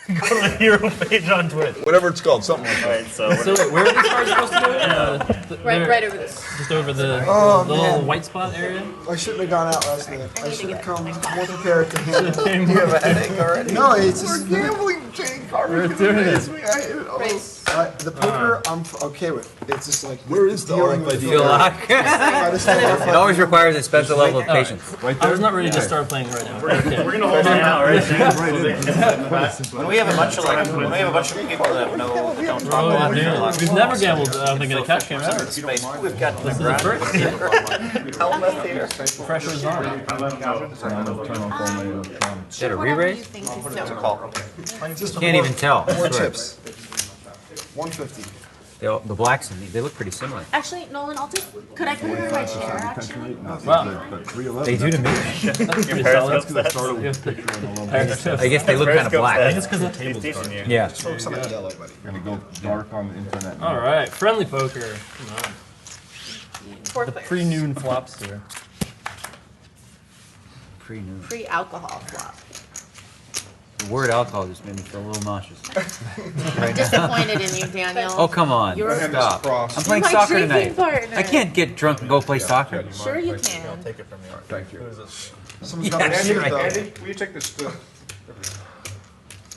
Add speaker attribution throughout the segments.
Speaker 1: Go to the hero page on Twitch.
Speaker 2: Whatever it's called, something like that.
Speaker 1: Alright, so
Speaker 3: So where are these cards supposed to go?
Speaker 4: Right over this.
Speaker 3: Just over the little white spot area?
Speaker 5: I shouldn't have gone out last night. I should have come more prepared to handle it.
Speaker 6: You have a headache already?
Speaker 5: No, it's just
Speaker 2: Gambling, Jane Carver.
Speaker 3: We're doing it.
Speaker 2: I hate it. Oh.
Speaker 5: the poker. I'm okay with. It's just like
Speaker 2: Where is the
Speaker 5: dealing with
Speaker 2: RFID?
Speaker 7: Feel lock.
Speaker 5: I just don't
Speaker 7: It always requires a special level of patience.
Speaker 2: Right
Speaker 3: I
Speaker 2: there?
Speaker 3: was not ready to start playing right now. Okay.
Speaker 1: we're gonna hold it now, right?
Speaker 6: When we have a bunch of people that know don't talk a lot,
Speaker 3: We've never gambled, I don't think, in a cash game ever.
Speaker 6: space. We've got
Speaker 3: This is the first.
Speaker 6: Hellmuth here.
Speaker 3: Pressure is on.
Speaker 7: Is that a re-raise?
Speaker 6: It's a call.
Speaker 5: just
Speaker 7: Can't even tell. I
Speaker 5: More
Speaker 7: swear.
Speaker 5: chips. 150.
Speaker 7: The blacks and they look pretty similar.
Speaker 4: Actually, Nolan, I'll just. Could I put it in my chair, actually?
Speaker 3: Wow.
Speaker 7: They do to me.
Speaker 3: That's pretty solid.
Speaker 7: I guess they look kind of black.
Speaker 3: I think it's because the table's dark.
Speaker 7: Yeah.
Speaker 5: Something yellow, buddy.
Speaker 2: Gonna go dark on the internet.
Speaker 3: All right, friendly poker. Come on.
Speaker 4: 4
Speaker 3: The
Speaker 4: players.
Speaker 3: pre-noon flops here.
Speaker 7: Pre-noon.
Speaker 4: Pre-alcohol flop.
Speaker 7: The word alcohol just made me feel a little nauseous.
Speaker 4: I'm disappointed in you, Daniel.
Speaker 7: Oh, come on.
Speaker 4: You're-
Speaker 7: Stop. I'm playing
Speaker 4: my
Speaker 7: soccer
Speaker 4: drinking
Speaker 7: tonight.
Speaker 4: partner.
Speaker 7: I can't get drunk and go play soccer.
Speaker 4: Sure you can.
Speaker 1: Take it from me.
Speaker 2: Thank you.
Speaker 5: Someone's got to
Speaker 7: Yeah,
Speaker 5: shoot
Speaker 7: right.
Speaker 5: though.
Speaker 2: Andy, will you take this too?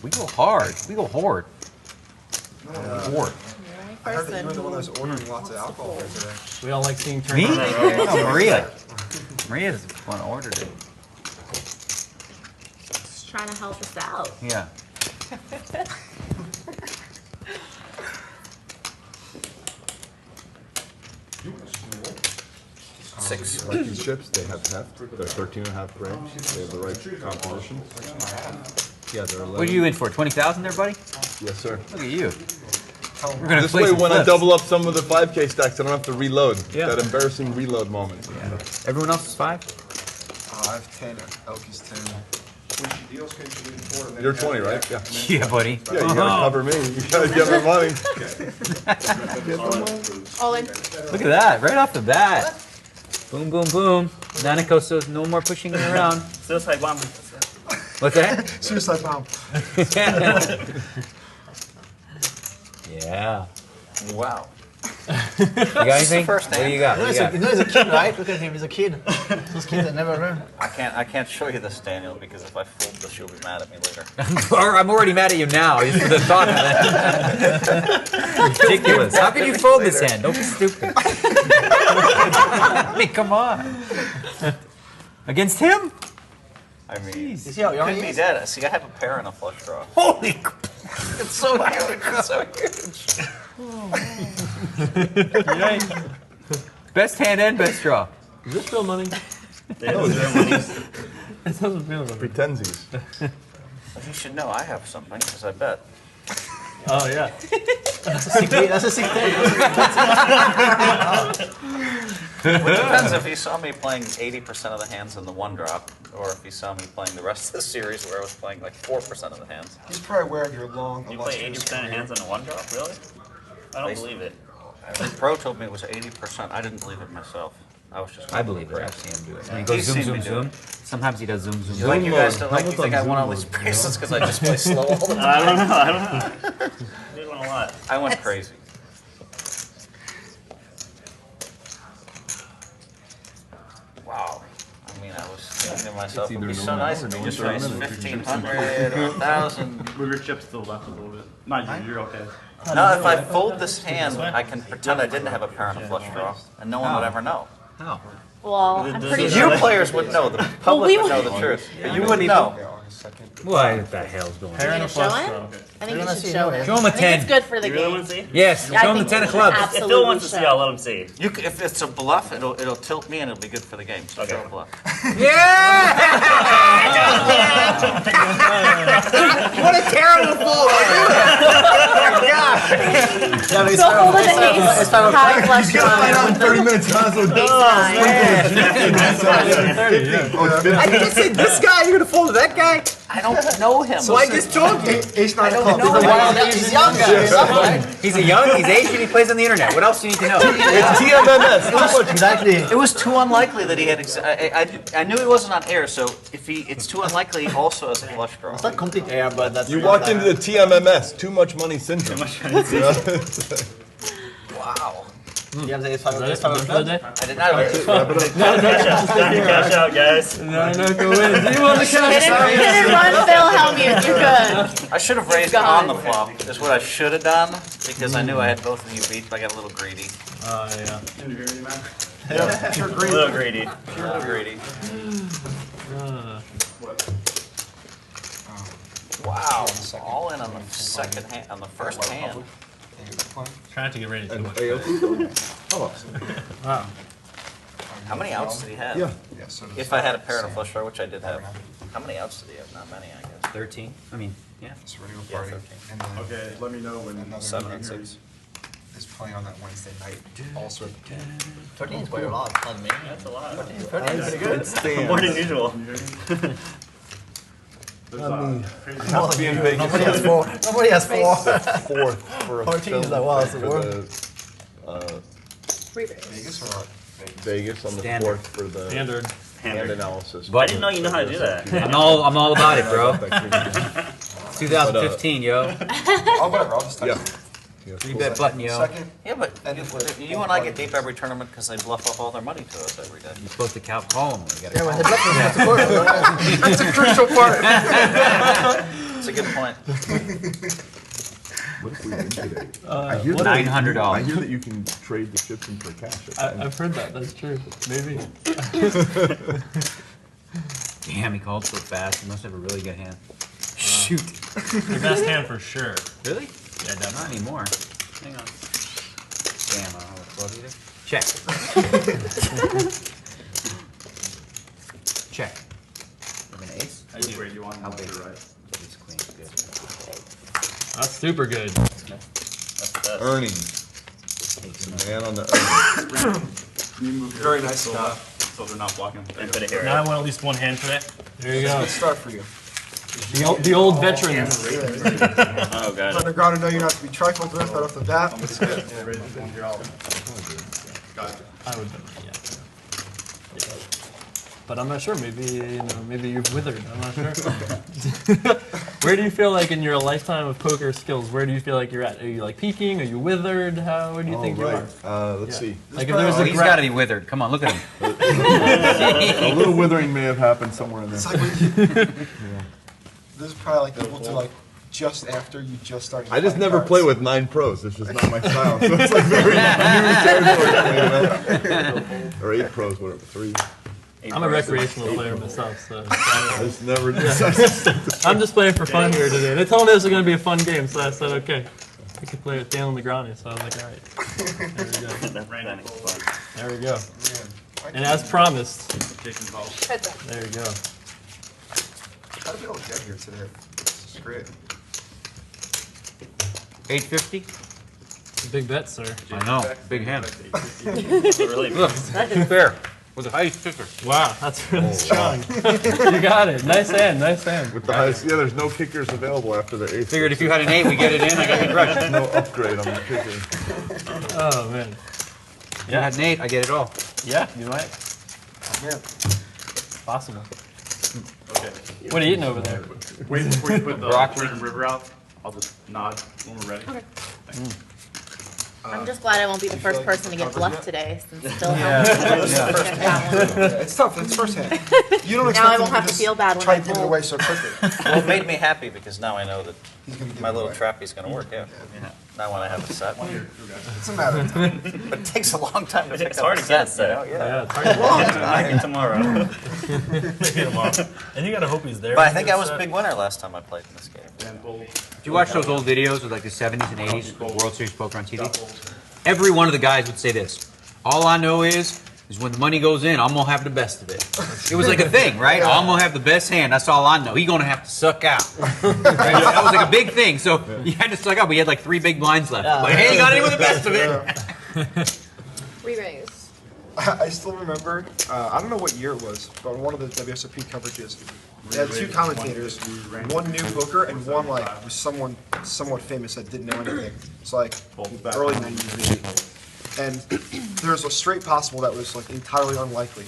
Speaker 7: We go hard. We go hard. Hard.
Speaker 5: I heard that you're the one that's ordering lots of alcohol here today.
Speaker 3: We all like seeing
Speaker 7: Me?
Speaker 3: turns.
Speaker 7: No, Maria. Maria's the one that ordered it.
Speaker 4: Just trying to help us out.
Speaker 7: Yeah.
Speaker 6: Six.
Speaker 2: Like these chips, they have heft. They're 13.5 grams. They have the right composition. Yeah, they're 11.
Speaker 7: What are you in for? 20,000 there, buddy?
Speaker 2: Yes, sir.
Speaker 7: Look at you. We're gonna
Speaker 2: This
Speaker 7: play
Speaker 2: way,
Speaker 7: some
Speaker 2: when I
Speaker 7: flips.
Speaker 2: double up some of the 5K stacks, I don't have to reload.
Speaker 7: Yeah.
Speaker 2: That embarrassing reload moment.
Speaker 7: Yeah. Everyone else is 5?
Speaker 5: I have 10. Elky's 10.
Speaker 2: You're 20, right? Yeah.
Speaker 7: Yeah, buddy.
Speaker 2: Yeah, you gotta cover me. You gotta get my money.
Speaker 4: All in.
Speaker 7: Look at that, right off the bat. Boom, boom, boom. Nanako says no more pushing me around.
Speaker 1: Suicide bomb.
Speaker 7: What's that?
Speaker 5: Suicide bomb.
Speaker 7: Yeah.
Speaker 6: Wow.
Speaker 7: You got anything?
Speaker 6: first
Speaker 7: What do you got? What do you got?
Speaker 8: He's a kid, right? Look at him, he's a kid. Those kids that never learn.
Speaker 6: I can't show you this, Daniel, because if I fold this, you'll be mad at me later.
Speaker 7: I'm already mad at you now, just for the thought of it. Ridiculous. How can you fold this hand? Don't be stupid. I mean, come on. Against him?
Speaker 6: I mean,
Speaker 8: You see how young
Speaker 6: could
Speaker 8: he
Speaker 6: be
Speaker 8: is?
Speaker 6: dead. See, I have a pair and a flush draw.
Speaker 7: Holy crap.
Speaker 6: It's so huge. It's so huge.
Speaker 7: Best hand and best draw.
Speaker 3: Is this real money? It doesn't feel real.
Speaker 2: Pretensies.
Speaker 6: You should know I have something, because I bet.
Speaker 3: Oh, yeah.
Speaker 8: That's a sick thing.
Speaker 6: Well, it depends if you saw me playing 80% of the hands in the one drop, or if you saw me playing the rest of the series where I was playing like 4% of the hands.
Speaker 5: He's probably aware of your long,
Speaker 1: You play
Speaker 5: illustrious
Speaker 1: 80% of
Speaker 5: career.
Speaker 1: hands on a one drop, really? I don't believe it.
Speaker 6: The pro told me it was 80%. I didn't believe it myself. I was just.
Speaker 7: I believe it. I've seen him do it. And he goes
Speaker 6: He's
Speaker 7: zoom,
Speaker 6: seen
Speaker 7: zoom,
Speaker 6: me do
Speaker 7: zoom. Sometimes he does zoom, zoom, zoom.
Speaker 6: Like you guys,
Speaker 2: mode.
Speaker 6: like you
Speaker 2: Hellmuth
Speaker 6: think I
Speaker 2: on
Speaker 6: won all
Speaker 2: Zoom
Speaker 6: these
Speaker 2: mode,
Speaker 6: bracelets because I just play slow all the time.
Speaker 1: I don't know. You did one a lot.
Speaker 6: I went crazy. Wow. I mean, I was thinking to myself, it would be so nice if you just raised 1,500 or 1,000.
Speaker 1: Move your chips to the left a little bit. Not you, you're okay.
Speaker 6: Now, if I fold this hand, I can pretend I didn't have a pair and a flush draw, and no one would ever know.
Speaker 7: How?
Speaker 4: Well, I'm pretty
Speaker 6: You
Speaker 4: sure.
Speaker 6: players would know. The public
Speaker 4: we
Speaker 6: would know
Speaker 4: would-
Speaker 6: the truth. But you wouldn't know.
Speaker 7: What the hell's going
Speaker 3: Pair
Speaker 7: on?
Speaker 3: and a
Speaker 4: You gonna show
Speaker 3: flush
Speaker 4: him?
Speaker 3: draw.
Speaker 4: I think
Speaker 8: You're
Speaker 4: you
Speaker 8: gonna
Speaker 4: should
Speaker 8: see
Speaker 4: show
Speaker 8: him.
Speaker 4: him.
Speaker 7: Show him a
Speaker 4: I think
Speaker 7: 10.
Speaker 4: it's good for the
Speaker 1: You really want
Speaker 4: game.
Speaker 1: to see?
Speaker 7: Yes,
Speaker 4: Yeah, I
Speaker 7: show him the
Speaker 4: think
Speaker 7: 10
Speaker 4: we
Speaker 7: of
Speaker 4: should
Speaker 7: clubs.
Speaker 1: If
Speaker 4: absolutely
Speaker 1: Phil wants to see,
Speaker 4: show.
Speaker 1: I'll let him see.
Speaker 6: If it's a bluff, it'll tilt me and it'll be good for the game. So
Speaker 1: Okay.
Speaker 6: show a bluff.
Speaker 7: Yeah! What a terrible fool!
Speaker 8: Yeah, but
Speaker 4: So hold it ace, high flush draw.
Speaker 2: 30 minutes.
Speaker 4: Ace nine.
Speaker 2: Oh, it's 50.
Speaker 7: I just said this guy, you're gonna fold to that guy?
Speaker 6: I don't know him.
Speaker 7: So I just told you.
Speaker 5: Ace nine of
Speaker 6: don't
Speaker 5: clubs.
Speaker 6: know
Speaker 5: He's a
Speaker 6: him.
Speaker 5: wild
Speaker 8: He's young guy.
Speaker 7: He's a young, he's Asian, he plays on the internet. What else do you need to know?
Speaker 2: It's TMMS.
Speaker 8: Exactly.
Speaker 6: It was too unlikely that he had. I knew he wasn't on air, so if it's too unlikely he also has a flush draw.
Speaker 8: It's not complete air, but that's.
Speaker 2: You walked into the TMMS, too much money syndrome.
Speaker 6: Wow.
Speaker 8: You have the ace five
Speaker 3: Is
Speaker 8: of
Speaker 3: that
Speaker 8: ace
Speaker 3: it?
Speaker 8: five of
Speaker 3: For the day?
Speaker 6: I did not.
Speaker 1: Cash out, guys.
Speaker 3: No, go in. Do you want the cash?
Speaker 4: Hit and run, Phil Hellmuth. You're good.
Speaker 6: I should have raised on the flop. Is what I should have done because I knew I had both of you beat, but I got a little greedy.
Speaker 3: Oh, yeah.
Speaker 5: Pure
Speaker 1: A
Speaker 5: greed.
Speaker 1: little greedy.
Speaker 6: A little greedy. Wow. All in on the second hand, on the first hand.
Speaker 3: Trying to get ready to
Speaker 2: And
Speaker 3: win.
Speaker 2: AOC?
Speaker 3: Wow.
Speaker 6: How many outs did he have?
Speaker 2: Yeah.
Speaker 6: If I had a pair and a flush draw, which I did have. How many outs did he have? Not many, I guess.
Speaker 7: 13. I mean, yeah.
Speaker 9: It's a regular
Speaker 6: Yeah,
Speaker 9: party.
Speaker 6: 13.
Speaker 9: And then
Speaker 2: Okay, let me know when.
Speaker 9: another
Speaker 6: 7
Speaker 9: meeting
Speaker 6: and
Speaker 9: here
Speaker 6: 6.
Speaker 9: is playing on that Wednesday night. Also,
Speaker 8: 13 is quite a lot. On me.
Speaker 1: That's a lot.
Speaker 8: 13 is pretty good.
Speaker 1: More than usual.
Speaker 8: Nobody has 4. Nobody has 4.
Speaker 2: Fourth for a
Speaker 8: 14 is
Speaker 2: film
Speaker 8: like, wow, it's
Speaker 2: for
Speaker 8: the word.
Speaker 9: Vegas or
Speaker 2: Vegas on the
Speaker 7: Standard.
Speaker 2: fourth for the
Speaker 3: Standard.
Speaker 2: hand analysis.
Speaker 1: I didn't know you know how to do that.
Speaker 7: I'm all about it, bro. 2015, yo.
Speaker 9: Oh, whatever. I'll just
Speaker 2: Yeah.
Speaker 9: text you.
Speaker 7: 3-bet button, yo.
Speaker 9: Second.
Speaker 6: Yeah, but you and I get deep every tournament because they bluff up all their money to us every day.
Speaker 7: You're supposed to call him. You gotta
Speaker 8: Yeah,
Speaker 7: call
Speaker 8: when
Speaker 7: him.
Speaker 8: the black has to quarter.
Speaker 5: That's a crucial part.
Speaker 6: It's a good point.
Speaker 2: What if we win today?
Speaker 3: What
Speaker 2: I
Speaker 7: $900.
Speaker 2: hear that you can trade the chips in for cash. at the end.
Speaker 3: I've heard that. That's true. Maybe.
Speaker 7: Damn, he called so fast. He must have a really good hand. Shoot.
Speaker 3: Your best hand for sure.
Speaker 7: Really?
Speaker 3: Yeah,
Speaker 7: Not
Speaker 3: definitely.
Speaker 7: anymore.
Speaker 6: Hang on.
Speaker 7: Damn, I don't have a 12 either. Check. Check. You have an ace?
Speaker 1: I do. Wait, you want
Speaker 7: How big?
Speaker 1: to right?
Speaker 7: Ace queen. Good.
Speaker 3: That's super good.
Speaker 1: That's the best.
Speaker 2: Earnings. The man on the earnings.
Speaker 9: Very nice little
Speaker 1: So they're not blocking. And put it here.
Speaker 3: Now I want at least one hand today. There you go.
Speaker 9: Good start for you.
Speaker 3: The old veterans.
Speaker 1: Oh, got it.
Speaker 5: Underground, I know you're not to be trifled with right off the bat.
Speaker 3: I would, yeah. But I'm not sure. Maybe you've withered. I'm not sure. Where do you feel like in your lifetime of poker skills? Where do you feel like you're at? Are you like peaking? Are you withered? Where do you think you are?
Speaker 2: Let's see.
Speaker 3: Like if there was
Speaker 7: Oh,
Speaker 3: a
Speaker 7: he's got to be withered. Come on, look at him.
Speaker 2: A little withering may have happened somewhere in there.
Speaker 5: It's like when you, this is probably like equal to like just after you just started.
Speaker 2: I just
Speaker 5: playing
Speaker 2: never
Speaker 5: cards.
Speaker 2: play with 9 pros. It's just not my style. So it's like very new territory. Or 8 pros, whatever. 3.
Speaker 3: I'm a recreational player myself, so
Speaker 2: I just never.
Speaker 3: I'm just playing for fun here today. They told me this was going to be a fun game, so I said okay. I could play with Daniel Negreanu, so I was like, all right. There we go. There we go. And as promised, there you go.
Speaker 9: How did we all get here today? This is great.
Speaker 7: 850?
Speaker 3: Big bet, sir.
Speaker 7: I know. Big hand.
Speaker 1: Really
Speaker 7: Look, fair. With the highest kicker.
Speaker 3: Wow, that's really strong. You got it. Nice hand, nice hand.
Speaker 2: With the highest, yeah, there's no kickers available after the 8th.
Speaker 7: Figured if you had an 8, we get it in. I got you crushed.
Speaker 2: No upgrade on the kicker.
Speaker 3: Oh, man.
Speaker 7: If you had an 8, I get it all.
Speaker 3: Yeah, you might.
Speaker 5: Yeah.
Speaker 3: Possible. What are you eating over there?
Speaker 1: Wait before you put the
Speaker 7: Broccoli.
Speaker 1: river out. I'll just nod when we're ready.
Speaker 4: Okay. I'm just glad I won't be the first person to get bluffed today, since Phil
Speaker 7: Yeah.
Speaker 4: Hellmuth that one.
Speaker 5: It's tough. It's first hand. You don't expect
Speaker 4: Now I
Speaker 5: him
Speaker 4: won't have to
Speaker 5: just
Speaker 4: feel bad when
Speaker 5: try
Speaker 4: I
Speaker 5: to give it
Speaker 4: fold.
Speaker 5: away so quickly.
Speaker 6: Well, it made me happy because now I know that
Speaker 5: He's gonna give
Speaker 6: my
Speaker 5: it
Speaker 6: little
Speaker 5: away.
Speaker 6: trappy's going to work, yeah. Now when I have a set.
Speaker 5: It's a matter of time.
Speaker 6: But it takes a long time to pick
Speaker 1: It's
Speaker 6: up
Speaker 1: hard
Speaker 6: a
Speaker 1: to get
Speaker 6: set,
Speaker 1: a set.
Speaker 6: you know? Yeah.
Speaker 3: Yeah, it's hard to
Speaker 1: Maybe tomorrow.
Speaker 3: get him off. And you gotta hope he's there.
Speaker 6: But I think I was a big winner last time I played in this game.
Speaker 7: Did you watch those old videos of like the 70s and 80s World Series poker on TV? Every one of the guys would say this. All I know is when the money goes in, I'm gonna have the best of it. It was like a thing, right? I'm gonna have the best hand. That's all I know. He's gonna have to suck out. Right? That was like a big thing. So you had to suck out. We had like 3 big blinds left. Like, hey, you got any with the best of it?
Speaker 4: Re-raise.
Speaker 5: I still remember, I don't know what year it was, but on one of the WSOP coverages, they had two commentators, one new hooker and one like was someone somewhat famous that didn't know anything. It's like early 90s maybe. And there's a straight possible that was like entirely unlikely.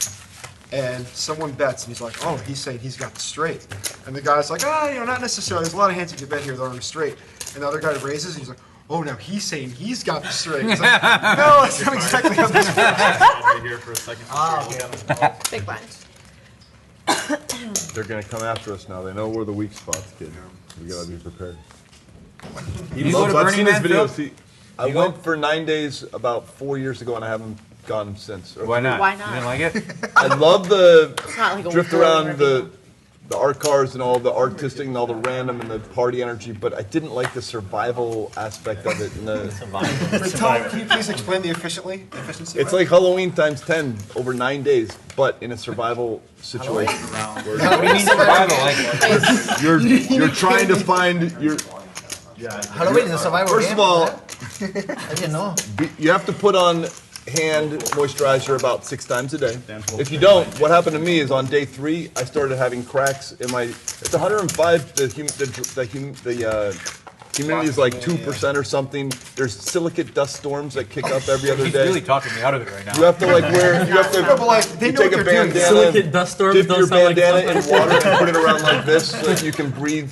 Speaker 5: And someone bets, and he's like, oh, he's saying he's got the straight. And the guy's like, not necessarily. There's a lot of hands you can bet here that are straight. And the other guy raises, and he's like, oh, now he's saying he's got the straight. He's like, no, that's not exactly how this works.
Speaker 1: Right here for a second.
Speaker 4: Big blind.
Speaker 2: They're gonna come after us now. They know we're the weak spots, kid. We gotta be prepared.
Speaker 7: You go to
Speaker 2: I've
Speaker 7: Burning
Speaker 2: seen his
Speaker 7: Man,
Speaker 2: videos.
Speaker 7: Phil?
Speaker 2: I went for 9 days about 4 years ago, and I haven't gone since.
Speaker 7: Why not?
Speaker 4: Why not?
Speaker 7: You didn't like it?
Speaker 2: I love the
Speaker 4: It's not like a
Speaker 2: drift
Speaker 4: whirling
Speaker 2: around
Speaker 4: review.
Speaker 2: the art cars and all the artistic and all the random and the party energy, but I didn't like the survival aspect of it. And the,
Speaker 5: But Tom, can you please explain the efficiency?
Speaker 2: it's like Halloween times 10 over 9 days, but in a survival situation.
Speaker 7: What do you mean survival? Like,
Speaker 2: You're trying to find your.
Speaker 8: Halloween is a survival
Speaker 2: First
Speaker 8: game.
Speaker 2: of all,
Speaker 8: I didn't know.
Speaker 2: you have to put on hand moisturizer about 6 times a day. If you don't, what happened to me is on day 3, I started having cracks in my. It's 105. The humidity is like 2% or something. There's silicate dust storms that kick up every other
Speaker 7: he's
Speaker 2: day.
Speaker 7: really talking me out of it right now.
Speaker 2: You have to like wear. You have to.
Speaker 5: No, but like, they
Speaker 2: You
Speaker 5: know
Speaker 2: take
Speaker 5: what
Speaker 2: a
Speaker 5: they're doing.
Speaker 2: bandana,
Speaker 3: Silicate dust storms
Speaker 2: dip
Speaker 3: don't
Speaker 2: your
Speaker 3: sound like
Speaker 2: bandana in
Speaker 3: something.
Speaker 2: water and put it around like this, so that you can breathe.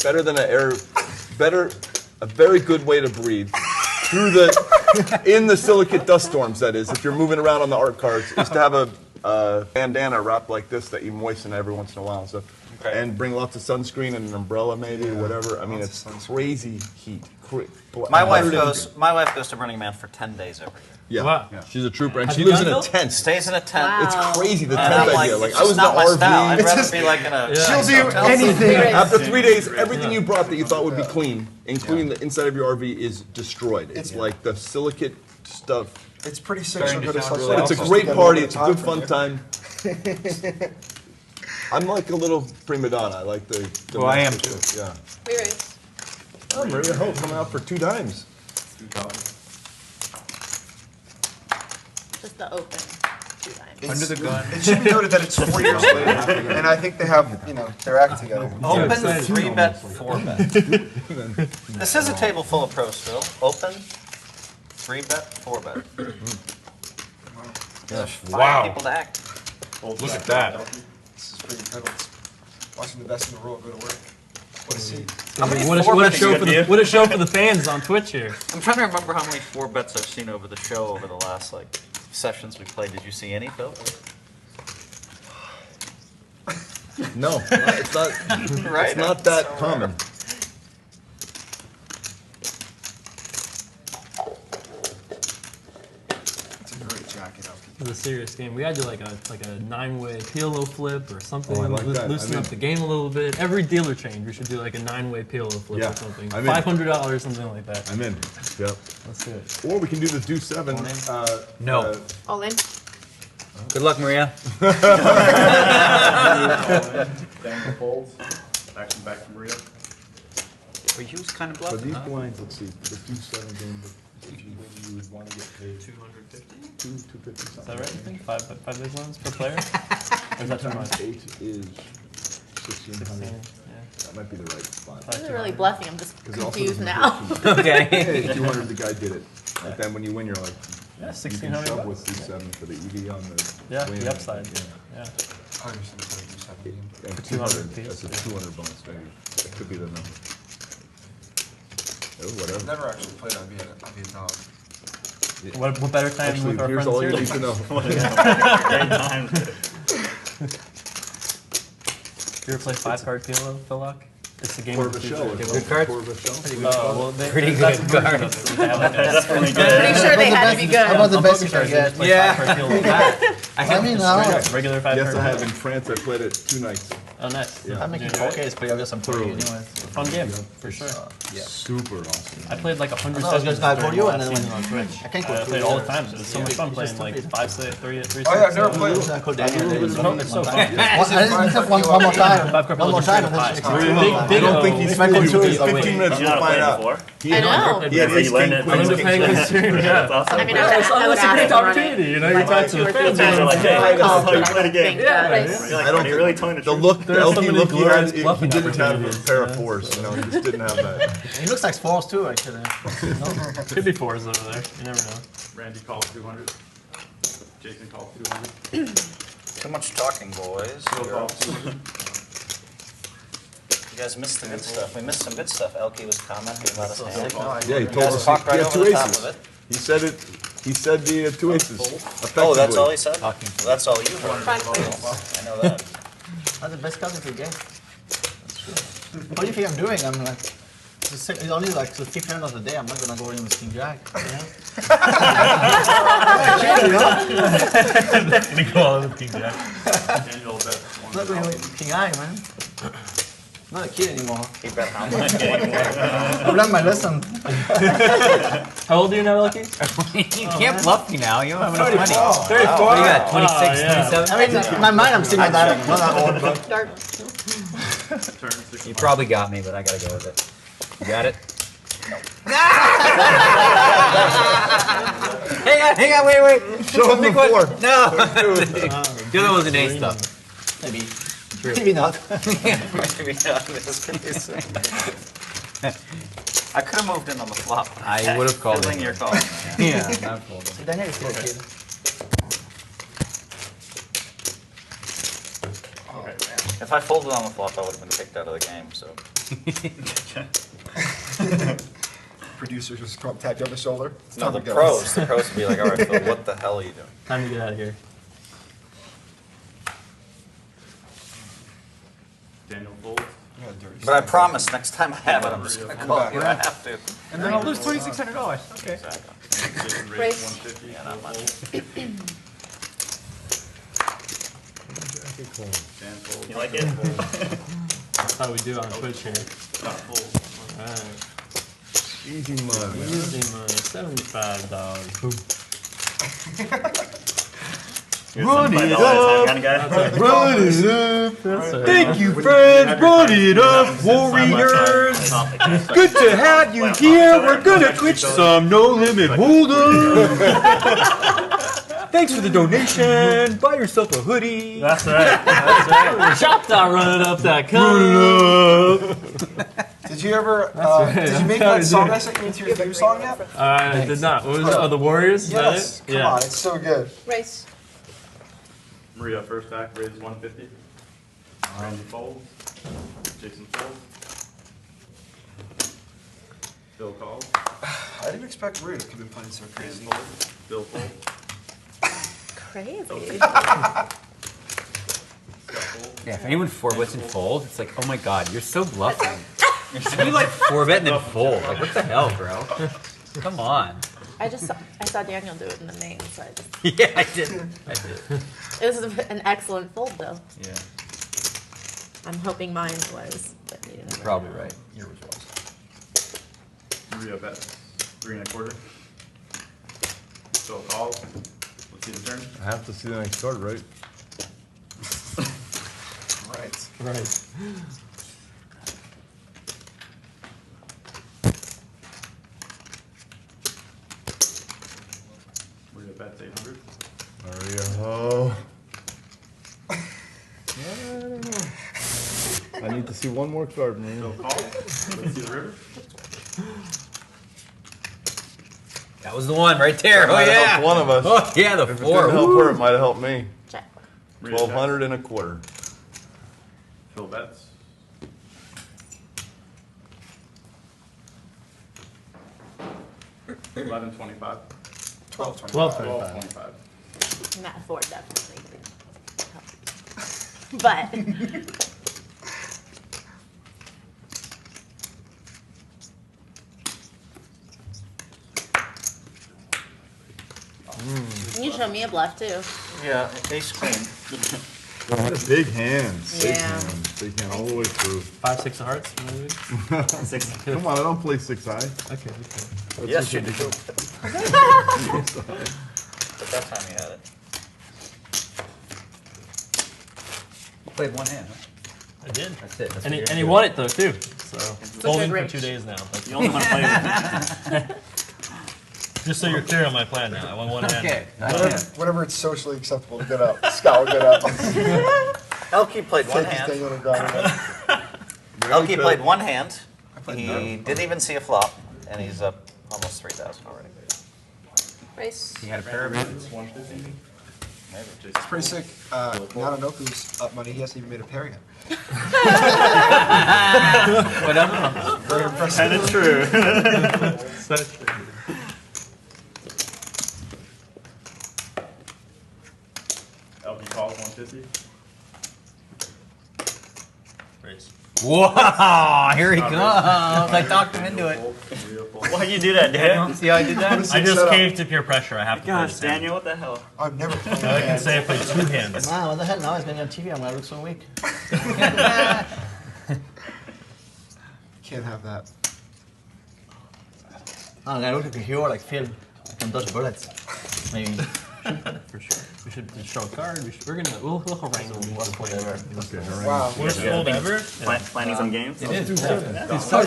Speaker 2: Better than a very good way to breathe through in the silicate dust storms. That is, if you're moving around on the art cars, is to have a bandana wrapped like this that you moisten every once in a while. So, and bring lots of sunscreen and an umbrella maybe, or whatever. I mean, it's crazy heat.
Speaker 6: My wife goes to Burning Man for 10 days every year.
Speaker 2: Yeah,
Speaker 3: Wow.
Speaker 2: she's a trooper, and
Speaker 3: Have
Speaker 2: she
Speaker 3: you
Speaker 2: lives in
Speaker 3: gone,
Speaker 2: a
Speaker 3: Phil?
Speaker 2: tent.
Speaker 6: Stays in a tent.
Speaker 4: Wow.
Speaker 2: It's crazy, the
Speaker 6: And
Speaker 2: tent
Speaker 6: I'm
Speaker 2: idea.
Speaker 6: like,
Speaker 2: Like,
Speaker 6: it's
Speaker 2: I was
Speaker 6: just
Speaker 2: in
Speaker 6: not my
Speaker 2: the
Speaker 6: style. I'd
Speaker 2: RV.
Speaker 6: rather be like in a.
Speaker 5: She'll do
Speaker 6: hotel.
Speaker 5: anything.
Speaker 2: After 3 days, everything you brought that you thought would be clean, including the inside of your RV, is destroyed. It's like the silicate stuff.
Speaker 5: It's pretty sick. So good.
Speaker 2: But it's a great party. It's a good fun time. I'm like a little prima donna. I like the.
Speaker 7: Well, I am
Speaker 2: message.
Speaker 7: too.
Speaker 2: Yeah.
Speaker 4: We raise.
Speaker 2: Oh, Maria Hope coming out for 2 times.
Speaker 4: Just the open 2 times.
Speaker 7: Under the gun.
Speaker 5: It should be noted that it's 4 years later, and I think they have, their act together.
Speaker 6: Open 3-bet, 4-bet. This is a table full of pros, Phil. Open 3-bet, 4-bet.
Speaker 7: Yes.
Speaker 6: 5 people to act.
Speaker 7: Look at that.
Speaker 5: This is pretty incredible. Watching the best in the world go to work. What a scene.
Speaker 6: How many
Speaker 3: What a
Speaker 6: 4-bets
Speaker 3: show for the what a show for the fans on Twitch here.
Speaker 6: I'm trying to remember how many 4-bets I've seen over the show over the last sessions we played. Did you see any, Phil?
Speaker 2: No, it's not.
Speaker 6: Right?
Speaker 2: It's not that common.
Speaker 5: It's a great jacket, Elky.
Speaker 3: It was a serious game. We had to like a 9-way PLO flip or something.
Speaker 2: Oh, I like that.
Speaker 3: Loosen up the game a little bit. Every dealer change, we should do like a 9-way PLO flip
Speaker 2: Yeah,
Speaker 3: or something.
Speaker 2: I'm in.
Speaker 3: $500, something like that.
Speaker 2: I'm in. Yep.
Speaker 3: Let's do it.
Speaker 2: Or we can do the do 7.
Speaker 7: No.
Speaker 4: All in.
Speaker 7: Good luck, Maria.
Speaker 1: Down folds. Action back to Maria.
Speaker 6: But he was kind of
Speaker 2: For
Speaker 6: bluffing,
Speaker 2: these
Speaker 6: huh?
Speaker 2: blinds, let's see. The do 7 game. If you win, you would want to get paid
Speaker 1: 250.
Speaker 2: 250
Speaker 3: Is
Speaker 2: something.
Speaker 3: that right? I think 5 big ones per player. Or is that too much?
Speaker 2: 8 is 1600.
Speaker 3: Yeah.
Speaker 2: That might be the right spot.
Speaker 4: This is really bluffing. I'm just
Speaker 2: 'Cause it also
Speaker 4: confused
Speaker 2: doesn't
Speaker 4: now.
Speaker 2: hurt too much.
Speaker 7: Okay.
Speaker 2: Hey, 200, the guy did it. But then when you win, you're like,
Speaker 3: Yeah,
Speaker 2: you can
Speaker 3: 1,600
Speaker 2: shove
Speaker 3: bucks.
Speaker 2: with D7 for the EV on the
Speaker 3: Yeah,
Speaker 2: win.
Speaker 5: Oh,
Speaker 3: the upside.
Speaker 2: Yeah.
Speaker 3: Yeah.
Speaker 5: I understand what you said.
Speaker 2: And
Speaker 3: For
Speaker 2: 200,
Speaker 3: 200
Speaker 2: that's a
Speaker 3: piece,
Speaker 2: 200 bonus, maybe. That could be the number. Oh, whatever.
Speaker 5: I've never actually played I'd be a dog.
Speaker 3: What better time
Speaker 2: Actually,
Speaker 3: with our
Speaker 2: here's
Speaker 3: friends
Speaker 2: all you
Speaker 3: here?
Speaker 2: need to know.
Speaker 1: Great time.
Speaker 3: You ever play 5-card PLO, Phil Laak? It's a game
Speaker 2: Quarter
Speaker 3: of
Speaker 2: of a
Speaker 3: the
Speaker 2: shell.
Speaker 3: future.
Speaker 2: Good
Speaker 7: cards?
Speaker 2: Quarter of a shell.
Speaker 7: Pretty good cards.
Speaker 1: That's pretty good.
Speaker 4: Pretty sure they had to be
Speaker 8: How about
Speaker 4: good.
Speaker 8: the best you can get?
Speaker 7: Yeah.
Speaker 3: I
Speaker 8: I mean, now.
Speaker 3: Regular 5-card.
Speaker 2: Yes, I have. In France, I played it 2 nights.
Speaker 3: Oh, nice.
Speaker 8: I'm making 4Ks, but I guess I'm playing anyways.
Speaker 3: Fun game, for sure.
Speaker 8: Yeah.
Speaker 2: Super awesome.
Speaker 3: I played like 100
Speaker 8: I was
Speaker 3: sessions
Speaker 8: gonna call
Speaker 3: during
Speaker 8: you
Speaker 3: the
Speaker 8: and
Speaker 3: last
Speaker 8: then
Speaker 3: season on Twitch.
Speaker 8: I can't go
Speaker 3: I played
Speaker 8: through
Speaker 3: all
Speaker 8: it.
Speaker 3: the time. It was so much fun playing like 3
Speaker 5: Oh yeah, I've never played.
Speaker 3: It's so fun.
Speaker 8: I didn't have one more time. One more time, and then it's
Speaker 3: Big
Speaker 2: I don't think he's
Speaker 8: My contour is
Speaker 2: 15 minutes.
Speaker 10: You
Speaker 2: We'll
Speaker 10: know how to
Speaker 2: find
Speaker 10: play it
Speaker 2: out.
Speaker 10: before?
Speaker 4: I know.
Speaker 2: He had
Speaker 10: You learned it.
Speaker 2: queens,
Speaker 3: I'm playing this stream, yeah.
Speaker 10: That's awesome.
Speaker 4: I mean,
Speaker 3: Yeah, it's
Speaker 4: I would
Speaker 3: almost a great
Speaker 4: ask them
Speaker 3: opportunity, you know, you talk to the fans.
Speaker 10: Fans are like, hey, this is how you play the game.
Speaker 3: Yeah,
Speaker 10: You're like,
Speaker 2: I don't
Speaker 10: you're really telling the
Speaker 2: The
Speaker 10: truth.
Speaker 2: look, the
Speaker 3: There are so
Speaker 2: Elky
Speaker 3: many
Speaker 2: look he
Speaker 3: glorious
Speaker 2: had, he
Speaker 3: bluffing
Speaker 2: didn't have a
Speaker 3: opportunities,
Speaker 2: pair of
Speaker 3: yeah.
Speaker 2: fours, you know, he just didn't have that.
Speaker 8: He looks like fours too, actually.
Speaker 3: Could be 4s over there. You never know.
Speaker 1: Randy calls 200. Jason calls 200.
Speaker 6: Too much talking, boys.
Speaker 1: Phil calls 200.
Speaker 6: You guys missed the good stuff. We missed some good stuff. Elky was commenting about his hand.
Speaker 2: Yeah, he
Speaker 6: You
Speaker 2: told
Speaker 6: guys
Speaker 2: us
Speaker 6: talked
Speaker 2: he
Speaker 6: right
Speaker 2: had
Speaker 6: over
Speaker 2: 2
Speaker 6: the top
Speaker 2: aces.
Speaker 6: of it.
Speaker 2: He said it, he said the 2 aces.
Speaker 6: Oh, that's all
Speaker 2: effectively.
Speaker 6: he said? Well, that's all you heard. I know that.
Speaker 8: That's the best card you get. What do you think I'm doing? I'm like, it's only like the 5th hand of the day. I'm not gonna go in with King Jack.
Speaker 3: Definitely go on with King Jack.
Speaker 1: Daniel bet
Speaker 8: I'm not going with King Eye, man. I'm not a kid anymore.
Speaker 6: He bet how much?
Speaker 8: I've learned my lesson.
Speaker 3: How old are you now, Lucky?
Speaker 7: You can't bluff me now. You don't have enough money.
Speaker 3: 34.
Speaker 7: What do you got? 26,
Speaker 3: yeah.
Speaker 7: 27?
Speaker 8: I mean, in my mind, I'm still not that old, but
Speaker 4: Dark.
Speaker 1: turn 6.
Speaker 7: You probably got me, but I gotta go with it. You got it? Hang on, wait.
Speaker 2: Show him the
Speaker 7: One.
Speaker 2: 4.
Speaker 7: No. The other one's an ace, though.
Speaker 8: maybe. Maybe not.
Speaker 6: Maybe not in this case. I could have moved in on the flop.
Speaker 7: I would have called
Speaker 6: Feeling
Speaker 7: it.
Speaker 6: your call.
Speaker 7: Yeah, not folding.
Speaker 8: Daniel is still a kid.
Speaker 6: If I folded on the flop, I would have been kicked out of the game, so.
Speaker 5: Producer just come up, tap you on the shoulder. It's
Speaker 6: No,
Speaker 5: time
Speaker 6: the
Speaker 5: to go.
Speaker 6: pros would be like, all right, Phil, what the hell are you doing?
Speaker 3: Time to get out of here.
Speaker 1: Daniel folds.
Speaker 6: But I promise, next time I have it, I'm just gonna call you. I have to.
Speaker 7: And then I'll lose $2,600. Okay.
Speaker 1: Jason
Speaker 4: Raise.
Speaker 1: raised 150.
Speaker 6: Yeah, not much.
Speaker 1: Dan folds.
Speaker 10: You like it?
Speaker 3: That's how we do on Twitch here.
Speaker 1: Not folds.
Speaker 3: Alright.
Speaker 2: Easy money.
Speaker 3: Easy money. $75. Boom.
Speaker 10: You're a $75 kind of guy.
Speaker 2: Run it up.
Speaker 3: That's all
Speaker 2: Thank
Speaker 3: right.
Speaker 2: you, friends. Run it up, warriors. Good to have you here. We're gonna twitch some no limit hold'em. Thanks for the donation. Buy yourself a hoodie.
Speaker 3: That's right. That's right. Shop.runitup.com.
Speaker 5: Did you ever? Did you make
Speaker 3: That's how
Speaker 5: that
Speaker 3: I
Speaker 5: song
Speaker 3: do
Speaker 5: I sent you into your theme song yet?
Speaker 3: I did not. What was it? Oh, the Warriors? Is
Speaker 5: Yes.
Speaker 3: that it?
Speaker 5: Come on, it's so good.
Speaker 4: Race.
Speaker 1: Maria first stack raised 150. Randy folds. Jason folds. Phil calls.
Speaker 5: I didn't expect Maria to come in playing so
Speaker 1: Dan
Speaker 5: crazy.
Speaker 1: folds. Phil folds.
Speaker 4: Crazy.
Speaker 1: Scott folds.
Speaker 7: Yeah, if anyone 4-bets and folds, it's like, oh my god, you're so bluffing. You like 4-bet and then fold. Like, what the hell, bro? Come on.
Speaker 4: I saw Daniel do it in the main, so I just.
Speaker 7: Yeah, I did.
Speaker 4: It was an excellent fold, though.
Speaker 7: Yeah,
Speaker 4: I'm hoping mine was, but you didn't.
Speaker 7: probably right. Yours was.
Speaker 1: Maria bets 3 1/4. Phil calls. Let's see the turn.
Speaker 2: I have to see the next card, right?
Speaker 5: Right.
Speaker 3: Right.
Speaker 1: Maria bets 800.
Speaker 2: Maria, oh. I need to see one more card, man.
Speaker 1: Phil calls. Let's see the river.
Speaker 7: That was the one right there. Oh
Speaker 2: Might have
Speaker 7: yeah.
Speaker 2: helped one of us.
Speaker 7: Oh yeah, the
Speaker 2: If it
Speaker 7: 4.
Speaker 2: didn't help her, it might have helped me.
Speaker 4: Check.
Speaker 1: Maria checks.
Speaker 2: 1,200 1/4.
Speaker 1: Phil bets. $11.25.
Speaker 5: 12:25.
Speaker 3: $12.25.
Speaker 4: And that four definitely did help. But. Can you show me a bluff too?
Speaker 6: Yeah, ace queen.
Speaker 11: Big hands. Big
Speaker 4: Yeah.
Speaker 11: hands. Big hand all the way through.
Speaker 3: 5, 6 of hearts, maybe?
Speaker 11: Come on, I don't play 6-eye.
Speaker 3: Okay.
Speaker 6: Yes, you do. But that time you had it.
Speaker 7: You played one hand, huh?
Speaker 3: I did.
Speaker 7: That's it. That's
Speaker 3: And
Speaker 7: what
Speaker 3: he,
Speaker 7: you're
Speaker 3: and he
Speaker 7: doing.
Speaker 3: won it though too. So
Speaker 4: a
Speaker 3: holding
Speaker 4: good
Speaker 3: for
Speaker 4: race.
Speaker 3: 2 days now. That's
Speaker 10: You only want to play with
Speaker 3: just so you're clear on my plan now. I want one hand.
Speaker 7: Okay.
Speaker 5: Whenever it's socially acceptable to get up, Scott will get up.
Speaker 6: Elky played one
Speaker 5: Take his
Speaker 6: hand.
Speaker 5: Daniel Negreanu.
Speaker 6: Elky played one hand. He didn't even see a flop, and he's up almost 3,000 already.
Speaker 4: Race.
Speaker 7: He had a pair of hands.
Speaker 6: Maybe.
Speaker 5: It's pretty sick. Nananoku's up money. He hasn't even made a pair yet.
Speaker 7: Whatever.
Speaker 5: Very impressive.
Speaker 10: Kind of true.
Speaker 3: So true.
Speaker 1: LP calls 150.
Speaker 3: Race.
Speaker 7: Wow, here he comes. I talked him into it.
Speaker 10: Why'd you do that, Daniel?
Speaker 7: See how I did that?
Speaker 3: I just caved to peer pressure. I have to play
Speaker 10: Gosh,
Speaker 3: this hand.
Speaker 10: Daniel, what the hell?
Speaker 5: I've never played
Speaker 3: I can
Speaker 5: that.
Speaker 3: say I played 2 hands.
Speaker 8: Wow, what the hell? Now it's going to be on TV. I'm going to look so weak.
Speaker 5: Can't have that.
Speaker 8: I'm going to look like a hero, like Phil. I can dodge bullets. Maybe.
Speaker 3: For sure. We should just show a card. We'll harangue them.
Speaker 5: Wow.
Speaker 3: Worst fold ever?
Speaker 10: Planning some games?
Speaker 3: It is.
Speaker 8: These cards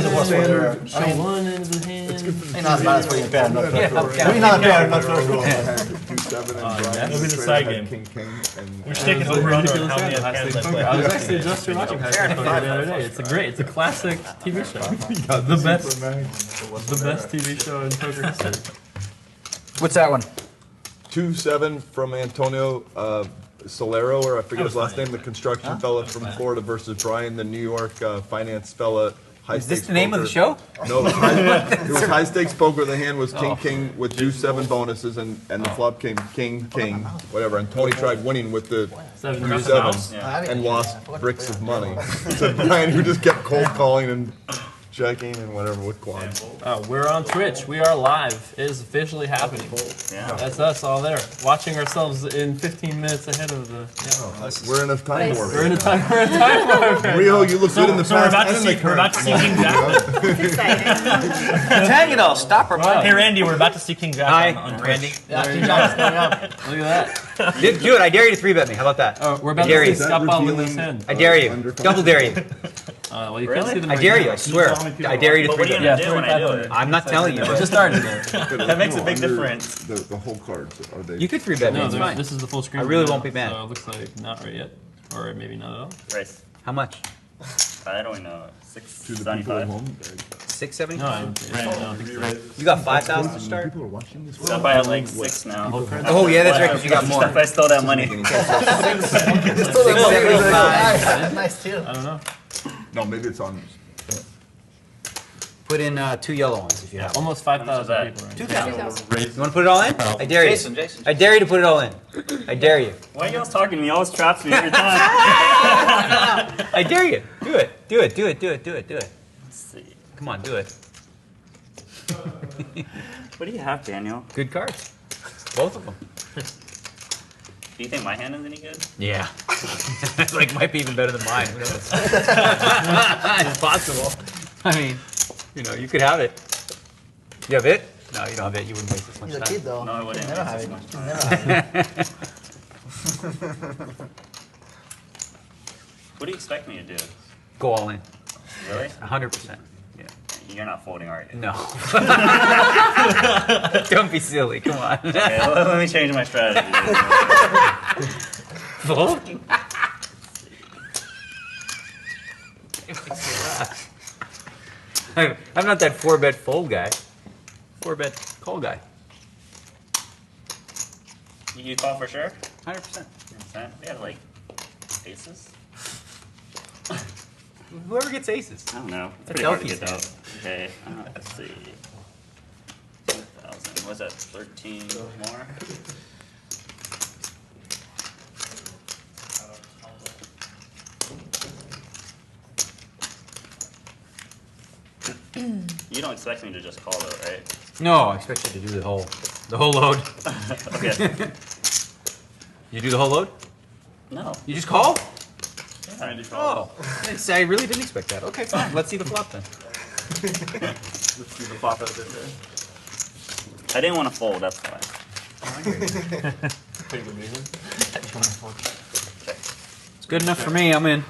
Speaker 8: are worth what they're.
Speaker 3: Show one into the hand.
Speaker 8: They're not as bad as playing a pair, not
Speaker 7: Yeah,
Speaker 8: first
Speaker 7: yeah.
Speaker 8: roll. Maybe not a pair, not first roll.
Speaker 11: 2-7 and
Speaker 3: yeah.
Speaker 11: Brian
Speaker 3: That'll be the
Speaker 11: straight
Speaker 3: side
Speaker 11: had
Speaker 3: game.
Speaker 11: King, king, and
Speaker 3: We're sticking over under on how many hands I play. I was actually just watching High School Poker the other day. It's a classic TV show. The best TV show in poker history.
Speaker 7: What's that one?
Speaker 2: 2-7 from Antonio Solero, or I forget his last name, the construction fella from Florida versus Brian, the New York finance fella.
Speaker 7: Is this the name of the show?
Speaker 2: No, it was high stakes poker. The hand was king with deuce 7 bonuses, and the flop came king, whatever. And Tony tried winning with the 3-7 and lost bricks of money. So Brian, who just kept cold calling and checking and whatever with quads.
Speaker 3: We're on Twitch. We are live. It is officially happening.
Speaker 10: Yeah.
Speaker 3: That's us all there, watching ourselves in 15 minutes ahead of the.
Speaker 2: We're in a time warp.
Speaker 3: We're in a time warp.
Speaker 2: Rio, you look good in the
Speaker 3: So we're
Speaker 2: past.
Speaker 3: about to see King Jack.
Speaker 4: It's exciting.
Speaker 6: Daniel, stop reminding
Speaker 3: Hey Randy, we're about to see King Jack
Speaker 7: Hi,
Speaker 3: on Twitch.
Speaker 7: Randy.
Speaker 8: Yeah, King Jack is coming up.
Speaker 3: Look at that.
Speaker 7: Do it. I dare you to 3-bet me. How about that?
Speaker 3: We're about
Speaker 7: Dare
Speaker 3: to
Speaker 7: you.
Speaker 3: see Scott Ball with his hand.
Speaker 7: I dare you. Double dare you.
Speaker 3: Well, you can't see them
Speaker 7: I
Speaker 3: right
Speaker 7: dare
Speaker 3: now.
Speaker 7: you. I swear. I dare you to
Speaker 10: But what are you
Speaker 7: 3-bet me.
Speaker 10: going to do when I do it?
Speaker 7: I'm not telling you.
Speaker 3: It just started.
Speaker 10: That makes a big difference.
Speaker 11: The whole cards, are they?
Speaker 7: You could 3-bet me.
Speaker 3: No,
Speaker 7: It's fine.
Speaker 3: this is the full screen.
Speaker 7: I really
Speaker 3: right
Speaker 7: won't
Speaker 3: now,
Speaker 7: be mad.
Speaker 3: So it looks like not right yet, or maybe not at all.
Speaker 10: Race.
Speaker 7: How much?
Speaker 10: I don't know.
Speaker 11: To the people at
Speaker 10: 675.
Speaker 11: home?
Speaker 7: 670?
Speaker 3: No, I don't think so.
Speaker 7: You got 5,000 to start?
Speaker 11: People are watching this.
Speaker 10: So I buy at like 6 now.
Speaker 7: Oh yeah, that's right. Because you got more.
Speaker 10: If I stole that money.
Speaker 7: 675.
Speaker 8: Nice too.
Speaker 3: I don't know.
Speaker 2: No, maybe it's on.
Speaker 7: Put in 2 yellow ones if you have.
Speaker 3: Almost
Speaker 10: How much
Speaker 3: 5,000
Speaker 10: is
Speaker 3: people. Right now.
Speaker 4: 2,000.
Speaker 7: You want to put it all in? I dare you.
Speaker 6: Jason.
Speaker 7: I dare you to put it all in. I dare you.
Speaker 10: Why are you always talking to me? You always traps me every time.
Speaker 7: I dare you. Do it. Do it. Do it. Do it. Do it. Do it.
Speaker 10: Let's see.
Speaker 7: Come on, do it.
Speaker 10: What do you have, Daniel?
Speaker 7: Good cards. Both of them.
Speaker 10: Do you think my hand is any good?
Speaker 7: Yeah. Like, might be even better than mine. Who knows? It's possible. I mean, you could have it. You have it? No, you don't have it. You wouldn't waste this much
Speaker 8: He's a
Speaker 7: time.
Speaker 8: kid though.
Speaker 10: No, I wouldn't.
Speaker 8: Never have
Speaker 10: It's
Speaker 8: it.
Speaker 10: just
Speaker 8: Never have it.
Speaker 10: What do you expect me to do?
Speaker 7: Go all in.
Speaker 10: Really?
Speaker 7: 100%. Yeah.
Speaker 10: You're not folding, are you?
Speaker 7: No. Don't be silly. Come on.
Speaker 10: Okay, let me change my strategy.
Speaker 7: Fold? I'm not that 4-bet fold guy. 4-bet call guy.
Speaker 10: You call for sure?
Speaker 7: 100%.
Speaker 10: We have like aces?
Speaker 7: Whoever gets aces.
Speaker 10: I don't know. It's
Speaker 7: That's
Speaker 10: pretty hard to
Speaker 7: Elky's
Speaker 10: get
Speaker 7: hand.
Speaker 10: those. Okay, let's see. 2,000. Was that 13 more? You don't expect me to just call though, right?
Speaker 7: No, I expect you to do the whole load.
Speaker 10: Okay.
Speaker 7: You do the whole load?
Speaker 10: No.
Speaker 7: You just call?
Speaker 1: Randy
Speaker 7: Oh,
Speaker 1: calls.
Speaker 7: I really didn't expect that. Okay, fine. Let's see the flop then.
Speaker 1: Let's see the flop out there.
Speaker 10: I didn't want to fold, that's why.
Speaker 7: It's good enough for me. I'm in.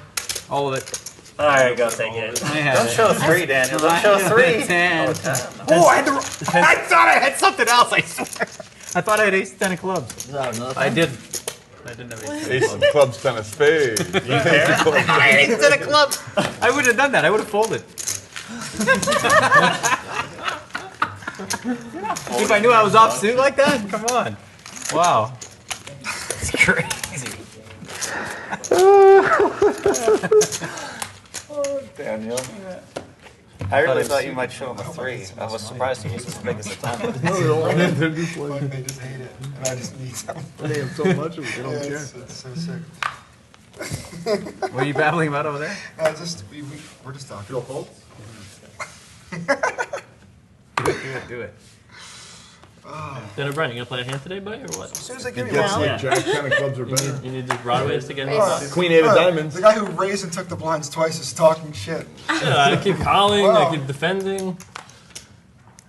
Speaker 7: All of it.
Speaker 10: Alright, go take it.
Speaker 7: I have
Speaker 6: Don't
Speaker 7: it.
Speaker 6: show 3, Daniel. Don't show 3.
Speaker 7: 10.
Speaker 6: Oh, 10.
Speaker 7: Oh, I had the. I thought I had something else. I swear. I thought I had ace 10 of clubs.
Speaker 8: Is that another
Speaker 7: I
Speaker 8: time?
Speaker 7: didn't. I didn't have ace 10.
Speaker 2: Ace of clubs, 10 of spades.
Speaker 7: I had ace 10 of clubs. I would have done that. I would have folded. If I knew I was off suit like that, come on. Wow. It's crazy.
Speaker 6: Daniel. I really thought you might show him a 3. I was surprised he was as big as a 10.
Speaker 11: They're just like,
Speaker 9: They just hate it, and I just need some.
Speaker 11: they have so much of it, they don't care.
Speaker 9: It's so sick.
Speaker 7: What are you babbling about over there?
Speaker 9: We're just talking.
Speaker 1: Feel fold?
Speaker 7: Do it.
Speaker 3: Then Brian, you gonna play a hand today, buddy, or what?
Speaker 9: As soon as they
Speaker 11: He
Speaker 9: give me
Speaker 11: gets
Speaker 9: one.
Speaker 11: like Jack 10 of clubs are better.
Speaker 3: You need these broadways to get in.
Speaker 2: Queen 8 of diamonds.
Speaker 9: The guy who raised and took the blinds twice is talking shit.
Speaker 3: Yeah, I keep calling,
Speaker 9: Wow.
Speaker 3: I keep defending.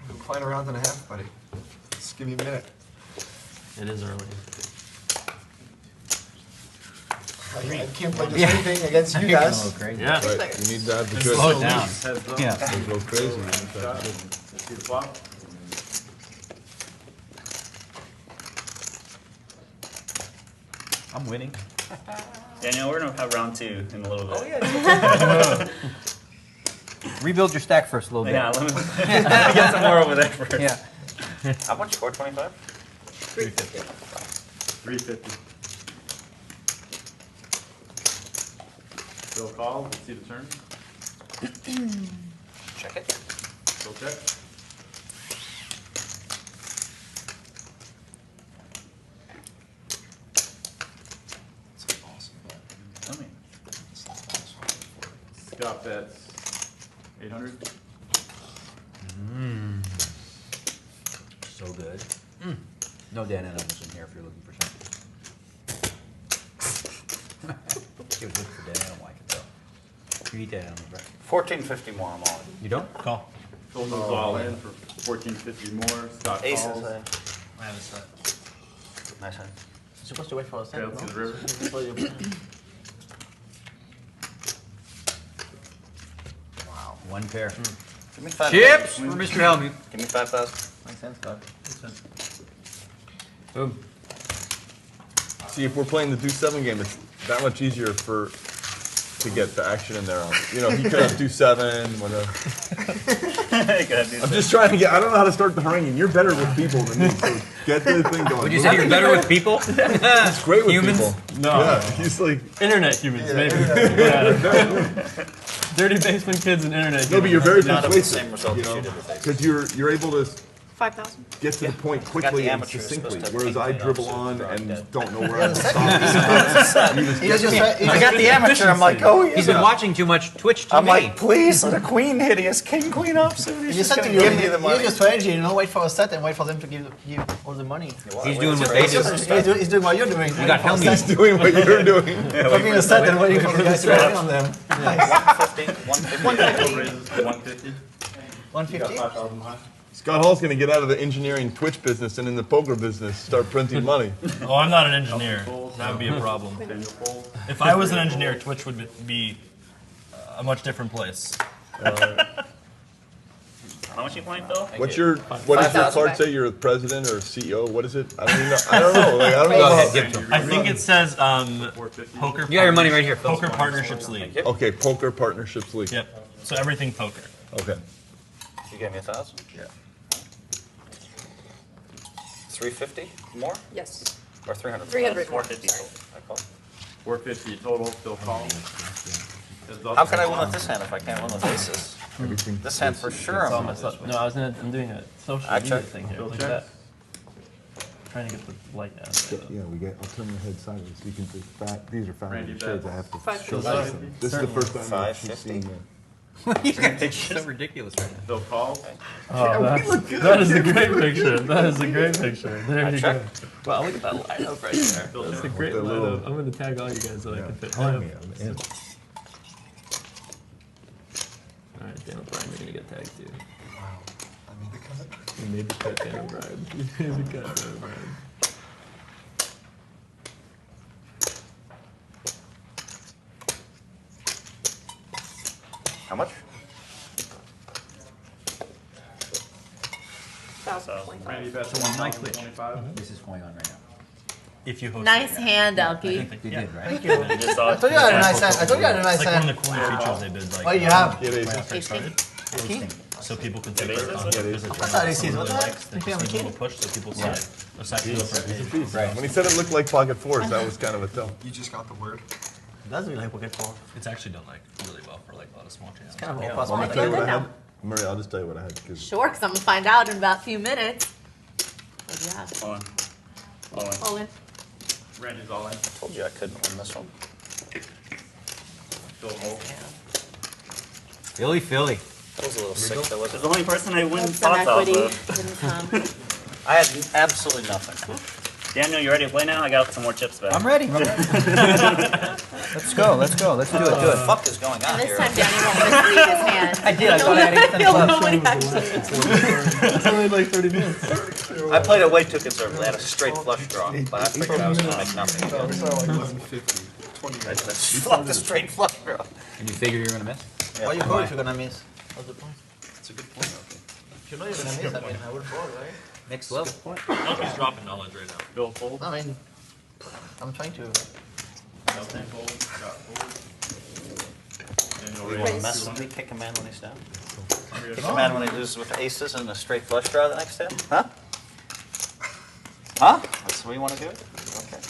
Speaker 9: I'm playing a round and a half, buddy. Just give me a minute.
Speaker 3: It is early.
Speaker 9: I can't play just anything against you guys.
Speaker 3: Yeah.
Speaker 2: Right, you need to have the good.
Speaker 7: Slow it down.
Speaker 1: Heads up.
Speaker 7: Yeah.
Speaker 2: Don't go crazy.
Speaker 1: Let's see the flop.
Speaker 7: I'm winning.
Speaker 10: Daniel, we're gonna have round 2 in a little bit.
Speaker 7: Oh, yeah. Rebuild your stack first a little bit.
Speaker 10: Yeah, let me get some more over there first.
Speaker 7: Yeah.
Speaker 6: How much? 425?
Speaker 1: 350. Still call, let's see the turn.
Speaker 6: Check it.
Speaker 1: Still check.
Speaker 9: It's awesome.
Speaker 6: Tell me.
Speaker 1: Scott bets 800.
Speaker 7: So good. No Dan and Elvis in here if you're looking for something. It was good for Dan. I don't like it though. You eat Dan Elvis, right?
Speaker 6: 1450 more, I'm all in.
Speaker 7: You don't?
Speaker 3: Call.
Speaker 1: Phil moves all in for 1450 more. Scott
Speaker 6: Aces.
Speaker 1: calls.
Speaker 8: I have a set.
Speaker 6: Nice hand.
Speaker 8: You're supposed to wait for a set,
Speaker 1: Okay, let's
Speaker 8: no?
Speaker 1: see the river.
Speaker 8: That's what you're playing.
Speaker 9: Wow.
Speaker 7: One pair.
Speaker 6: Give me 5,000.
Speaker 7: Chips for Mr. Hellmuth.
Speaker 6: Give me 5,000.
Speaker 8: Makes sense, God.
Speaker 7: Boom.
Speaker 2: See, if we're playing the Deuce 7 game, it's that much easier to get the action in there. You know, he could have Deuce 7, whatever. I'm just trying to get. I don't know how to start the haranguing. You're better with people than me, so get the thing going.
Speaker 7: Would you say you're better with people?
Speaker 2: He's great with
Speaker 7: Humans?
Speaker 2: people.
Speaker 3: No.
Speaker 2: Yeah, he's like.
Speaker 3: Internet humans, maybe. Dirty basement kids and internet
Speaker 2: No, but you're very
Speaker 6: Not of the
Speaker 2: persuasive.
Speaker 6: same result
Speaker 2: You
Speaker 6: as you
Speaker 2: know,
Speaker 6: did with aces.
Speaker 2: because you're able to
Speaker 4: 5,000.
Speaker 2: get to the point
Speaker 6: Got
Speaker 2: quickly
Speaker 6: the
Speaker 2: and
Speaker 6: amateurs
Speaker 2: succinctly,
Speaker 6: supposed to
Speaker 2: whereas I
Speaker 6: take
Speaker 2: dribble
Speaker 6: it off,
Speaker 2: on
Speaker 6: so
Speaker 2: and
Speaker 6: dead.
Speaker 2: don't know where I'm
Speaker 8: the
Speaker 2: stop.
Speaker 8: He was just try- he
Speaker 6: I
Speaker 8: was-
Speaker 6: got the amateur. I'm like, oh yeah.
Speaker 7: He's been watching too much Twitch TV.
Speaker 6: I'm like, please, let a queen hit. He has king, queen offsuit. He's
Speaker 8: You
Speaker 6: just
Speaker 8: said
Speaker 6: gonna
Speaker 8: to you,
Speaker 6: give me the
Speaker 8: use
Speaker 6: money.
Speaker 8: your strategy, you know, wait for a set and wait for them to give all the money.
Speaker 7: He's doing what
Speaker 8: He's,
Speaker 7: they do.
Speaker 8: he's doing what you're doing.
Speaker 7: You got
Speaker 8: waiting for a
Speaker 7: Hellmuth.
Speaker 8: set,
Speaker 2: He's doing what you're doing.
Speaker 8: Cooking a set and waiting for the guys to run on them.
Speaker 6: 150, 150.
Speaker 1: Raises to 150.
Speaker 8: 150?
Speaker 1: 5,000 high.
Speaker 2: Scott Hall's going to get out of the engineering Twitch business and in the poker business start printing money.
Speaker 12: Oh, I'm not an engineer. That would be a problem.
Speaker 1: Daniel fold.
Speaker 12: If I was an engineer, Twitch would be a much different place.
Speaker 10: How much are you playing, Phil?
Speaker 2: What does your
Speaker 6: 5,000
Speaker 2: card say? You're a president or a CEO? What is it? I don't even know. I don't know. Like, I don't know.
Speaker 7: Go
Speaker 2: how-
Speaker 7: ahead, give it to him.
Speaker 12: I think it says poker.
Speaker 7: You got your money right here, Phil.
Speaker 12: Poker Partnerships League.
Speaker 2: Okay, Poker Partnerships League.
Speaker 12: Yep. So everything poker.
Speaker 2: Okay.
Speaker 6: You gave me 1,000?
Speaker 2: Yeah.
Speaker 6: 350 more?
Speaker 4: Yes.
Speaker 6: Or 300?
Speaker 4: 300.
Speaker 10: 450 total.
Speaker 6: I call.
Speaker 1: 450 total, still calling.
Speaker 6: How can I win with this hand if I can't win with aces?
Speaker 2: Everything.
Speaker 6: This hand for sure I'm gonna lose with.
Speaker 3: No, I'm doing a social
Speaker 6: I
Speaker 3: media
Speaker 6: check.
Speaker 3: thing here.
Speaker 1: Still
Speaker 3: Look
Speaker 1: check.
Speaker 3: at that. Trying to get the light out of it.
Speaker 11: Yeah, I'll turn the head sideways so you can see these are
Speaker 1: Randy
Speaker 11: Fahrenheit shades.
Speaker 1: bet.
Speaker 11: I have to
Speaker 4: 550.
Speaker 11: show this. This is the first time I've
Speaker 6: 550.
Speaker 11: seen that.
Speaker 7: It's so ridiculous right now.
Speaker 1: Bill calls.
Speaker 3: Oh, that is a great picture. That is a great picture. There you go. Wow, look at that lineup right there. That's a great lineup. I'm going to tag all you guys so I can fit.
Speaker 11: Tag me, I'm in.
Speaker 3: Alright, Daniel Bryan, you're going to get tagged too.
Speaker 9: Wow. I made the cut.
Speaker 3: You made the cut, Daniel Bryan. You made the cut, Daniel Bryan.
Speaker 6: How much?
Speaker 1: Randy bets
Speaker 7: So on my Twitch,
Speaker 1: 25.
Speaker 7: this is going on right now.
Speaker 12: If you host
Speaker 4: Nice
Speaker 12: it,
Speaker 4: hand,
Speaker 7: I
Speaker 4: Elky.
Speaker 7: think you did, right?
Speaker 8: Thank you.
Speaker 10: I just saw
Speaker 8: I
Speaker 10: it.
Speaker 8: told you I had a nice hand. I told you I had a nice
Speaker 12: Like one
Speaker 8: hand.
Speaker 12: of the cooler features they did, like
Speaker 8: What do you have?
Speaker 2: Get
Speaker 12: right
Speaker 2: aces.
Speaker 12: after it started,
Speaker 7: Hosting.
Speaker 12: so people could take
Speaker 10: It
Speaker 12: their
Speaker 10: is?
Speaker 12: content,
Speaker 2: Yeah, it
Speaker 12: because
Speaker 2: is.
Speaker 12: it's
Speaker 8: That's not
Speaker 12: really
Speaker 8: ACs, what's that?
Speaker 12: likes, they
Speaker 8: You
Speaker 12: just
Speaker 8: think
Speaker 12: need a
Speaker 8: I'm
Speaker 12: little push so people see it. Aside from the front page.
Speaker 2: When he said it looked like pocket fours, that was kind of a tell.
Speaker 9: You just got the word.
Speaker 8: It does really like pocket four.
Speaker 12: It's actually done like really well for like a lot of small channels.
Speaker 8: Kind of all
Speaker 4: Well,
Speaker 8: possible.
Speaker 4: I
Speaker 2: I'll tell you
Speaker 4: feel
Speaker 2: what
Speaker 4: good
Speaker 2: I
Speaker 4: now.
Speaker 2: had. Murray, I'll just tell you what I had. 'Cause
Speaker 4: Sure, because I'm going to find out in about a few minutes. What do you have?
Speaker 10: All in. All in.
Speaker 4: All in.
Speaker 1: Randy's all in.
Speaker 6: Told you I couldn't win this one.
Speaker 1: Bill holds.
Speaker 7: Philly.
Speaker 6: That was a little sick, though,
Speaker 10: It's
Speaker 6: wasn't
Speaker 10: the only person I win
Speaker 4: Some
Speaker 10: spots off
Speaker 4: equity
Speaker 10: of.
Speaker 4: didn't come.
Speaker 6: it? I had absolutely nothing.
Speaker 10: Daniel, you ready to play now? I got some more chips back.
Speaker 7: I'm ready. Let's go. Let's do it.
Speaker 6: What the fuck is going on
Speaker 4: And this
Speaker 6: here?
Speaker 4: time Danny won't misread his hand.
Speaker 7: I did. I thought I had 8
Speaker 4: He'll
Speaker 7: cents
Speaker 4: know
Speaker 7: left.
Speaker 4: what he actually
Speaker 3: It's only like 30 minutes.
Speaker 6: I played it way too conservatively. I had a straight flush draw, but I figured I was going to make nothing.
Speaker 9: No, it's not like 1150. 20
Speaker 6: I
Speaker 9: minutes.
Speaker 6: just fluffed a straight flush draw.
Speaker 7: And you figured you were gonna miss?
Speaker 8: Why you call if you're gonna miss? What's the point?
Speaker 6: That's a good point, okay.
Speaker 8: If you know you're gonna miss, I mean, I would call, right?
Speaker 7: Next level.
Speaker 12: Elky's dropping knowledge right now.
Speaker 1: Bill folds.
Speaker 8: I mean, I'm trying to.
Speaker 1: Elton folds. Scott folds. Daniel
Speaker 6: You want to
Speaker 1: raises.
Speaker 6: mess with me, kick a man when he's down? Kick a man when he loses with aces and a straight flush draw the next hand? Huh? Huh? That's what you want to do? Okay.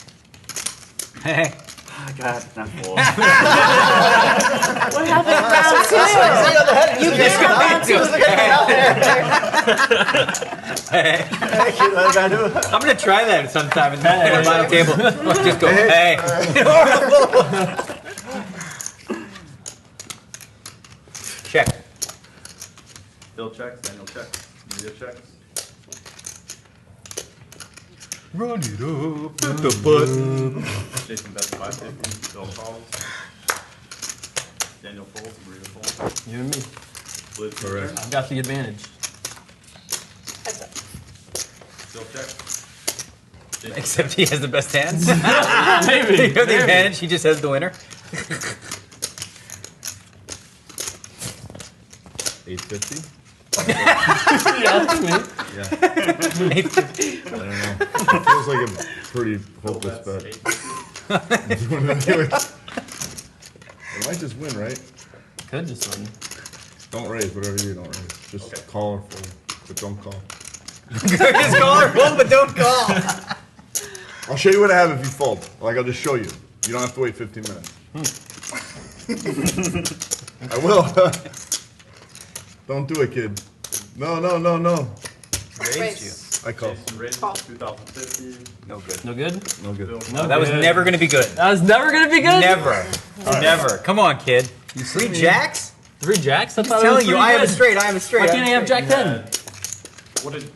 Speaker 7: Hey.
Speaker 10: Oh, God, not full.
Speaker 4: What happened in round two? You
Speaker 8: You
Speaker 4: gave up round two.
Speaker 8: What I gotta do?
Speaker 7: I'm gonna try that sometime in the final table. Just go, hey. Check.
Speaker 1: Bill checks. Daniel checks. Media checks.
Speaker 2: run it up with the butt.
Speaker 1: Jason bets 550. Bill calls. Daniel folds. Maria folds.
Speaker 3: You and me.
Speaker 1: Blitz
Speaker 2: Correct.
Speaker 1: returns.
Speaker 3: I've got the advantage.
Speaker 1: Bill checks. Jason
Speaker 7: Except he has the best hands.
Speaker 3: Maybe.
Speaker 7: You have the advantage, he just has the winner.
Speaker 2: 850.
Speaker 3: Yeah, that's me.
Speaker 2: Yeah. I don't know. It feels like a pretty hopeless bet. You wanna do it? It might just win, right?
Speaker 3: Could just win.
Speaker 2: Don't raise, whatever you do, don't raise. Just call or fold, but don't call.
Speaker 7: Just call or fold, but don't call.
Speaker 2: I'll show you what I have if you fold. Like, I'll just show you. You don't have to wait 15 minutes. I will. Don't do it, kid. No.
Speaker 7: Raised you.
Speaker 2: I call.
Speaker 1: Jason raises 2050.
Speaker 7: No good.
Speaker 3: No good?
Speaker 2: No good.
Speaker 3: No
Speaker 7: That was
Speaker 3: good.
Speaker 7: never gonna be good.
Speaker 3: That was never gonna be good?
Speaker 7: Never. Never. Come on, kid. You 3 jacks?
Speaker 3: 3 jacks? I
Speaker 7: I'm
Speaker 3: thought it was
Speaker 7: telling you,
Speaker 3: pretty
Speaker 7: I have a
Speaker 3: good.
Speaker 7: straight, I have a straight.
Speaker 3: Why can't I have Jack 10?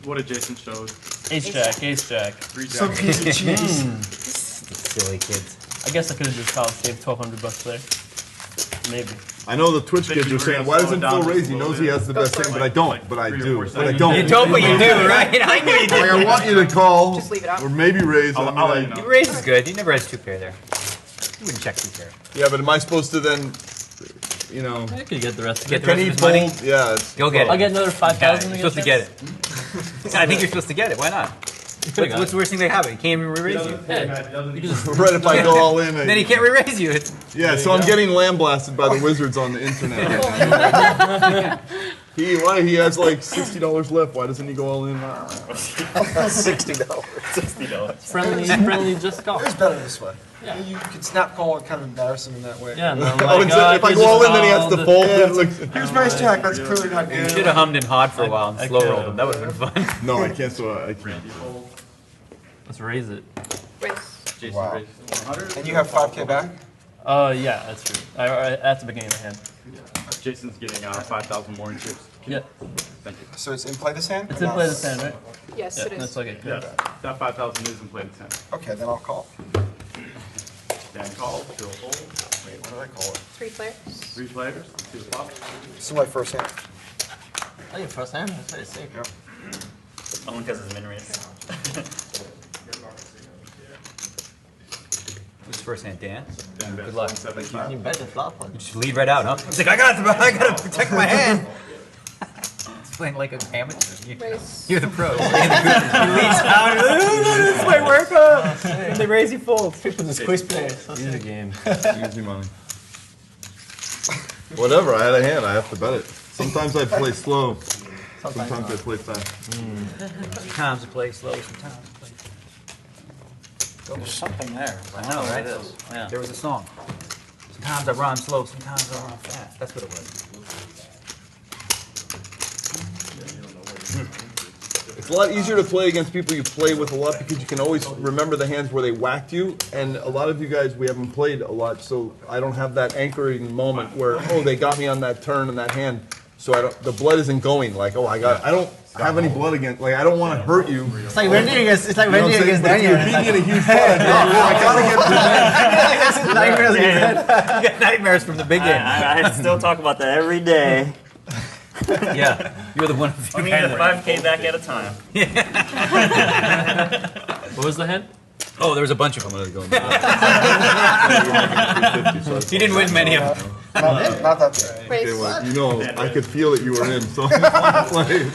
Speaker 1: What did Jason show?
Speaker 12: Ace jack, ace jack.
Speaker 1: 3 jacks.
Speaker 9: Some piece of cheese.
Speaker 7: Silly kids.
Speaker 12: I guess I could have just called, saved $1,200 there. Maybe.
Speaker 2: I know the Twitch kids are saying, why doesn't Phil raise? He knows he has the best thing, but I don't. But I do. But I don't.
Speaker 7: You don't, but you do, right? I knew you
Speaker 2: Like,
Speaker 7: did.
Speaker 2: I want you to call.
Speaker 4: Just leave it out.
Speaker 2: Or maybe raise.
Speaker 1: I'll
Speaker 2: and I'm
Speaker 1: let
Speaker 2: like,
Speaker 1: you know.
Speaker 7: You raise is good. He never has 2 pair there. You wouldn't check 2 pair.
Speaker 2: yeah, but am I supposed to then, you know,
Speaker 3: I could get the rest of
Speaker 7: Get
Speaker 3: it.
Speaker 7: the
Speaker 2: can
Speaker 7: rest
Speaker 2: he
Speaker 7: of his money?
Speaker 2: fold? Yeah. It's,
Speaker 7: Go get
Speaker 3: I'll
Speaker 7: it.
Speaker 3: get another 5,000
Speaker 7: You're supposed to get it. I think you're supposed to get it. Why not? What's the worst thing that happen? He can't even re-raise you.
Speaker 2: right if I go all in.
Speaker 7: Then he can't re-raise you. It's
Speaker 2: Yeah, so I'm getting lamb blasted by the wizards on the internet. He has like $60 left. Why doesn't he go all in?
Speaker 6: $60.
Speaker 10: $60.
Speaker 3: Friendly, just call.
Speaker 5: It's better this way.
Speaker 3: Yeah.
Speaker 5: You can snap call and kind of embarrass him in that way.
Speaker 3: Yeah, no,
Speaker 2: Oh,
Speaker 3: like,
Speaker 2: if I go all in, then he has to fold. It's like,
Speaker 5: Here's my jack. That's clearly not
Speaker 7: You
Speaker 5: good.
Speaker 7: should have hummed and hawed for a while and
Speaker 12: I
Speaker 7: slow
Speaker 12: could've.
Speaker 7: rolled him. That would have been fun.
Speaker 2: no, I can't. So I can't.
Speaker 1: Randy folds.
Speaker 3: Let's raise it.
Speaker 4: Race.
Speaker 1: Jason
Speaker 9: Wow.
Speaker 1: raises 100.
Speaker 5: And you have 5K back?
Speaker 12: Yeah, that's true. At the beginning of the hand.
Speaker 1: Jason's getting 5,000 more in chips.
Speaker 3: Yeah.
Speaker 1: Thank you.
Speaker 5: So it's in play this hand?
Speaker 3: It's in play this hand, right?
Speaker 4: Yes,
Speaker 3: Yeah,
Speaker 4: it is.
Speaker 3: that's okay.
Speaker 1: Yes, that 5,000 is in play this hand.
Speaker 5: Okay, then I'll call.
Speaker 1: Dan calls, Bill folds.
Speaker 5: Wait, what did I call it?
Speaker 4: 3 players.
Speaker 1: 3 players, see the flop.
Speaker 5: This is my first hand.
Speaker 8: Oh, your first hand? That's very sick.
Speaker 5: Yep.
Speaker 10: Only because it's min raise.
Speaker 7: Who's first hand, Dan?
Speaker 1: Dan bets
Speaker 7: Good luck.
Speaker 1: 175.
Speaker 8: You bet the flop one.
Speaker 7: You just lead right out, huh? He's like, I gotta protect my hand. He's playing like an amateur.
Speaker 4: Raise.
Speaker 7: You're the pro. He leads out. This is my workup. And they raise, he folds.
Speaker 8: People just quiz players.
Speaker 3: Easy game.
Speaker 2: Easy money. Whatever, I had a hand, I have to bet it. Sometimes I play slow, sometimes I play fast.
Speaker 7: Sometimes I play slow, sometimes I play fast.
Speaker 6: There's something there.
Speaker 7: I know, right?
Speaker 6: It is. Yeah.
Speaker 7: There was a song. Sometimes I rhyme slow, sometimes I rhyme fast. That's what it was.
Speaker 2: It's a lot easier to play against people you play with a lot because you can always remember the hands where they whacked you. And a lot of you guys, we haven't played a lot, so I don't have that anchoring moment where, oh, they got me on that turn and that hand. So the blood isn't going like, oh, I don't have any blood against, like, I don't want to hurt you.
Speaker 8: It's like Wendy against, it's like Wendy against
Speaker 2: But if
Speaker 8: Daniel.
Speaker 2: you're beating in a huge pot, I gotta get revenge.
Speaker 8: Nightmares against
Speaker 7: You get nightmares from the big game.
Speaker 10: I still talk about that every day.
Speaker 7: Yeah, you're the one.
Speaker 10: I mean, 5K back at a time.
Speaker 3: What was the hand?
Speaker 7: Oh, there was a bunch of them.
Speaker 2: I'm gonna go.
Speaker 7: He didn't win many of them.
Speaker 5: Not that big.
Speaker 2: Okay, well, you know, I could feel that you were in, so it's like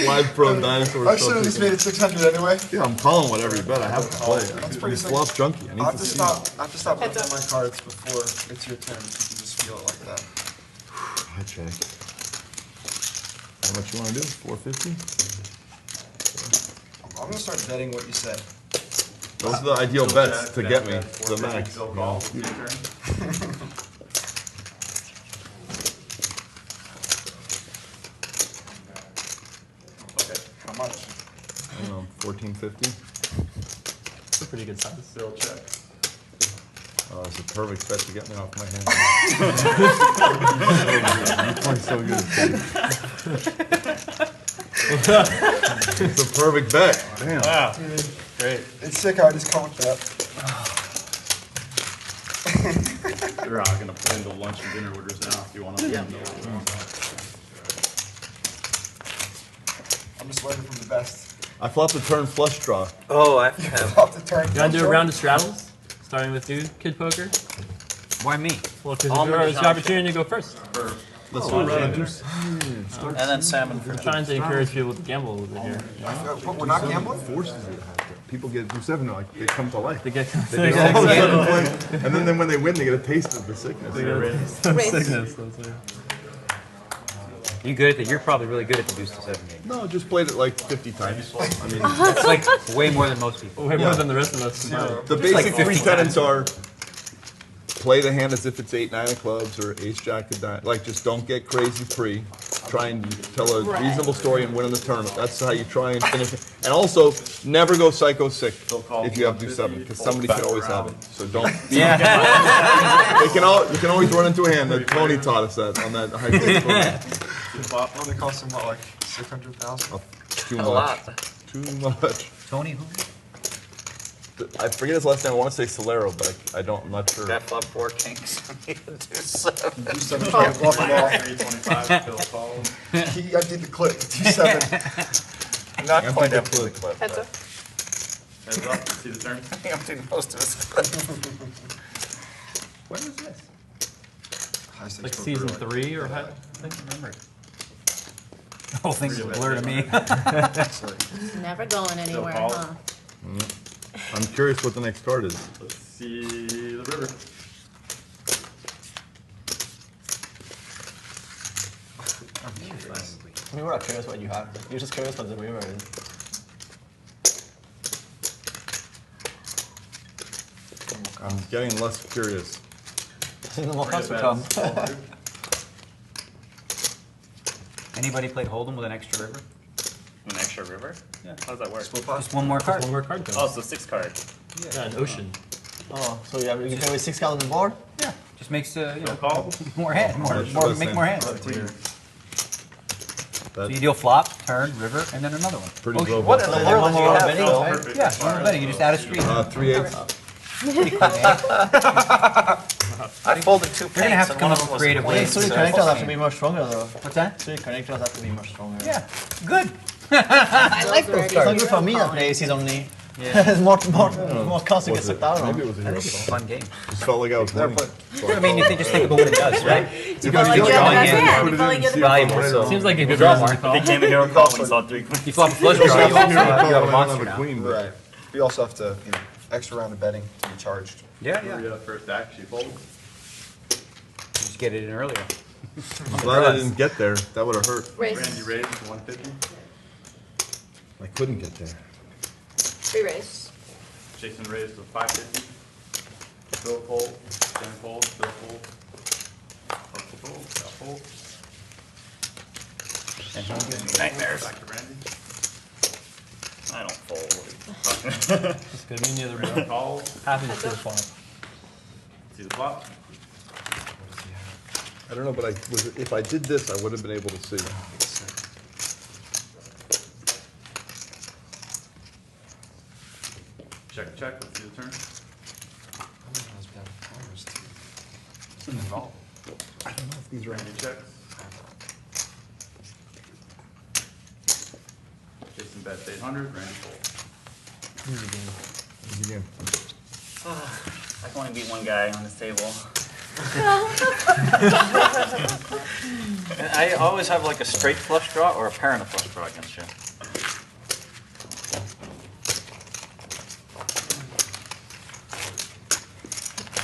Speaker 2: live pro dinosaur.
Speaker 5: I should have just made it 600 anyway.
Speaker 2: Yeah, I'm calling whatever you bet. I have to play.
Speaker 5: That's pretty
Speaker 2: He's
Speaker 5: sick.
Speaker 2: flop junkie. I
Speaker 5: I
Speaker 2: need
Speaker 5: have
Speaker 2: to
Speaker 5: to
Speaker 2: see
Speaker 5: stop.
Speaker 2: it.
Speaker 5: I have to stop looking at my cards before it's your turn. You can just feel it like that.
Speaker 2: I check. How much you want to do? 450?
Speaker 5: I'm gonna start betting what you said.
Speaker 2: Those are the ideal bets to get me to the max.
Speaker 1: Bill calls, your turn. Okay,
Speaker 5: How much?
Speaker 2: I don't know, 1450?
Speaker 3: It's a pretty good size.
Speaker 1: Bill check.
Speaker 2: Oh, it's a perfect bet to get me off my hand. You play so good. It's a perfect bet. Damn.
Speaker 3: Wow. Great.
Speaker 5: It's sick how I just called that.
Speaker 1: We're gonna put in the lunch and dinner orders now if you want to.
Speaker 5: I'm just waiting for the best.
Speaker 2: I flopped a turn flush draw.
Speaker 6: Oh, I have.
Speaker 5: Off the turn.
Speaker 3: You want to do a round of straddles? Starting with you, Kid Poker?
Speaker 7: Why me?
Speaker 3: Well, because
Speaker 6: Almond
Speaker 3: it's your opportunity to go first.
Speaker 2: Let's do it.
Speaker 6: And then salmon for
Speaker 3: We're trying to encourage people to gamble over here.
Speaker 5: But we're not gambling?
Speaker 2: Forces you to have to. People get do 7, like they come to life.
Speaker 3: They get
Speaker 2: They get all of a sudden play, and then when they win, they get a taste of the sickness.
Speaker 3: sickness.
Speaker 7: You good at that? You're probably really good at the deuce to 7 game.
Speaker 2: No, just played it like 50 times. I mean,
Speaker 7: It's like way more than most people.
Speaker 3: Way more than the rest of us combined.
Speaker 2: the basic 3 tenets are play the hand as if it's 8, 9 of clubs or ace jack of diamonds. Like, just don't get crazy pre. Try and tell a reasonable story and win in the tournament. That's how you try and finish it. And also, never go psycho sick if you have deuce 7, because somebody could always have it. So don't.
Speaker 7: Yeah.
Speaker 2: You can always run into a hand. That Tony taught us that on that high stakes tournament.
Speaker 5: What they cost him, what, like 600,000?
Speaker 2: Too
Speaker 6: A
Speaker 2: much.
Speaker 6: lot.
Speaker 2: Too much.
Speaker 7: Tony who?
Speaker 2: I forget his last name. I want to say Solero, but I'm not sure.
Speaker 6: That flop 4 kings. I
Speaker 5: Walk them off.
Speaker 1: 325, Bill calls.
Speaker 5: He undid the clip. 2-7.
Speaker 6: Not quite
Speaker 2: the
Speaker 6: up to the
Speaker 2: clip.
Speaker 6: clip.
Speaker 4: Heads up.
Speaker 1: Heads up, see the turn?
Speaker 6: I think I'm doing most of his clip.
Speaker 3: When was this?
Speaker 5: High stakes
Speaker 3: Like
Speaker 5: poker,
Speaker 3: season
Speaker 5: like-
Speaker 3: 3 or how?
Speaker 7: I don't remember. The whole thing's a blur to me.
Speaker 4: Never going anywhere,
Speaker 1: calls.
Speaker 4: huh?
Speaker 2: I'm curious what the next card is.
Speaker 1: Let's see the river.
Speaker 8: I mean, we're not curious what you have. You're just curious what the river is.
Speaker 2: I'm getting less curious.
Speaker 8: No more cards to come.
Speaker 7: Anybody played Hold'em with an extra river?
Speaker 10: An extra river? Yeah. How does that work?
Speaker 7: Just one more card.
Speaker 3: One more card
Speaker 10: Oh,
Speaker 3: comes.
Speaker 10: so 6 card.
Speaker 3: Yeah, an ocean.
Speaker 8: Oh, so you can play with 6 cards on the board?
Speaker 7: Yeah. Just makes
Speaker 10: No call.
Speaker 7: more hand, make more hands. So
Speaker 2: That's
Speaker 7: you deal flop, turn, river, and then another one.
Speaker 2: pretty
Speaker 7: Oh,
Speaker 2: robust.
Speaker 6: What in the world do you have,
Speaker 8: betting,
Speaker 6: Phil?
Speaker 8: right?
Speaker 7: Yeah, one betting. You just add a street.
Speaker 2: 3/8.
Speaker 6: I folded 2
Speaker 7: You're gonna have
Speaker 6: paints
Speaker 7: to
Speaker 6: and
Speaker 7: come
Speaker 6: one
Speaker 7: up
Speaker 6: of them
Speaker 7: with
Speaker 6: was
Speaker 7: creative
Speaker 6: queen,
Speaker 7: ways.
Speaker 8: So your
Speaker 6: so
Speaker 8: connectors have to
Speaker 6: fine.
Speaker 8: be more stronger though.
Speaker 7: What's that?
Speaker 8: So your connectors have to be more stronger.
Speaker 7: Yeah, good.
Speaker 4: I like those
Speaker 8: It's not good for me that plays his only. It's more cost to get
Speaker 2: Was it?
Speaker 8: sucked out
Speaker 2: Maybe it
Speaker 8: on.
Speaker 2: was a hero
Speaker 7: It's a
Speaker 2: call.
Speaker 7: fun game.
Speaker 2: Just felt like I was winning.
Speaker 7: I mean, if you just think about what it does, right?
Speaker 4: You feel like you're the best hand. You feel like you're the best
Speaker 7: Valuable.
Speaker 4: hand.
Speaker 7: So
Speaker 3: Seems like a good
Speaker 7: Draw
Speaker 3: reason to
Speaker 7: mark.
Speaker 3: call.
Speaker 10: Became a hero call when he saw 3 queens.
Speaker 7: you flop a flush draw, you also have a monster now.
Speaker 2: Queen, but
Speaker 5: Right. You also have to, extra round of betting to be charged.
Speaker 7: Yeah,
Speaker 1: We
Speaker 7: yeah.
Speaker 1: got a first act, she folded.
Speaker 7: Just get it in earlier.
Speaker 2: I'm glad I didn't get there. That would have hurt.
Speaker 1: Randy
Speaker 4: Race.
Speaker 1: raised to 150.
Speaker 2: I couldn't get there.
Speaker 4: Free race.
Speaker 1: Jason raised to 550. Phil fold. Jen fold. Phil fold. Elky fold. Scott fold.
Speaker 10: Nightmares.
Speaker 1: Back to Randy.
Speaker 10: I don't fold.
Speaker 3: That's good. Me neither,
Speaker 1: Jason
Speaker 3: bro.
Speaker 1: calls.
Speaker 3: Happy to see the flop.
Speaker 1: See the flop.
Speaker 2: I don't know, but if I did this, I would have been able to see.
Speaker 1: Check, check. Let's see the turn.
Speaker 2: I don't know if these are
Speaker 1: Randy checks. Jason bets 800. Randy folds.
Speaker 2: Again.
Speaker 10: I can only beat one guy on this table.
Speaker 6: And I always have like a straight flush draw or a pair and a flush draw against you.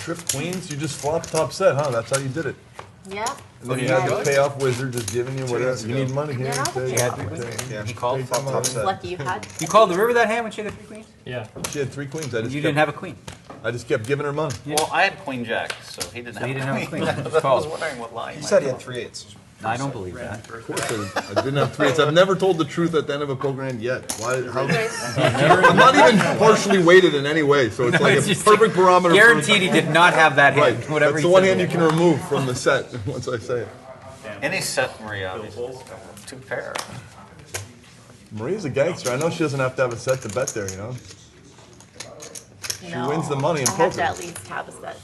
Speaker 2: Trip queens, you just flop top set, huh? That's how you did it.
Speaker 4: Yeah.
Speaker 2: And then you had the payoff wizard just giving you whatever. You need money here.
Speaker 4: Yeah.
Speaker 2: Okay.
Speaker 5: Yeah.
Speaker 7: He called.
Speaker 5: Flop top set.
Speaker 4: Lucky you had.
Speaker 7: You called the river that hand when she had the 3 queens?
Speaker 3: Yeah.
Speaker 2: She had 3 queens. I just
Speaker 7: You
Speaker 2: kept,
Speaker 7: didn't have a queen.
Speaker 2: I just kept giving her money.
Speaker 6: Well, I had queen jack, so he didn't have
Speaker 7: he
Speaker 6: a
Speaker 7: didn't have a
Speaker 6: queen.
Speaker 7: queen.
Speaker 6: I was
Speaker 7: Called.
Speaker 6: wondering what line.
Speaker 5: He
Speaker 6: might
Speaker 5: said he
Speaker 6: go.
Speaker 5: had 3/8.
Speaker 7: No, I don't believe that.
Speaker 2: Of course, I didn't have 3/8. I've never told the truth at the end of a poker hand yet. Why? How? I'm not even partially weighted in any way, so it's like
Speaker 7: It's
Speaker 2: a
Speaker 7: just
Speaker 2: perfect barometer.
Speaker 7: Guaranteed he did not have that hand.
Speaker 2: Right.
Speaker 7: Whatever
Speaker 2: That's
Speaker 7: he
Speaker 2: the one
Speaker 7: said
Speaker 2: hand you
Speaker 7: there.
Speaker 2: can remove from the set once I say it.
Speaker 6: Any set, Maria, 2 pair.
Speaker 2: Maria's a gangster. I know she doesn't have to have a set to bet there, you know? She wins the money in
Speaker 4: I have to
Speaker 2: poker.
Speaker 4: at least have a set.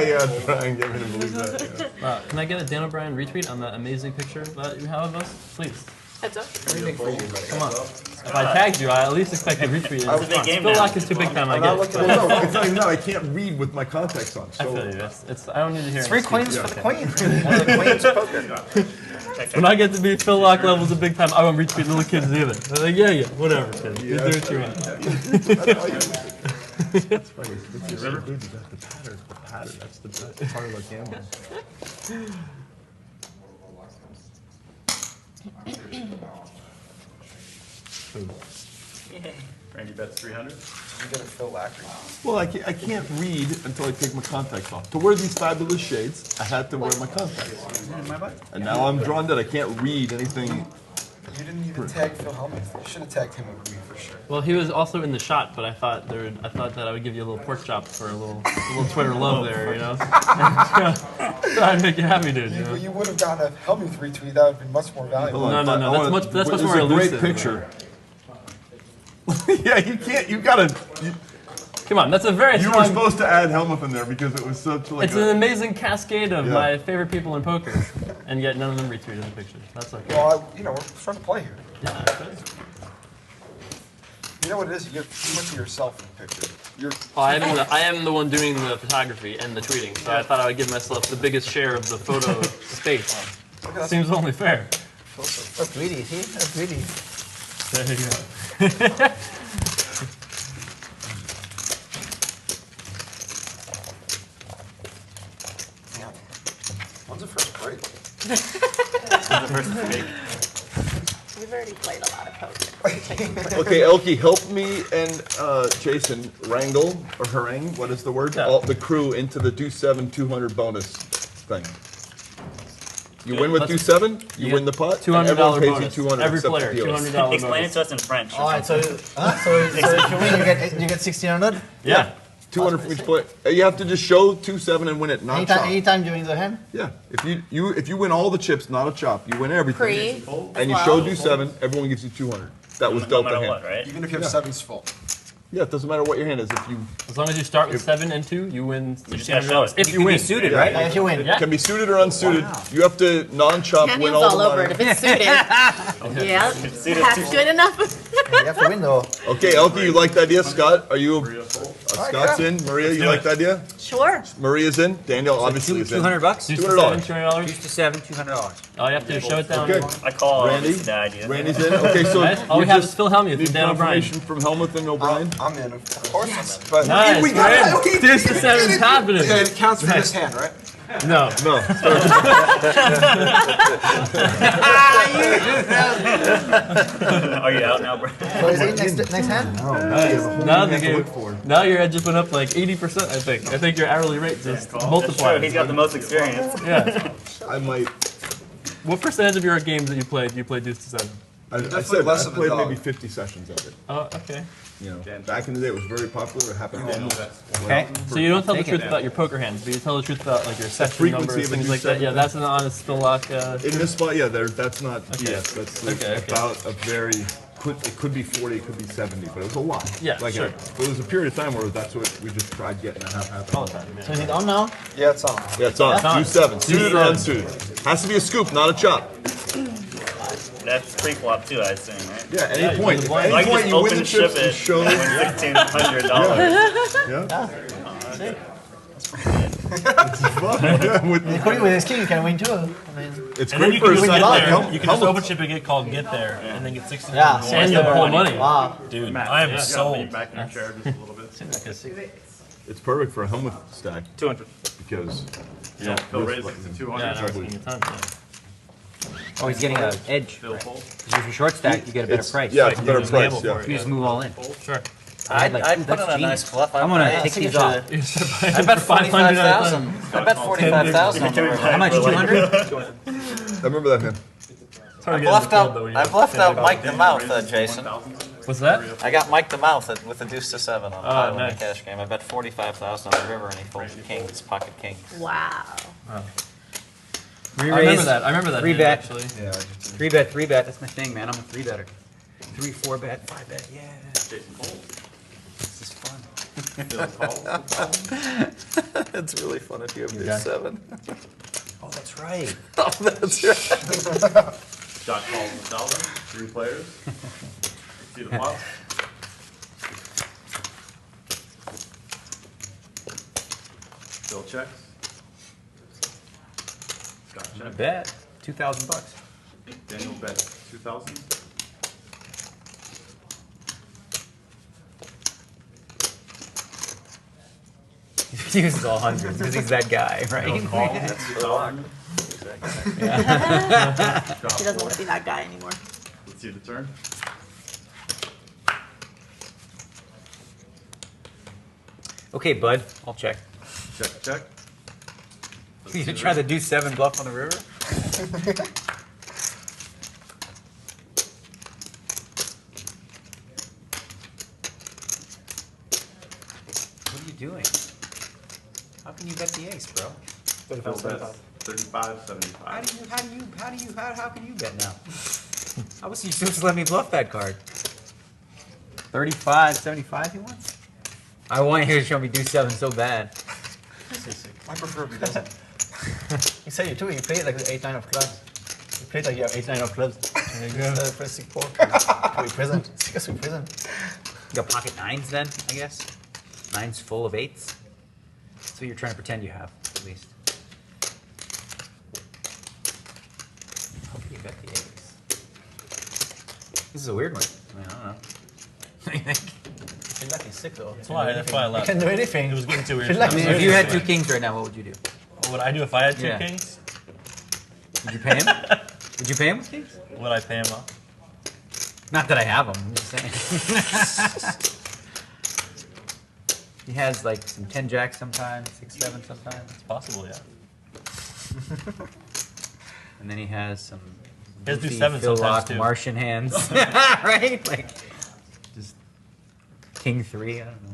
Speaker 2: Yeah, try and get me to believe that. Yeah.
Speaker 3: Can I get a Dan O'Brien retweet on that amazing picture that you have of us? Please.
Speaker 4: Heads up.
Speaker 3: Come on. If I tagged you, I at least expect a retweet.
Speaker 10: It's a big game
Speaker 3: Phil
Speaker 10: now.
Speaker 3: Laak is too big time, I
Speaker 2: I'm not
Speaker 3: get it.
Speaker 2: looking. No, it's not even that. I can't read with my contacts on.
Speaker 3: I
Speaker 2: So
Speaker 3: feel you. I don't need to hear
Speaker 6: 3
Speaker 3: any
Speaker 6: queens
Speaker 3: excuses.
Speaker 6: for the queen. One of the queens of poker.
Speaker 3: When I get to be Phil Laak levels of big time, I won't retweet little kids either. They're like, yeah, whatever, kid. You do what you want.
Speaker 2: that's funny. It's just so good. You got the pattern. The pattern. That's the best part of like gambling.
Speaker 1: Randy bets 300.
Speaker 5: Did you get a Phil Lack?
Speaker 2: Well, I can't read until I take my contacts off. To wear these fabulous shades, I had to wear my contacts. And now I'm drawn that I can't read anything.
Speaker 5: You didn't even tag Phil Hellmuth. You should have tagged him with me for sure.
Speaker 3: Well, he was also in the shot, but I thought that I would give you a little pork chop for a little Twitter love there, you know. Try and make you happy, dude. You know?
Speaker 5: You would have gotten a Hellmuth retweet. That would have been much more valuable.
Speaker 3: No, that's much more
Speaker 2: It's a great
Speaker 3: elusive.
Speaker 2: picture. Yeah, you can't. You gotta.
Speaker 3: Come on, that's a very
Speaker 2: You
Speaker 3: strong.
Speaker 2: were supposed to add Hellmuth in there because it was such like.
Speaker 3: It's an amazing cascade of
Speaker 2: Yeah.
Speaker 3: my favorite people in poker, and yet none of them retweeted the picture. That's okay.
Speaker 5: Well, we're trying to play here.
Speaker 3: Yeah,
Speaker 5: You know what it is? You went to yourself in the picture.
Speaker 3: I am the one doing the photography and the tweeting, so I thought I would give myself the biggest share of the photo space. Seems only fair.
Speaker 8: That's greedy, see? That's greedy.
Speaker 3: There you go.
Speaker 5: Yeah. When's the first break?
Speaker 4: We've already played a lot of poker.
Speaker 2: Okay, Elky, help me and Jason wrangle or harangue. What is the word?
Speaker 3: Yeah.
Speaker 2: All the crew into the do 7 200 bonus thing. You win with
Speaker 3: let's-
Speaker 2: do 7, you
Speaker 3: you
Speaker 2: win
Speaker 3: get
Speaker 2: the pot. and
Speaker 3: $200
Speaker 2: everyone pays
Speaker 3: bonus.
Speaker 2: you 200
Speaker 3: Every
Speaker 2: except
Speaker 3: player,
Speaker 2: the dealers.
Speaker 3: $200
Speaker 10: Explain it
Speaker 3: bonus.
Speaker 10: to us in French.
Speaker 8: Alright, so if you win, you get 1600.
Speaker 3: Yeah.
Speaker 2: 200 from each player. You have to just show 2-7 and win it, not chop.
Speaker 8: Anytime during the hand?
Speaker 2: Yeah, if you win all the chips, not a chop, you win everything.
Speaker 4: Pre.
Speaker 2: And you show 2-7, everyone gives you 200. That was dealt
Speaker 10: No
Speaker 2: the
Speaker 10: matter
Speaker 2: hand.
Speaker 10: what, right?
Speaker 5: Even if you have sevens full.
Speaker 2: Yeah, it doesn't matter what your hand is. If you
Speaker 3: As long as you start with 7 and 2, you win
Speaker 10: just gotta show
Speaker 3: $1,600.
Speaker 10: it.
Speaker 3: If
Speaker 7: You
Speaker 3: you
Speaker 7: can
Speaker 3: win.
Speaker 7: be suited,
Speaker 2: Yeah.
Speaker 7: right?
Speaker 8: If you win.
Speaker 3: Yeah.
Speaker 2: can be suited or unsuited, you have to non-chop,
Speaker 4: Hand
Speaker 2: win
Speaker 4: name's
Speaker 2: all
Speaker 4: all
Speaker 2: the
Speaker 4: over it.
Speaker 2: money.
Speaker 4: If it's suited. Yeah. That's good enough.
Speaker 8: You have to win though.
Speaker 2: Okay, Elky, you like the idea? Scott, are you? Scott's in. Maria, you like the idea?
Speaker 4: Sure.
Speaker 2: Maria's in. Daniel obviously is in.
Speaker 7: $200.
Speaker 3: Deuce to
Speaker 2: $200.
Speaker 3: 7, $200.
Speaker 7: Deuce to 7, $200.
Speaker 3: All you have to do is show it down.
Speaker 2: Okay.
Speaker 10: I call
Speaker 2: Randy?
Speaker 10: this the idea.
Speaker 2: Randy's in. Okay, so
Speaker 3: Right? All we
Speaker 2: you
Speaker 3: have is
Speaker 2: just
Speaker 3: Phil Hellmuth
Speaker 2: need
Speaker 3: and Dan O'Brien.
Speaker 2: confirmation from Hellmuth and O'Brien.
Speaker 5: I'm in, of course I'm in. But
Speaker 3: Nice,
Speaker 5: we got
Speaker 3: man.
Speaker 5: it.
Speaker 3: Deuce to 7 confidence.
Speaker 5: Yeah, it counts for this hand, right?
Speaker 3: No.
Speaker 2: No.
Speaker 10: Are you out now, bro?
Speaker 8: So is it next hand?
Speaker 3: Now the game. Now your edge just went up like 80%. I think. I think your hourly rate just
Speaker 10: That's true.
Speaker 3: multiplied.
Speaker 10: He's got the most experience.
Speaker 3: Yeah.
Speaker 2: I might.
Speaker 3: What percentage of your games that you played do you play Deuce to 7?
Speaker 2: I
Speaker 5: Definitely
Speaker 2: said
Speaker 5: less
Speaker 2: I
Speaker 5: of a
Speaker 2: played
Speaker 5: dog.
Speaker 2: maybe 50 sessions of it.
Speaker 3: Oh, okay.
Speaker 2: You know, back in the day, it was very popular. It happened almost.
Speaker 7: Okay.
Speaker 3: So you don't tell the truth about your poker hands, but you tell the truth about like your session
Speaker 2: frequency
Speaker 3: numbers,
Speaker 2: of a
Speaker 3: things
Speaker 2: Deuce
Speaker 3: like that.
Speaker 2: 7.
Speaker 3: Yeah, that's an honest Laak.
Speaker 2: In this spot, yeah, that's not
Speaker 3: Okay.
Speaker 2: DS. That's like
Speaker 3: Okay, okay.
Speaker 2: about a very. It could be 40, it could be 70, but it was a lot.
Speaker 3: Yeah,
Speaker 2: like
Speaker 3: sure.
Speaker 2: There was a period of time where that's what we just tried getting to have happen.
Speaker 3: All the time,
Speaker 8: So is it on now?
Speaker 5: Yeah, it's on.
Speaker 2: Yeah, it's on.
Speaker 3: It's on.
Speaker 2: 2-7. Suited or
Speaker 3: 2-7.
Speaker 2: unsuited. Has to be a scoop, not a chop.
Speaker 10: That's pre-flop too, I assume, right?
Speaker 2: Yeah, at
Speaker 3: Yeah,
Speaker 2: any
Speaker 3: you
Speaker 2: point.
Speaker 3: win the
Speaker 2: At
Speaker 3: blind.
Speaker 2: any
Speaker 10: I can
Speaker 2: point
Speaker 10: just
Speaker 2: you win
Speaker 10: open
Speaker 2: the
Speaker 10: ship
Speaker 2: chips and
Speaker 10: it
Speaker 2: show.
Speaker 10: and win $1,600.
Speaker 2: Yeah. With
Speaker 8: With his king, you can win too. I mean,
Speaker 2: it's
Speaker 12: And then
Speaker 2: great
Speaker 12: you
Speaker 2: for
Speaker 12: can
Speaker 2: a
Speaker 12: just
Speaker 2: side
Speaker 12: get
Speaker 2: like
Speaker 12: there. You can just
Speaker 2: Hellmuth.
Speaker 12: open chip and get called get there, and then get 16.
Speaker 8: Yeah.
Speaker 3: And you'll pull money.
Speaker 8: wow.
Speaker 12: Dude, I am sold.
Speaker 1: Back in your chair just a little bit.
Speaker 2: It's perfect for a Hellmuth stack
Speaker 10: 200.
Speaker 2: because
Speaker 1: Yeah, Phil raised it to 200.
Speaker 3: Yeah, no, it's getting a ton.
Speaker 7: Oh, he's getting an edge.
Speaker 1: Phil fold.
Speaker 7: If you're short stack, you get a better
Speaker 2: it's
Speaker 7: price.
Speaker 2: yeah, it's a better
Speaker 3: just
Speaker 2: price.
Speaker 3: gamble
Speaker 2: Yeah.
Speaker 3: for it.
Speaker 7: You just move all in.
Speaker 3: Sure.
Speaker 6: I'd
Speaker 7: like,
Speaker 6: put
Speaker 7: that's
Speaker 6: in a nice
Speaker 7: genius.
Speaker 6: bluff.
Speaker 7: I'm gonna take these off.
Speaker 6: I bet 45,000. I bet 45,000 on the river.
Speaker 7: How much? 200?
Speaker 2: I remember that hand.
Speaker 6: I bluffed out Mike the Mouth, Jason.
Speaker 3: What's that?
Speaker 6: I got Mike the Mouth with a deuce to 7 on the
Speaker 3: Oh,
Speaker 6: in
Speaker 3: nice.
Speaker 6: the cash game. I bet 45,000 on the river and he folds kings, pocket king.
Speaker 4: Wow.
Speaker 3: I remember that. I remember that.
Speaker 7: Three
Speaker 3: hand,
Speaker 7: bet.
Speaker 3: actually.
Speaker 5: Yeah,
Speaker 7: 3 bet. That's my thing, man. I'm a 3-better. 3, 4 bet, 5 bet. Yeah.
Speaker 1: Jason fold.
Speaker 7: This is fun.
Speaker 1: Phil calls.
Speaker 6: It's really fun if you have
Speaker 3: Okay.
Speaker 6: deuce 7.
Speaker 7: Oh, that's right.
Speaker 6: Oh, that's right.
Speaker 1: Shot calls and solver. 3 players. See the flop. Phil checks. Scott checks.
Speaker 7: Bet. $2,000.
Speaker 1: Daniel bets 2,000.
Speaker 7: He uses all hundreds because he's that guy, right?
Speaker 1: That's 2,000.
Speaker 4: He doesn't want to be that guy anymore.
Speaker 1: Let's see the turn.
Speaker 7: Okay, bud. I'll check.
Speaker 1: Check, check. Let's
Speaker 7: You
Speaker 1: see
Speaker 7: try
Speaker 1: the
Speaker 7: to do 7 bluff on the river? What are you doing? How can you bet the ace, bro?
Speaker 1: Phil bets 35, 75.
Speaker 7: How can you bet now? How was you supposed to let me bluff that card? 35, 75 he wants? I want you to show me do 7 so bad.
Speaker 5: I prefer if he doesn't.
Speaker 8: You said you too. You played like the 8-9 of clubs. You played like you have 8-9 of clubs. There you go. Press 6-4. We present. 6 we present.
Speaker 7: You got pocket 9s then, I guess? 9s full of 8s? So you're trying to pretend you have, at least. How can you bet the ace? This is a weird one. I mean, I don't know. What do you think?
Speaker 8: You're lucky 6 though.
Speaker 12: That's why I
Speaker 8: You
Speaker 12: left.
Speaker 8: can do anything.
Speaker 12: It was getting too weird.
Speaker 8: Feel like
Speaker 7: I mean, if you had 2 kings right now, what would you do?
Speaker 12: What would I do if I had 2
Speaker 7: Yeah.
Speaker 12: kings?
Speaker 7: Would you pay him? Would you pay him with kings?
Speaker 12: Would I pay him up?
Speaker 7: Not that I have them, I'm just saying. He has like some 10 jacks sometimes, 6, 7 sometimes.
Speaker 12: It's possible, yeah.
Speaker 7: And then he has some
Speaker 12: He has to do
Speaker 7: goofy
Speaker 12: 7
Speaker 7: Phil
Speaker 12: sometimes,
Speaker 7: Laak
Speaker 12: too.
Speaker 7: Martian hands. Right? Like just King 3, I don't know.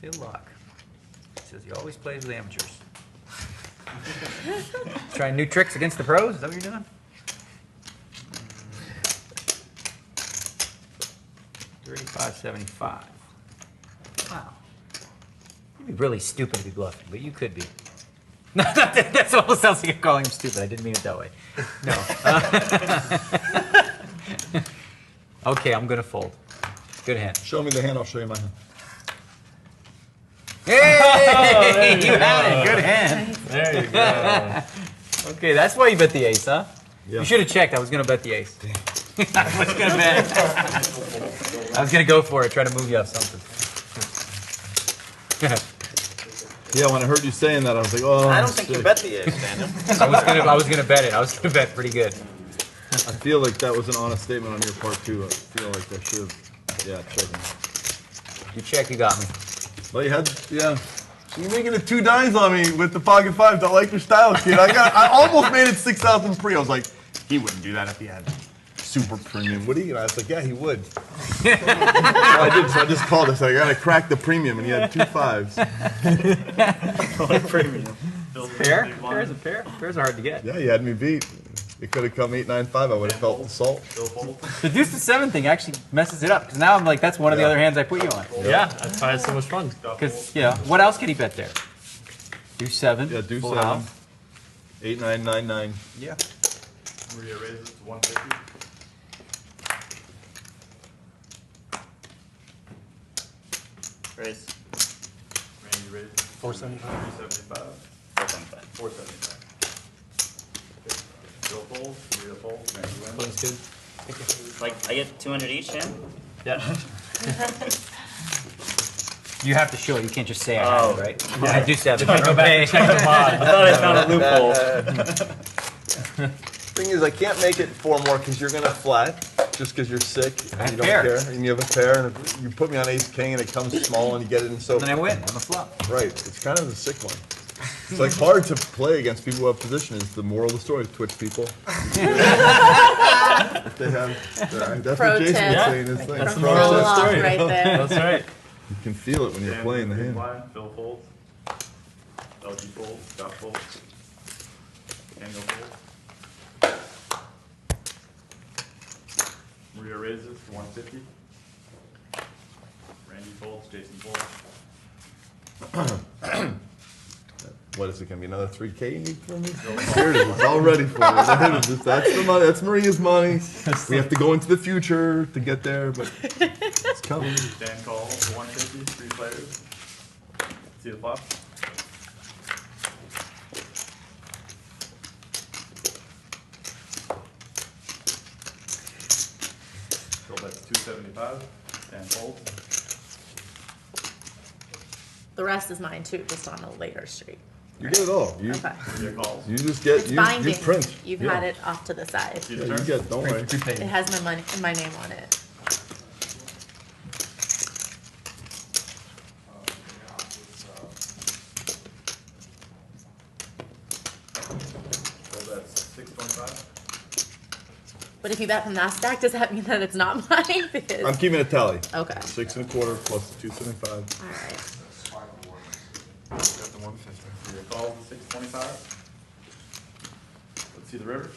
Speaker 7: Phil Laak. Says he always plays with amateurs. Trying new tricks against the pros? Is that what you're doing? 35.75. Wow. You'd be really stupid to be bluffing, but you could be. That's almost sounds like you're calling him stupid. I didn't mean it that way. No. Okay, I'm gonna fold. Good hand.
Speaker 2: Show me the hand, I'll show you my hand.
Speaker 7: Hey! You had it. Good hand.
Speaker 3: There you go.
Speaker 7: Okay, that's why you bet the ace, huh?
Speaker 2: Yeah.
Speaker 7: You should have checked. I was gonna bet the ace. I was gonna bet. I was gonna go for it, try to move you off something.
Speaker 2: Yeah, when I heard you saying that, I was like, oh.
Speaker 6: I don't think you bet the ace, Daniel.
Speaker 7: I was gonna bet it. I was gonna bet pretty good.
Speaker 2: I feel like that was an honest statement on your part too. I feel like I should have, checking.
Speaker 7: You check, you got me.
Speaker 2: Well, you had, yeah. So you're making it 2 dimes on me with the pocket fives. I like your style, kid. I almost made it 6,000 pre. I was like, he wouldn't do that if he had super premium, would he? And I was like, yeah, he would. So I did. So I just called us. I gotta crack the premium, and he had 2 5s.
Speaker 1: Premium.
Speaker 7: Pair? Pairs are pair. Pairs are hard to get.
Speaker 2: Yeah, you had me beat. It could have come 8 9 5. I would have felt the salt.
Speaker 7: The deuce to 7 thing actually messes it up because now I'm like, that's one of the other hands I put you on.
Speaker 3: Yeah, that's why it's so much fun.
Speaker 7: Because what else could he bet there? Deuce 7.
Speaker 2: Yeah, deuce
Speaker 7: full
Speaker 2: 7.
Speaker 7: house.
Speaker 2: 8 9 9 9.
Speaker 7: Yeah.
Speaker 1: Maria raises to 150.
Speaker 10: Raise.
Speaker 1: Randy raises
Speaker 3: 475.
Speaker 1: 375.
Speaker 10: 4.5.
Speaker 1: 475. Bill folds, Maria folds, Randy wins.
Speaker 3: That's good.
Speaker 10: Like, I get 200 each, Dan?
Speaker 3: Yeah.
Speaker 7: You have to show it. You can't just say I
Speaker 10: Oh.
Speaker 7: have it, right? Yeah. Deuce 7.
Speaker 3: Go back and check the mod.
Speaker 10: I thought I found a loophole.
Speaker 2: Thing is, I can't make it 4 more because you're gonna flat just because you're sick
Speaker 7: I
Speaker 2: and
Speaker 7: have
Speaker 2: you don't
Speaker 7: pair.
Speaker 2: care, and you have a pair, and if you put me on ace king and it comes small and you get it in so
Speaker 7: And then I win on the flop.
Speaker 2: right. It's kind of a sick one. It's like hard to play against people who have position. Is the moral of the story, Twitch people. If they have, that's
Speaker 4: Pro
Speaker 2: what Jason
Speaker 4: tip.
Speaker 2: was saying. His thing.
Speaker 3: That's the
Speaker 2: Pro
Speaker 3: moral of
Speaker 2: tip.
Speaker 3: the story.
Speaker 4: Right there.
Speaker 3: That's right.
Speaker 2: You can feel it when you're
Speaker 1: Dan
Speaker 2: playing the
Speaker 1: big
Speaker 2: hand.
Speaker 1: blind, Phil folds. Elky folds, Scott folds. Daniel folds. Maria raises to 150. Randy folds, Jason folds.
Speaker 2: What is it gonna be? Another 3K you need from me? Here it is. It's all ready for you. There it is. That's the money. That's Maria's money. We have to go into the future to get there, but it's coming.
Speaker 1: Dan calls to 150, 3 players. See the flop? Phil bets 275. Dan folds.
Speaker 4: The rest is mine too, just on a later street.
Speaker 2: You get it all. You
Speaker 4: Okay.
Speaker 1: Maria calls.
Speaker 2: you just get
Speaker 4: It's
Speaker 2: you
Speaker 4: binding.
Speaker 2: print.
Speaker 4: You've
Speaker 2: Yeah.
Speaker 4: had it off to the side.
Speaker 1: See
Speaker 2: Yeah,
Speaker 1: the
Speaker 2: you
Speaker 1: turn?
Speaker 2: get. Don't worry.
Speaker 3: Prepaid.
Speaker 4: It has my name on it.
Speaker 1: Phil bets 625.
Speaker 4: But if you bet from that stack, does that mean that it's not mine? Because
Speaker 2: I'm keeping a tally.
Speaker 4: okay.
Speaker 2: 6 1/4 plus 275.
Speaker 4: All right.
Speaker 5: Got the 150.
Speaker 1: Maria calls to 625. Let's see the river.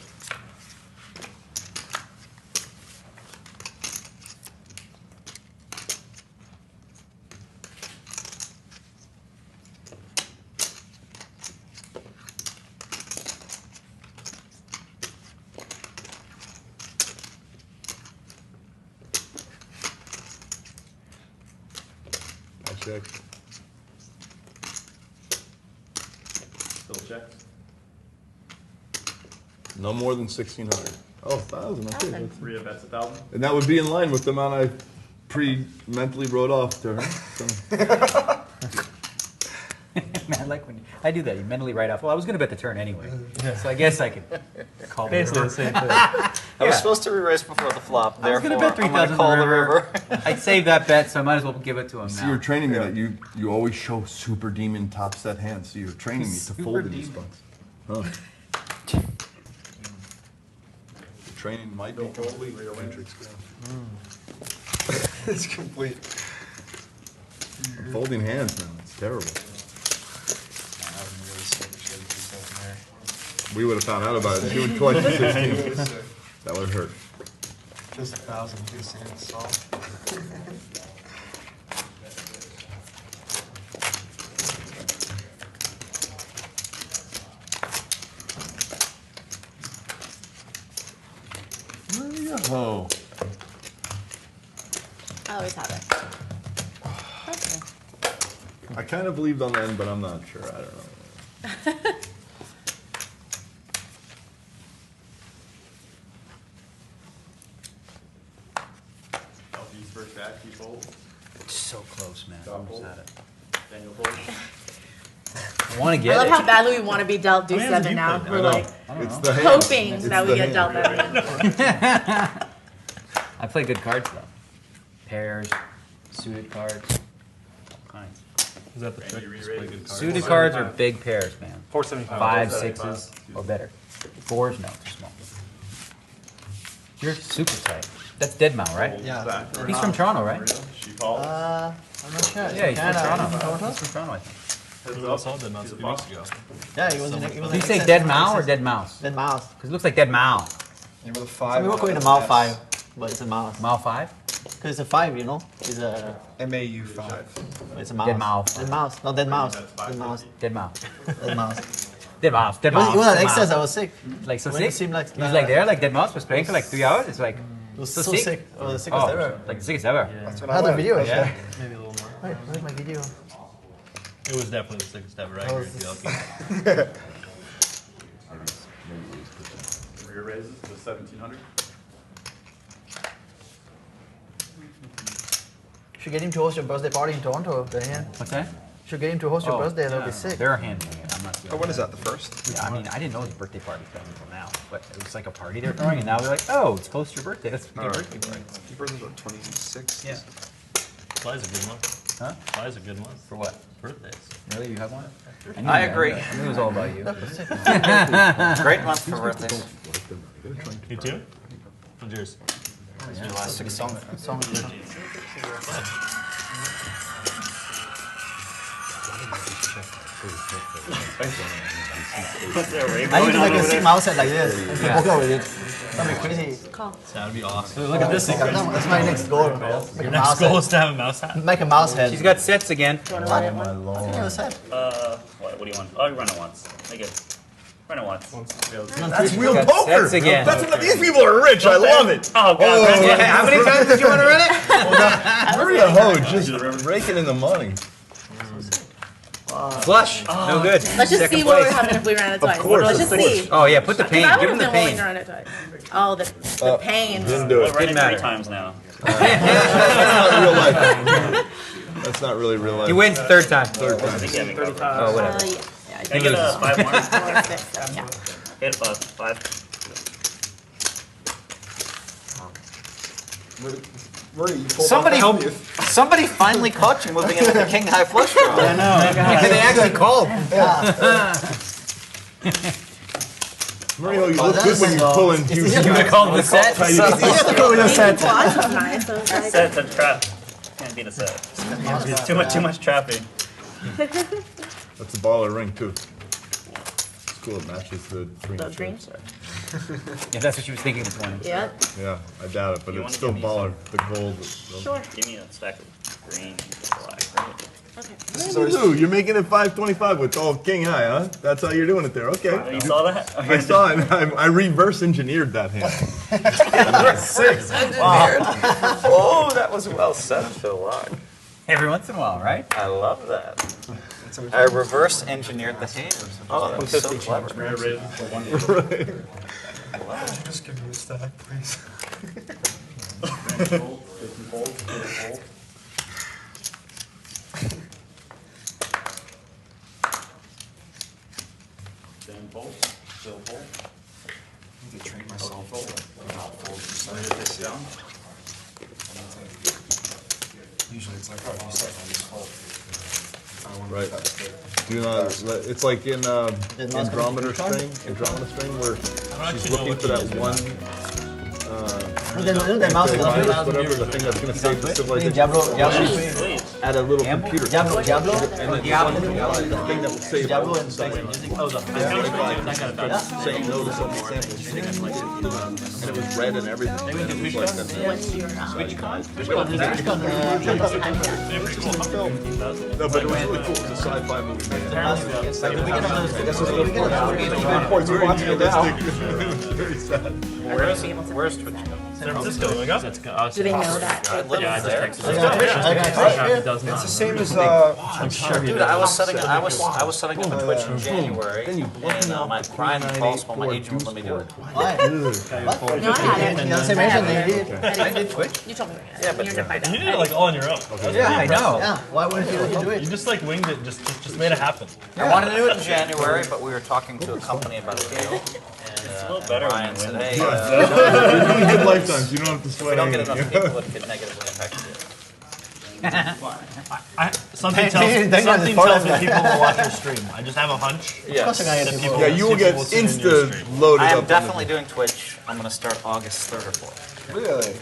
Speaker 2: I check.
Speaker 1: Phil checks.
Speaker 2: No more than 1,600. Oh, 1,000. Okay.
Speaker 4: 1,000.
Speaker 2: That's-
Speaker 1: Maria bets 1,000.
Speaker 2: And that would be in line with the amount I pre-mentally wrote off to her. So.
Speaker 7: Man, I like when I do that. You mentally write off. Well, I was going to bet the turn anyway, so I guess I could call
Speaker 3: Basically the
Speaker 7: the
Speaker 3: same thing.
Speaker 6: I was
Speaker 7: Yeah.
Speaker 6: supposed to re-raise before the flop,
Speaker 7: I was
Speaker 6: therefore
Speaker 7: going to bet
Speaker 6: I'm going to
Speaker 7: 3,000
Speaker 6: call the
Speaker 7: river.
Speaker 6: river.
Speaker 7: I saved that bet, so I might as well give it to him
Speaker 2: See,
Speaker 7: now.
Speaker 2: you're training me that you always show super demon top set hands. So you're training me to
Speaker 7: Super
Speaker 2: fold in these
Speaker 7: demon.
Speaker 2: spots. Huh. The training might be complete.
Speaker 1: Maria wins.
Speaker 5: It's complete.
Speaker 2: Folding hands, man. It's terrible. We would have found out about it doing twice to 16. That would hurt.
Speaker 9: Just 1,000 piece hands solved.
Speaker 2: Oh.
Speaker 4: I always have it. Okay.
Speaker 2: I kind of believed on the end, but I'm not sure. I don't know.
Speaker 1: Elky's first back, he folds.
Speaker 7: It's so close, man.
Speaker 1: Dog
Speaker 7: Almost
Speaker 1: fold.
Speaker 7: had it.
Speaker 1: Daniel folds.
Speaker 7: I want to
Speaker 4: I
Speaker 7: get
Speaker 4: love
Speaker 7: it.
Speaker 4: how badly we want to be dealt
Speaker 12: How many hands have
Speaker 4: deuce 7
Speaker 12: you
Speaker 4: now.
Speaker 12: played
Speaker 4: We're
Speaker 2: now?
Speaker 4: like
Speaker 2: It's the hand.
Speaker 4: hoping
Speaker 2: It's
Speaker 4: that we
Speaker 2: the
Speaker 4: get dealt
Speaker 2: hand.
Speaker 4: that hand.
Speaker 7: I play good cards though. Pairs, suited cards.
Speaker 10: Kinds.
Speaker 12: Is that the trick? Just play good cards.
Speaker 7: Suited cards are big pairs, man.
Speaker 10: 475.
Speaker 7: 5, 6s, or better. 4s, no, too small. You're super tight. That's Deadmau, right?
Speaker 8: Yeah.
Speaker 7: He's from Toronto, right?
Speaker 1: She calls.
Speaker 8: I'm not sure.
Speaker 7: Yeah, he's from
Speaker 8: Canada.
Speaker 7: Toronto. He's from Toronto, I think.
Speaker 12: We all saw Dead Mouse a few weeks ago.
Speaker 8: Yeah, he was in.
Speaker 7: Did you say Dead Mao or Dead Mouse?
Speaker 8: Dead mouse.
Speaker 7: Because it looks like Dead Mao.
Speaker 5: You with a
Speaker 8: Some
Speaker 5: 5.
Speaker 8: people call it a Mao 5, but it's a mouse.
Speaker 7: Mao 5?
Speaker 8: Because it's a 5, you know? It's a.
Speaker 5: MAU 5.
Speaker 8: It's a mouse.
Speaker 7: Dead mouse.
Speaker 8: Dead mouse. No, dead mouse. Dead mouse.
Speaker 7: Dead Mao.
Speaker 8: Dead mouse.
Speaker 7: Dead Mouse. Dead
Speaker 8: It was,
Speaker 7: Mouse.
Speaker 8: it was an
Speaker 7: Dead
Speaker 8: excess.
Speaker 7: Mouse.
Speaker 8: I was sick.
Speaker 7: Like so
Speaker 8: When it
Speaker 7: sick?
Speaker 8: seemed like-
Speaker 7: He was like there, like Dead Mouse was playing for like 3 hours. It's like,
Speaker 8: It was so sick. It was the sickest ever.
Speaker 7: like the sickest ever.
Speaker 5: That's what
Speaker 8: I had the
Speaker 5: went.
Speaker 8: video actually.
Speaker 7: Yeah.
Speaker 12: Maybe a little more.
Speaker 8: Wait, where's my video?
Speaker 12: It was definitely the sickest ever. I
Speaker 8: That
Speaker 12: agree
Speaker 8: was
Speaker 12: with you, Elky.
Speaker 1: Rear raises to 1,700.
Speaker 8: Should get him to host your birthday party in Toronto. Then
Speaker 7: What's that?
Speaker 8: should get him to host your
Speaker 7: Oh,
Speaker 8: birthday. That'll be sick.
Speaker 7: They're handling it. I'm not doing
Speaker 5: Oh, when is that? The first?
Speaker 7: Yeah, I mean, I didn't know it was a birthday party thing until now. But it was like a party they were throwing, and now they're like, oh, it's close to your birthday. Let's make a birthday party.
Speaker 5: Your birthday's what, 26?
Speaker 7: Yeah.
Speaker 12: July's a good month.
Speaker 7: Huh?
Speaker 12: July's a good month.
Speaker 7: For what?
Speaker 12: Birthdays.
Speaker 7: Really? You have one? knew
Speaker 6: I
Speaker 7: that.
Speaker 6: agree.
Speaker 7: I knew it was all about you.
Speaker 6: Great month for birthdays.
Speaker 12: You too? What's yours?
Speaker 6: July 16th.
Speaker 8: I need to make a sick mouse head like this. And poke out with it. That'd be crazy.
Speaker 4: Call.
Speaker 12: That would be awesome. Look at this.
Speaker 8: That's my next goal. Make a
Speaker 12: Your
Speaker 8: mouse
Speaker 12: next goal
Speaker 8: head.
Speaker 12: is to have a mouse hat.
Speaker 8: Make a mouse head.
Speaker 7: She's got sets again.
Speaker 4: Do you want to run it one?
Speaker 8: I think it was set.
Speaker 10: What do you want? Oh, run it once. Make it. Run it once.
Speaker 2: That's real
Speaker 7: Got
Speaker 2: poker.
Speaker 7: sets again.
Speaker 2: That's what these people are rich. I love it.
Speaker 10: Oh, God. run it.
Speaker 7: How many times did you want to run it?
Speaker 2: Maria Ho just raking in the money.
Speaker 7: Flush. No good.
Speaker 4: Let's just
Speaker 7: Second
Speaker 4: see what would
Speaker 7: place.
Speaker 4: happen if we ran it twice.
Speaker 2: course,
Speaker 4: Let's
Speaker 2: of
Speaker 4: just
Speaker 2: course.
Speaker 4: see.
Speaker 7: Oh yeah, put the pain.
Speaker 4: I
Speaker 7: Give
Speaker 4: would
Speaker 7: him
Speaker 4: have
Speaker 7: the
Speaker 4: been willing
Speaker 7: pain.
Speaker 4: to run it twice. Oh, the pain.
Speaker 2: Didn't do
Speaker 10: We'll
Speaker 2: it.
Speaker 10: run it
Speaker 7: matter.
Speaker 10: 3 times now.
Speaker 2: That's not real life. That's not really real life.
Speaker 7: He wins third time.
Speaker 2: Third time.
Speaker 10: I think you have me covered.
Speaker 7: Oh whatever.
Speaker 4: Yeah.
Speaker 10: Can I get a 5 more?
Speaker 4: 4, 6, 7, yeah.
Speaker 10: Hit 5.
Speaker 5: Murray, you pulled
Speaker 6: Somebody
Speaker 5: off
Speaker 6: help! Somebody finally caught you moving into the king high flush draw.
Speaker 7: I know. They actually called.
Speaker 2: Maria Ho, you look good when you're pulling huge
Speaker 7: You would have
Speaker 2: shots.
Speaker 7: called the set.
Speaker 8: You have to go with your set.
Speaker 4: Quads was nice. So it's like,
Speaker 10: Set's a trap. Can't beat a set. It's too much trapping.
Speaker 2: That's a baller ring too. It's cool. It matches the green.
Speaker 4: the green.
Speaker 2: shirt.
Speaker 7: Yeah, that's what she was thinking this morning.
Speaker 4: Yeah.
Speaker 2: Yeah, I doubt it, but
Speaker 10: You
Speaker 2: it's
Speaker 10: wanna
Speaker 2: still
Speaker 10: give me
Speaker 2: baller. The gold.
Speaker 4: Sure.
Speaker 10: Give me a stack of green, black.
Speaker 4: Okay.
Speaker 2: What do you do? You're making it 525 with all king high, huh? That's how you're doing it there.
Speaker 10: Oh,
Speaker 2: Okay.
Speaker 10: you saw that?
Speaker 2: I saw it. I reverse engineered that hand.
Speaker 6: Oh, that was well said, Phil Laak.
Speaker 7: Every once in a while, right?
Speaker 6: I love that. I reverse engineered the hand. Oh, that was so clever.
Speaker 1: Rear raises to 180.
Speaker 9: Just give me a stack, please.
Speaker 1: Fold, 50 folds, 40 folds. Then fold, still fold.
Speaker 9: I need to train myself. Not fold
Speaker 1: Rear
Speaker 9: percent.
Speaker 1: face down.
Speaker 9: Usually it's like, oh, you set, I just fold. I want to
Speaker 2: Right.
Speaker 9: that straight.
Speaker 2: Do not. It's like in Andromeda Strain, where she's looking for that one.
Speaker 8: Then mouse
Speaker 2: Whatever
Speaker 8: head.
Speaker 2: the thing that's gonna save the civilization.
Speaker 8: Diablo.
Speaker 10: Please.
Speaker 2: at a little computer.
Speaker 8: Diablo?
Speaker 2: And then the thing that would say
Speaker 8: Diablo and Space Music. Oh, the
Speaker 2: saying no to some samples. And it was red and everything. And it was like that.
Speaker 4: What's your
Speaker 2: No, but it was really cool. It was a sci-fi movie. Man.
Speaker 6: Where's Twitch?
Speaker 12: San Francisco, there we go.
Speaker 4: Do they know that?
Speaker 6: I live
Speaker 3: Yeah, I just
Speaker 6: there.
Speaker 3: texted him. He does not.
Speaker 5: It's the same as
Speaker 3: I'm sure he
Speaker 6: Dude,
Speaker 3: does.
Speaker 6: I was setting up a Twitch in January, and my crying calls when my agent wouldn't let me do it.
Speaker 8: Why?
Speaker 4: No, I had it.
Speaker 8: You know the same reason they did.
Speaker 4: I did Twitch? You told me.
Speaker 6: Yeah, but
Speaker 4: you're different.
Speaker 12: You did it like all on your own.
Speaker 7: Yeah, I know.
Speaker 8: Yeah, why wouldn't you let you do
Speaker 12: You
Speaker 8: it?
Speaker 12: just like winged it, just made it happen.
Speaker 6: I wanted to do it in January, but we were talking to a company about a deal, and Ryan said, hey,
Speaker 11: You're doing good lifetimes. You don't have to
Speaker 6: if we
Speaker 11: sweat
Speaker 6: don't get enough
Speaker 11: anything.
Speaker 6: people, it could negatively impact the deal.
Speaker 12: Something
Speaker 8: Thank God
Speaker 12: tells me
Speaker 8: it's part of
Speaker 12: people will watch your stream. I just have a hunch.
Speaker 6: Yes.
Speaker 12: that people
Speaker 2: Yeah, you will get
Speaker 12: will tune in your
Speaker 2: insta
Speaker 12: stream.
Speaker 2: loaded
Speaker 6: I
Speaker 2: up.
Speaker 6: am
Speaker 2: on
Speaker 6: definitely doing Twitch. I'm going to start August 3rd or 4th.
Speaker 5: Really?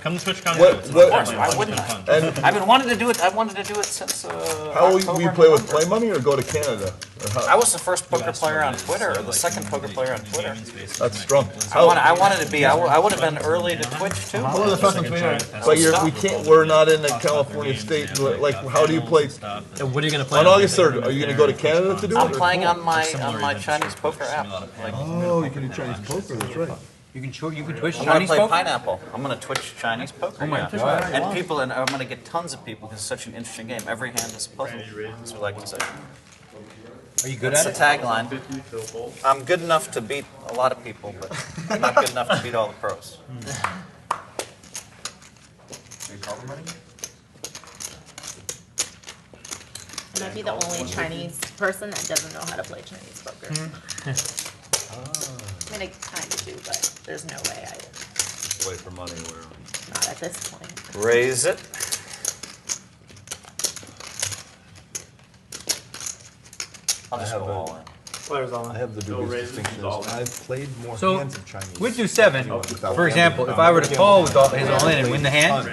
Speaker 12: Come to TwitchCon.
Speaker 6: Why wouldn't I?
Speaker 2: And
Speaker 6: I've been wanting to do it. I wanted to do it since
Speaker 2: how will
Speaker 6: October,
Speaker 2: you play with
Speaker 6: November.
Speaker 2: Play Money or go to Canada? Or how?
Speaker 6: I was the first poker player on Twitter, or the second poker player on Twitter.
Speaker 2: That's strong.
Speaker 6: I wanted to be. I would have been early to Twitch too.
Speaker 8: I was the first on Twitter.
Speaker 2: But we can't. We're not in the California state. Like, how do you play?
Speaker 3: And what are you going to play
Speaker 2: On August 3rd, are you going to go to Canada to do it?
Speaker 6: I'm
Speaker 2: or-
Speaker 6: playing on my Chinese poker app. Like,
Speaker 11: Oh, you can do Chinese poker. That's right.
Speaker 7: You can Twitch
Speaker 6: I'm gonna
Speaker 7: Chinese
Speaker 6: play
Speaker 7: poker?
Speaker 6: Pineapple. I'm gonna Twitch Chinese poker.
Speaker 7: Oh my
Speaker 6: yeah.
Speaker 7: God.
Speaker 6: And I'm gonna get tons of people because it's such an interesting game. Every hand is a puzzle, as we like to say.
Speaker 7: Are you good
Speaker 6: That's
Speaker 7: at
Speaker 6: the
Speaker 7: it?
Speaker 6: tagline. I'm good enough to beat a lot of people, but I'm not good enough to beat all the pros.
Speaker 4: I might be the only Chinese person that doesn't know how to play Chinese poker. I mean, I kind of do, but there's no way I,
Speaker 2: Play for money.
Speaker 4: not at this point.
Speaker 6: Raise it. I'll just go all in.
Speaker 3: Players on.
Speaker 2: I have the dubious distinction. I've played more
Speaker 7: So,
Speaker 2: hands of Chinese.
Speaker 7: we'd do 7. For example, if I were to call with all his all in and win the hand,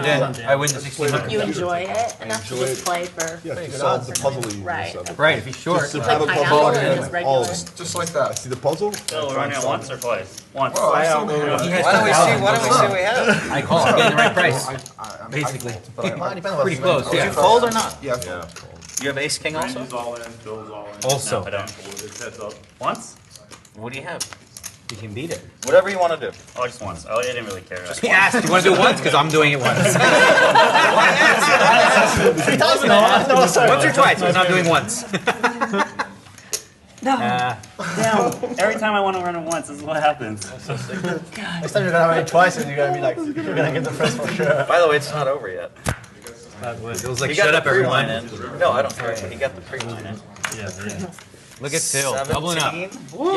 Speaker 7: then I win the 1600.
Speaker 4: You enjoy it enough to
Speaker 2: enjoy
Speaker 4: just
Speaker 2: it.
Speaker 4: play for.
Speaker 2: Yeah, to solve the puzzle you
Speaker 4: Right.
Speaker 2: use of it.
Speaker 7: Right, if he's short.
Speaker 2: Just to
Speaker 4: Like
Speaker 2: have a
Speaker 4: pineapple
Speaker 2: puzzle
Speaker 4: or
Speaker 2: and
Speaker 4: just
Speaker 2: all
Speaker 4: regular?
Speaker 2: of it.
Speaker 5: Just like that.
Speaker 2: See the puzzle?
Speaker 10: Still, we're running it once or twice? Once.
Speaker 5: Oh, I still
Speaker 7: He has
Speaker 6: Why don't we see?
Speaker 7: 10,000.
Speaker 6: Why don't we see what we have?
Speaker 7: I call. I'm getting the right price. Basically. Pretty close,
Speaker 6: Did you
Speaker 7: yeah.
Speaker 6: fold or not?
Speaker 5: Yeah.
Speaker 6: You have ace king also?
Speaker 1: Randy's all in, Bill's all in.
Speaker 7: Also.
Speaker 10: No, I don't.
Speaker 1: It's heads up.
Speaker 10: Once?
Speaker 6: What do you have?
Speaker 7: You can beat it.
Speaker 6: Whatever you want to do.
Speaker 10: Oh, just once. Oh, I didn't really care.
Speaker 7: He asked, you want to do it once? Because I'm doing it once.
Speaker 8: 3,000? No, sorry.
Speaker 7: Once or twice, because I'm doing once.
Speaker 10: Damn. Every time I want to run it once, this is what happens.
Speaker 8: Next time you're gonna run it twice and you're gonna be like, you're gonna get the first for sure.
Speaker 6: By the way, it's not over yet.
Speaker 7: It was like,
Speaker 6: He
Speaker 7: shut
Speaker 6: got
Speaker 7: up,
Speaker 6: the pre-line
Speaker 7: everyone.
Speaker 6: in. No, I don't care, but he got the pre-line in.
Speaker 7: Look at Phil, doubling up.
Speaker 6: 17,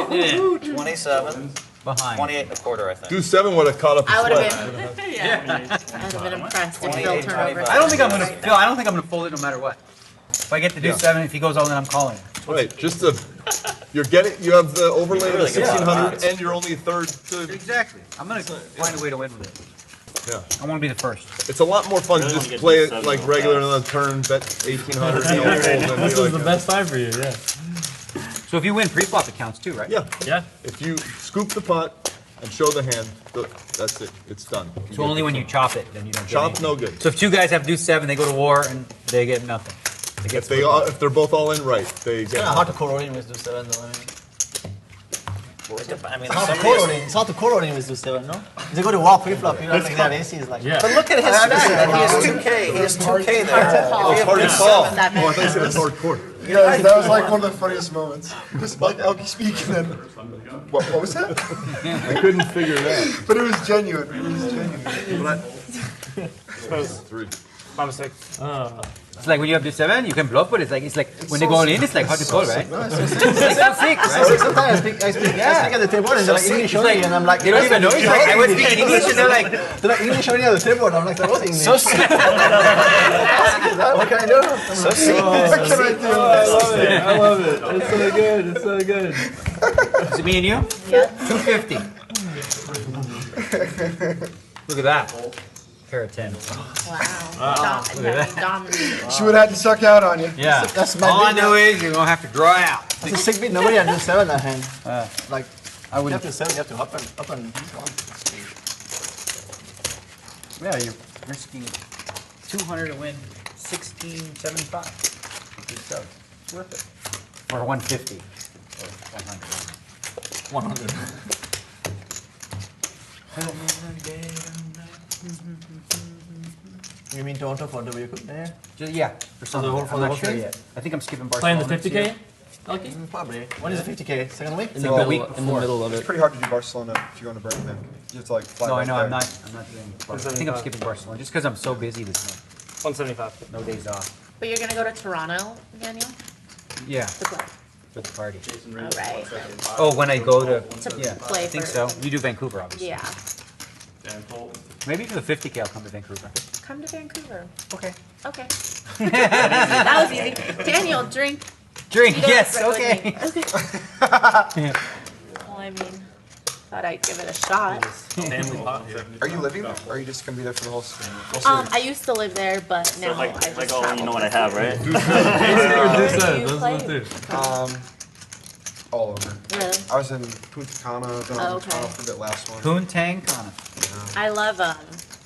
Speaker 7: Getting it
Speaker 6: 27,
Speaker 7: behind.
Speaker 6: 28 and a quarter, I think.
Speaker 2: Do 7 would have caught up.
Speaker 4: I would
Speaker 2: sweat.
Speaker 4: have been, yeah, I'd have been impressed if Phil
Speaker 6: 28,
Speaker 4: turned over.
Speaker 6: 25.
Speaker 7: I don't think I'm gonna, Phil, I don't think I'm gonna fold it no matter what. If I get to do
Speaker 2: Yeah.
Speaker 7: 7, if he goes all in, I'm calling.
Speaker 2: Right, just the, you have the overlay of the
Speaker 6: Really good
Speaker 2: 1600
Speaker 6: odds.
Speaker 2: and you're only a third to,
Speaker 7: Exactly. I'm gonna find a way to win with it.
Speaker 2: yeah.
Speaker 7: I wanna be the first.
Speaker 2: It's a lot more fun to
Speaker 10: Really wanna
Speaker 2: just
Speaker 10: get
Speaker 2: play
Speaker 10: to
Speaker 2: it
Speaker 10: seven
Speaker 2: like
Speaker 10: real
Speaker 2: regular
Speaker 10: fast.
Speaker 2: on the turn, bet 1800, you know, fold, and
Speaker 3: This
Speaker 2: be
Speaker 3: is the
Speaker 2: like,
Speaker 3: best time for you, yeah.
Speaker 7: So if you win pre-flop, it counts too, right?
Speaker 2: yeah.
Speaker 3: Yeah.
Speaker 2: If you scoop the pot and show the hand, that's it, it's done. You
Speaker 7: So
Speaker 2: get
Speaker 7: only
Speaker 2: the
Speaker 7: when you
Speaker 2: turn.
Speaker 7: chop it, then you don't get
Speaker 2: Chop,
Speaker 7: anything.
Speaker 2: no good.
Speaker 7: So if 2 guys have to do 7, they go to war and they get nothing. They get
Speaker 2: If they're both all in right, they
Speaker 8: It's
Speaker 2: get.
Speaker 8: kind of hard to correlate with do 7 though. I mean.
Speaker 6: I mean,
Speaker 8: It's hard to
Speaker 6: somebody's-
Speaker 8: correlate. It's hard to correlate with do 7, no? If they go to war pre-flop, you don't think they have aces like.
Speaker 3: Yeah.
Speaker 6: But look at his stack. He has 2K. He has 2K there.
Speaker 4: Call.
Speaker 6: If you
Speaker 2: hard to
Speaker 6: have
Speaker 2: call.
Speaker 6: 7,
Speaker 2: Oh, I thought you said it's hardcore.
Speaker 5: Yeah, that was like one of the funniest moments. Just like Elky speaking and what was that?
Speaker 11: I couldn't figure it out.
Speaker 5: But it was genuine. It was genuine.
Speaker 2: Three.
Speaker 7: It's like when you have to 7, you can bluff, but it's like when they go all in, it's like hard to call, right?
Speaker 8: No, it's so sick.
Speaker 7: It's like so sick, right?
Speaker 8: Sometimes I speak at the table and they're like English
Speaker 7: It's like,
Speaker 8: only and I'm like,
Speaker 7: they don't even know. It's like, I was speaking English and they're like,
Speaker 8: English only at the table and I'm like, that was English.
Speaker 6: So sick.
Speaker 8: What can I do?
Speaker 6: So sick.
Speaker 5: What can I do?
Speaker 3: I love it. It's so good. It's so good.
Speaker 7: is it me and you?
Speaker 4: Yeah.
Speaker 7: 250. Look at that. Pair of 10.
Speaker 4: Wow. Dominating.
Speaker 5: She would have had to suck out on you.
Speaker 7: Yeah.
Speaker 8: That's my
Speaker 7: All I
Speaker 8: big
Speaker 7: know is you're gonna have to draw out.
Speaker 8: It's a sick beat. Nobody had to do 7 that hand. Like,
Speaker 7: I
Speaker 8: you
Speaker 7: would.
Speaker 8: have to 7, you have to up and one.
Speaker 7: Yeah, you're risking 200 to win 1675. So it's worth it. Or 150. Or 100.
Speaker 8: 100. You mean Toronto for W Cup? Yeah.
Speaker 7: Yeah, for some.
Speaker 3: the whole-
Speaker 7: I'm not
Speaker 3: whole
Speaker 7: sure
Speaker 3: thing?
Speaker 7: yet. I think I'm skipping
Speaker 3: Playing
Speaker 7: Barcelona.
Speaker 3: the 50K? Okay.
Speaker 8: Probably. When is the 50K? Second week?
Speaker 3: In the
Speaker 7: So a
Speaker 3: middle,
Speaker 7: week
Speaker 3: in the middle of
Speaker 5: It's
Speaker 3: it.
Speaker 5: pretty hard to do Barcelona if you're going to Birmingham. You have to like fly
Speaker 7: No, I
Speaker 5: right
Speaker 7: know.
Speaker 5: there.
Speaker 7: I'm not doing Barcelona. I think I'm skipping Barcelona just because I'm so busy this month.
Speaker 12: 175.
Speaker 7: No days off.
Speaker 4: But you're gonna go to Toronto, Daniel?
Speaker 7: Yeah,
Speaker 4: To play.
Speaker 7: for the party.
Speaker 4: All right.
Speaker 7: Oh, when I go to.
Speaker 4: To
Speaker 7: Yeah,
Speaker 4: play
Speaker 7: I think
Speaker 4: for-
Speaker 7: so. You do Vancouver, obviously.
Speaker 4: Yeah.
Speaker 1: Dan Cole.
Speaker 7: Maybe for the 50K, I'll come to Vancouver.
Speaker 4: Come to Vancouver.
Speaker 7: Okay.
Speaker 4: Okay. That was easy. Daniel, drink.
Speaker 7: Drink,
Speaker 4: You don't
Speaker 7: yes,
Speaker 4: spread with
Speaker 7: okay.
Speaker 4: me. Okay. Well, I mean, thought I'd give it a shot.
Speaker 3: Family pot.
Speaker 5: Are you living there? Or are you just going to be there for the whole series?
Speaker 4: I used to live there, but now I just
Speaker 10: Like all you
Speaker 4: travel.
Speaker 10: know what I have, right?
Speaker 4: Where do you
Speaker 3: Those
Speaker 4: play?
Speaker 3: are the two.
Speaker 5: All over.
Speaker 4: Really?
Speaker 5: I was in Punta Cana, then I was in
Speaker 4: Okay.
Speaker 5: Toronto for a bit last one.
Speaker 7: Poontang Kana.
Speaker 4: I love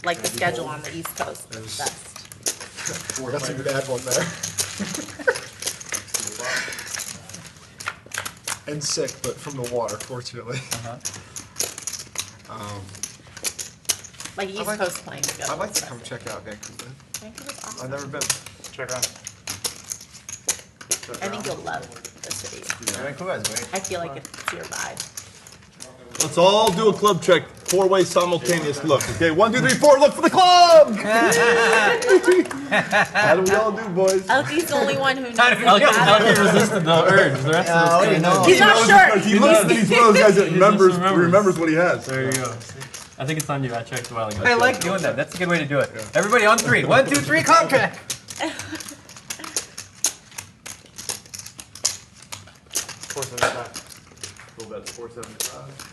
Speaker 4: like the schedule on the East Coast. It's best.
Speaker 5: That's a bad one there. And sick, but from the water, fortunately.
Speaker 4: Like East
Speaker 5: like-
Speaker 4: Coast playing schedule.
Speaker 5: I'd like
Speaker 4: is
Speaker 5: to come
Speaker 4: best.
Speaker 5: check out Vancouver.
Speaker 4: Vancouver's
Speaker 5: I've
Speaker 4: awesome.
Speaker 5: never been.
Speaker 12: Check on.
Speaker 4: I think you'll love the city.
Speaker 8: Vancouver is great.
Speaker 4: I feel like it's your vibe.
Speaker 2: Let's all do a club check, 4-way simultaneous look. Okay, 1, 2, 3, 4, look for the club! How do we all do, boys?
Speaker 4: Elky's the only one who knows.
Speaker 3: Elky resisted the urge. The rest of us
Speaker 8: we
Speaker 3: couldn't.
Speaker 8: know.
Speaker 4: He's not sure.
Speaker 2: He's one of these guys that
Speaker 3: remembers.
Speaker 2: remembers what he has.
Speaker 3: There you go. I think it's on you. I checked a while ago.
Speaker 7: I like doing that. That's a good way to do it. Everybody on 3. 1, 2, 3, contract.
Speaker 1: 475. Full bet 475.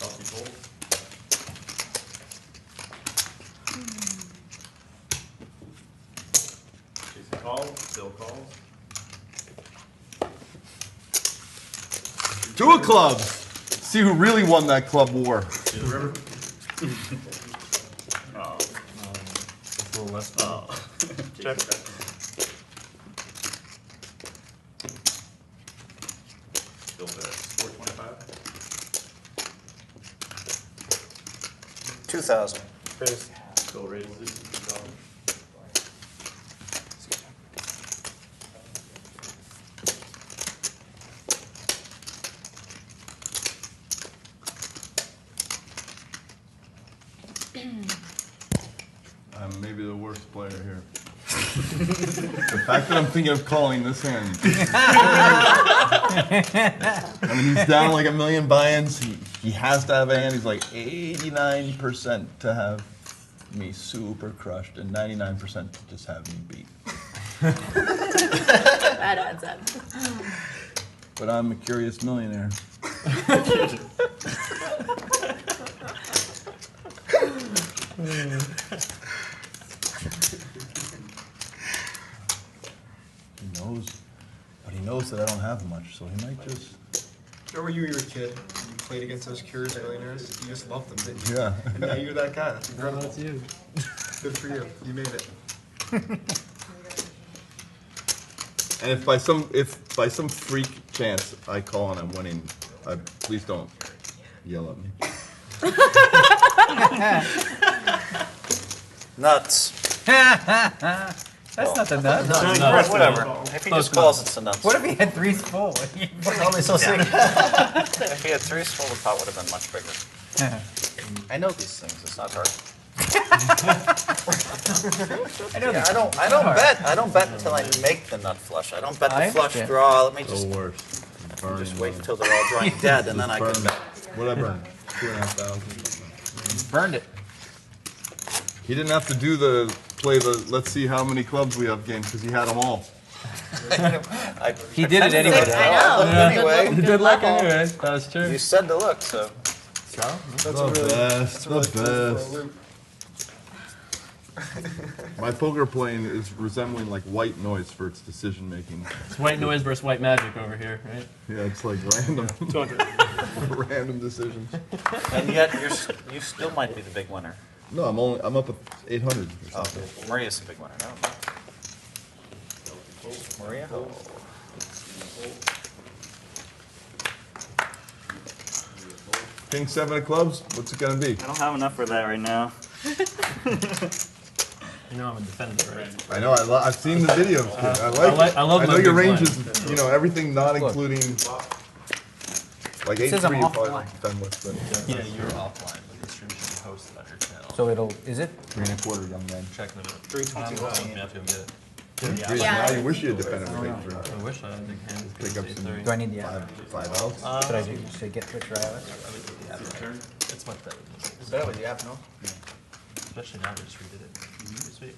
Speaker 1: Elky folds. Jason calls. Bill calls.
Speaker 2: 2 of clubs. See who really won that club war.
Speaker 1: See the river?
Speaker 10: Oh.
Speaker 3: It's a little less.
Speaker 12: Check.
Speaker 1: Bill bets 425.
Speaker 6: 2,000.
Speaker 12: Face.
Speaker 1: Bill raises it to 2,000.
Speaker 2: I'm maybe the worst player here. The fact that I'm thinking of calling this hand. I mean, he's down like a million buy-ins. He has to have a hand. He's like 89% to have me super crushed and 99% to just have me beat.
Speaker 4: That adds up.
Speaker 2: But I'm a curious millionaire. He knows, but he knows that I don't have much, so he might just.
Speaker 5: Remember when you were a kid, and you played against those curious millionaires? You just loved them, didn't you?
Speaker 2: Yeah.
Speaker 5: And now you're that guy. That's incredible.
Speaker 3: That's you.
Speaker 5: Good for you. You made it.
Speaker 2: And if by some freak chance I call and I'm winning, please don't yell at me.
Speaker 6: Nuts.
Speaker 7: That's not the nuts.
Speaker 6: Whatever. If he just calls, it's a nuts.
Speaker 7: What if he had 3s full?
Speaker 8: Probably so sick.
Speaker 6: If he had 3s full, the pot would have been much bigger. I know these things. It's not hard.
Speaker 7: I know
Speaker 6: I don't bet. I don't bet until I make the nut flush. I don't bet the flush
Speaker 7: understand.
Speaker 6: draw. Let me just
Speaker 2: worst.
Speaker 6: wait until they're all drawing dead, and then I can bet.
Speaker 2: What I burned? 2,500.
Speaker 7: Burned it.
Speaker 2: He didn't have to play the let's see how many clubs we have game because he had them all.
Speaker 7: He did it anyway.
Speaker 4: I know.
Speaker 6: Anyway.
Speaker 3: Good luck anyway. That was true.
Speaker 6: You said to look, so.
Speaker 2: The best, the best.
Speaker 11: My poker playing is resembling like white noise for its decision making.
Speaker 3: It's white noise versus white magic over here, right?
Speaker 11: Yeah, it's like random, random decisions.
Speaker 6: And yet, you still might be the big winner.
Speaker 11: No, I'm up at 800.
Speaker 6: Oh, Maria's the big winner. No. Maria?
Speaker 11: King 7 of clubs. What's it gonna be?
Speaker 10: I don't have enough for that right now.
Speaker 3: You know I'm a defender, right?
Speaker 11: I know. I've seen the videos. Kid. I like it.
Speaker 3: I love
Speaker 11: I know
Speaker 3: my
Speaker 11: your
Speaker 3: big
Speaker 11: range
Speaker 3: blind.
Speaker 11: is, you know, everything not including like 8-3
Speaker 7: says I'm
Speaker 11: you probably
Speaker 7: offline.
Speaker 11: defend with, but
Speaker 12: Yeah, you're offline, but the stream should be posted on your channel.
Speaker 7: So is it?
Speaker 11: 3 1/4, young man.
Speaker 12: Check in a minute.
Speaker 5: 3:20.
Speaker 12: You have to get it.
Speaker 4: Yeah.
Speaker 11: Now you wish you had defended with 8-3.
Speaker 3: I wish I had big hands.
Speaker 11: Pick up some
Speaker 7: Do I need the app?
Speaker 11: 5 outs.
Speaker 7: Should I do? Should I get Twitch or iOS?
Speaker 12: It's much better.
Speaker 8: It's better with the app, no?
Speaker 12: Especially now we just redid it. Sweet.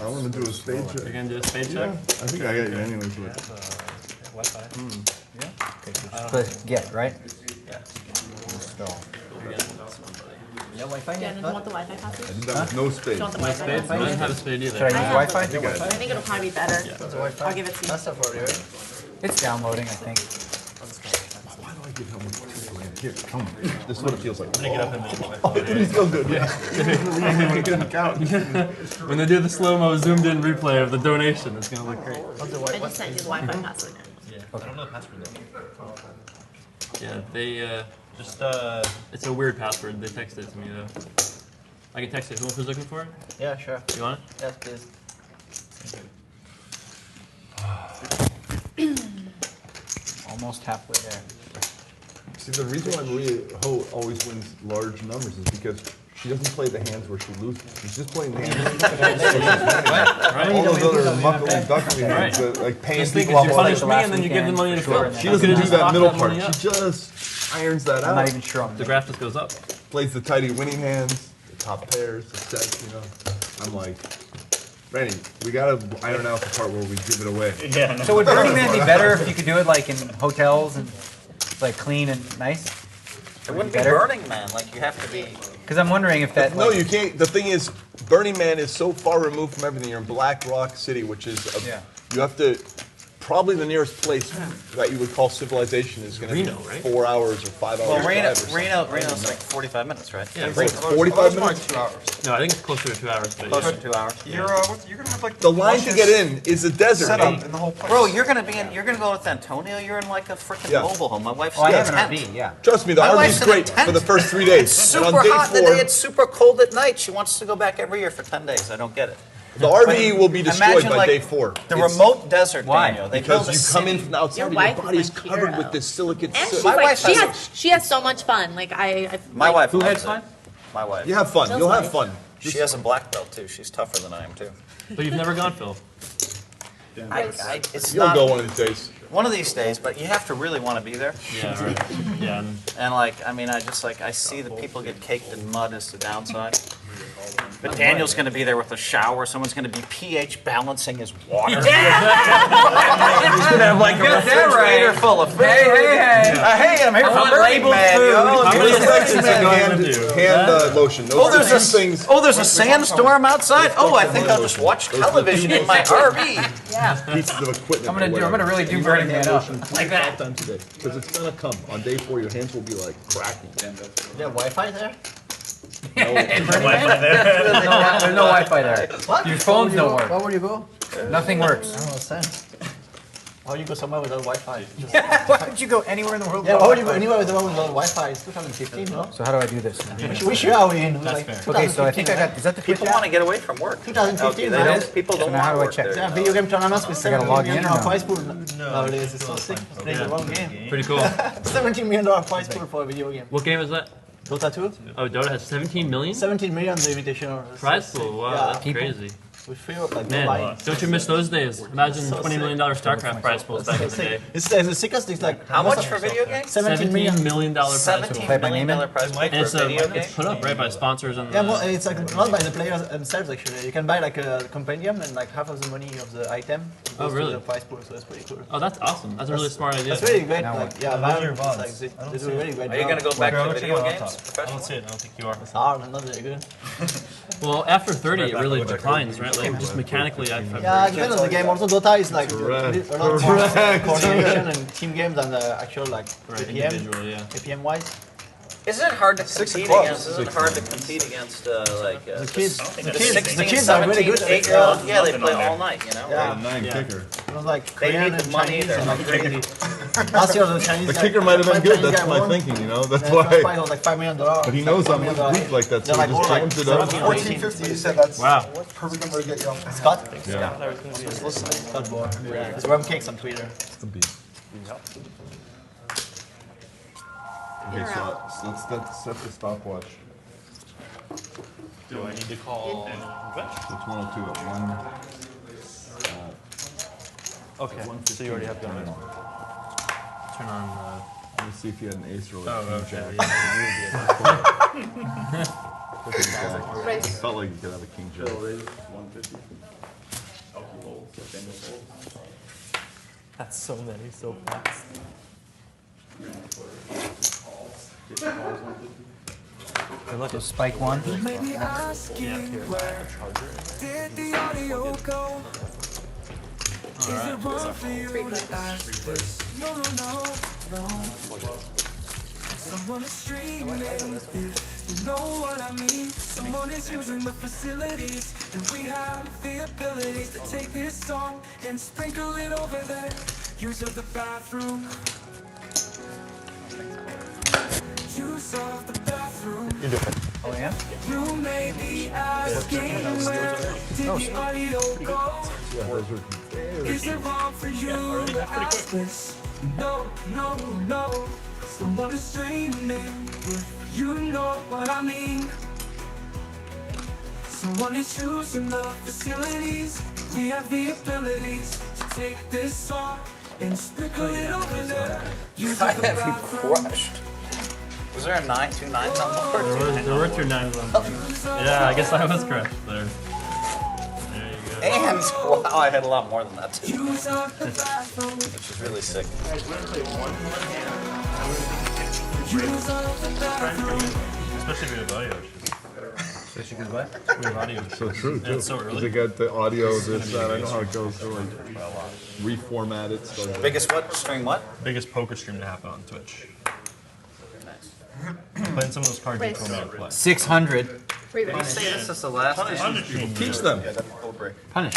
Speaker 11: I want to do a spade
Speaker 3: You're
Speaker 11: check.
Speaker 3: gonna do a spade
Speaker 11: Yeah,
Speaker 3: check?
Speaker 11: I think I got you anyways. But
Speaker 12: Wi-Fi.
Speaker 7: Click get, right?
Speaker 12: Yeah.
Speaker 7: Install.
Speaker 8: Yeah, Wi-Fi
Speaker 4: Yeah,
Speaker 8: yet?
Speaker 4: do you want the Wi-Fi
Speaker 11: I
Speaker 4: password?
Speaker 11: did that with no spade.
Speaker 4: Do you want the Wi-Fi
Speaker 3: I
Speaker 4: password?
Speaker 3: don't have a spade
Speaker 7: Should I
Speaker 3: either.
Speaker 7: use Wi-Fi?
Speaker 4: I think it'll probably be better. I'll give it to you.
Speaker 8: That's stuff already, right?
Speaker 7: It's downloading, I think.
Speaker 11: Why do I give him $2 grand? Here, come on. This is what it feels like.
Speaker 12: Get up in there.
Speaker 11: It feels good. Yeah. It didn't count.
Speaker 3: When they do the slow-mo zoomed-in replay of the donation, it's gonna look great.
Speaker 4: I just sent you the Wi-Fi password.
Speaker 12: Yeah. I don't know the password though.
Speaker 3: Yeah, they
Speaker 12: Just
Speaker 3: it's a weird password. They texted it to me though. I can text it. Who's looking for it?
Speaker 8: Yeah, sure.
Speaker 3: You want it?
Speaker 8: Yes, please.
Speaker 7: Almost halfway there.
Speaker 11: See, the reason why Maria Ho always wins large numbers is because she doesn't play the hands where she loses. She's just playing the hands. All those other muckly duckly hands, that, like paying
Speaker 3: Just think,
Speaker 11: people
Speaker 3: you
Speaker 11: off.
Speaker 3: punish
Speaker 11: Like,
Speaker 3: me and then you give the money to Phil.
Speaker 11: she doesn't do that middle part. She just irons that
Speaker 7: I'm not
Speaker 11: out.
Speaker 7: even sure on
Speaker 3: The graph just goes up.
Speaker 11: Plays the tighty winning hands, the top pairs, the sets. You know, I'm like, Randy, we gotta iron out the part where we give it away.
Speaker 10: Yeah.
Speaker 7: So would Burning Man be better if you could do it like in hotels and like clean and nice?
Speaker 6: It wouldn't be
Speaker 7: Better?
Speaker 6: Burning Man, like you have to be.
Speaker 7: Because I'm wondering if that.
Speaker 11: No,
Speaker 7: like,
Speaker 11: you can't. The thing is, Burning Man is so far removed from everything. You're in Black Rock City, which is
Speaker 6: Yeah.
Speaker 11: you have to. Probably the nearest place that you would call civilization is going to be
Speaker 3: Reno, right?
Speaker 11: 4 hours or 5 hours.
Speaker 6: Well,
Speaker 11: drive or something.
Speaker 6: Reno's like 45 minutes, right?
Speaker 3: Yeah,
Speaker 11: It's like 45 minutes.
Speaker 5: 2 hours.
Speaker 3: No, I think it's closer to 2 hours. But
Speaker 6: Closer
Speaker 3: yeah.
Speaker 6: to 2 hours.
Speaker 5: You're gonna have like
Speaker 11: The line to get in is a desert.
Speaker 5: setup in the whole place.
Speaker 6: Bro, you're gonna go with Antonio. You're in like a freaking
Speaker 11: Yeah.
Speaker 6: mobile home. My wife's
Speaker 7: Oh, I
Speaker 6: in a
Speaker 7: have an
Speaker 6: tent.
Speaker 7: RV, yeah.
Speaker 11: Trust me, the
Speaker 6: My
Speaker 11: RV
Speaker 6: wife's
Speaker 11: is
Speaker 6: in a
Speaker 11: great
Speaker 6: tent.
Speaker 11: for the first 3 days.
Speaker 6: It's
Speaker 11: And
Speaker 6: super
Speaker 11: on day
Speaker 6: hot in the
Speaker 11: 4,
Speaker 6: day. It's super cold at night. She wants to go back every year for 10 days. I don't get it.
Speaker 11: the RV will be destroyed
Speaker 6: Imagine,
Speaker 11: by
Speaker 6: like,
Speaker 11: day 4.
Speaker 6: The
Speaker 11: It's
Speaker 6: remote desert,
Speaker 7: Why?
Speaker 6: Daniel. They
Speaker 11: because
Speaker 6: build a
Speaker 11: you come in
Speaker 6: city.
Speaker 11: from outside
Speaker 4: Your
Speaker 11: and
Speaker 4: wife
Speaker 11: your
Speaker 4: is
Speaker 11: body is
Speaker 4: my
Speaker 11: covered
Speaker 4: hero.
Speaker 11: with this silicate
Speaker 4: And she's
Speaker 11: soot.
Speaker 6: My
Speaker 4: like,
Speaker 6: wife has
Speaker 4: she has so much fun. Like
Speaker 6: My wife
Speaker 7: Who
Speaker 6: loves
Speaker 7: had fun?
Speaker 6: it. My wife.
Speaker 11: You have fun.
Speaker 4: Feels
Speaker 11: You'll have
Speaker 4: like-
Speaker 11: fun.
Speaker 6: She has a black belt too. She's tougher than I am too.
Speaker 3: But you've never gone, Phil.
Speaker 6: It's
Speaker 11: You'll
Speaker 6: not
Speaker 11: go one of these days.
Speaker 6: one of these days, but you have to really want to be there.
Speaker 3: Yeah, right. Yeah.
Speaker 6: And like, I mean, I see the people get caked in mud as the downside. But Daniel's going to be there with a shower. Someone's going to be pH balancing his water. He's going to have like a
Speaker 7: Get that
Speaker 6: refrigerator
Speaker 7: right.
Speaker 6: full of food.
Speaker 7: Hey, hey, hey.
Speaker 6: Hey, I'm here for
Speaker 7: want
Speaker 6: Burning
Speaker 7: labeled
Speaker 6: Man,
Speaker 7: food.
Speaker 6: yo.
Speaker 3: How many
Speaker 11: Just
Speaker 3: sections
Speaker 11: like
Speaker 3: are going
Speaker 11: hand,
Speaker 3: with you?
Speaker 11: hand lotion. Those
Speaker 6: Oh,
Speaker 11: are
Speaker 6: there's
Speaker 11: two
Speaker 6: a
Speaker 11: things.
Speaker 6: there's a sandstorm outside. Oh, I think I'll just watch television in my RV.
Speaker 4: Yeah.
Speaker 11: Pieces of equipment.
Speaker 7: I'm gonna really do Burning Man up.
Speaker 11: like that. Because it's gonna come on day 4. Your hands will be like cracking.
Speaker 8: Is there Wi-Fi there?
Speaker 7: There's no Wi-Fi there.
Speaker 8: What?
Speaker 7: Your phones don't work.
Speaker 8: Where would you go?
Speaker 7: Nothing works.
Speaker 8: I don't understand. Why would you go somewhere without Wi-Fi?
Speaker 7: Why would you go anywhere in the world?
Speaker 8: Yeah,
Speaker 7: without
Speaker 8: why would you go
Speaker 7: Wi-Fi?
Speaker 8: anywhere without Wi-Fi? It's 2015, no?
Speaker 7: So how do I do this?
Speaker 8: Which year are we in?
Speaker 3: That's
Speaker 8: Like,
Speaker 3: fair.
Speaker 7: Okay, so I think I
Speaker 8: 2015,
Speaker 7: got. Is that the
Speaker 6: People want to get away from work.
Speaker 8: 2015,
Speaker 6: They
Speaker 8: right?
Speaker 6: don't, people don't
Speaker 7: now how
Speaker 6: want
Speaker 7: do I
Speaker 6: to work
Speaker 7: check
Speaker 6: there.
Speaker 8: Yeah, video game tournaments with
Speaker 7: gotta
Speaker 8: 17
Speaker 7: log
Speaker 8: million
Speaker 7: in or no?
Speaker 8: prize pool nowadays. It's so sick. Playing the wrong game.
Speaker 3: Pretty cool.
Speaker 8: $17 million prize pool for a video game.
Speaker 3: What game is that?
Speaker 8: Dota 2?
Speaker 3: Oh, Dota has 17 million?
Speaker 8: 17 million the invitation.
Speaker 3: Prize pool. Wow,
Speaker 8: Yeah.
Speaker 3: that's
Speaker 7: People.
Speaker 3: crazy.
Speaker 8: We feel like
Speaker 3: Man, don't you miss those days? Imagine $20 million StarCraft prize pools back in the day.
Speaker 8: It's the sickest. It's like
Speaker 6: How much for video games?
Speaker 8: 17 million.
Speaker 3: $17 million prize pool.
Speaker 6: $17 million prize pool
Speaker 3: And
Speaker 6: for a video game?
Speaker 3: it's put up right by sponsors and
Speaker 8: Yeah, well, it's like not by the players themselves actually. You can buy like a compendium and like half of the money of the item goes
Speaker 3: really?
Speaker 8: to the prize pool, so it's pretty cool.
Speaker 3: Oh, that's awesome. That's a really smart idea.
Speaker 8: That's really great.
Speaker 7: Now
Speaker 8: Like,
Speaker 7: what?
Speaker 8: yeah,
Speaker 12: Where's your
Speaker 8: Valve,
Speaker 12: VODs?
Speaker 8: it's like, they do a really great
Speaker 6: Are you
Speaker 8: job.
Speaker 6: gonna go back
Speaker 12: Okay,
Speaker 6: to
Speaker 12: I'll check
Speaker 6: video
Speaker 12: your
Speaker 6: games?
Speaker 12: laptop. I don't
Speaker 6: Professional?
Speaker 12: see it. I don't think you are.
Speaker 8: It's hard, I'm not very good.
Speaker 3: Well, after 30, it really declines, right? Like, just mechanically, I
Speaker 8: Yeah, it depends on the game. Also, Dota is like
Speaker 11: Correct.
Speaker 8: a lot more coordination and team games than the actual like APM,
Speaker 3: individual, yeah.
Speaker 8: APM wise.
Speaker 6: Isn't it hard to compete
Speaker 5: o'clock.
Speaker 6: against? Isn't it hard to compete against
Speaker 8: The kids,
Speaker 6: the
Speaker 8: the
Speaker 6: 16,
Speaker 8: kids are really
Speaker 6: 17,
Speaker 8: good.
Speaker 6: 8-year-olds? Yeah, they play all night. You know.
Speaker 8: Yeah.
Speaker 11: 9
Speaker 3: Yeah.
Speaker 11: kicker.
Speaker 8: It was like
Speaker 6: They
Speaker 8: Korean
Speaker 6: need the
Speaker 8: and
Speaker 6: money,
Speaker 8: Chinese
Speaker 6: they're
Speaker 8: and like
Speaker 6: hungry.
Speaker 8: crazy. Last year the Chinese.
Speaker 11: The
Speaker 8: guy-
Speaker 11: kicker might have been
Speaker 8: five
Speaker 11: good,
Speaker 8: Chinese
Speaker 11: that's
Speaker 8: guy
Speaker 11: my
Speaker 8: won.
Speaker 11: thinking, you know? That's
Speaker 8: The first prize
Speaker 11: why.
Speaker 8: was like $5 million.
Speaker 11: But he knows I'm weak like that, so
Speaker 8: They're
Speaker 11: he
Speaker 8: like
Speaker 11: just
Speaker 8: all like
Speaker 11: jams it up.
Speaker 8: 17 or 18.
Speaker 5: 1450, you said that's
Speaker 3: Wow.
Speaker 5: perfect number to get you on.
Speaker 8: Scott?
Speaker 11: Yeah.
Speaker 8: Just listening. Scott Bohr. It's rum cakes on Twitter.
Speaker 11: It's the beast. Okay, so let's set the stopwatch.
Speaker 12: Do I need to call Twitch?
Speaker 11: So it's 102 at 1.
Speaker 12: Okay, so you already have done it.
Speaker 3: Turn on
Speaker 11: Let me see if you had an ace roll.
Speaker 12: Oh,
Speaker 11: King
Speaker 12: okay.
Speaker 11: jack.
Speaker 4: Race.
Speaker 11: Felt like you could have a king jack.
Speaker 1: Bill raises 150. Elky folds, Daniel folds.
Speaker 3: That's so many, so fast.
Speaker 1: Kitchen calls 150.
Speaker 7: Good luck with Spike 1.
Speaker 13: Maybe asking where did the audio go? Is it wrong for you to ask this? No, no, no, no. Someone is streaming it. You know what I mean? Someone is using the facilities, and we have the abilities to take this song and sprinkle it over there. Use of the bathroom. Use of the bathroom.
Speaker 8: You do it. Oh yeah?
Speaker 13: You may be asking where did the audio go?
Speaker 11: Yeah, those are very
Speaker 13: Is it wrong for you to ask this? No, no, no. Someone is streaming. You know what I mean. Someone is using the facilities. We have the abilities to take this song and sprinkle it over there. Use
Speaker 6: I
Speaker 13: of the
Speaker 6: have you
Speaker 13: bathroom.
Speaker 6: crushed. Was there a 9, 2 9s on the board?
Speaker 3: There were 2 9s on there. Yeah, I guess I was correct there. There you go.
Speaker 6: And wow, I had a lot more than that too,
Speaker 13: Use of the bathroom.
Speaker 6: which is really sick.
Speaker 13: Use of the bathroom.
Speaker 12: Especially if we have audio.
Speaker 7: Especially because what?
Speaker 12: We have audio.
Speaker 11: so true, too.
Speaker 12: It's so early.
Speaker 11: They got the audio, this, that, I know how it goes, so like, reformat it, so.
Speaker 6: Biggest what? Stream what?
Speaker 12: Biggest poker stream to happen on Twitch. Playing some of those cards you told me to play.
Speaker 7: 600.
Speaker 6: Say this is the last one.
Speaker 11: Teach them.
Speaker 5: Yeah, that little break.
Speaker 7: Punish.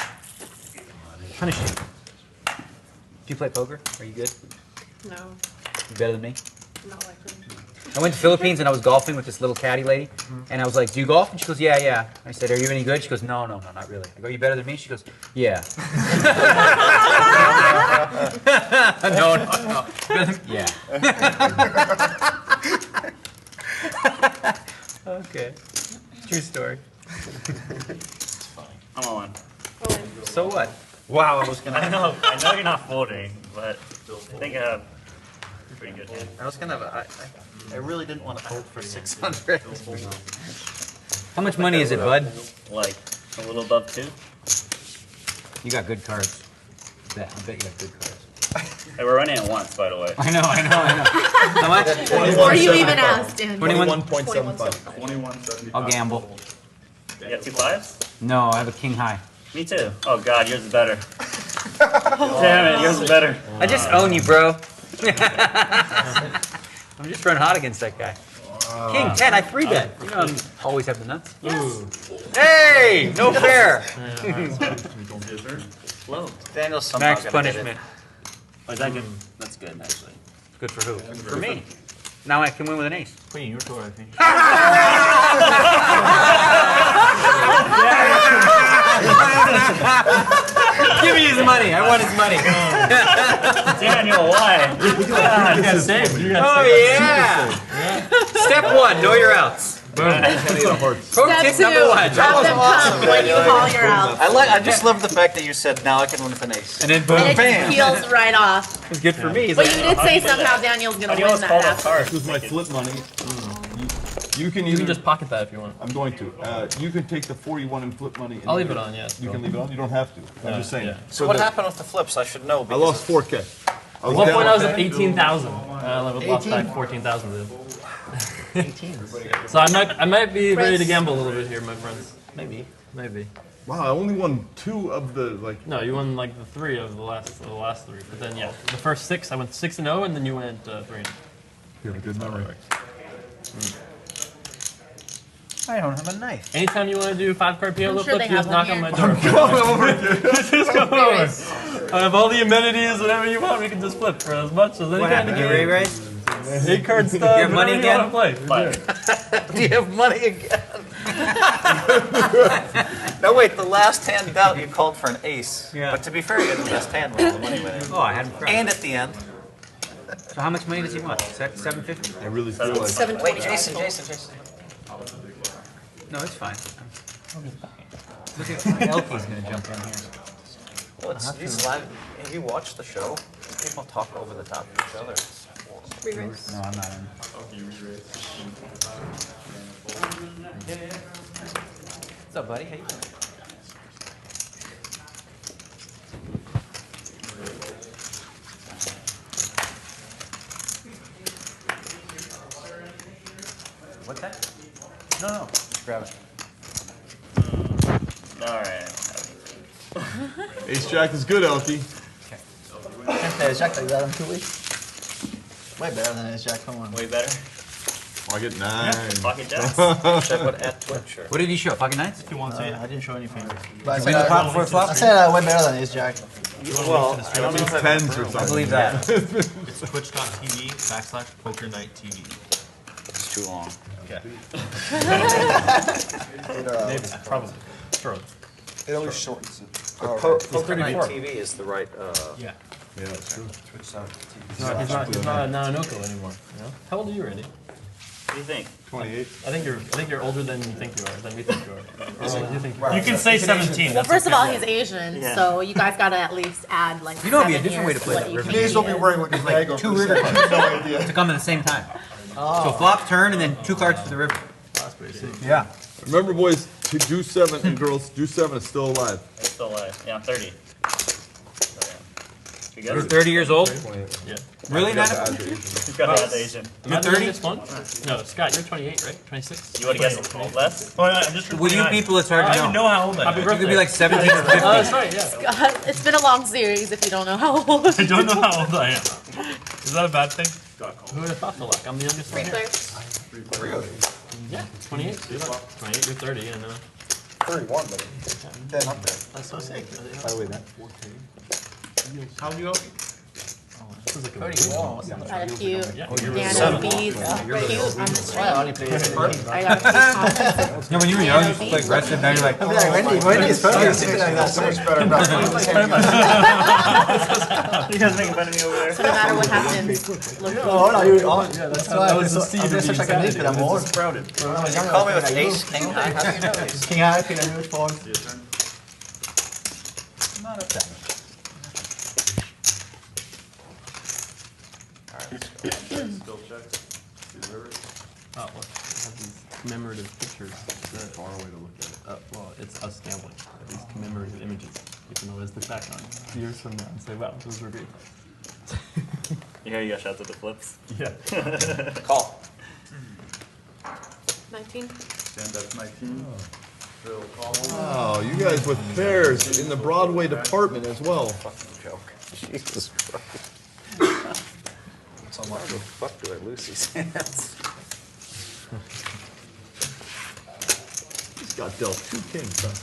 Speaker 7: Punish you. Do you play poker? Are you good?
Speaker 4: No,
Speaker 7: You better than me?
Speaker 4: not likely.
Speaker 7: I went to Philippines and I was golfing with this little caddy lady, and I was like, "Do you golf?" And she goes, "Yeah, yeah." I said, "Are you any good?" She goes, "No, no, no, not really." I go, "You better than me?" She goes, "Yeah." No, no, no. Yeah. Okay. True story.
Speaker 10: I'm on.
Speaker 7: So what?
Speaker 6: Wow, I was gonna.
Speaker 10: I know you're not folding, but I think I have a pretty good hand.
Speaker 6: I was gonna. I really didn't want to hold for 600.
Speaker 7: How much money is it, bud?
Speaker 10: Like a little above 2.
Speaker 7: You got good cards. I bet you got good cards.
Speaker 10: Hey, we're running it once, by the way.
Speaker 7: I know. How much?
Speaker 4: Before you even asked, Dan.
Speaker 11: 21.75.
Speaker 1: 2175.
Speaker 7: I'll gamble.
Speaker 10: You got 2 5s?
Speaker 7: No, I have a king high.
Speaker 10: Me too. Oh God, yours is better. Damn it, yours is better.
Speaker 7: I just own you, bro. I'm just running hot against that guy. King 10, I 3-bet. You know, I always have the nuts. Hey, no fair.
Speaker 10: Low.
Speaker 6: Daniel's somehow
Speaker 7: Max
Speaker 6: gonna get it.
Speaker 7: punishment.
Speaker 10: Oh, is that good? That's good, actually.
Speaker 7: Good for who? For me. Now I can win with an ace.
Speaker 8: Queen, your tour, I think.
Speaker 7: Give me his money. I want his money.
Speaker 10: Daniel, why?
Speaker 3: You got saved. You got
Speaker 7: Oh,
Speaker 3: saved.
Speaker 7: yeah. Step 1, know your outs.
Speaker 11: Penny of hearts.
Speaker 7: Pro
Speaker 4: Step
Speaker 7: tip
Speaker 4: two,
Speaker 7: number 1.
Speaker 4: have them come when you haul your out.
Speaker 6: I just love the fact that you said, now I can win with an ace.
Speaker 7: And then boom,
Speaker 4: And it
Speaker 7: bam.
Speaker 4: just peels right off.
Speaker 7: It's good for me.
Speaker 4: But you did say somehow Daniel's gonna win that half.
Speaker 11: This was my flip money. You can
Speaker 3: You
Speaker 11: either,
Speaker 3: can just pocket that if you want.
Speaker 11: I'm going to. You can take the 41 and flip money.
Speaker 3: I'll leave it on, yeah.
Speaker 11: You can leave it on? You don't have to. I'm just saying.
Speaker 3: Yeah.
Speaker 6: So what happened with the flips? I should know.
Speaker 11: I
Speaker 6: because
Speaker 11: lost 4K.
Speaker 3: At one point I was at 18,000. I lost back 14,000 then.
Speaker 8: 18.
Speaker 3: So I might be ready to gamble a little bit here, my friends.
Speaker 8: Maybe.
Speaker 3: Maybe.
Speaker 11: Wow, I only won 2 of the, like...
Speaker 3: No, you won like the 3 of the last 3. But then yeah, the first 6 I went 6-0, and then you went 3-0.
Speaker 11: You have a good memory.
Speaker 7: I don't have a knife.
Speaker 3: Anytime you want to do 5-card PO
Speaker 4: I'm
Speaker 3: flip
Speaker 4: sure
Speaker 3: flips,
Speaker 4: they
Speaker 3: you just
Speaker 4: have
Speaker 3: knock
Speaker 4: one
Speaker 3: on my
Speaker 4: here.
Speaker 3: door.
Speaker 11: Come over here.
Speaker 3: Just come over. I have all the amenities, whatever you want, we can just flip for as much as any
Speaker 7: What
Speaker 3: kind of
Speaker 7: happened? You
Speaker 3: game.
Speaker 7: re-raised?
Speaker 3: 8-card stuff.
Speaker 7: You have money
Speaker 3: whatever
Speaker 7: again?
Speaker 3: You want to play.
Speaker 6: Do you have money again? No, wait, the last hand out you called for an ace.
Speaker 7: Yeah.
Speaker 6: But to be fair, you had the best hand with all the money with it.
Speaker 7: Oh, I had him crushed.
Speaker 6: And at the end.
Speaker 7: So how much money does he want? 750?
Speaker 11: I really feel like...
Speaker 6: Wait, Jason.
Speaker 7: No, it's fine. Look at Elky's gonna jump in here.
Speaker 6: Well, it's these live. Have you watched the show? People talk over the top of each other. It's horrible.
Speaker 7: No, I'm not in. What's up, buddy? How you doing? What's that? No. Grab it.
Speaker 10: Alright.
Speaker 11: Ace Jack is good, Elky.
Speaker 8: Can't play Ace Jack like that in 2 weeks. Way better than Ace Jack, come on.
Speaker 10: Way better.
Speaker 11: Pocket 9.
Speaker 10: Pocket jacks.
Speaker 6: Check what at Twitch.
Speaker 7: What did you show? Pocket nines?
Speaker 10: If you want to.
Speaker 8: I didn't show anything.
Speaker 7: But I said pop for a flop?
Speaker 8: I said way better than Ace Jack.
Speaker 6: Well, I don't know if I've
Speaker 11: 10s or something.
Speaker 7: I believe that.
Speaker 12: It's twitch.tv/poker night TV.
Speaker 6: It's too long.
Speaker 12: Okay.
Speaker 3: Maybe, probably. Sure.
Speaker 5: It only shortens it.
Speaker 6: Poker Night TV is the right.
Speaker 12: Yeah.
Speaker 11: Yeah, that's true.
Speaker 3: No, he's not a Nanoko anymore. You know? How old are you, Randy?
Speaker 10: What do you think?
Speaker 11: 28.
Speaker 3: I think you're older than you think you are. Than we think you are. Or older than you think you are.
Speaker 12: You can say 17.
Speaker 4: Well,
Speaker 12: that's
Speaker 4: first of
Speaker 12: okay.
Speaker 4: all, he's Asian,
Speaker 10: Yeah.
Speaker 4: so you guys gotta at least add like.
Speaker 7: You know it'd be a
Speaker 4: 7
Speaker 7: different way to
Speaker 4: years
Speaker 7: play
Speaker 4: what
Speaker 7: that
Speaker 4: you
Speaker 7: river.
Speaker 4: think
Speaker 5: Days will be
Speaker 4: he is.
Speaker 5: wearing like a bag over
Speaker 7: 2
Speaker 5: his
Speaker 7: river
Speaker 5: head. I have no idea.
Speaker 7: to come at the same time. So flop, turn, and then 2 cards for the river.
Speaker 3: That's pretty sick.
Speaker 7: Yeah.
Speaker 11: Remember, boys, to do 7, and girls, do 7 is still alive.
Speaker 10: It's still alive. Yeah, I'm 30. So, yeah. You
Speaker 7: You're
Speaker 10: guys?
Speaker 7: 30 years old?
Speaker 3: Yeah.
Speaker 7: Really?
Speaker 11: Got
Speaker 7: Not
Speaker 11: to add the Asian.
Speaker 10: You've got to add the Asian.
Speaker 3: Am I the
Speaker 7: 30?
Speaker 3: youngest one? No, Scott, you're 28, right? 26?
Speaker 10: You want to guess less?
Speaker 12: Oh, yeah, I'm just
Speaker 7: With you people, it's hard
Speaker 12: I
Speaker 7: to
Speaker 12: don't even
Speaker 7: know.
Speaker 12: know how old I
Speaker 3: Happy
Speaker 12: am.
Speaker 7: You
Speaker 3: birthday.
Speaker 7: could be like 17 or 50.
Speaker 3: Oh, that's right, yeah.
Speaker 4: God, it's been a long series if you don't know how old.
Speaker 12: I don't know how old I am. Is that a bad thing?
Speaker 3: Who would have thought, Laak? I'm the youngest one here. Yeah, 28. You're 28, you're 30, yeah, no.
Speaker 5: 31, but then up there.
Speaker 3: That's so sick.
Speaker 11: By the way, that.
Speaker 12: How do you go?
Speaker 3: Sounds like a
Speaker 8: 31.
Speaker 4: Got a few
Speaker 3: Yeah.
Speaker 4: nano beads cute on the
Speaker 8: I
Speaker 4: stream.
Speaker 8: only play Ace Jack.
Speaker 4: I got a few comments.
Speaker 7: No, when you were young, you used to play aggressive. Now you're like,
Speaker 8: I'm like, Wendy is perfect. Sitting like that.
Speaker 5: So much better. Back when it was
Speaker 10: You guys making fun of me over there?
Speaker 4: So no matter what happens, look
Speaker 8: Oh, no, you're on. That's why
Speaker 3: that was the seed
Speaker 8: I'm
Speaker 3: of
Speaker 8: just such
Speaker 3: being
Speaker 8: like a nick, but I'm old.
Speaker 3: sprouted.
Speaker 8: When I was
Speaker 6: You
Speaker 8: young,
Speaker 6: call me
Speaker 8: I was
Speaker 6: with
Speaker 8: like,
Speaker 6: ace, king high. How do you know these?
Speaker 8: King High, King High, phone.
Speaker 7: not upset.
Speaker 1: Still check. See the river.
Speaker 3: Oh, look, I have these commemorative pictures. That
Speaker 11: Far away to look at it.
Speaker 3: well, it's us gambling. These commemorative images. You can always look back on years from now and say, wow, those were great.
Speaker 10: You hear you got shots at the flips?
Speaker 3: Yeah.
Speaker 6: Call.
Speaker 4: 19.
Speaker 1: Stand up 19. Phil call.
Speaker 11: Oh, you guys with pairs in the Broadway department as well.
Speaker 6: Fucking joke. Jesus Christ. So much. Where the fuck do I lose these hands?
Speaker 11: He's got dealt 2 kings, huh?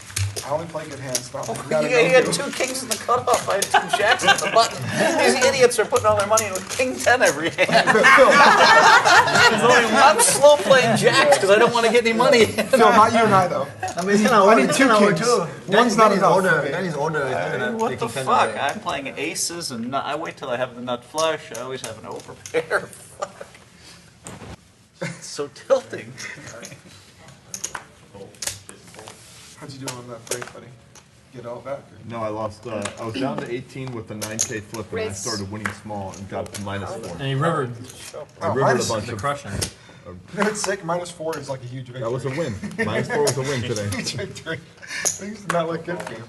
Speaker 5: I only play good hands. Not like
Speaker 6: You had 2 kings in the cutoff. I had 2 jacks at the button. These idiots are putting all their money in with king 10 every hand. I'm slow playing jacks because I don't want to get any money in.
Speaker 5: No, not you and I though.
Speaker 8: I mean, it's kind of
Speaker 5: I
Speaker 8: old.
Speaker 5: need
Speaker 8: It's
Speaker 5: 2
Speaker 8: kind of old
Speaker 5: kings.
Speaker 8: too.
Speaker 5: One's not enough.
Speaker 8: older. Then he's older. He's not gonna
Speaker 6: What
Speaker 8: take
Speaker 6: the
Speaker 8: him 10
Speaker 6: fuck?
Speaker 8: away.
Speaker 6: I'm playing aces and I wait till I have the nut flush. I always have an overpair. It's so tilting.
Speaker 5: How'd you do on that break, buddy? Get all back? Or?
Speaker 11: No, I lost. I was down to 18 with the 9K flip, and I started winning small and got to -4.
Speaker 3: And he rivered.
Speaker 11: I rivered a bunch
Speaker 3: The
Speaker 11: of.
Speaker 3: crushing.
Speaker 5: You know, it's sick. -4 is like a huge victory.
Speaker 11: That was a win. -4 was a win today.
Speaker 5: Huge victory. Things did not look good for you.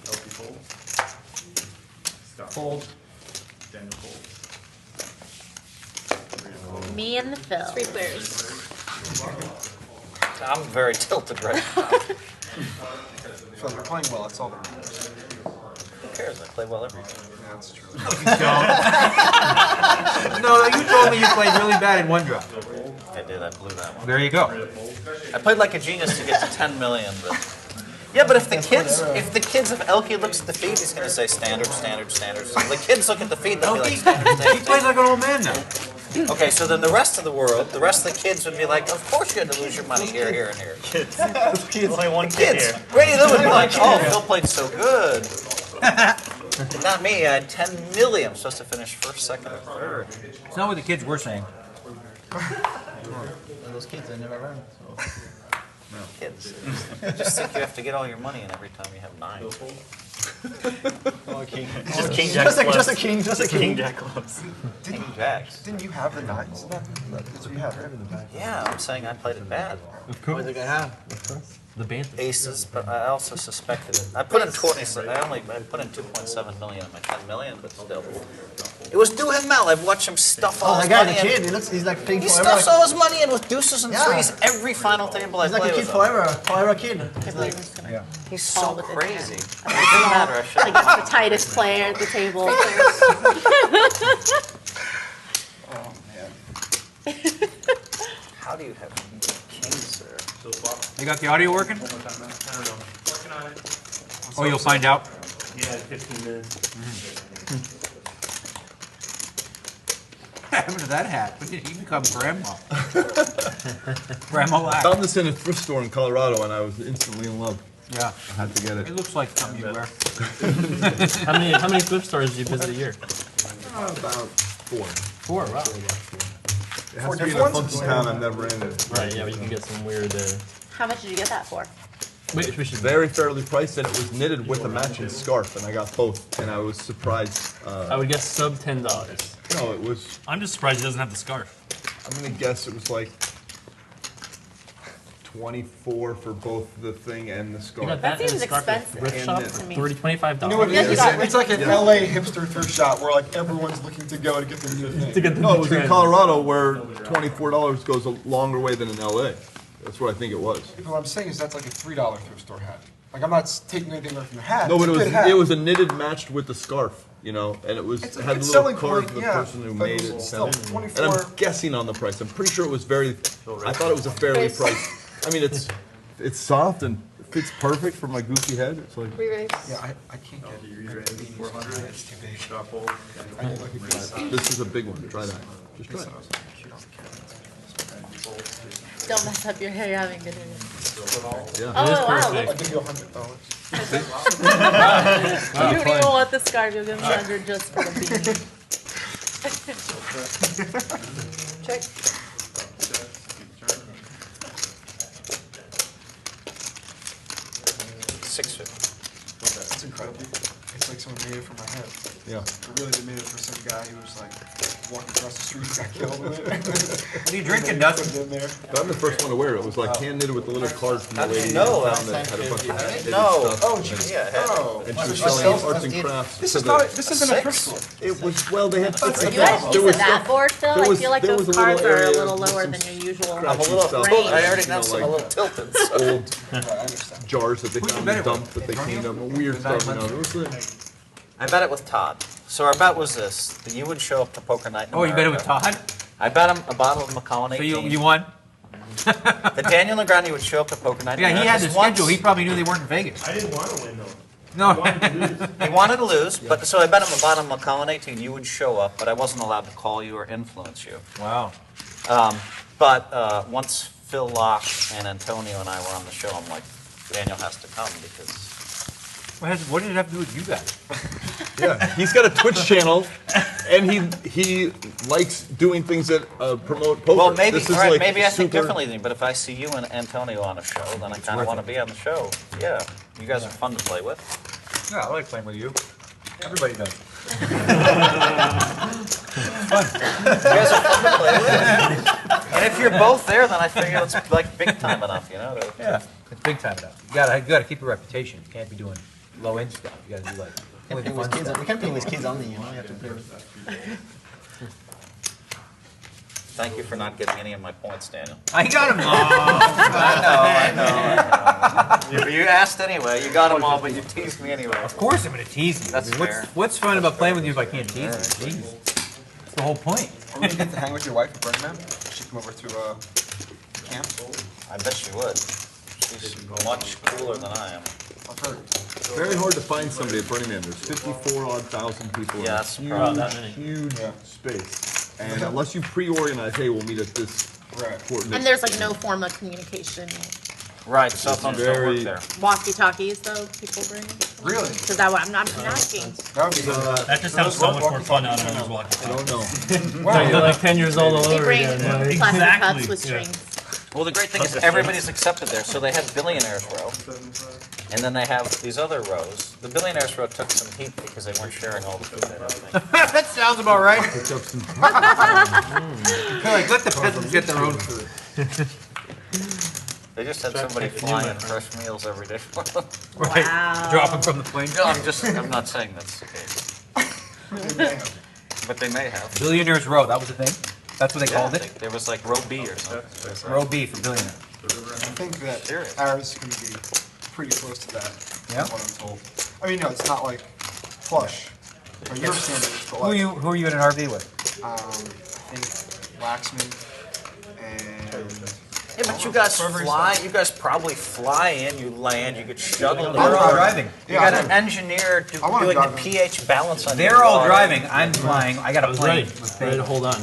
Speaker 1: Elky fold. Scott
Speaker 3: Fold.
Speaker 1: Daniel fold.
Speaker 4: Me and the Phil.
Speaker 14: 3 players.
Speaker 6: I'm very tilted right now.
Speaker 5: Phil, you're playing well. That's all that matters.
Speaker 6: Who cares? I play well every game.
Speaker 5: Yeah, that's true.
Speaker 7: No, you told me you played really bad in one drop.
Speaker 6: I did. I blew that one.
Speaker 7: There you go.
Speaker 6: I played like a genius to get to 10 million, but yeah, but if the kids of Elky looks at the feed, he's gonna say standard, standard, standard. So the kids look at the feed, they'll be like standard, standard.
Speaker 7: He plays like an old man now.
Speaker 6: Okay, so then the rest of the world, the rest of the kids would be like, of course you had to lose your money here, here, and here.
Speaker 10: Kids. Only one kid
Speaker 6: Kids,
Speaker 10: here.
Speaker 6: Brady Lou would be like, oh, Phil played so good. Not me, I had 10 million. I'm supposed to finish first, second, or third.
Speaker 7: It's not what the kids were saying.
Speaker 8: Those kids, they never learn. So.
Speaker 6: Kids. I just think you have to get all your money in every time you have 9.
Speaker 8: Oh, king.
Speaker 10: Just king jack clubs.
Speaker 8: Just a king. Just a king.
Speaker 10: King jack clubs.
Speaker 6: King jacks.
Speaker 5: Didn't you have the 9s? That's what you have, right?
Speaker 6: Yeah, I'm saying I played it bad.
Speaker 8: What did I have?
Speaker 3: The band.
Speaker 6: Aces, but I also suspected it. I put in 20, so I put in 2.7 million in my 10 million, but still. It was do him well. I've watched him stuff all
Speaker 8: Oh,
Speaker 6: his
Speaker 8: that guy,
Speaker 6: money
Speaker 8: the
Speaker 6: in.
Speaker 8: kid, he's like playing
Speaker 6: He
Speaker 8: forever.
Speaker 6: stuffs all his money in with deuces and
Speaker 8: Yeah.
Speaker 6: threes every final table I
Speaker 8: He's
Speaker 6: play
Speaker 8: like a kid
Speaker 6: with him.
Speaker 8: forever kid.
Speaker 4: He's like,
Speaker 6: He's
Speaker 4: All
Speaker 6: so
Speaker 4: with his
Speaker 6: crazy.
Speaker 4: hands.
Speaker 6: It doesn't matter. I should
Speaker 4: like he's the tightest player at the table.
Speaker 5: Oh, man.
Speaker 6: How do you have kings there?
Speaker 1: So swap.
Speaker 7: You got the audio working?
Speaker 1: One more time, man. I don't know. Working on it.
Speaker 7: Oh, you'll find out.
Speaker 1: He had 15 minutes.
Speaker 7: What happened to that hat? When did he become grandma? Grandma Lack.
Speaker 11: Found this in a thrift store in Colorado, and I was instantly in love.
Speaker 7: Yeah.
Speaker 11: I had to get
Speaker 7: It
Speaker 11: it.
Speaker 7: looks like something you wear.
Speaker 3: How many thrift stores do you visit a year?
Speaker 11: About 4.
Speaker 3: 4. Wow.
Speaker 11: It has to be in a funky town I'm never in.
Speaker 3: Right. Yeah, but you can get some weird.
Speaker 4: How much did you get that for?
Speaker 3: We should.
Speaker 11: Very fairly priced, and it was knitted with a matching scarf, and I got both, and I was surprised.
Speaker 3: I would guess sub $10.
Speaker 11: No, it was.
Speaker 12: I'm just surprised he doesn't have the scarf.
Speaker 11: I'm gonna guess it was like 24 for both the thing and the scarf.
Speaker 3: You got
Speaker 4: That
Speaker 3: that
Speaker 4: seems
Speaker 3: and a scarf at
Speaker 4: expensive
Speaker 3: thrift
Speaker 11: And
Speaker 3: shop
Speaker 11: knit.
Speaker 3: for
Speaker 4: to me.
Speaker 3: $25.
Speaker 5: You know what it
Speaker 4: Yeah, you
Speaker 5: is?
Speaker 4: got
Speaker 5: It's like an LA hipster thrift shop where like everyone's looking to go to get the new thing.
Speaker 3: To get the
Speaker 11: No, it was in
Speaker 3: trend.
Speaker 11: Colorado where $24 goes a longer way than in LA. That's what I think it was.
Speaker 5: What I'm saying is that's like a $3 thrift store hat. Like I'm not taking anything away from the hat.
Speaker 11: No, but
Speaker 5: It's a
Speaker 11: it
Speaker 5: good hat.
Speaker 11: was a knitted matched with the scarf, you know, and it was
Speaker 5: It's a
Speaker 11: had a
Speaker 5: good
Speaker 11: little
Speaker 5: selling
Speaker 11: card
Speaker 5: point,
Speaker 11: of the
Speaker 5: yeah,
Speaker 11: person who
Speaker 5: but
Speaker 11: made
Speaker 5: it
Speaker 11: it.
Speaker 5: was still
Speaker 11: And
Speaker 5: 24.
Speaker 11: I'm guessing on the price. I'm pretty sure it was very. I thought it was a fairly priced. I mean, it's soft and fits perfect for my goofy head. It's like
Speaker 14: Re-raise.
Speaker 5: Yeah, I can't get it.
Speaker 1: 400.
Speaker 5: It's too big.
Speaker 1: Scott fold.
Speaker 5: I need like a good
Speaker 11: this is a big one. Try that. Just try it.
Speaker 4: Don't mess up your hair. You're having good hair.
Speaker 11: Yeah.
Speaker 4: Oh, wow.
Speaker 5: I'll
Speaker 4: Look,
Speaker 5: give you $100.
Speaker 4: you don't even want the scarf. You'll give me 100 just for the beanie.
Speaker 14: Check.
Speaker 6: 650.
Speaker 5: That's incredible. It's like someone made it for my head.
Speaker 11: Yeah.
Speaker 5: But really, they made it for some guy who was like walking across the street and got killed with it.
Speaker 7: What are you drinking,
Speaker 5: Put
Speaker 7: Dustin?
Speaker 5: it in there.
Speaker 11: But I'm the first one to wear it. It was like hand knitted with the little cards from the
Speaker 6: How did you
Speaker 11: lady.
Speaker 6: know?
Speaker 11: I found that had a bunch of knitted
Speaker 6: No.
Speaker 11: stuff.
Speaker 5: Oh, geez.
Speaker 6: Yeah,
Speaker 5: Oh.
Speaker 11: And she was
Speaker 5: Myself,
Speaker 11: selling arts and crafts.
Speaker 5: This
Speaker 11: to
Speaker 5: is
Speaker 11: the-
Speaker 5: not. This isn't a
Speaker 6: Six?
Speaker 5: thrift store.
Speaker 11: It was well. They had.
Speaker 4: You
Speaker 11: there
Speaker 4: guys
Speaker 11: was
Speaker 4: using that
Speaker 11: stuff-
Speaker 4: board, Phil?
Speaker 11: there
Speaker 4: I
Speaker 11: was-
Speaker 4: feel like
Speaker 11: there
Speaker 4: those
Speaker 11: was a little
Speaker 4: cards are a
Speaker 11: area
Speaker 4: little
Speaker 11: with
Speaker 4: lower
Speaker 11: some
Speaker 4: than your usual.
Speaker 6: I'm a
Speaker 11: scratchy
Speaker 6: little,
Speaker 11: stuff.
Speaker 6: I already know, so I'm a little tilted. So.
Speaker 11: Old
Speaker 5: I understand.
Speaker 11: jars that they
Speaker 7: Who's
Speaker 11: found
Speaker 7: the
Speaker 11: in
Speaker 7: better one?
Speaker 11: dump that they cleaned up. Weird stuff. You know. It was
Speaker 6: I bet it with Todd. So our bet was this: that you would show up to poker night in
Speaker 7: Oh, you bet it with
Speaker 6: America.
Speaker 7: Todd?
Speaker 6: I bet him a bottle of Macallan
Speaker 7: So
Speaker 6: 18.
Speaker 7: you won?
Speaker 6: That Daniel Negreanu would show up to poker night in
Speaker 7: Yeah, he
Speaker 6: America
Speaker 7: had the
Speaker 6: just once.
Speaker 7: schedule. He probably knew they weren't in Vegas.
Speaker 1: I didn't want to win though.
Speaker 7: No.
Speaker 6: He wanted to lose, but so I bet him a bottle of Macallan 18. You would show up, but I wasn't allowed to call you or influence you.
Speaker 7: Wow.
Speaker 6: But once Phil Laak and Antonio and I were on the show, I'm like, Daniel has to come because
Speaker 7: What did it have to do with you guys?
Speaker 2: Yeah, he's got a Twitch channel, and he likes doing things that promote poker.
Speaker 6: Well, maybe,
Speaker 2: This is
Speaker 6: all right,
Speaker 2: like
Speaker 6: maybe I think
Speaker 2: super-
Speaker 6: differently than you, but if I see you and Antonio on a show, then I kind of want to be on the show. Yeah, you guys are fun to play with.
Speaker 7: Yeah, I like playing with you. Everybody does.
Speaker 6: You guys are fun to play with. And if you're both there, then I figure it's like big time enough, you know?
Speaker 7: Yeah, it's big time enough. You gotta keep your reputation. You can't be doing low end stuff. You gotta do like.
Speaker 8: We can't play with kids only, you know. You have to play with.
Speaker 6: Thank you for not getting any of my points, Daniel.
Speaker 7: I got them all.
Speaker 6: I know. You asked anyway. You got them all, but you teased me anyway.
Speaker 7: Of course I'm gonna tease you.
Speaker 6: That's fair.
Speaker 7: What's fun about playing with you if I can't tease you? Jeez. That's the whole point.
Speaker 5: Are we gonna get to hang with your wife at Burning Man? She come over to camp?
Speaker 6: I bet she would. She's much cooler than I am.
Speaker 5: I've heard.
Speaker 2: Very hard to find somebody at Burning Man. There's 54,000 people.
Speaker 6: Yeah,
Speaker 2: in
Speaker 6: that's
Speaker 2: a
Speaker 6: probably
Speaker 3: that many.
Speaker 2: huge space. And unless you pre-organize, hey, we'll meet at this coordinate.
Speaker 4: And there's like no form of communication.
Speaker 6: Right, cell phones don't work there.
Speaker 4: Walkie-talkies, though, people bring.
Speaker 5: Really?
Speaker 4: Is that what I'm asking?
Speaker 5: That would be
Speaker 12: That just sounds so much more fun out on those walking.
Speaker 2: I don't know.
Speaker 3: So you're like 10 years old all
Speaker 4: They
Speaker 3: over
Speaker 4: bring
Speaker 3: again.
Speaker 4: plastic
Speaker 12: Exactly.
Speaker 4: cups with strings.
Speaker 6: Well, the great thing is everybody's accepted there. So they have billionaires row, and then they have these other rows. The billionaires row took some heat because they weren't sharing all the food. I don't think.
Speaker 7: That sounds about right. Like, let the peasants get their own food.
Speaker 6: They just had somebody flying in fresh meals every day.
Speaker 7: Right.
Speaker 4: Wow.
Speaker 7: Drop them from the plane.
Speaker 6: No, I'm not saying that's the case. But they may have.
Speaker 7: Billionaires Row, that was the thing? That's what they called it?
Speaker 6: There was like row B or something.
Speaker 7: Row B for billionaire.
Speaker 5: I think that
Speaker 6: Serious.
Speaker 5: ours is going to be pretty close to that.
Speaker 7: Yeah?
Speaker 5: That's what I'm told. I mean, no, it's not like plush. Or your standards, but like,
Speaker 7: Who are you in an RV with?
Speaker 5: I think Waxman and...
Speaker 6: Yeah, but you guys fly. You guys probably fly in. You land. You get shuttled.
Speaker 7: They're all driving.
Speaker 6: You got an engineer doing the pH balance on your
Speaker 7: They're all
Speaker 6: water.
Speaker 7: driving. I'm flying. I got a plane.
Speaker 3: Ready to hold on.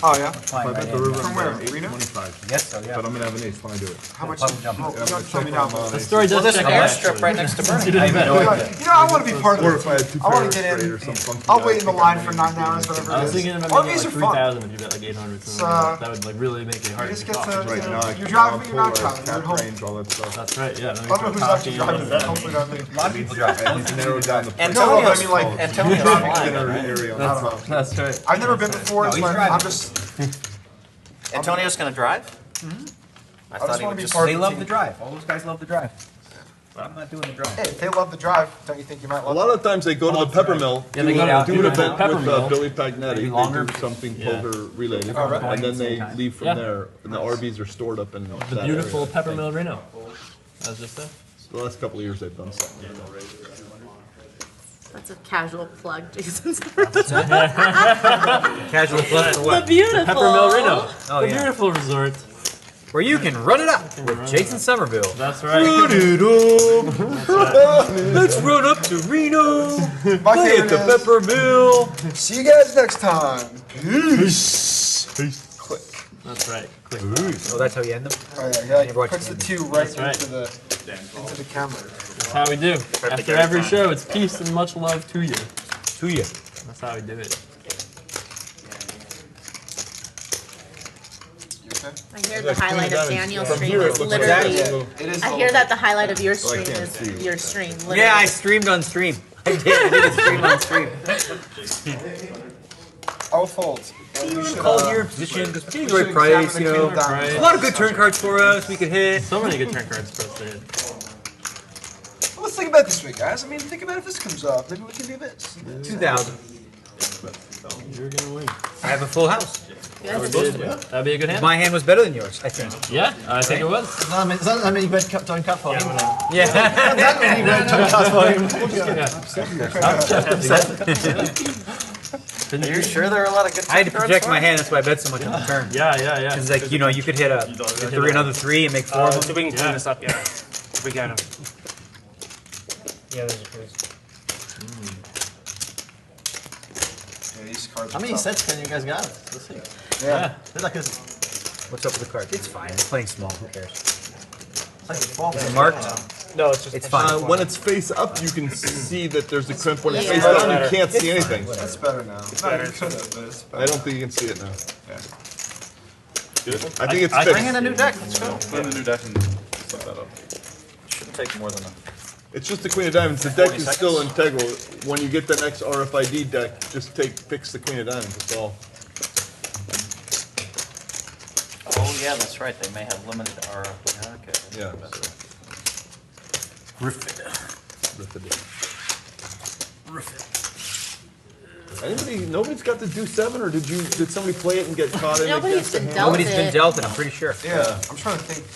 Speaker 5: Oh, yeah?
Speaker 7: Flying right in.
Speaker 5: From where? Reno?
Speaker 2: 25.
Speaker 7: Yes, so yeah.
Speaker 2: But I'm gonna have an ace when I do it.
Speaker 5: How much?
Speaker 7: Puddle jumping.
Speaker 5: Oh, you don't tell me now.
Speaker 3: The story
Speaker 6: Well,
Speaker 3: does
Speaker 6: there's an
Speaker 3: check out.
Speaker 6: airstrip right next to Burning.
Speaker 7: I have no idea.
Speaker 5: You know, I want to be part of
Speaker 2: Or
Speaker 5: it.
Speaker 2: if I had two
Speaker 5: I want to
Speaker 2: parents
Speaker 5: get
Speaker 2: or
Speaker 5: in.
Speaker 2: some funky
Speaker 5: I'll
Speaker 2: guy,
Speaker 5: wait in the
Speaker 2: think
Speaker 5: line
Speaker 2: I'm
Speaker 5: for
Speaker 2: gonna
Speaker 5: 9 hours, whatever
Speaker 3: I
Speaker 5: it
Speaker 3: was
Speaker 5: is.
Speaker 3: thinking about making
Speaker 5: RVs
Speaker 3: like
Speaker 5: are fun.
Speaker 3: 3,000 if you got like 800.
Speaker 5: It's,
Speaker 3: That would like really make it hard
Speaker 5: You
Speaker 3: to
Speaker 5: just get
Speaker 3: talk.
Speaker 5: to,
Speaker 2: Right now, I
Speaker 5: you're
Speaker 2: can
Speaker 5: driving, but you're not
Speaker 2: pull,
Speaker 5: driving. You're at
Speaker 2: cap
Speaker 5: home.
Speaker 2: range, all that stuff.
Speaker 3: That's right, yeah.
Speaker 5: I don't know who's actually driving. Hopefully not me.
Speaker 7: A lot of people drive.
Speaker 2: And you can narrow down the
Speaker 6: And
Speaker 5: No,
Speaker 6: Antonio's,
Speaker 5: I mean, like,
Speaker 6: Antonio's flying,
Speaker 2: dinner
Speaker 6: right?
Speaker 2: area on
Speaker 5: I don't
Speaker 2: the
Speaker 5: know.
Speaker 2: top.
Speaker 3: That's right.
Speaker 5: I've never been before,
Speaker 7: No, he's
Speaker 5: but
Speaker 7: driving.
Speaker 5: I'm just...
Speaker 6: Antonio's going to drive? I thought
Speaker 5: just
Speaker 6: he
Speaker 5: wanna
Speaker 6: would
Speaker 5: be
Speaker 6: just.
Speaker 5: part
Speaker 7: They
Speaker 5: of
Speaker 7: love
Speaker 5: team.
Speaker 7: the drive. All those guys love the drive. But I'm not doing the drive.
Speaker 5: Hey, if they love the drive, don't you think you might
Speaker 2: A
Speaker 5: love
Speaker 2: lot of times they go to the pepper mill,
Speaker 3: Yeah, they go to
Speaker 2: do an
Speaker 3: the
Speaker 2: event
Speaker 3: pepper
Speaker 2: with
Speaker 3: mill.
Speaker 2: Billy Pagnetti,
Speaker 7: Maybe longer.
Speaker 2: they do something
Speaker 3: Yeah.
Speaker 2: poker related,
Speaker 5: right.
Speaker 2: and then they
Speaker 7: Same time.
Speaker 2: leave from
Speaker 3: Yeah.
Speaker 2: there, and the RVs are stored up in
Speaker 3: The
Speaker 2: that
Speaker 3: beautiful
Speaker 2: area.
Speaker 3: Peppermill Reno. That was just it.
Speaker 2: The last couple of years they've done something.
Speaker 4: That's a casual plug, Jason's.
Speaker 7: Casual plus for
Speaker 4: The
Speaker 7: what?
Speaker 4: beautiful.
Speaker 3: Peppermill Reno.
Speaker 7: Oh,
Speaker 3: The
Speaker 7: yeah.
Speaker 3: beautiful resort.
Speaker 7: Where you can run it up with Jason Somerville.
Speaker 3: That's right.
Speaker 7: Let's run up to Reno.
Speaker 5: My
Speaker 7: Play at
Speaker 5: favorite
Speaker 7: the
Speaker 5: is-
Speaker 7: Pepper Mill.
Speaker 5: See you guys next time. Peace. Click.
Speaker 3: That's right. Click.
Speaker 7: Oh, that's how you end them?
Speaker 5: Oh yeah, he like
Speaker 7: Never watched
Speaker 5: puts the
Speaker 7: it.
Speaker 5: 2 right
Speaker 3: That's right.
Speaker 5: into the camera.
Speaker 3: That's how we do. After every show, it's peace and much love to you.
Speaker 7: To you.
Speaker 3: That's how we do it.
Speaker 5: You okay?
Speaker 4: I hear the highlight of Daniel's
Speaker 2: From
Speaker 4: stream
Speaker 2: here,
Speaker 4: is
Speaker 2: it looks like
Speaker 4: literally.
Speaker 5: It is.
Speaker 4: I hear that the highlight of your
Speaker 2: I
Speaker 4: stream
Speaker 2: can't
Speaker 4: is
Speaker 2: see.
Speaker 4: your stream. Literally.
Speaker 7: Yeah, I streamed on stream. I did a stream on stream.
Speaker 5: I'll fold. We should,
Speaker 7: Call your position, just getting the
Speaker 5: we
Speaker 7: right
Speaker 5: should
Speaker 7: price,
Speaker 5: examine
Speaker 7: you
Speaker 5: the
Speaker 7: know.
Speaker 5: king down.
Speaker 3: Right.
Speaker 7: A lot of good turn cards for us. We could hit.
Speaker 3: So many good turn cards for us to hit.
Speaker 5: Well, let's think about this week, guys. I mean, think about if this comes up. Maybe we can do this.
Speaker 7: 2,000.
Speaker 3: You're gonna win.
Speaker 7: I have a full house.
Speaker 4: Yeah,
Speaker 3: That'd be a good hand.
Speaker 7: My hand was better than yours, I think.
Speaker 3: Yeah, I think it was.
Speaker 8: It's not that many red turn cards for him.
Speaker 7: Yeah.
Speaker 8: That many red turn cards for him.
Speaker 6: Are you sure there are a lot of good?
Speaker 7: I had to
Speaker 6: turn
Speaker 7: project
Speaker 6: cards
Speaker 7: my
Speaker 6: for
Speaker 7: hand, that's why I bet so much on the turn.
Speaker 3: Yeah, yeah, yeah.
Speaker 7: It's like, you know, you could hit another 3 and make 4 of
Speaker 12: So
Speaker 7: them.
Speaker 12: we can clean this up, yeah. If we got him.
Speaker 7: Yeah, there's a quiz.
Speaker 5: Yeah, these cards.
Speaker 8: How
Speaker 5: are
Speaker 8: many
Speaker 5: tough.
Speaker 8: sets can you guys got? Let's see.
Speaker 5: Yeah.
Speaker 8: It's like a,
Speaker 7: What's up with the card? It's fine. I'm playing small. Who cares?
Speaker 8: it's like a 12.
Speaker 7: Is it marked?
Speaker 6: No, it's just.
Speaker 7: It's fine.
Speaker 2: When it's face up, you can see that there's a crimp. When it's
Speaker 4: Yeah.
Speaker 2: face down, you can't see anything.
Speaker 5: That's better now.
Speaker 10: better.
Speaker 5: You could have, but it's better.
Speaker 2: I don't think you can see it now.
Speaker 5: Yeah.
Speaker 2: Good. I think it's
Speaker 6: Bring
Speaker 2: fixed.
Speaker 6: in a new deck, let's go.
Speaker 1: Put in the new deck and set that up.
Speaker 6: Shouldn't take more than a.
Speaker 2: It's just the Queen of Diamonds. The deck
Speaker 6: 40
Speaker 2: is still integral. When you get the next RFID deck, just fix the Queen of Diamonds. That's all.
Speaker 6: Oh, yeah, that's right, they may have limited okay.
Speaker 2: Yeah. Nobody's got to do 7, or did somebody play it and get caught in
Speaker 4: Nobody's
Speaker 2: against the
Speaker 4: been
Speaker 2: hand?
Speaker 4: dealt
Speaker 7: Nobody's been
Speaker 4: it.
Speaker 7: dealt it, I'm pretty sure.
Speaker 5: Yeah, I'm trying to think.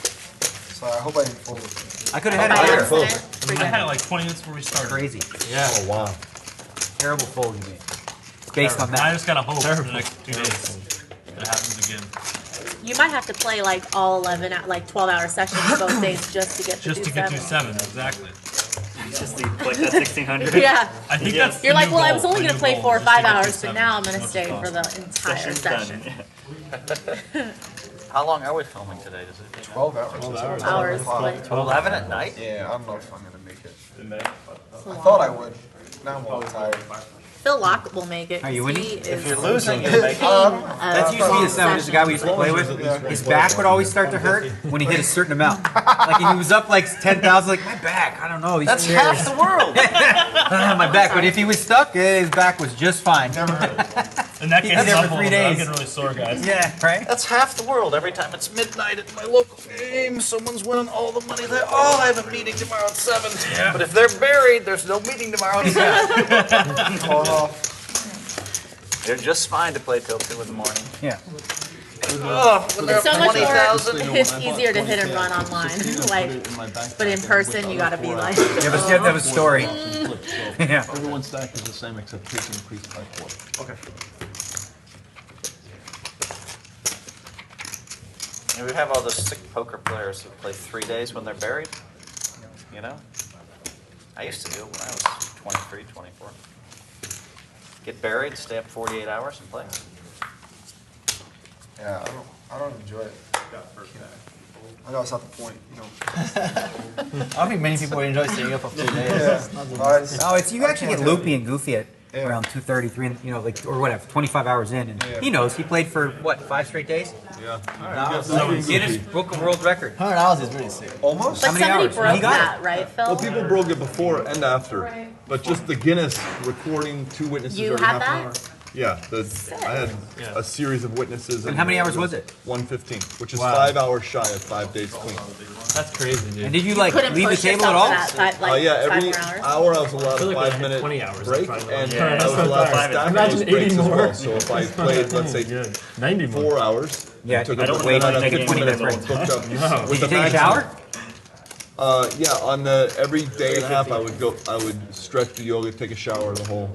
Speaker 5: So I hope I didn't fold it.
Speaker 7: I could have had
Speaker 4: By
Speaker 7: it here.
Speaker 4: accident.
Speaker 12: I had it like 20 minutes before we started.
Speaker 7: Crazy.
Speaker 12: Yeah.
Speaker 2: Oh, wow.
Speaker 7: Terrible fold you made. It's based on
Speaker 12: I
Speaker 7: that.
Speaker 12: just gotta hope for the next 2 days that it happens again.
Speaker 4: You might have to play like all 11, like 12-hour sessions both days just to get to
Speaker 12: Just
Speaker 4: do
Speaker 12: to get
Speaker 4: 7.
Speaker 12: to 7, exactly.
Speaker 10: Just the, like that 1600.
Speaker 4: Yeah.
Speaker 12: I think
Speaker 10: Yeah.
Speaker 12: that's
Speaker 4: You're
Speaker 12: the
Speaker 4: like,
Speaker 12: new
Speaker 4: well, I
Speaker 12: goal.
Speaker 4: was only
Speaker 12: The
Speaker 4: going to
Speaker 12: new
Speaker 4: play
Speaker 12: goal
Speaker 4: 4 or
Speaker 12: is just
Speaker 4: 5
Speaker 12: to get
Speaker 4: hours,
Speaker 12: to
Speaker 4: but
Speaker 12: 7
Speaker 4: now I'm going
Speaker 12: as
Speaker 4: to
Speaker 12: much
Speaker 4: stay
Speaker 12: as
Speaker 4: for the entire
Speaker 10: Session's
Speaker 4: session.
Speaker 10: done.
Speaker 6: How long are we filming today, does it?
Speaker 5: 12 hours.
Speaker 4: Hours, but
Speaker 6: 11 at night?
Speaker 5: Yeah, I don't know if I'm gonna make it.
Speaker 4: it's a
Speaker 5: I
Speaker 4: long-
Speaker 5: thought I would. Now I'm all tired.
Speaker 4: Phil Laak will make it.
Speaker 7: Are you
Speaker 4: 'cause
Speaker 7: winning?
Speaker 4: he
Speaker 6: If
Speaker 4: is
Speaker 6: you're losing, you'll make it.
Speaker 7: That's usually the sound. There's a guy we used to play with. His back would always start to hurt when he hit a certain amount. Like if he was up like 10,000, like my back, I don't know. These
Speaker 6: That's
Speaker 7: chairs.
Speaker 6: half the world.
Speaker 7: My back. But if he was stuck, his back was just fine.
Speaker 12: In that case,
Speaker 7: He's there for
Speaker 12: I'm
Speaker 7: 3 days.
Speaker 12: getting really sore, guys.
Speaker 7: Yeah, right?
Speaker 6: That's half the world. Every time it's midnight at my local game, someone's winning all the money there. Oh, I have a meeting tomorrow at 7.
Speaker 12: Yeah.
Speaker 6: But if they're buried, there's no meeting tomorrow at 7.
Speaker 5: Call it off.
Speaker 6: They're just fine to play till 2 in the morning.
Speaker 7: Yeah.
Speaker 6: Oh, when they're
Speaker 4: It's so
Speaker 6: up
Speaker 4: much more,
Speaker 6: 20,000.
Speaker 4: it's easier to hit and run online, like, but in person, you gotta be like.
Speaker 7: Yeah, but you have to have a story. Yeah.
Speaker 11: Everyone's stack is the same except his increased by 4.
Speaker 5: Okay.
Speaker 6: And we have all those sick poker players who play 3 days when they're buried. You know? I used to do it when I was 23, 24. Get buried, stay up 48 hours and play.
Speaker 5: Yeah, I don't enjoy it. I know it's not the point, you know.
Speaker 8: I don't think many people enjoy staying up for 2 days.
Speaker 5: Yeah.
Speaker 8: It's not the-
Speaker 7: Oh, it's you actually get loopy and goofy at
Speaker 5: Yeah.
Speaker 7: around 2:30, 3, you know, like or whatever, 25 hours in, and
Speaker 5: Yeah.
Speaker 7: he knows he played for what 5 straight days.
Speaker 2: Yeah.
Speaker 7: Guinness Book of World Record.
Speaker 8: 100 hours is really sick.
Speaker 5: Almost?
Speaker 4: But
Speaker 7: How many
Speaker 4: somebody
Speaker 7: hours?
Speaker 4: broke
Speaker 7: He got
Speaker 4: that, right, Phil?
Speaker 2: Well, people broke it before and after, but just the Guinness recording 2 witnesses
Speaker 4: You
Speaker 2: every
Speaker 4: had
Speaker 2: half an
Speaker 4: that?
Speaker 2: hour. Yeah, I had a series of witnesses.
Speaker 7: And how many hours was it?
Speaker 2: 115, which is
Speaker 12: Wow.
Speaker 2: 5 hours shy of 5 days clean.
Speaker 12: That's crazy, dude.
Speaker 7: And did you like
Speaker 4: Couldn't
Speaker 7: leave the
Speaker 4: push
Speaker 7: table at
Speaker 4: yourself
Speaker 7: all?
Speaker 4: to that five, like,
Speaker 2: Yeah,
Speaker 4: 5
Speaker 2: every
Speaker 4: more hours.
Speaker 2: hour I was allowed
Speaker 12: I feel
Speaker 2: a
Speaker 12: like I had
Speaker 2: 5-minute
Speaker 12: 20 hours,
Speaker 2: break,
Speaker 12: that's probably
Speaker 2: and
Speaker 12: more. Yeah,
Speaker 2: I was
Speaker 12: that's
Speaker 2: allowed to
Speaker 12: not
Speaker 2: stack
Speaker 12: bad.
Speaker 2: those
Speaker 12: Imagine 80
Speaker 2: breaks as
Speaker 12: more.
Speaker 2: well. So if I played, let's say,
Speaker 12: Yeah, 90 more.
Speaker 2: 4 hours,
Speaker 7: Yeah,
Speaker 2: and took
Speaker 7: I
Speaker 2: a
Speaker 7: don't
Speaker 2: break,
Speaker 7: wait
Speaker 2: and
Speaker 7: like
Speaker 2: I
Speaker 7: a
Speaker 2: took
Speaker 7: 20-minute
Speaker 2: 20 minutes
Speaker 7: break.
Speaker 2: booked up.
Speaker 12: No.
Speaker 2: With
Speaker 7: Did you
Speaker 2: the
Speaker 7: take a
Speaker 2: maximum-
Speaker 7: shower?
Speaker 2: Yeah, on the every day and a half, I would stretch, do yoga, take a shower, the whole.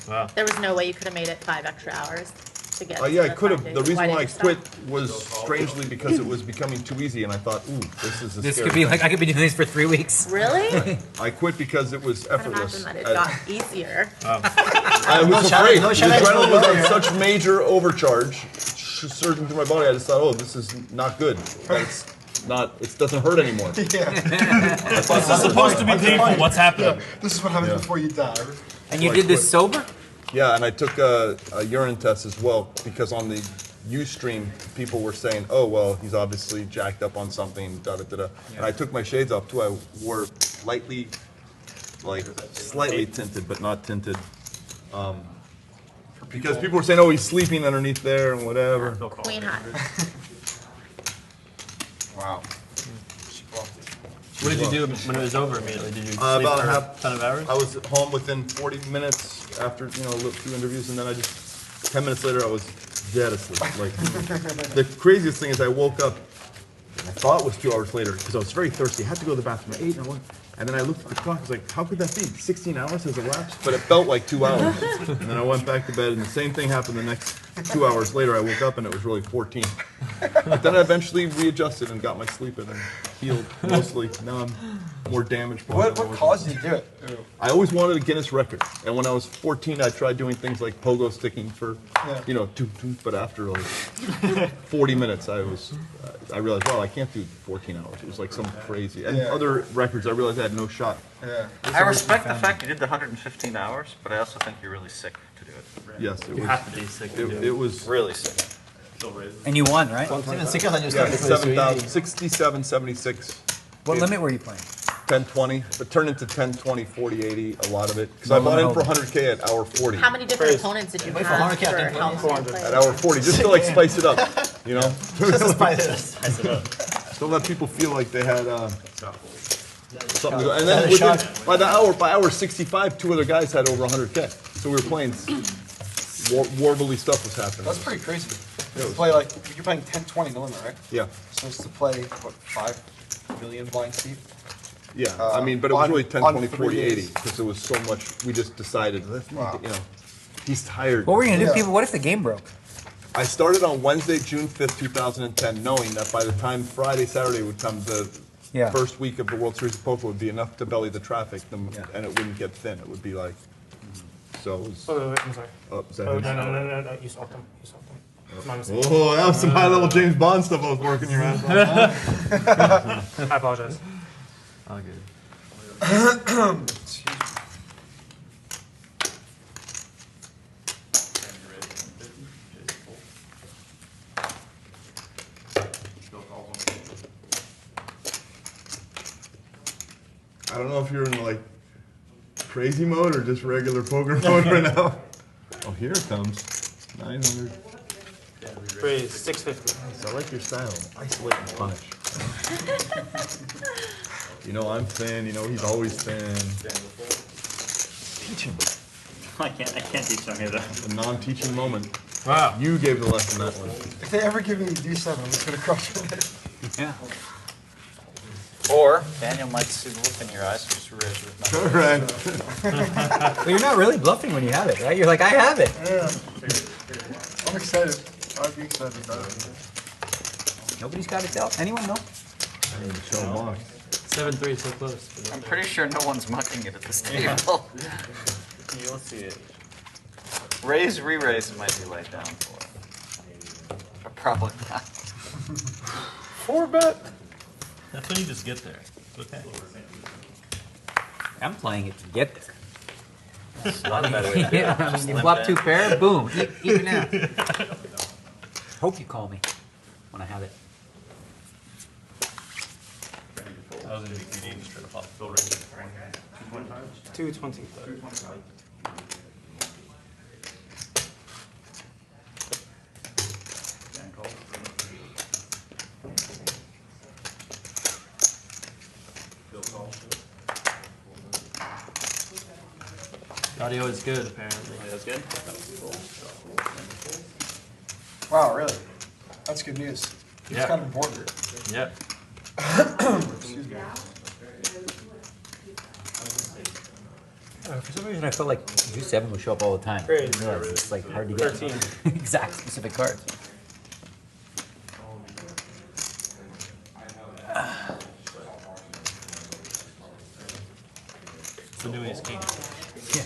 Speaker 12: Wow.
Speaker 4: There was no way you could have made it 5 extra hours to get.
Speaker 2: Yeah, I
Speaker 4: to
Speaker 2: could
Speaker 4: 5
Speaker 2: have.
Speaker 4: days.
Speaker 2: The reason why
Speaker 4: didn't
Speaker 2: I
Speaker 4: you stop?
Speaker 2: quit was strangely because it was becoming too easy, and I thought, ooh, this is a
Speaker 7: This
Speaker 2: scary
Speaker 7: could be
Speaker 2: thing.
Speaker 7: like I could be doing this for 3 weeks.
Speaker 4: Really?
Speaker 2: I quit because it was
Speaker 4: I can
Speaker 2: effortless.
Speaker 4: imagine that it got easier.
Speaker 2: I was
Speaker 8: challenge-
Speaker 2: afraid.
Speaker 8: no
Speaker 2: The
Speaker 8: challenge
Speaker 2: adrenaline
Speaker 8: will
Speaker 2: was
Speaker 8: go
Speaker 2: on
Speaker 8: here.
Speaker 2: such major overcharge, surging through my body. I just thought, oh, this is not good. It's not. It doesn't hurt anymore.
Speaker 5: Yeah.
Speaker 12: This is supposed to be painful. What's happening?
Speaker 5: This is what happens
Speaker 2: Yeah.
Speaker 5: before you die.
Speaker 7: And you
Speaker 2: So I
Speaker 7: did this
Speaker 2: quit.
Speaker 7: sober?
Speaker 2: Yeah, and I took a urine test as well because on the Ustream, people were saying, "Oh, well, he's obviously jacked up on something." Da da da da. And I took my shades off too. I wore lightly, like slightly tinted, but not tinted, because people were saying, "Oh, he's sleeping underneath there and whatever."
Speaker 4: Queen hot.
Speaker 5: Wow.
Speaker 3: What did you do when it was over immediately? Did you sleep
Speaker 2: About
Speaker 3: for
Speaker 2: a
Speaker 3: a ton of hours?
Speaker 2: I was home within 40 minutes after a few interviews, and then I just 10 minutes later I was dead asleep. Like the craziest thing is I woke up. I thought it was 2 hours later because I was very thirsty. I had to go to the bathroom at 8, and then I looked at the clock. I was like, "How could that be? 16 hours has elapsed?" But it felt like 2 hours. And then I went back to bed, and the same thing happened the next 2 hours later. I woke up, and it was really 14. But then I eventually readjusted and got my sleep in. And healed mostly. Now I'm more damaged.
Speaker 5: What caused you to do it?
Speaker 2: I always wanted a Guinness record, and when I was 14, I tried doing things like pogo sticking for, you know, but after like 40 minutes, I realized, well, I can't do 14 hours. It was like some crazy. And other records, I realized I had no shot.
Speaker 5: Yeah.
Speaker 6: I respect the fact you did the 115 hours, but I also think you're really sick to do it.
Speaker 2: Yes, it was.
Speaker 3: You have to be sick to do it.
Speaker 2: It was
Speaker 6: really sick.
Speaker 7: And you won, right?
Speaker 8: It's even sicker than you
Speaker 2: Yeah,
Speaker 8: started.
Speaker 2: 67.76.
Speaker 7: What limit were you playing?
Speaker 2: 1020, but turned into 1020, 40, 80, a lot of it. Because I bought in for 100K at hour 40.
Speaker 4: How many different opponents did you
Speaker 8: Wait
Speaker 4: have
Speaker 8: for 100K,
Speaker 4: for Hellmuth?
Speaker 2: At hour 40, just to like spice it up, you know?
Speaker 8: Just to spice it up.
Speaker 12: Spice it up.
Speaker 2: Don't let people feel like they had something to go. And then by hour 65, 2 other guys had over 100K. So we were playing, warbly stuff was happening.
Speaker 5: That's pretty crazy. To play like, you're playing 10-20 the limit, right?
Speaker 2: Yeah.
Speaker 5: So it's to play, what, 5 million blind Steve?
Speaker 2: Yeah, I mean, but it was really 10, 20,
Speaker 5: 3
Speaker 2: 40, 80,
Speaker 5: days.
Speaker 2: because it was so much, we just decided, let's make it, you know, he's tired.
Speaker 7: What were you gonna do, people? What if the game broke?
Speaker 2: I started on Wednesday, June 5th, 2010, knowing that by the time Friday, Saturday would come, the first week of the World Series of Poker would be enough to belly the traffic, and it wouldn't get thin. It would be like, so it was...
Speaker 15: Wait, I'm sorry.
Speaker 2: Oh, is that
Speaker 15: Oh,
Speaker 2: him?
Speaker 15: no, you stopped him. You stopped him. It's my mistake.
Speaker 2: Oh, that was some high-level James Bond stuff I was working your ass on.
Speaker 15: I apologize.
Speaker 3: All good.
Speaker 2: I don't know if you're in like crazy mode or just regular poker mode right now. Oh, here it comes. 900.
Speaker 15: Raise 650.
Speaker 2: I like your style. Isolate and punish. You know I'm thin. You know he's always thin. Teach him.
Speaker 10: I can't teach them either.
Speaker 2: A non-teaching moment.
Speaker 3: Wow.
Speaker 2: You gave the lesson that one.
Speaker 5: If they ever give me a D7, I'm just gonna crush it.
Speaker 6: Yeah. Or Daniel might see the look in your eyes and just raise with nothing.
Speaker 2: Correct.
Speaker 7: But you're not really bluffing when you have it, right? You're like, I have it.
Speaker 5: Yeah. I'm excited. I'd be excited about it.
Speaker 7: Nobody's got to tell. Anyone know?
Speaker 3: 7-3, so close.
Speaker 6: I'm pretty sure no one's mucking it at this table.
Speaker 10: You'll see it.
Speaker 6: Raise, re-raise might be laid down for. But probably not.
Speaker 5: 4-bet.
Speaker 12: That's when you just get there. It's okay.
Speaker 7: I'm playing it to get there.
Speaker 10: That's not a bad way to do it.
Speaker 7: Yeah, I mean,
Speaker 10: Just
Speaker 7: you
Speaker 10: limp
Speaker 7: flop
Speaker 10: in.
Speaker 7: 2 pair, boom, even now. Hope you call me when I have it.
Speaker 12: I was in BPD just trying to pop.
Speaker 15: 220.
Speaker 3: Audio is good, apparently.
Speaker 10: That's good.
Speaker 5: Wow, really? That's good news. It's
Speaker 3: Yeah.
Speaker 5: kind of important.
Speaker 3: Yep.
Speaker 5: Excuse me.
Speaker 7: For some reason, I felt like G7 would show up all the time.
Speaker 15: Great.
Speaker 7: I didn't realize it's like hard to get
Speaker 15: 13.
Speaker 7: exact specific cards.
Speaker 12: It's the new ace king.
Speaker 7: Yeah.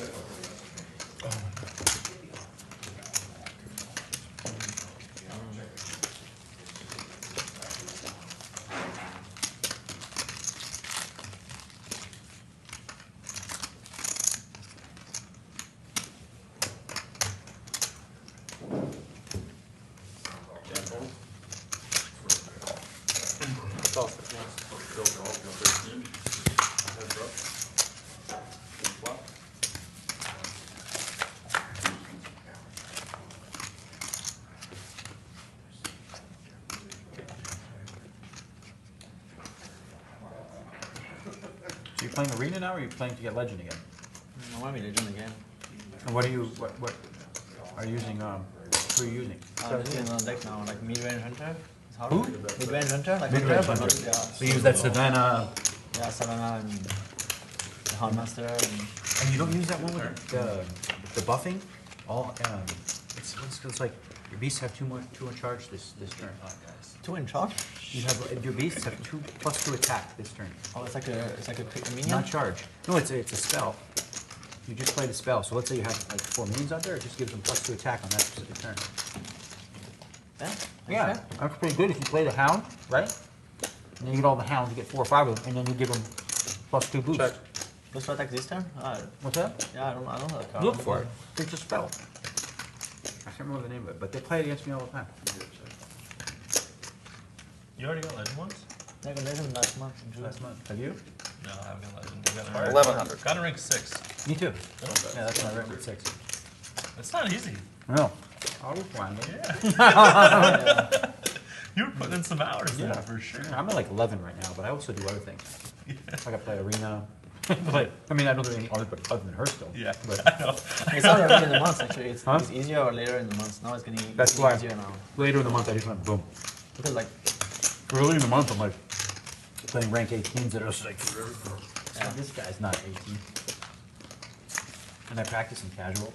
Speaker 8: So you're playing Arena now, or are you playing to get Legend again?
Speaker 3: I want me to do it again.
Speaker 8: And what are you are you using? Who are you using?
Speaker 3: I'm using on deck now, like mid-range hunter.
Speaker 8: Who?
Speaker 3: Mid-range hunter, like
Speaker 8: Mid-range
Speaker 3: but
Speaker 8: hunter.
Speaker 3: not, yeah.
Speaker 8: So you use that Savannah.
Speaker 3: Yeah, Savannah and the Houndmaster
Speaker 8: And you don't use that one with the buffing? It's like your beasts have too much charge this turn.
Speaker 3: 2 in charge?
Speaker 7: You have your beasts have +2 attack this turn.
Speaker 8: Oh, it's like a minion?
Speaker 7: Not charge. No, it's a spell. You just play the spell. So let's say you have like 4 minions out there, it just gives them +2 attack on that specific turn. Yeah, that's pretty good if you play the hound, right? And then you get all the hounds, you get 4 or 5 of them, and then you give them +2 boost.
Speaker 8: Check. Plus attack this turn?
Speaker 7: What's that?
Speaker 8: Yeah, I don't know that card.
Speaker 7: Look for it. It's a spell. I can't remember the name of it, but they play it against me all the time.
Speaker 12: You already got legend ones?
Speaker 8: I got legend last month.
Speaker 12: Last month.
Speaker 8: Have you?
Speaker 12: No, I haven't got legend. I got
Speaker 6: 1100.
Speaker 12: Got a rank 6.
Speaker 7: Me too.
Speaker 8: Yeah, that's my record 6.
Speaker 12: That's not easy.
Speaker 7: No. I was fine.
Speaker 12: Yeah. You were putting in some hours there for sure.
Speaker 7: I'm at like 11 right now, but I also do other things. Like I play arena. But I mean, I don't do any other than her still.
Speaker 12: Yeah,
Speaker 7: but
Speaker 12: I know.
Speaker 8: It's not early in the month actually. It's easier or later in the month. Now it's getting
Speaker 7: That's why.
Speaker 8: easier now.
Speaker 7: Later in the month, I just went boom.
Speaker 8: Because like
Speaker 7: early in the month, I'm like playing rank 18s that are just like, this guy's not 18. And I practice in casual.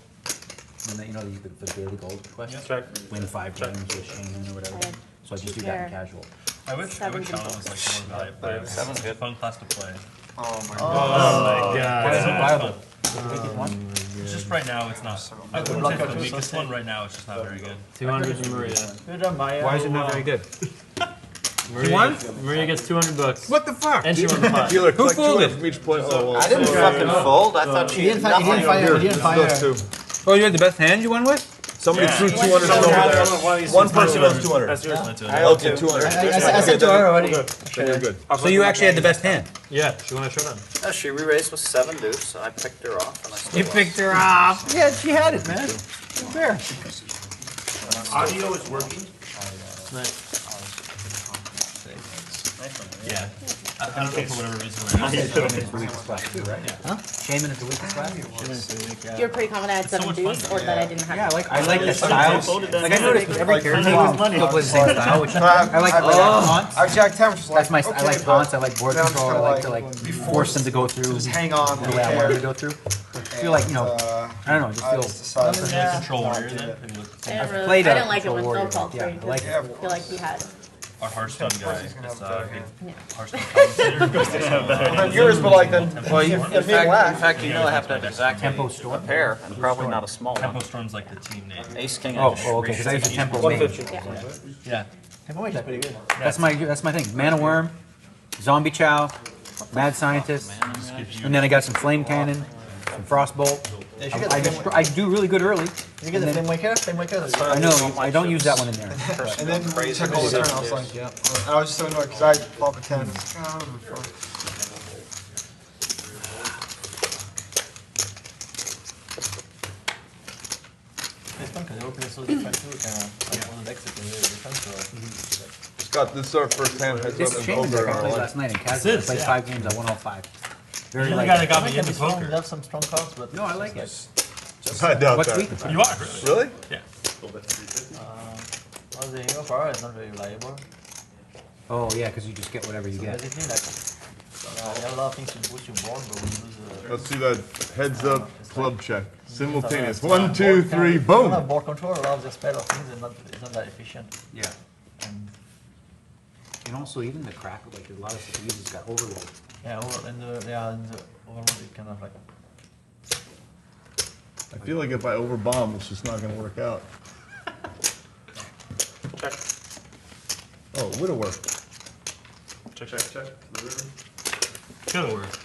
Speaker 7: And then, you know, the daily gold quest. Win 5 games with Shaman or whatever. So I just do that in casual.
Speaker 12: I wish Shaman was like more valuable.
Speaker 6: 7's good.
Speaker 12: Fun class to play.
Speaker 5: Oh my
Speaker 12: god.
Speaker 7: It's so viable.
Speaker 12: It's just right now, it's not. I wouldn't say it's the weakest one right now, it's just not very good.
Speaker 3: 200 to Maria.
Speaker 7: Why is it not very good?
Speaker 3: Maria gets $200.
Speaker 7: What the fuck?
Speaker 3: And she won the pot.
Speaker 2: Dealer,
Speaker 7: Who
Speaker 2: collect 200
Speaker 7: folded?
Speaker 2: from each point. Oh, well,
Speaker 6: I didn't fucking fold. I thought she had nothing.
Speaker 8: He didn't fire.
Speaker 7: Oh, you had the best hand you won with?
Speaker 2: Somebody threw 200 over there. One person owns 200.
Speaker 15: That's yours.
Speaker 2: Okay, 200.
Speaker 8: I said to her already.
Speaker 2: Then you're good.
Speaker 7: So you actually had the best hand?
Speaker 3: Yeah, she won a showdown.
Speaker 6: She re-raised with 7 deuce, so I picked her off. And I still
Speaker 7: You
Speaker 6: lost.
Speaker 7: picked her off. Yeah, she had it, man. Fair.
Speaker 15: Audio is working.
Speaker 12: Yeah. I don't think for whatever reason right now.
Speaker 7: Shaman is the weakest class too, right? Huh? Shaman is the weakest class?
Speaker 4: You're pretty confident I had 7 deuce, or that I didn't have.
Speaker 7: Yeah, I like the style. Like I noticed with every character still plays the same style, which I like taunts.
Speaker 5: Our Jack 10 was just like,
Speaker 7: That's my I like taunts, I like board
Speaker 5: then I'm just
Speaker 7: control, I
Speaker 5: gonna,
Speaker 7: like to force them to go through
Speaker 5: just hang on.
Speaker 7: the way I want them to go through. I feel like, you know, I don't know, I just feel
Speaker 12: Control warrior then.
Speaker 4: I
Speaker 7: played
Speaker 4: I
Speaker 7: a
Speaker 4: didn't like it when
Speaker 7: warrior,
Speaker 4: Phil called
Speaker 7: yeah,
Speaker 4: for you.
Speaker 7: I like
Speaker 4: I feel like he had.
Speaker 12: Our Hearthstone guy is
Speaker 4: Yeah.
Speaker 12: Hearthstone commentator.
Speaker 5: Yours, but like then.
Speaker 6: Well, in fact, you know I have to have exactly
Speaker 7: Tempo
Speaker 6: a
Speaker 7: Storm?
Speaker 6: pair, and probably not a small
Speaker 12: Tempo
Speaker 6: one.
Speaker 12: Storm's like the team name.
Speaker 6: Ace King.
Speaker 7: Oh, okay, because I use a Tempo main.
Speaker 12: Yeah.
Speaker 8: Tempo is pretty good.
Speaker 7: That's my thing. Mana Worm, Zombie Chow, Mad Scientist, and then I got some Flame Cannon, some Frostbolt. I do really good early.
Speaker 8: You get the Flame Waker? Flame Waker? That's
Speaker 7: I know, I don't use that one in there.
Speaker 5: And then we took all the turn, I was like, and I was just so annoyed because I flop a 10.
Speaker 8: It's fun because they open it so different too. Like one of the decks is really different. So
Speaker 2: Scott, this is our first hand heads
Speaker 7: This
Speaker 2: up in
Speaker 7: Shaman deck I
Speaker 2: poker.
Speaker 7: played last night in casual. I played 5 games, I won all 5. Very
Speaker 12: You're the
Speaker 7: like
Speaker 12: guy that got
Speaker 8: I
Speaker 12: me
Speaker 8: can
Speaker 12: into
Speaker 8: be strong.
Speaker 12: poker.
Speaker 8: We have some strong cards, but
Speaker 7: no, I like it.
Speaker 2: I doubt
Speaker 7: What's
Speaker 2: that.
Speaker 7: weak?
Speaker 12: You are, really?
Speaker 2: Really?
Speaker 12: Yeah.
Speaker 8: well, the hero power is not very reliable.
Speaker 7: Oh yeah, because you just get whatever you
Speaker 8: So
Speaker 7: get.
Speaker 8: basically, like, you have a lot of things to boost your board, but when you lose
Speaker 2: Let's see that heads up club check. Simultaneous.
Speaker 8: Board
Speaker 2: 1, 2, 3,
Speaker 8: You don't
Speaker 2: boom.
Speaker 8: have board control, a lot of the spell of things is not that efficient.
Speaker 7: Yeah. And also even the crack, like a lot of stuff uses got overload.
Speaker 8: Yeah, in the overall, it kind of like.
Speaker 2: I feel like if I overbomb, it's just not going to work out.
Speaker 15: Check.
Speaker 2: Oh, widower.
Speaker 15: Check. The river.
Speaker 12: Could've worked.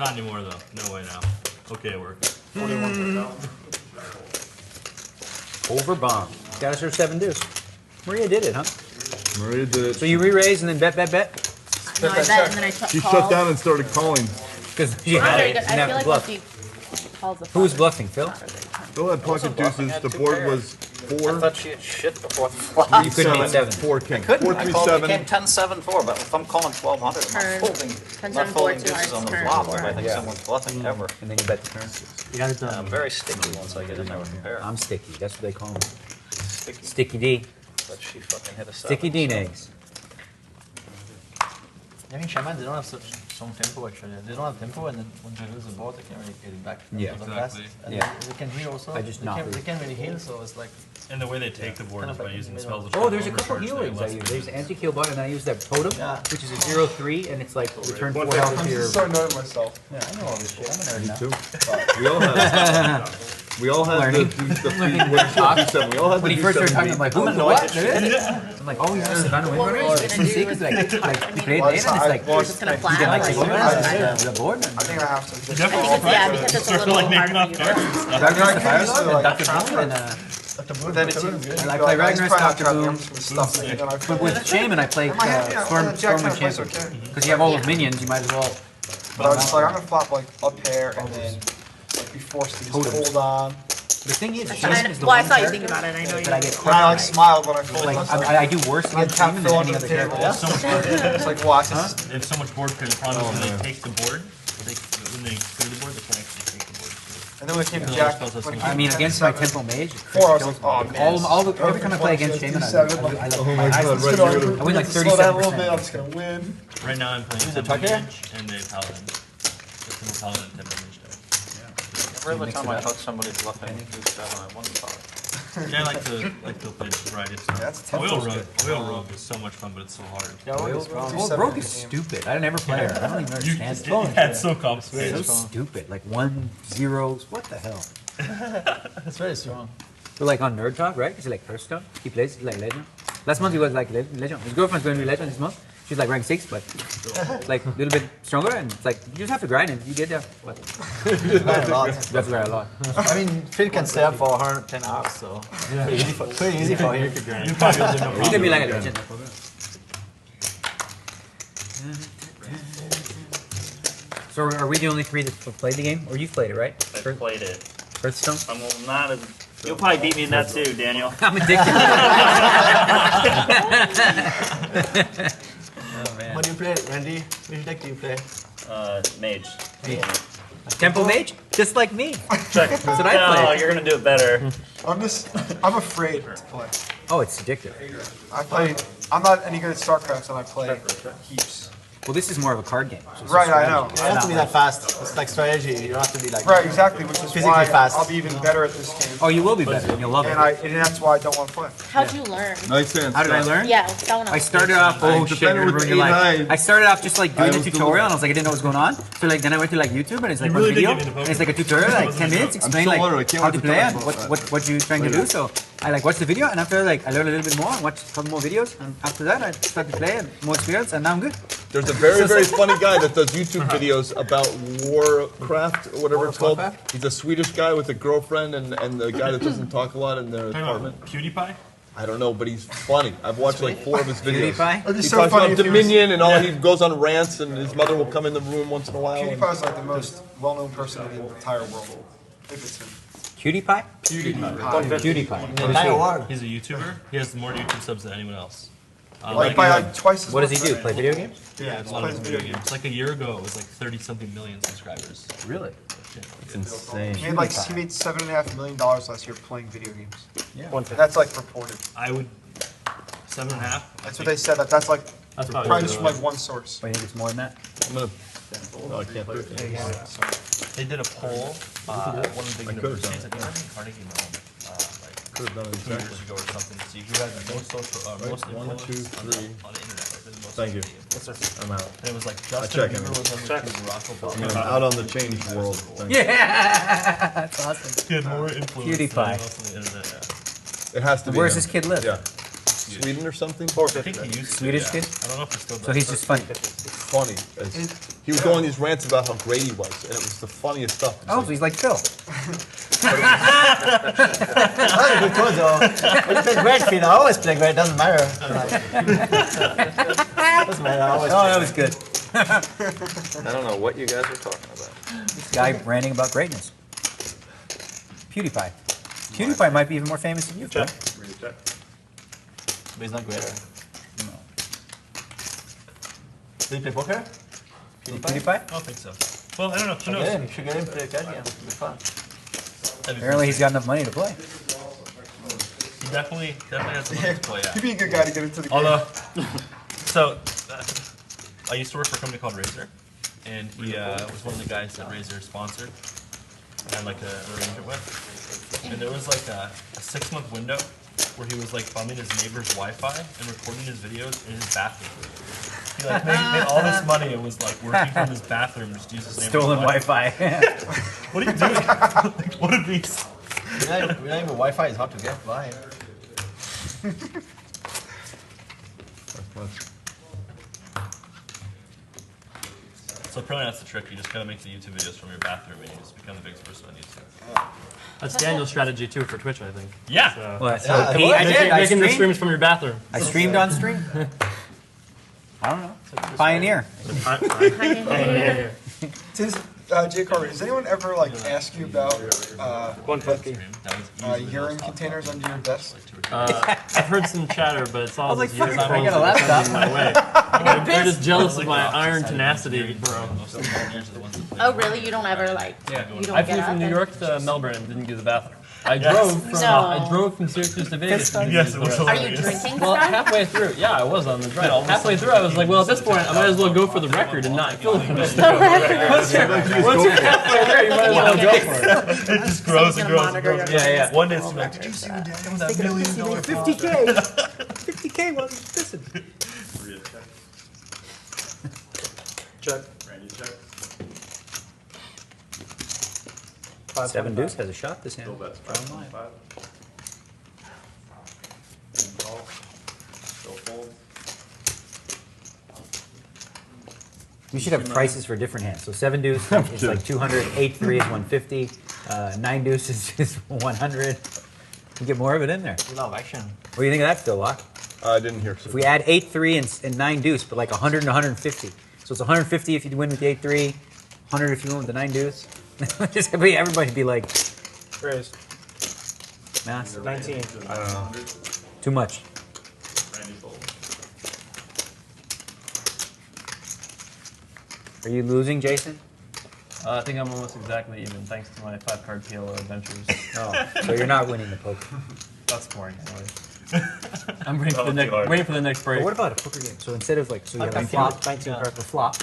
Speaker 12: Not anymore though. No way now. Okay, it worked.
Speaker 15: 41 now.
Speaker 7: Overbomb. Got us her 7 deuce. Maria did it, huh?
Speaker 2: Maria did it.
Speaker 7: So you re-raise and then bet.
Speaker 4: No, I bet, and then I
Speaker 2: She
Speaker 4: called.
Speaker 2: shut down and started calling.
Speaker 7: Because
Speaker 4: Not very good. I feel like once he calls the
Speaker 7: Who was
Speaker 4: flop,
Speaker 7: bluffing, Phil?
Speaker 2: Phil had pocket deuces. The board was 4.
Speaker 6: I thought she had shit before the flop.
Speaker 7: You couldn't beat 7.
Speaker 2: 4 king.
Speaker 6: Couldn't.
Speaker 2: 4,
Speaker 6: I
Speaker 2: 3,
Speaker 6: called, it
Speaker 2: 7.
Speaker 6: came 10-7-4, but if I'm calling 1200, I'm
Speaker 4: Turn.
Speaker 6: not folding,
Speaker 4: 10-7-4,
Speaker 6: not folding
Speaker 4: 2
Speaker 6: deuces on the
Speaker 4: hearts,
Speaker 6: flop
Speaker 4: turn,
Speaker 6: if I think
Speaker 7: Yeah.
Speaker 6: someone's bluffing ever.
Speaker 7: And then you bet the turn.
Speaker 3: You got it done.
Speaker 6: I'm very sticky once I get in there with a pair.
Speaker 7: I'm sticky. That's what they call me.
Speaker 6: Sticky.
Speaker 7: Sticky D.
Speaker 6: But she fucking hit a 7.
Speaker 7: Sticky D
Speaker 6: so-
Speaker 7: eggs.
Speaker 8: I think Shaman, they don't have such strong tempo actually. They don't have tempo, and then when they lose the board, they can't really get it back.
Speaker 7: Yeah.
Speaker 8: Because of that.
Speaker 12: Exactly.
Speaker 8: And
Speaker 7: Yeah.
Speaker 8: they can heal also.
Speaker 7: I just
Speaker 8: they
Speaker 7: not
Speaker 8: can't,
Speaker 7: lose.
Speaker 8: they can't really heal, so it's like
Speaker 12: And the way they take the board is by using spells. which
Speaker 7: Oh, there's a
Speaker 12: overcharge
Speaker 7: couple
Speaker 12: their
Speaker 7: healings I
Speaker 12: less
Speaker 7: use.
Speaker 12: than
Speaker 7: There's anti-kill button, and I use that totem, which is a 0/3, and it's like return 4 health
Speaker 5: I'm
Speaker 7: to your.
Speaker 5: just so annoyed with myself.
Speaker 8: Yeah, I know all this shit. I'm a nerd
Speaker 11: Me
Speaker 8: now.
Speaker 11: too. We all have
Speaker 7: Learning.
Speaker 11: the D7. We all have
Speaker 7: When
Speaker 11: the
Speaker 7: he first started talking, I'm
Speaker 11: D7.
Speaker 7: like, who the what? I'm like, oh, yeah, Savannah
Speaker 4: What were you
Speaker 7: Windrunner.
Speaker 4: gonna
Speaker 7: It's
Speaker 4: do?
Speaker 7: like, you play it
Speaker 5: Well,
Speaker 7: later, and it's like,
Speaker 5: well,
Speaker 4: You're just gonna
Speaker 7: you can like
Speaker 4: flat
Speaker 7: take
Speaker 4: like.
Speaker 7: over the board.
Speaker 5: I think I have to. Just
Speaker 4: I think it's because it's a little hard for you.
Speaker 7: Ragnar's the Fire
Speaker 5: used to,
Speaker 7: Lord,
Speaker 5: like,
Speaker 7: and Dr. Boom, and
Speaker 5: But then it's
Speaker 7: I play Ragnar's, Dr. Boom.
Speaker 5: But
Speaker 7: But with Shaman, I play Storm and Champion. Because you have all those minions, you might as well.
Speaker 5: But I was just like, I'm gonna flop like up air and then like be forced to just hold on.
Speaker 7: The thing is,
Speaker 4: That's
Speaker 7: Shaman
Speaker 4: fine.
Speaker 7: is the
Speaker 4: Well, I
Speaker 7: one
Speaker 4: saw you
Speaker 7: character
Speaker 4: think about it, I know you
Speaker 7: that I get
Speaker 5: And I like
Speaker 7: crushed
Speaker 5: smiled when I
Speaker 7: by.
Speaker 5: folded.
Speaker 7: Like,
Speaker 5: I was
Speaker 7: I do worse
Speaker 5: I
Speaker 7: against
Speaker 5: tap
Speaker 7: Shaman
Speaker 5: fill
Speaker 7: than
Speaker 5: under
Speaker 7: any
Speaker 5: the
Speaker 7: other
Speaker 5: table.
Speaker 7: character.
Speaker 5: It's like watch.
Speaker 12: They have so much board because the problem is when they take the board, when they clear the board, they can actually take the board.
Speaker 5: And then when it came to
Speaker 12: Yeah.
Speaker 5: Jack,
Speaker 12: Spells
Speaker 5: when it
Speaker 7: I
Speaker 5: came
Speaker 7: mean,
Speaker 5: to
Speaker 7: against
Speaker 5: 10,
Speaker 7: my Tempo Mage,
Speaker 5: 4, I was like, oh man.
Speaker 7: every time I play against Shaman, I like,
Speaker 11: Oh my
Speaker 7: my eyes
Speaker 11: God,
Speaker 7: are
Speaker 11: right,
Speaker 7: I
Speaker 11: you're
Speaker 7: win like
Speaker 5: Slow down a little bit.
Speaker 7: 37%.
Speaker 5: I'm just gonna win.
Speaker 12: Right now I'm playing
Speaker 8: Who's the
Speaker 12: Tempo
Speaker 8: Tucker?
Speaker 12: Mage and the Paladin. The Tempo Paladin and Tempo Mage deck.
Speaker 6: Every other time I hook somebody's bluffing, I do 7 at one spot.
Speaker 12: Yeah, I like to play variety of stuff.
Speaker 5: That's
Speaker 12: Oil
Speaker 5: Tempo's
Speaker 12: Rogue is so much fun, but it's so hard.
Speaker 7: Well, Rogue is stupid. I never play her. I don't even understand it.
Speaker 12: Yeah, it's so
Speaker 7: It's
Speaker 12: complicated.
Speaker 7: so stupid. Like 1 0s. What the hell?
Speaker 8: That's very strong.
Speaker 7: But like on Nerd Talk, right? He's like Hearthstone. He plays like Legend. Last month he was like Legend. His girlfriend's going to be Legend this month. She's like rank 6, but like a little bit stronger. And it's like you just have to grind and you get there. But
Speaker 8: You learn a lot.
Speaker 7: you have to grind a lot.
Speaker 8: I mean, Phil can stay up for 110 hours, so pretty easy for him.
Speaker 12: You probably will do no
Speaker 7: He can be
Speaker 12: problem.
Speaker 7: like a Legend. So are we the only 3 that have played the game? Or you've played it, right?
Speaker 10: I played it.
Speaker 7: Hearthstone?
Speaker 10: I'm not as. You'll probably beat me in that too, Daniel.
Speaker 7: I'm addicted.
Speaker 8: What do you play, Randy? Which deck do you play?
Speaker 10: Mage.
Speaker 7: Tempo Mage? Just like me.
Speaker 10: Check.
Speaker 7: That's what I
Speaker 10: No,
Speaker 7: play.
Speaker 10: you're gonna do it better.
Speaker 5: I'm afraid to play.
Speaker 7: Oh, it's addictive.
Speaker 5: I'm not any good at StarCraft and I play heaps.
Speaker 7: Well, this is more of a card game. So it's
Speaker 5: Right,
Speaker 7: a
Speaker 5: I
Speaker 7: strategy.
Speaker 5: know.
Speaker 8: You don't have to be that fast. It's like strategy. You don't have to be like
Speaker 5: Right, exactly, which is
Speaker 8: physically
Speaker 5: why
Speaker 8: fast.
Speaker 5: I'll be even better at this game.
Speaker 7: Oh, you will be better, and you'll love it.
Speaker 5: And that's why I don't want to play.
Speaker 4: How'd you learn?
Speaker 11: Nice hands.
Speaker 7: How did I learn?
Speaker 4: Yeah, that one
Speaker 7: I started off. Oh shit! You're
Speaker 11: defended with
Speaker 7: ruining your life.
Speaker 11: 8-9.
Speaker 7: I started off just like doing
Speaker 11: I
Speaker 7: the
Speaker 11: was the
Speaker 7: tutorial, and I
Speaker 11: loser.
Speaker 7: was like, I didn't know what was going on. So like, then I went to like YouTube, and it's like
Speaker 12: You
Speaker 7: one
Speaker 12: really did
Speaker 7: video,
Speaker 12: get me the
Speaker 7: and it's like a tutorial, like 10 minutes, explain
Speaker 11: still
Speaker 7: like
Speaker 11: learning. I can't
Speaker 7: how
Speaker 11: wait
Speaker 7: to
Speaker 11: to
Speaker 7: play
Speaker 11: talk
Speaker 7: and
Speaker 11: about
Speaker 7: what you're trying to do. So I like watched the video, and after like I learned a little bit more, and watched a couple more videos, and after that I started to play and more experience, and now I'm good.
Speaker 2: There's a very, very funny guy that does YouTube videos about Warcraft, or whatever it's called. He's a Swedish guy with a girlfriend and the guy that doesn't talk a lot in their
Speaker 12: Talking
Speaker 2: apartment.
Speaker 12: about PewDiePie?
Speaker 2: I don't know, but he's funny. I've watched like 4 of his videos.
Speaker 7: PewDiePie?
Speaker 5: It'd be
Speaker 2: He
Speaker 5: so
Speaker 2: talks
Speaker 5: funny
Speaker 2: about
Speaker 5: if he was-
Speaker 2: Dominion and all. He goes on rants, and his mother will come in the room once in a while. and-
Speaker 5: PewDiePie is like the most well-known person in the entire world. If it's him.
Speaker 7: Cutie Pie?
Speaker 5: PewDiePie.
Speaker 7: Cutie Pie.
Speaker 8: the entire world.
Speaker 12: He's a YouTuber. He has more YouTube subs than anyone else.
Speaker 5: Like by like twice as
Speaker 7: What does he
Speaker 5: much.
Speaker 7: do? Play video games?
Speaker 5: Yeah,
Speaker 12: A
Speaker 5: just
Speaker 12: lot
Speaker 5: plays
Speaker 12: of
Speaker 5: video
Speaker 12: video games. Like a year ago, it was like 30-something million subscribers.
Speaker 7: Really?
Speaker 2: It's insane.
Speaker 5: He made $7.5 million last year playing video games.
Speaker 7: Yeah.
Speaker 5: That's like reported.
Speaker 12: I would 7.5.
Speaker 5: That's what they said. That's like
Speaker 3: That's
Speaker 5: probably just from like one source.
Speaker 7: But I think it's more than that.
Speaker 2: I'm gonna. No, I can't do it.
Speaker 12: They did a poll. One of the big
Speaker 2: I could've
Speaker 12: universities,
Speaker 2: done
Speaker 12: I think it was in Carnegie Mellon, like
Speaker 2: Could have done it
Speaker 12: 2 years
Speaker 2: exactly.
Speaker 12: ago or something. So who had the most social, most
Speaker 2: One,
Speaker 12: influence
Speaker 2: two,
Speaker 12: on
Speaker 2: three.
Speaker 12: on the internet? Like, the most
Speaker 2: Thank you.
Speaker 12: social media.
Speaker 2: I'm out.
Speaker 12: And it was like
Speaker 2: check,
Speaker 12: Justin
Speaker 2: I
Speaker 12: Bieber
Speaker 2: mean.
Speaker 12: was number 2, Barack
Speaker 2: I
Speaker 12: Obama.
Speaker 2: mean, I'm out on the change world. Thank you.
Speaker 7: Yeah, that's awesome.
Speaker 12: He had more influence
Speaker 7: PewDiePie.
Speaker 12: than anyone else on the internet. Yeah.
Speaker 2: It has to be.
Speaker 7: Where's
Speaker 2: him.
Speaker 7: this kid live?
Speaker 2: Yeah. Sweden or something?
Speaker 12: I think he used to.
Speaker 7: Swedish
Speaker 12: yeah.
Speaker 7: kid?
Speaker 12: I don't know if he still does.
Speaker 7: So he's just funny.
Speaker 2: Funny. He was going on these rants about how great he was, and it was the funniest stuff. It's
Speaker 7: Oh, so he's like Phil.
Speaker 8: That's a good code though. When you play great, Finn, I always play great. Doesn't matter. Doesn't matter. I always.
Speaker 7: Oh, that was good.
Speaker 6: I don't know what you guys are talking about.
Speaker 7: This guy ranting about greatness. PewDiePie. PewDiePie might be even more famous than you, Phil.
Speaker 8: But he's not great. No. Do you play poker?
Speaker 7: PewDiePie?
Speaker 12: I don't think so. Well, I don't know. Who knows?
Speaker 8: You should get him to play a card game. It'll be fun.
Speaker 7: Apparently he's got enough money to play.
Speaker 12: He definitely has some money to play at.
Speaker 5: He'd be a good guy to get into the game.
Speaker 12: Although, so I used to work for a company called Razer, and he was one of the guys that Razer sponsored and like an arrangement with. and there was like a 6-month window where he was like bumming his neighbor's Wi-Fi and recording his videos in his bathroom. He like made all this money and was like working from his bathroom just to use his neighbor's
Speaker 7: Stolen Wi-Fi.
Speaker 12: What are you doing? Like, what a beast.
Speaker 8: We don't even Wi-Fi is hard to get by.
Speaker 12: So apparently that's the trick. You just gotta make the YouTube videos from your bathroom and you just become the biggest person on YouTube.
Speaker 3: That's Daniel's strategy too for Twitch, I think.
Speaker 12: Yeah.
Speaker 3: So,
Speaker 7: Well, so I did. I
Speaker 3: making the
Speaker 7: streamed.
Speaker 3: streams from your bathroom.
Speaker 7: I streamed on stream. I don't know. Pioneer.
Speaker 5: Since Jay Carver, does anyone ever like ask you about urine containers under your desk?
Speaker 3: I've heard some chatter, but it's all
Speaker 7: like,
Speaker 3: these years
Speaker 7: fuck,
Speaker 3: I
Speaker 7: I got a laptop.
Speaker 3: in my way. They're just jealous of my iron tenacity, bro.
Speaker 4: Oh, really? You don't ever like?
Speaker 3: Yeah,
Speaker 4: You don't
Speaker 3: I
Speaker 4: get
Speaker 3: flew
Speaker 4: up
Speaker 3: from New
Speaker 4: and-
Speaker 3: York to Melbourne and didn't use the bathroom. I
Speaker 4: No.
Speaker 3: drove from Syracuse to Vegas. and didn't
Speaker 12: Yes,
Speaker 3: use
Speaker 12: it
Speaker 3: the
Speaker 12: was
Speaker 3: rest.
Speaker 4: Are you drinking
Speaker 3: Well,
Speaker 4: stuff?
Speaker 3: halfway through, yeah, I was on the drive. Halfway through, I was like, well, at this point, I might as well go for the record and not kill him. Once you're halfway there, you might as well go for it.
Speaker 12: It just grows and grows and grows.
Speaker 3: Yeah.
Speaker 12: One day it's like, did you see what Daniel was that $1 million
Speaker 7: 50K. 50K while he's pissing.
Speaker 1: Check. Randy, check.
Speaker 7: 7 deuce has a shot this hand.
Speaker 1: Still bets 5.5. Call. Still fold.
Speaker 7: We should have prices for different hands. So 7 deuce is like 200, 8-3 is 150, 9 deuce is 100. You get more of it in there.
Speaker 8: A lot of action.
Speaker 7: What do you think of that, Phil Laak?
Speaker 2: I didn't hear.
Speaker 7: If we add 8-3 and 9 deuce, but like 100 and 150. So it's 150 if you win with the 8-3, 100 if you win with the 9 deuce. Just everybody be like,
Speaker 8: Raise.
Speaker 7: mass.
Speaker 8: 19.
Speaker 2: I don't know.
Speaker 7: Too much.
Speaker 1: Randy fold.
Speaker 7: Are you losing, Jason?
Speaker 3: I think I'm almost exactly even, thanks to my 5-card PLO adventures.
Speaker 7: Oh, so you're not winning the poker.
Speaker 3: That's boring, anyway. I'm waiting for the next break.
Speaker 7: But what about a poker game? So instead of like, so you have a flop, 19 cards for flop,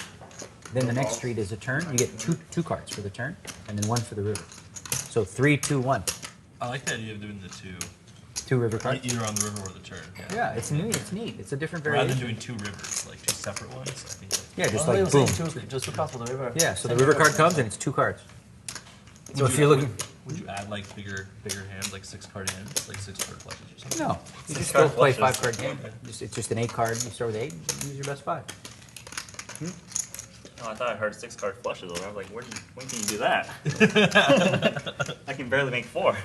Speaker 7: then the next street is a turn. You get two cards for the turn, and then 1 for the river. So 3, 2, 1.
Speaker 12: I like the idea of doing the
Speaker 7: 2 river cards.
Speaker 12: either on the river or the turn.
Speaker 7: Yeah, it's neat. It's neat. It's a different
Speaker 12: Rather
Speaker 7: variation.
Speaker 12: than doing 2 rivers, like 2 separate ones. I think
Speaker 7: Yeah, just like boom.
Speaker 8: Just 2 cards for the river.
Speaker 7: Yeah, so the river card comes and it's 2 cards. So if you're looking,
Speaker 12: would you add like bigger hands, like 6-card hands, like 6-card flushes or something?
Speaker 7: no, you just still play 5-card game. It's just an 8 card. You start with 8. You use your best 5.
Speaker 10: Oh, I thought I heard 6-card flushes. I was like, when can you do that? I can barely make 4.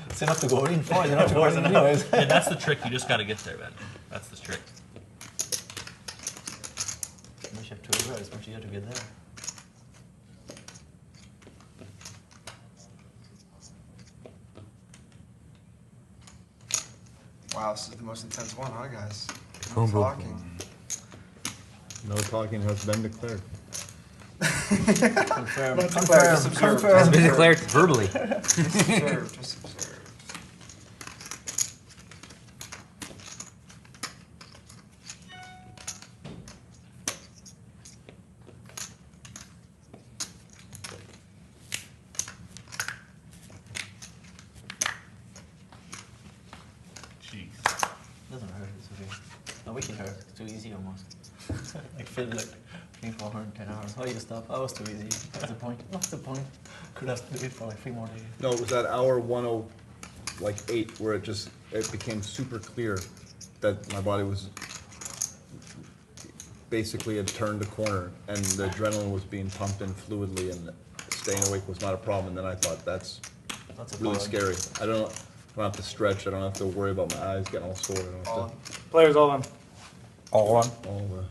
Speaker 8: It's enough to go in for. It's enough to go in anyways.
Speaker 12: Yeah, that's the trick. You just gotta get there, man. That's the trick.
Speaker 8: You should have 2 rivers. It's much easier to get there.
Speaker 9: Wow, this is the most intense one, huh, guys?
Speaker 7: Boom, boom.
Speaker 9: Talking.
Speaker 11: No talking has been declared.
Speaker 8: Confirm.
Speaker 9: Not declared, just observed.
Speaker 7: Has been declared verbally.
Speaker 9: Just observe, just observe.
Speaker 12: Jeez.
Speaker 8: Doesn't hurt. It's okay. No, we can hurt. It's too easy almost. Like feel like playing for 110 hours. Oh, you stop. Oh, it was too easy. What's the point? What's the point? Could have to do it for like 3 more days.
Speaker 2: No, it was at hour 1:08 where it became super clear that my body was basically had turned a corner and the adrenaline was being pumped in fluidly and staying awake was not a problem. And then I thought that's
Speaker 8: That's a
Speaker 2: really
Speaker 8: problem.
Speaker 2: scary. I don't have to stretch. I don't have to worry about my eyes getting all sore. I don't have to,
Speaker 8: Players all on.
Speaker 7: All on.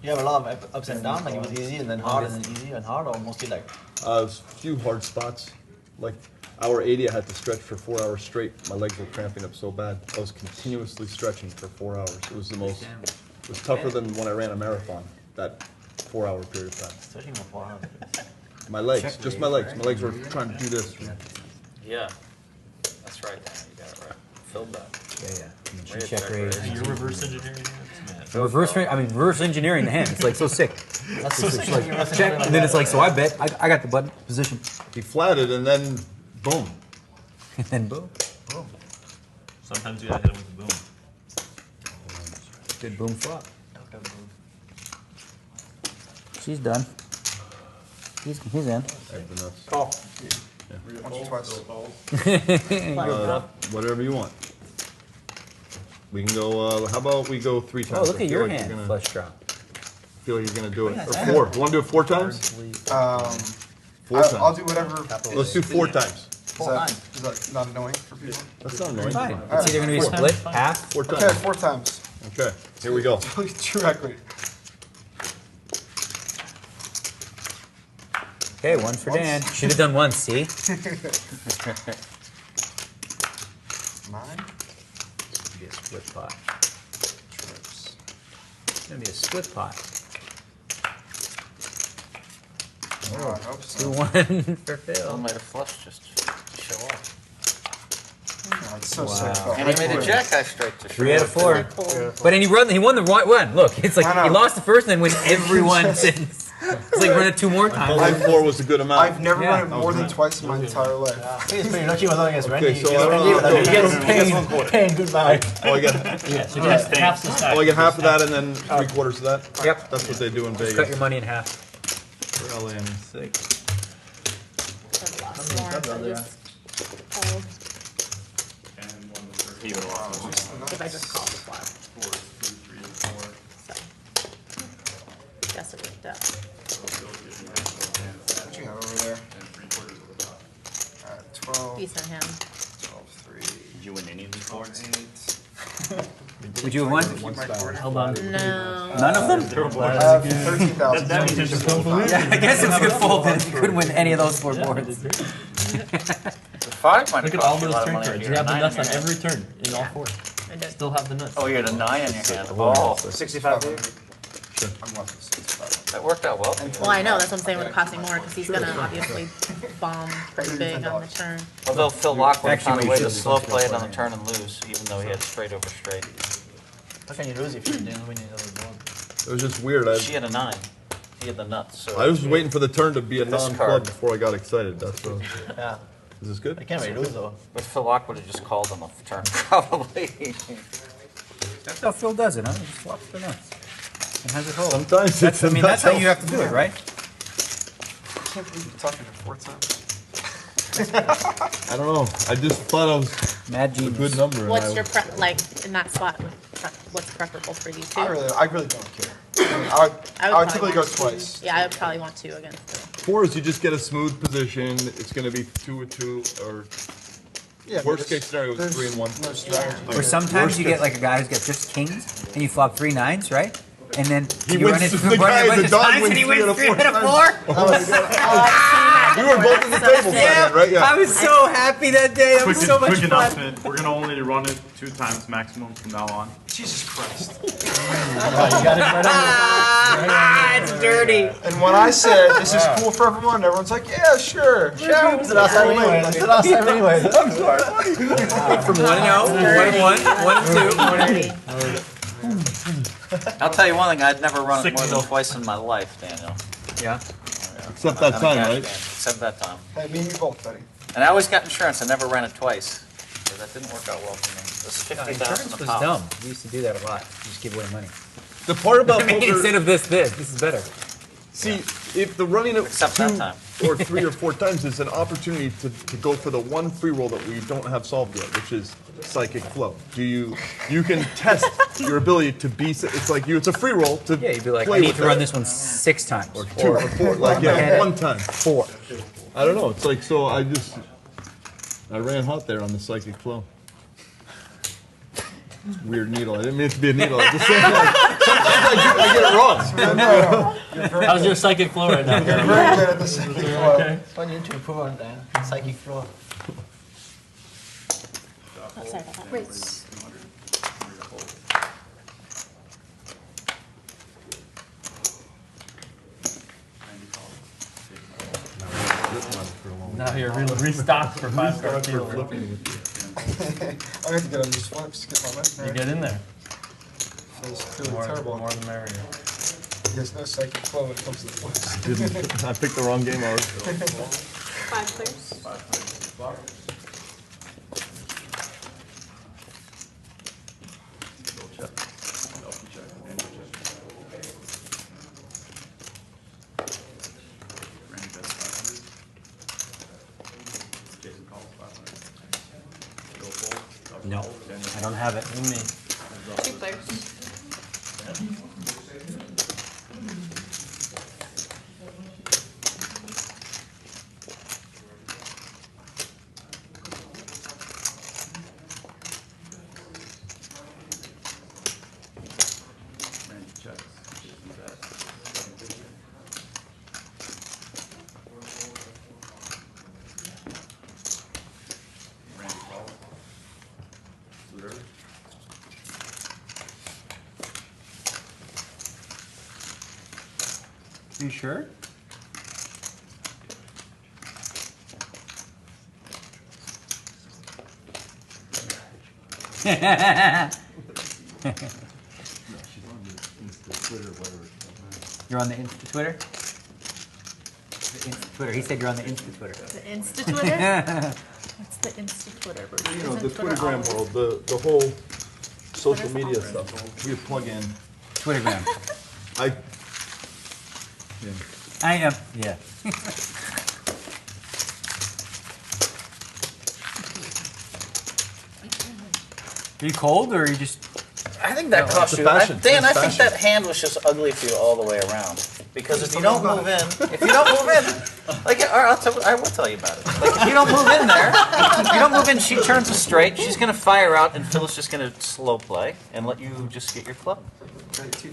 Speaker 8: You have a lot of ups and downs. Like it was easy and then hard and then easy and hard, or mostly like.
Speaker 2: a few hard spots. Like hour 80, I had to stretch for 4 hours straight. My legs were cramping up so bad. I was continuously stretching for 4 hours. It was the most. It was tougher than when I ran a marathon. That 4-hour period of time.
Speaker 8: Stretching for 4 hours.
Speaker 2: My legs, just my legs. My legs were trying to do this.
Speaker 6: Yeah, that's right. You got it right. Filled that.
Speaker 7: Yeah.
Speaker 6: Way to
Speaker 7: Check raise.
Speaker 12: You're reverse engineering hands, man.
Speaker 7: Reverse engineering the hand. It's like so sick.
Speaker 8: That's so sick.
Speaker 7: Like, check, and then it's like, so I bet I got the button position.
Speaker 2: He flatted and then boom.
Speaker 7: And then boom.
Speaker 12: Boom. Sometimes you gotta hit him with a boom.
Speaker 7: Good boom flop. She's done. He's in.
Speaker 5: Call. Once or twice.
Speaker 11: Whatever you want. We can go, how about we go 3 times?
Speaker 7: Oh, look
Speaker 11: I
Speaker 7: at
Speaker 11: feel
Speaker 7: your
Speaker 11: like
Speaker 7: hand,
Speaker 11: you're gonna-
Speaker 7: flush draw.
Speaker 11: feel like you're gonna do it. Or 4. You wanna do it 4 times? 4 times.
Speaker 5: I'll do whatever.
Speaker 11: Let's do 4 times.
Speaker 5: Is that not annoying for people?
Speaker 11: That's not annoying.
Speaker 7: Fine. It's either gonna be split, half.
Speaker 11: 4 times.
Speaker 5: Okay, 4 times.
Speaker 11: Okay, here we go.
Speaker 5: True equity.
Speaker 7: Okay, one for Dan. Should have done one, see?
Speaker 5: 9.
Speaker 7: Be a split pot. It's gonna be a split pot.
Speaker 5: Oh, I hope so.
Speaker 7: 2-1 for Phil.
Speaker 6: I made a flush just to show off.
Speaker 5: Oh, it's so
Speaker 7: Wow.
Speaker 5: sick.
Speaker 6: And he made a jack eye straight to show
Speaker 7: 3 out of
Speaker 6: off.
Speaker 7: 4. But then he won the right one. Look, it's like he lost the first and then win everyone since. It's like run it 2 more times.
Speaker 11: Only 4 was a good amount.
Speaker 5: I've never run it more than twice in my entire life.
Speaker 8: He's pretty lucky he was on against Randy.
Speaker 11: Okay, so I don't know.
Speaker 8: He gets pain goodbye.
Speaker 11: Oh, I get,
Speaker 3: Yeah, so just half the stack.
Speaker 11: oh, I get half of that and then 3/4 of that?
Speaker 7: Yep.
Speaker 11: That's what they do in
Speaker 7: Cut
Speaker 11: Vegas.
Speaker 7: your money in half.
Speaker 11: For LM 6.
Speaker 4: If I just call the flop. So. Guess it worked out.
Speaker 5: What you got over there? 12.
Speaker 4: Decent hand.
Speaker 5: 12, 3.
Speaker 10: Did you win any of these boards?
Speaker 5: 8.
Speaker 7: Would you have won?
Speaker 3: Hold on.
Speaker 4: No.
Speaker 7: None of them?
Speaker 5: I have 13,000.
Speaker 10: That means it's a fold.
Speaker 7: Yeah, I guess it was a good fold then if you couldn't win any of those 4 boards.
Speaker 6: The 5 might
Speaker 3: Look
Speaker 6: have
Speaker 3: at all
Speaker 6: cost you a
Speaker 3: those
Speaker 6: lot of
Speaker 3: turn
Speaker 6: money.
Speaker 3: cards.
Speaker 6: if
Speaker 3: You
Speaker 6: you
Speaker 3: have the
Speaker 6: had a
Speaker 3: nuts
Speaker 6: 9
Speaker 3: on
Speaker 6: in your
Speaker 3: every
Speaker 6: hand.
Speaker 3: turn in all 4.
Speaker 4: I did.
Speaker 3: Still have the nuts.
Speaker 6: Oh, you had a 9 in your hand. Oh,
Speaker 5: 65 here? I'm left with 65.
Speaker 6: that worked out well.
Speaker 4: Well, I know, that's what I'm saying with costing more, because he's gonna obviously bomb pretty big on the turn.
Speaker 6: Although Phil Laak would have found a
Speaker 7: Actually,
Speaker 6: way
Speaker 7: we
Speaker 6: to
Speaker 7: should
Speaker 6: slow
Speaker 7: have
Speaker 6: play it
Speaker 7: done
Speaker 6: on the turn and lose, even though he had straight over straight.
Speaker 8: How can you lose if you didn't win another board?
Speaker 11: It was just weird.
Speaker 6: She had a 9. He had the nuts, so.
Speaker 11: I was waiting for the turn to be a
Speaker 6: This
Speaker 11: non-club
Speaker 6: card.
Speaker 11: before I got excited. That's what.
Speaker 8: Yeah.
Speaker 11: Is this good?
Speaker 8: I can't really lose though.
Speaker 6: But Phil Laak would have just called on the turn, probably.
Speaker 7: That's how Phil does it, huh? He just flops the nuts. And has it hold.
Speaker 11: Sometimes
Speaker 7: That's, I mean, that's how you have to do it, right?
Speaker 5: I can't believe you're talking to 4 times.
Speaker 11: I don't know. I just thought I was
Speaker 7: Mad
Speaker 11: a
Speaker 7: genius.
Speaker 11: good number. and
Speaker 4: What's
Speaker 11: I-
Speaker 4: your like in that spot? What's preferable for you? 2?
Speaker 5: I really don't care. I mean, I would
Speaker 4: probably
Speaker 5: typically go
Speaker 4: want
Speaker 5: twice.
Speaker 4: Yeah, I would probably want 2 against 3.
Speaker 11: 4 is you just get a smooth position. It's going to be 2 or 2, or
Speaker 5: Yeah, but
Speaker 11: worst
Speaker 5: it's-
Speaker 11: case scenario is
Speaker 5: there's
Speaker 11: 3 and 1.
Speaker 5: No strategy.
Speaker 7: Or sometimes you get like a guy who's got just kings, and you flop 3 9s, right? And then
Speaker 11: He
Speaker 7: you
Speaker 11: wins.
Speaker 7: run it,
Speaker 11: The
Speaker 7: run
Speaker 11: guy
Speaker 7: it a
Speaker 11: at
Speaker 7: bunch
Speaker 11: the
Speaker 7: of
Speaker 11: dog
Speaker 7: times,
Speaker 11: wins
Speaker 7: and he
Speaker 11: 3
Speaker 7: wins
Speaker 11: out of
Speaker 7: 3
Speaker 11: 4
Speaker 7: out of 4.
Speaker 11: Oh my God. We were both at the table for that, right? Yeah.
Speaker 7: I was so happy that day. That was so much
Speaker 1: Quick
Speaker 7: fun.
Speaker 1: announcement, we're gonna only run it 2 times maximum from now on.
Speaker 5: Jesus Christ.
Speaker 7: Ah, it's dirty.
Speaker 5: And when I said this is cool for everyone, everyone's like, yeah, sure. Yeah.
Speaker 8: It's the last time anyway. It's the last time anyway.
Speaker 11: I'm sorry, buddy.
Speaker 7: From 1-0, 1-1, 1-2.
Speaker 6: I'll tell you one thing, I'd never run it more than twice in my life, Daniel.
Speaker 7: Yeah.
Speaker 11: Except that
Speaker 6: On a
Speaker 11: time,
Speaker 6: cash
Speaker 11: right?
Speaker 6: game, Except that time.
Speaker 5: Hey, me and you both, buddy.
Speaker 6: And I always got insurance, I never ran it twice. So that didn't work out well for me. It was
Speaker 7: Insurance
Speaker 6: 50,000 a
Speaker 7: was
Speaker 6: pop.
Speaker 7: dumb. We used to do that a lot. You just give away money.
Speaker 11: The part about
Speaker 7: I mean,
Speaker 11: poker,
Speaker 7: instead of this is better.
Speaker 11: see, if the running of
Speaker 6: Except
Speaker 11: 2
Speaker 6: that time.
Speaker 11: or 3 or 4 times is an opportunity to go for the one free roll that we don't have solved yet, which is psychic flow. You can test your ability to be. It's like it's a free roll to
Speaker 7: Yeah, you'd be like,
Speaker 11: play
Speaker 7: I need
Speaker 11: with
Speaker 7: to run
Speaker 11: that.
Speaker 7: this one 6 times.
Speaker 11: Or 2 or 4, like yeah, 1 time.
Speaker 7: 4.
Speaker 11: I don't know. It's like so. I ran hot there on the psychic flow. Weird needle. I didn't mean it to be a needle. I just saying, like, sometimes I get it wrong.
Speaker 3: How's your psychic flow right now?
Speaker 5: You're very good at the second flow.
Speaker 3: Okay.
Speaker 8: It's fun you need to improve on that. Psychic flow.
Speaker 4: Oh, sorry about that.
Speaker 3: Now you're really restocked for 5-star deal.
Speaker 5: I have to get on these flips to get my money
Speaker 3: You
Speaker 5: back.
Speaker 3: get in there.
Speaker 5: Feels clearly terrible.
Speaker 3: More the merrier.
Speaker 5: There's no psychic flow when it comes to the flips.
Speaker 11: I picked the wrong game. I was.
Speaker 4: 5 clears.
Speaker 3: have it. With me.
Speaker 4: 2 players.
Speaker 1: Randy checks. Randy calls. To the river.
Speaker 7: You sure? You're on the Insta Twitter? The Insta Twitter. He said you're on the Insta Twitter.
Speaker 4: The Insta Twitter? What's the Insta Twitter?
Speaker 2: You know, the
Speaker 4: Isn't Twitter
Speaker 2: Twittergram
Speaker 4: all-
Speaker 2: world, the whole social
Speaker 4: Twitter's
Speaker 2: media
Speaker 4: all-
Speaker 2: stuff. We plug in.
Speaker 7: Twittergram.
Speaker 2: I. Yeah.
Speaker 7: I am. Yeah. Are you cold or are you just?
Speaker 6: I think that
Speaker 2: No,
Speaker 6: cost
Speaker 2: it's
Speaker 6: you.
Speaker 2: a fashion.
Speaker 6: Dan,
Speaker 2: It's
Speaker 6: I think
Speaker 2: fashion.
Speaker 6: that hand was just ugly for you all the way around. Because if you don't move in, like, I will tell you about it. Like, if you don't move in there, if you don't move in, she turns us straight. She's gonna fire out, and Phil's just gonna slow play and let you just get your club.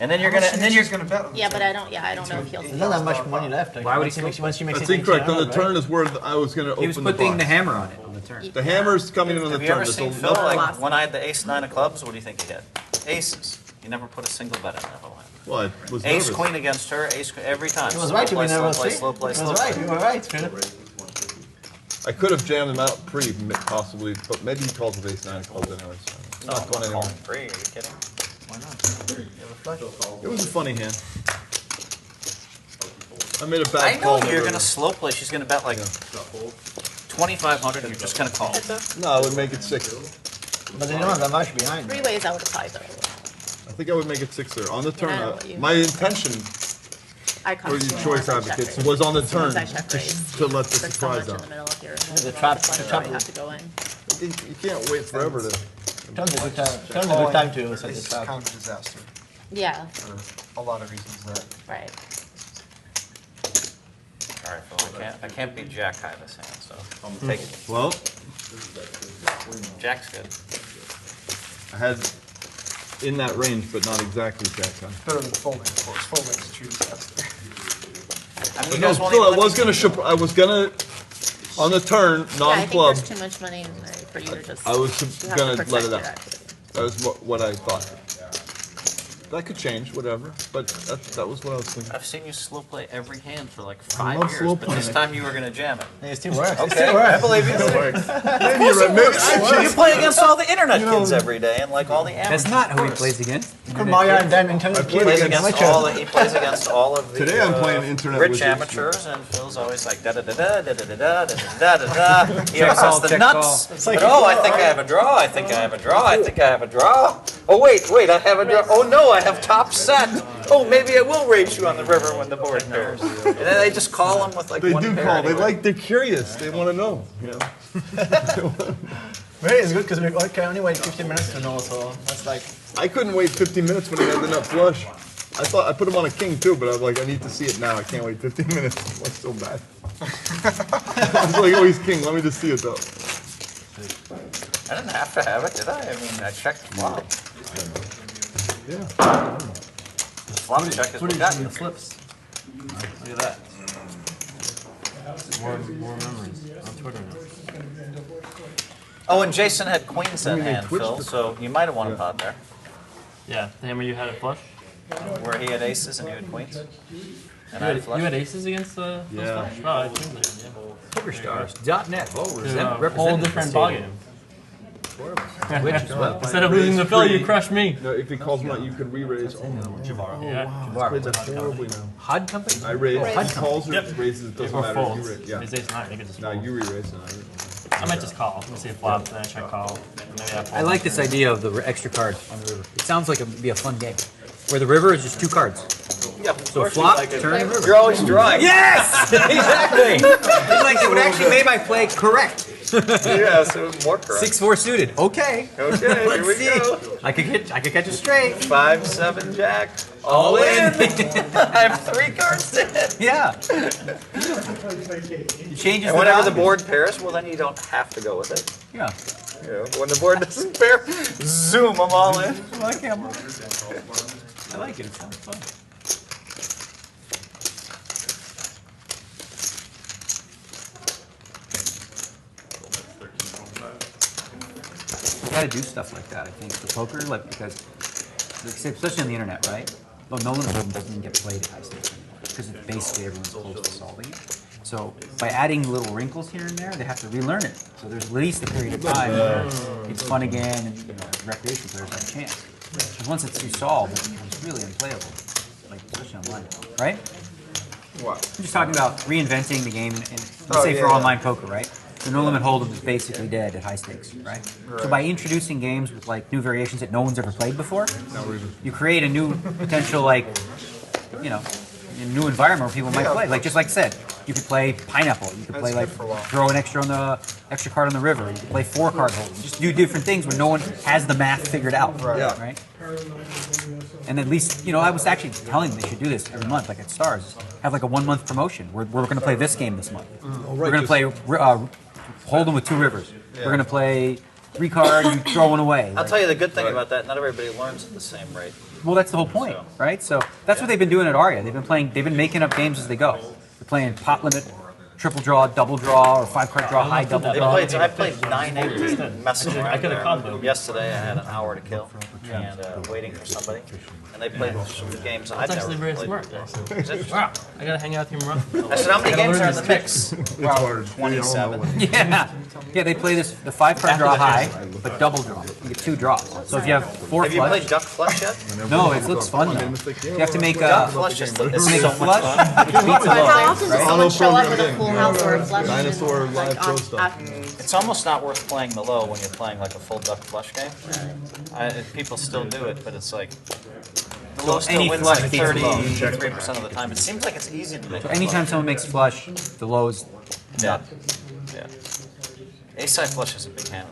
Speaker 6: And then you're gonna, and then you're
Speaker 5: gonna bet on
Speaker 4: Yeah, but I don't know if he'll.
Speaker 8: There's not that much money left.
Speaker 7: Why would he
Speaker 8: once she makes
Speaker 2: That's
Speaker 8: it
Speaker 2: incorrect. On the
Speaker 8: 18
Speaker 2: turn is where I was going to open
Speaker 7: He was
Speaker 2: the
Speaker 7: putting the
Speaker 2: box.
Speaker 7: hammer on it on the turn.
Speaker 2: The hammer's coming in on the
Speaker 6: Have you
Speaker 2: turn.
Speaker 6: ever
Speaker 2: There's
Speaker 6: seen
Speaker 2: a-
Speaker 6: Phil,
Speaker 2: nothing-
Speaker 6: like, when I had the ace-9 of clubs, what do you think he had? Aces. He never put a single bet in that whole hand.
Speaker 2: Well, I was
Speaker 6: Ace,
Speaker 2: nervous.
Speaker 6: queen against her, ace, every time.
Speaker 8: It was
Speaker 6: Slow
Speaker 8: right, you
Speaker 6: play,
Speaker 8: were
Speaker 6: slow
Speaker 8: nervous,
Speaker 6: play,
Speaker 8: see?
Speaker 6: slow play,
Speaker 8: It
Speaker 6: slow
Speaker 8: was
Speaker 6: play.
Speaker 8: right, you were right, Phil.
Speaker 2: I could have jammed him out pre, possibly, but maybe he calls with ace-9 of clubs anyways. It's
Speaker 6: No,
Speaker 2: not
Speaker 6: I'm
Speaker 2: going
Speaker 6: not
Speaker 2: anywhere.
Speaker 6: calling free, are you kidding? Why not? You have a flush.
Speaker 2: It was a funny hand. I made a bad
Speaker 6: I
Speaker 2: call.
Speaker 6: know
Speaker 2: on the
Speaker 6: you're
Speaker 2: river.
Speaker 6: gonna slow play, she's gonna bet like 2,500 and you're just gonna call.
Speaker 2: No, I would make it 6.
Speaker 8: But they don't have that much behind.
Speaker 4: 3 ways I would apply though.
Speaker 2: I think I would make it 6 there. On the turn,
Speaker 4: I know what you-
Speaker 2: my intention
Speaker 4: I
Speaker 2: for
Speaker 4: cost
Speaker 2: you
Speaker 4: you
Speaker 2: choice
Speaker 4: more if I check
Speaker 2: advocates
Speaker 4: raise.
Speaker 2: was on the
Speaker 4: As soon as
Speaker 2: turn
Speaker 4: I check
Speaker 2: to,
Speaker 4: raise,
Speaker 2: to let the
Speaker 4: there's so much
Speaker 2: surprise
Speaker 4: in
Speaker 2: out.
Speaker 4: the middle if you're
Speaker 8: The trap-
Speaker 4: flush
Speaker 8: the
Speaker 4: draw,
Speaker 8: trap-
Speaker 4: you have to go in.
Speaker 2: You can't wait forever to.
Speaker 8: Turn's a good time. Turn's a good time to set the
Speaker 5: It's
Speaker 8: trap.
Speaker 5: kind of a disaster
Speaker 4: Yeah,
Speaker 5: for a lot of reasons. That
Speaker 4: right.
Speaker 6: All right, Phil, I can't beat Jack high this hand, so I'm gonna take it.
Speaker 2: Well,
Speaker 6: Jack's good.
Speaker 2: I had in that range, but not exactly jack high.
Speaker 5: better than folding, of course. Folding is a true disaster.
Speaker 6: I mean, you
Speaker 2: No,
Speaker 6: guys won't
Speaker 2: Phil,
Speaker 6: even
Speaker 2: I
Speaker 6: let
Speaker 2: was
Speaker 6: me-
Speaker 2: gonna, I was gonna, on the turn,
Speaker 4: Yeah, I think
Speaker 2: non-club,
Speaker 4: there's too much money in there for you to just.
Speaker 2: I was
Speaker 4: you have
Speaker 2: gonna
Speaker 4: to
Speaker 2: let
Speaker 4: protect
Speaker 2: it
Speaker 4: your
Speaker 2: out.
Speaker 4: equity.
Speaker 2: That was what I thought. That could change, whatever, but that was what I was thinking.
Speaker 6: I've seen you slow play every hand for like
Speaker 2: I
Speaker 6: 5
Speaker 2: love
Speaker 6: years,
Speaker 2: slow
Speaker 6: but this
Speaker 2: playing.
Speaker 6: time you were gonna jam it.
Speaker 8: It still works. It
Speaker 6: Okay,
Speaker 8: still works.
Speaker 6: I believe you.
Speaker 2: Maybe
Speaker 6: Of
Speaker 2: you're
Speaker 6: course
Speaker 2: right.
Speaker 6: it
Speaker 2: Maybe
Speaker 6: works.
Speaker 2: actually,
Speaker 6: You play against all the internet kids every day and like all the amateurs.
Speaker 7: That's not who he plays against.
Speaker 8: Could Maya and Dan and
Speaker 6: He plays against all the, he plays against all of the
Speaker 2: Today I'm playing internet
Speaker 6: rich
Speaker 2: wizards.
Speaker 6: amateurs, and Phil's always like da da da da da da da da da da da. He
Speaker 7: Check
Speaker 6: always
Speaker 7: call,
Speaker 6: has the
Speaker 7: check
Speaker 6: nuts.
Speaker 7: call.
Speaker 8: It's like
Speaker 6: But oh, I think I have a draw. I think I have a draw. I think I have a draw. Oh wait, I have a draw. Oh no, I have top set. Oh, maybe I will raise you on the river when the board pairs. And then they just call him with like
Speaker 2: They
Speaker 6: one
Speaker 2: do
Speaker 6: pair
Speaker 2: call,
Speaker 6: anyway.
Speaker 2: they're curious, they wanna know, you know?
Speaker 8: Right, it's good because we can only wait 15 minutes to know, so that's like.
Speaker 2: I couldn't wait 15 minutes when he had the nut flush. I thought, I put him on a king too, but I was like, I need to see it now, I can't wait 15 minutes, it's so bad. I was like, oh, he's king, let me just see it though.
Speaker 6: I didn't have to have it, did I? I mean, I checked the flop.
Speaker 2: Yeah.
Speaker 6: Flop check is what got you.
Speaker 3: The flips. Look at that. More memories on Twitter now.
Speaker 6: Oh, and Jason had queens in
Speaker 2: mean, they
Speaker 6: hand,
Speaker 2: twitched
Speaker 6: Phil,
Speaker 2: the-
Speaker 6: so you might have won a pot there.
Speaker 3: Yeah, the hammer you had it flush.
Speaker 6: Where he had aces and you had queens. And
Speaker 3: You
Speaker 6: I had
Speaker 3: had,
Speaker 6: flush.
Speaker 3: you had aces against the
Speaker 2: Yeah.
Speaker 3: flush? Oh, I think they did,
Speaker 7: Pokerstars.net.
Speaker 3: yeah.
Speaker 7: Represent
Speaker 3: Whole different ballgame.
Speaker 7: Which as well.
Speaker 3: Instead of losing the Phil, you crushed me.
Speaker 2: No, if he calls him out, you could re-raise. Oh,
Speaker 3: Yeah.
Speaker 2: I played that horribly now.
Speaker 7: HUD company?
Speaker 2: I raise, he
Speaker 7: HUD
Speaker 2: calls or
Speaker 3: Yep.
Speaker 2: raises, it doesn't
Speaker 3: Or
Speaker 2: matter.
Speaker 3: folds.
Speaker 2: You raise, yeah.
Speaker 3: It's ace nine, you could just
Speaker 2: No,
Speaker 3: fold.
Speaker 2: you re-raise and
Speaker 3: I might just call. Let me see a flop, then I check call. Maybe I fold.
Speaker 7: I like this idea of the extra card on the river. It sounds like it would be a fun game. Where the river is just 2 cards.
Speaker 6: Yeah, of
Speaker 7: So
Speaker 6: course you
Speaker 7: flop,
Speaker 6: like it.
Speaker 7: turn, and river.
Speaker 6: You're always drawing.
Speaker 7: Yes! Exactly! It's like it would actually make my play correct.
Speaker 6: Yeah, so more correct.
Speaker 7: 6-4 suited. Okay.
Speaker 6: Okay, here
Speaker 7: Let's
Speaker 6: we
Speaker 7: see.
Speaker 6: go.
Speaker 7: I could catch a straight.
Speaker 6: 5-7 jack.
Speaker 7: All in.
Speaker 6: I have 3 cards to hit.
Speaker 7: Yeah. It changes
Speaker 6: And whenever the
Speaker 7: value.
Speaker 6: board pairs, well then you don't have to go with it.
Speaker 7: Yeah.
Speaker 6: When the board doesn't pair, zoom them all in.
Speaker 7: I like it. I like it. It sounds fun. You gotta do stuff like that, I think, for poker, like, because, especially on the internet, right? Well, no limit hold'em doesn't even get played at high stakes anymore, because it's basically everyone's close to solving it. So by adding little wrinkles here and there, they have to relearn it. So there's at least a period of time where it's fun again, and recreation players have a chance. Because once it's solved, it becomes really unplayable, like especially online, right?
Speaker 5: What?
Speaker 7: I'm just talking about reinventing the game, and let's say for online poker, right? The no limit hold'em is basically dead at high stakes, right? So by introducing games with like new variations that no one's ever played before, you create a new potential, like, a new environment where people might play. Like, just like I said, you could play pineapple. You could play, like, throw an extra card on the river. You could play 4-card hold'em. Just do different things where no one has the math figured out, right? And at least, I was actually telling them they should do this every month, like at Stars. Have like a 1-month promotion. We're going to play this game this month. We're going to play Hold'em with 2 rivers. We're going to play 3-card, you throw one away.
Speaker 6: I'll tell you the good thing about that, not everybody learns at the same rate.
Speaker 7: Well, that's the whole point, right? So that's what they've been doing at Aria. They've been making up games as they go. They're playing pot limit, triple draw, double draw, or 5-card draw, high double draw.
Speaker 6: I played 9-18, messing around there. Yesterday I had an hour to kill, and waiting for somebody. And they played some games I'd
Speaker 3: That's
Speaker 6: never
Speaker 3: actually very
Speaker 6: played.
Speaker 3: smart. Wow, I gotta hang out with you more.
Speaker 6: I said, how many games are in the mix? Well, 27.
Speaker 7: Yeah, they play the 5-card draw high, but double draw. You get 2 draws. So if you have 4
Speaker 6: Have you
Speaker 7: flush.
Speaker 6: played Duck Flush yet?
Speaker 7: No, it looks fun though. You have to make
Speaker 6: Duck Flush is
Speaker 7: make
Speaker 6: so
Speaker 7: a
Speaker 6: much
Speaker 7: flush,
Speaker 6: fun.
Speaker 7: which beats a
Speaker 4: How
Speaker 7: low.
Speaker 4: often does someone show up with a full house or a flush?
Speaker 11: Dinosaur
Speaker 4: and,
Speaker 11: live throw stuff.
Speaker 6: It's almost not worth playing the low when you're playing like a full Duck Flush game. People still do it, but it's like the low still wins like 33% of the time. It seems like it's easy to make.
Speaker 7: So anytime someone makes flush, the low is
Speaker 6: Yeah. Ace-side flush is a big hand.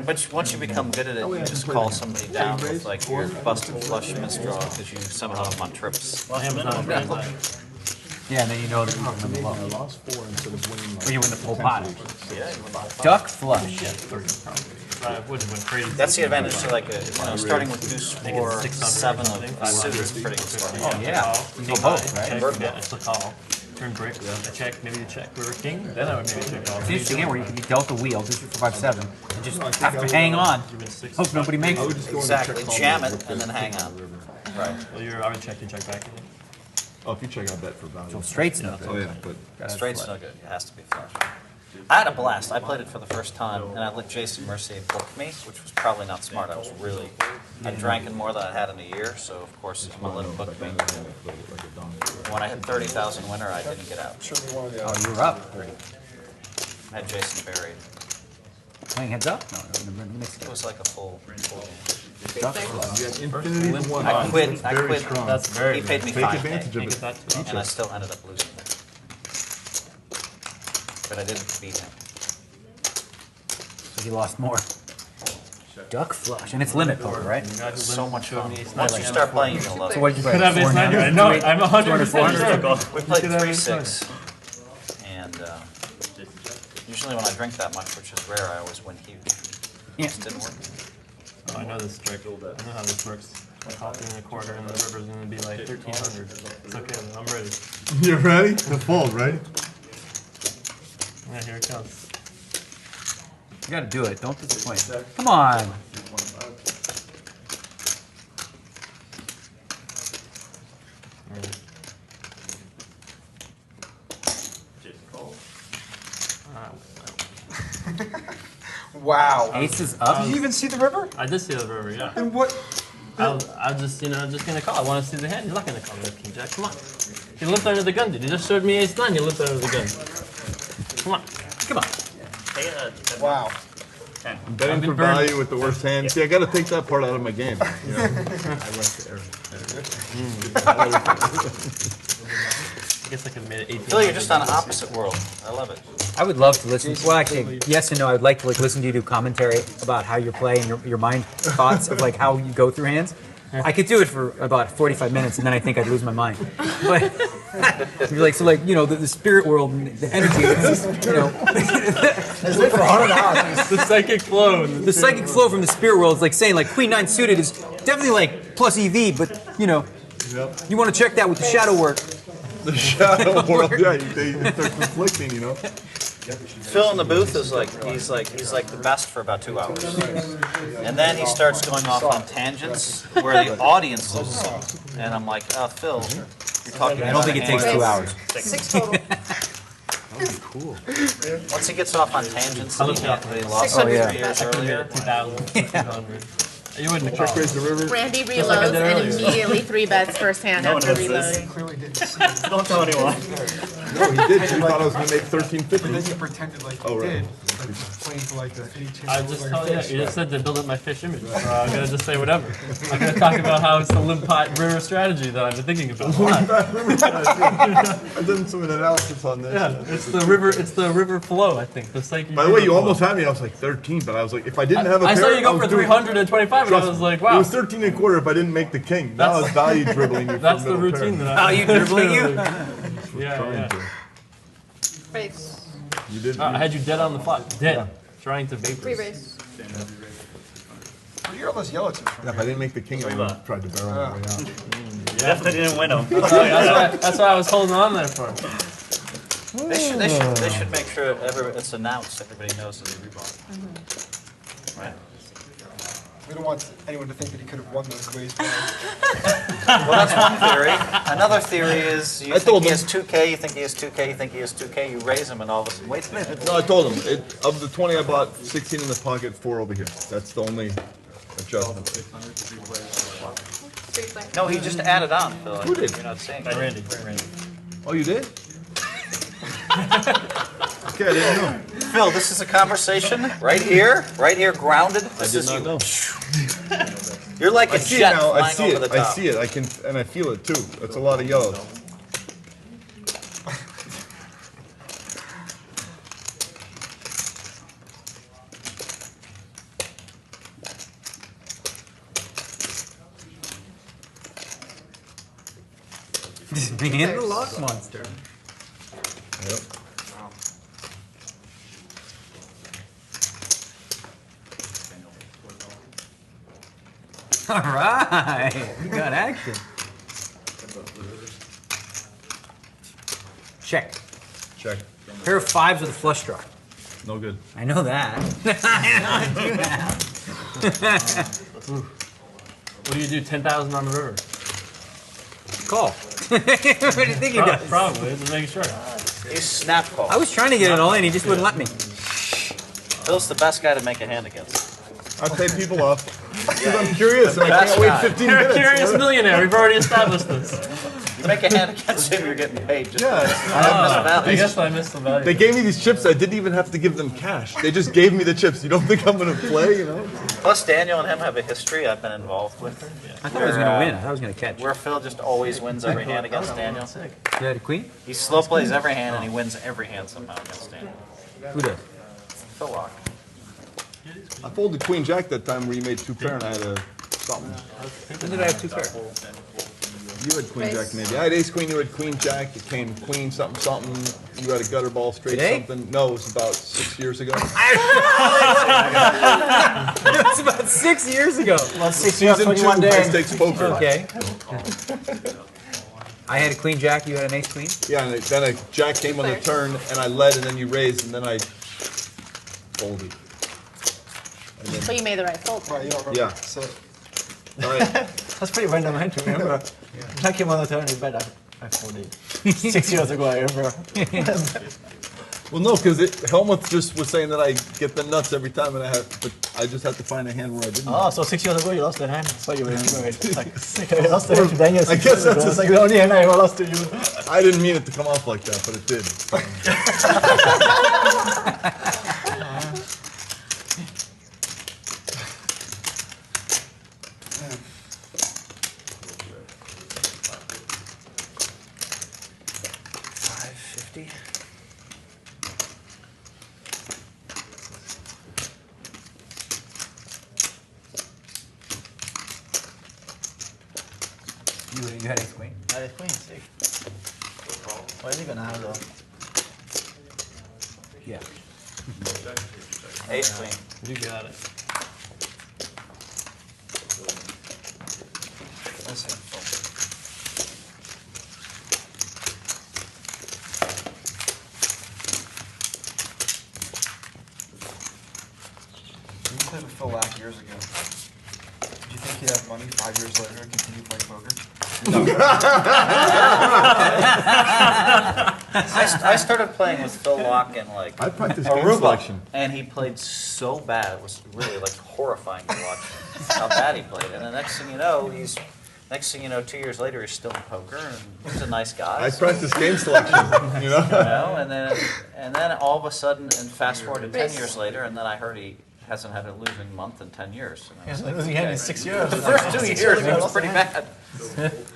Speaker 6: But once you become good at it, you just call somebody down with like your busted flush misdraw because you somehow have on trips.
Speaker 3: Well, Amazon brand.
Speaker 7: yeah, and then you know that you can win the low.
Speaker 11: I lost 4 instead of winning like
Speaker 7: Or you win the full pot.
Speaker 6: Yeah, you win the whole pot.
Speaker 7: Duck flush.
Speaker 3: I would have went crazy.
Speaker 6: That's the advantage to like starting with deuce 4, 7 of suit is pretty good.
Speaker 7: Oh yeah, you go both, right?
Speaker 3: Yeah, it's a call. Turn break, a check, maybe a check, river king, then I would maybe check off.
Speaker 7: It's interesting here where you can be dealt a wheel, just for 5-7, and just have to hang on. Hope nobody makes it.
Speaker 6: Exactly, jam it and then hang on. Right.
Speaker 3: Well, I would check, you check back.
Speaker 11: Oh, if you check out bet for value.
Speaker 7: So straight's no good.
Speaker 11: Oh yeah, but
Speaker 6: Straight's no good, it has to be flush. I had a blast. I played it for the first time, and I let Jason Mercier book me, which was probably not smart. I drank it more than I had in a year, so of course I'm gonna let him book me. When I hit 30,000 winner, I didn't get out.
Speaker 7: Oh, you were up.
Speaker 6: I had Jason buried.
Speaker 7: Playing heads up? No,
Speaker 6: It was like a full game.
Speaker 7: Duck
Speaker 11: you got infinity to 1.
Speaker 6: I quit.
Speaker 11: Very strong.
Speaker 3: That's very
Speaker 6: He paid me
Speaker 11: Take
Speaker 6: 5K,
Speaker 11: advantage of it.
Speaker 6: and I still ended up losing. But I didn't beat him.
Speaker 7: So he lost more. Duck flush, and it's limit poker, right?
Speaker 6: So much fun. Once you start playing, you'll love it.
Speaker 7: So what did you play?
Speaker 3: Could have been
Speaker 7: 400?
Speaker 3: No, I'm 100% sure.
Speaker 6: We played 3-6, and usually when I drink that much, which is rare, I always win huge.
Speaker 7: Yeah.
Speaker 6: It didn't work.
Speaker 3: Oh, I know this trick. I know how this works. Like hopping in a quarter and the river's gonna be like 1,300. It's okay, I'm ready.
Speaker 11: You're ready to fold, right?
Speaker 3: Yeah, here it comes.
Speaker 7: You gotta do it, don't disappoint. Come on!
Speaker 5: Wow.
Speaker 7: Ace is up?
Speaker 5: Did you even see the river?
Speaker 3: I did see the river, yeah.
Speaker 5: And what?
Speaker 3: I'm just, just gonna call. I want to see the hand. You're not gonna call me King Jack. Come on. You lived under the gun, dude. You just showed me Ace-9. You lived under the gun. Come on. Come on.
Speaker 6: Hey,
Speaker 5: Wow.
Speaker 1: 10.
Speaker 2: I'm betting
Speaker 3: I've been
Speaker 2: for
Speaker 3: burned.
Speaker 2: value with the worst hand. See, I got to take that part out of my game. You know?
Speaker 3: I guess I could have made it 18.
Speaker 6: Phil, you're just on opposite world. I love it.
Speaker 7: I would love to listen. Well, actually, yes and no. I'd like to like listen to you do commentary about how you play and your mind thoughts of like how you go through hands. I could do it for about 45 minutes, and then I think I'd lose my mind. But you're like, so like, you know, the spirit world and the energy, it's just, you know,
Speaker 8: Let's wait for 100 hours.
Speaker 3: The psychic flow.
Speaker 7: the psychic flow from the spirit world is like saying like Queen 9 suited is definitely like plus EV, but you know, you want to check that with the shadow work.
Speaker 2: The shadow world, yeah, they start conflicting, you know.
Speaker 6: Phil in the booth is like he's like the best for about 2 hours, and then he starts going off on tangents where the audience loses him. And I'm like, Phil, you're talking.
Speaker 7: I don't think it takes 2 hours.
Speaker 14: 6 total.
Speaker 2: That would be cool.
Speaker 6: Once he gets off on tangents, he lost
Speaker 14: 600
Speaker 6: 3 years
Speaker 3: I could have made
Speaker 6: earlier.
Speaker 3: it 2,000, 200. You wouldn't have
Speaker 2: Check
Speaker 3: called.
Speaker 2: raise the river.
Speaker 4: Randy
Speaker 3: Just like I
Speaker 4: reloads
Speaker 3: did
Speaker 4: and
Speaker 3: earlier.
Speaker 4: immediately 3 bets first hand
Speaker 10: No one
Speaker 4: after
Speaker 10: knows this.
Speaker 4: reloading.
Speaker 5: Clearly did.
Speaker 10: Don't tell anyone.
Speaker 2: No, he did. He thought I was going to make
Speaker 5: But then
Speaker 2: $13.50.
Speaker 5: you pretended like you
Speaker 2: Oh, right.
Speaker 5: did. Like playing for like the 8 chance.
Speaker 3: I just told you, you just said to build up my fish image, so I'm gonna just say whatever. I'm gonna talk about how it's the limp pot river strategy that I've been thinking about a lot.
Speaker 2: I've done some analysis on this.
Speaker 3: Yeah, it's the river flow, I think, the psyche.
Speaker 2: By the way, you
Speaker 3: river
Speaker 2: almost
Speaker 3: flow.
Speaker 2: had me. I was like 13, but I was like, if I didn't have a
Speaker 3: I
Speaker 2: pair,
Speaker 3: saw you go
Speaker 2: was
Speaker 3: for
Speaker 2: doing-
Speaker 3: 325, and I
Speaker 2: Trust
Speaker 3: was
Speaker 2: me,
Speaker 3: like,
Speaker 2: It
Speaker 3: wow.
Speaker 2: was 13 and a quarter if I didn't make the king. Now it's value dribbling you.
Speaker 3: That's
Speaker 2: for
Speaker 3: the
Speaker 2: middle
Speaker 3: routine
Speaker 2: pair.
Speaker 3: that I.
Speaker 7: Value dribbling you?
Speaker 3: Yeah,
Speaker 2: Trying
Speaker 3: yeah.
Speaker 2: to.
Speaker 14: Raise.
Speaker 2: You did.
Speaker 3: I had you dead on the flop, dead, trying to vapor.
Speaker 14: Re-raise.
Speaker 5: You're almost yellow too.
Speaker 2: Yeah, if I didn't make the king, I would have tried to barrel my way out.
Speaker 10: Definitely didn't win them.
Speaker 3: That's why I was holding on there for.
Speaker 6: They should make sure it's announced. Everybody knows that they rebought. Right.
Speaker 5: We don't want anyone to think that he could have won those ways.
Speaker 6: Well, that's one theory. Another theory is you
Speaker 2: I
Speaker 6: think
Speaker 2: told
Speaker 6: he
Speaker 2: him.
Speaker 6: has 2K, you think he has 2K, you think he has 2K, you raise him and all of a sudden, wait a minute.
Speaker 2: No, I told him. Of the 20 I bought, 16 in the pocket, 4 over here. That's the only adjustment.
Speaker 6: No, he just added on, Phil.
Speaker 2: Who did?
Speaker 6: You're not saying.
Speaker 3: Randy.
Speaker 2: Oh, you did? Okay, I didn't know.
Speaker 6: Phil, this is a conversation right here, grounded.
Speaker 2: I
Speaker 6: This
Speaker 2: did
Speaker 6: is
Speaker 2: not
Speaker 6: you.
Speaker 2: know.
Speaker 6: You're like
Speaker 2: I
Speaker 6: a
Speaker 2: see it
Speaker 6: jet
Speaker 2: now. I
Speaker 6: flying
Speaker 2: see
Speaker 6: over
Speaker 2: it.
Speaker 6: the
Speaker 2: I
Speaker 6: top.
Speaker 2: see it. I can, and I feel it too. That's a lot of yellows.
Speaker 7: Man, the lock monster.
Speaker 2: Yep.
Speaker 7: All right, we got action. Check.
Speaker 2: Check.
Speaker 7: Pair of 5s with a flush draw.
Speaker 2: No good.
Speaker 7: I know that. I know you have.
Speaker 3: What do you do? 10,000 on the river?
Speaker 7: Call. What do you think he does?
Speaker 3: Probably, just making sure.
Speaker 6: He's snap call.
Speaker 7: I was trying to get it all in, he just wouldn't let me.
Speaker 6: Phil's the best guy to make a hand against.
Speaker 2: I pay people off because I'm curious and I
Speaker 6: Best
Speaker 2: can't wait
Speaker 6: guy.
Speaker 2: 15
Speaker 3: You're a
Speaker 2: minutes.
Speaker 3: curious millionaire. We've already established this.
Speaker 6: You make a hand against him, you're getting paid. Just
Speaker 2: Yeah.
Speaker 3: I guess I missed the value.
Speaker 2: They gave me these chips. I didn't even have to give them cash. They just gave me the chips. You don't think I'm going to play, you know?
Speaker 6: Plus, Daniel and him have a history I've been involved with.
Speaker 7: I thought I was going to win. I thought I was going to catch.
Speaker 6: Where Phil just always wins every hand against Daniel.
Speaker 7: You had a queen?
Speaker 6: He slow plays every hand and he wins every hand somehow against Daniel.
Speaker 7: Who does?
Speaker 6: Phil Laak.
Speaker 2: I folded Queen Jack that time where you made 2 pair and I had a something.
Speaker 7: When did I have 2 pair?
Speaker 2: You had Queen Jack maybe. I had Ace Queen, you had Queen Jack, it came Queen something something. You had a gutter ball straight
Speaker 7: Today?
Speaker 2: something. No, it was about 6 years ago.
Speaker 7: It was about 6 years ago.
Speaker 8: Well, 6 years,
Speaker 2: Season 2
Speaker 8: 21
Speaker 2: high
Speaker 8: days.
Speaker 2: stakes poker.
Speaker 7: Okay. I had a queen jack, you had an ace queen?
Speaker 2: Yeah, and then a Jack came on the turn and I led and then you raised and then I folded.
Speaker 4: So you made the right fold.
Speaker 5: Right, you don't remember.
Speaker 2: Yeah.
Speaker 5: So,
Speaker 2: All right.
Speaker 8: That's pretty random entry, remember? Jack came on the turn, he bet I folded. 6 years ago, I remember.
Speaker 2: Well, no, because Hellmuth just was saying that I get the nuts every time, and but I just have to find a hand where I didn't.
Speaker 8: Oh, so 6 years ago you lost the hand. So you remember it. Like, you lost the hand to Daniel.
Speaker 2: I guess that's
Speaker 8: It's like the only hand I ever lost to you.
Speaker 2: I didn't mean it to come off like that, but it did.
Speaker 6: $550.
Speaker 7: You had ace queen.
Speaker 8: I had queen, sick. What is he gonna have though?
Speaker 7: Yeah.
Speaker 6: Ace queen.
Speaker 3: You got it.
Speaker 5: That's handful. We played with Phil Laak years ago. Did you think he'd have money 5 years later and continue playing poker?
Speaker 6: I started playing with Phil Laak in like
Speaker 11: I practiced game
Speaker 6: Aruba,
Speaker 11: selection.
Speaker 6: and he played so bad. It was really like horrifying to watch how bad he played. And the next thing you know, 2 years later, he's still in poker, and he's a nice guy.
Speaker 11: I practiced game selection, you know?
Speaker 6: And then all of a sudden, and fast forward to 10 years later, and then I heard he hasn't had a losing month in 10 years. And I was like,
Speaker 8: Losing hand in 6 years.
Speaker 6: the first 2 years, it was pretty bad.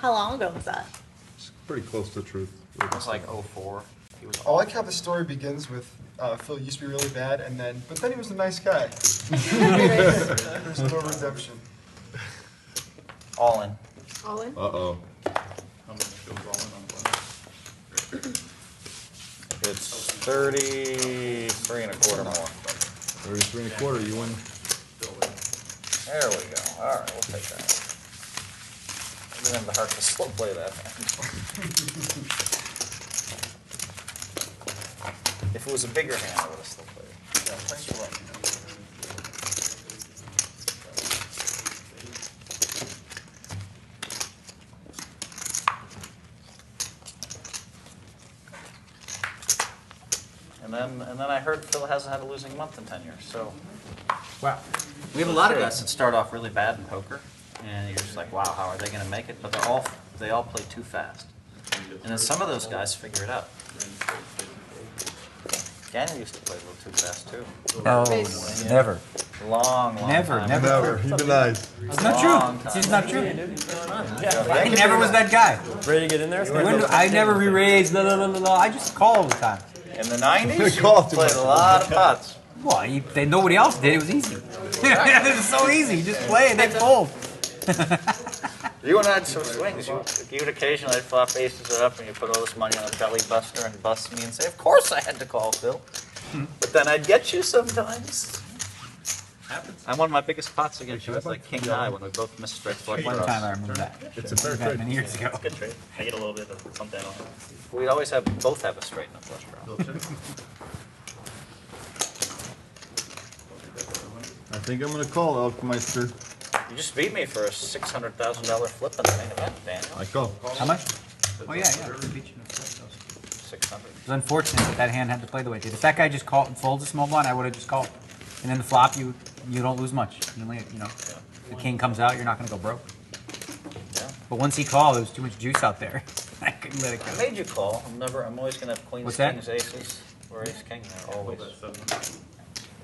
Speaker 4: How long ago was that?
Speaker 11: It's pretty close to the truth.
Speaker 6: It was like 04. He was
Speaker 5: I like how the story begins with Phil used to be really bad, but then he was a nice guy. There's no redemption.
Speaker 6: all in.
Speaker 14: All in?
Speaker 11: Uh-oh.
Speaker 1: How much goes all in on one?
Speaker 6: It's 33 and a quarter more.
Speaker 11: 33 and a quarter, you win.
Speaker 6: There we go. All right, we'll take that. I didn't have the heart to slow play that. If it was a bigger hand, I would have slow played it.
Speaker 5: Yeah, thanks for letting me know.
Speaker 6: And then I heard Phil hasn't had a losing month in 10 years. So
Speaker 7: Wow.
Speaker 6: we have a lot of guys that start off really bad in poker, and you're just like, wow, how are they going to make it? But they all play too fast, and then some of those guys figure it out. Daniel used to play a little too fast too.
Speaker 7: Oh, never.
Speaker 6: Long
Speaker 7: Never,
Speaker 6: time.
Speaker 7: never.
Speaker 11: He denies.
Speaker 7: It's not true. It's just not true. I never was that guy.
Speaker 3: Ready to get in there?
Speaker 7: I never re-raised. No. I just call all the time.
Speaker 6: In the 90s,
Speaker 11: Call
Speaker 6: you
Speaker 11: too
Speaker 6: played
Speaker 11: much.
Speaker 6: a lot of pots.
Speaker 7: Well, nobody else did. It was easy. It was so easy. You just play and they fold.
Speaker 6: You and I had some swings. You'd occasionally flop aces up and you put all this money on a belly buster and bust me and say, of course I had to call Phil. But then I'd get you sometimes. And one of my biggest pots against you was like king high when we both missed straight flush
Speaker 7: One
Speaker 6: draws.
Speaker 7: time I remember that.
Speaker 11: It's a fair
Speaker 7: That
Speaker 11: trade.
Speaker 7: many years ago.
Speaker 10: Good trade. I get a little bit of something on it.
Speaker 6: We'd always both have a straight and a flush draw.
Speaker 11: I think I'm going to call Elkmeister.
Speaker 6: You just beat me for a $600,000 flip in the main event, Daniel.
Speaker 11: I call.
Speaker 7: How much? Oh, yeah.
Speaker 6: 600.
Speaker 7: It was unfortunate that hand had to play the way it did. If that guy just called and folds a small blind, I would have just called. And then the flop, you don't lose much. You only, the king comes out, you're not going to go broke.
Speaker 6: Yeah.
Speaker 7: But once he called, there was too much juice out there. I couldn't let it
Speaker 6: I
Speaker 7: go.
Speaker 6: made you call. I'm always going to have queens,
Speaker 7: What's that?
Speaker 6: kings, aces, or ace king there, always. If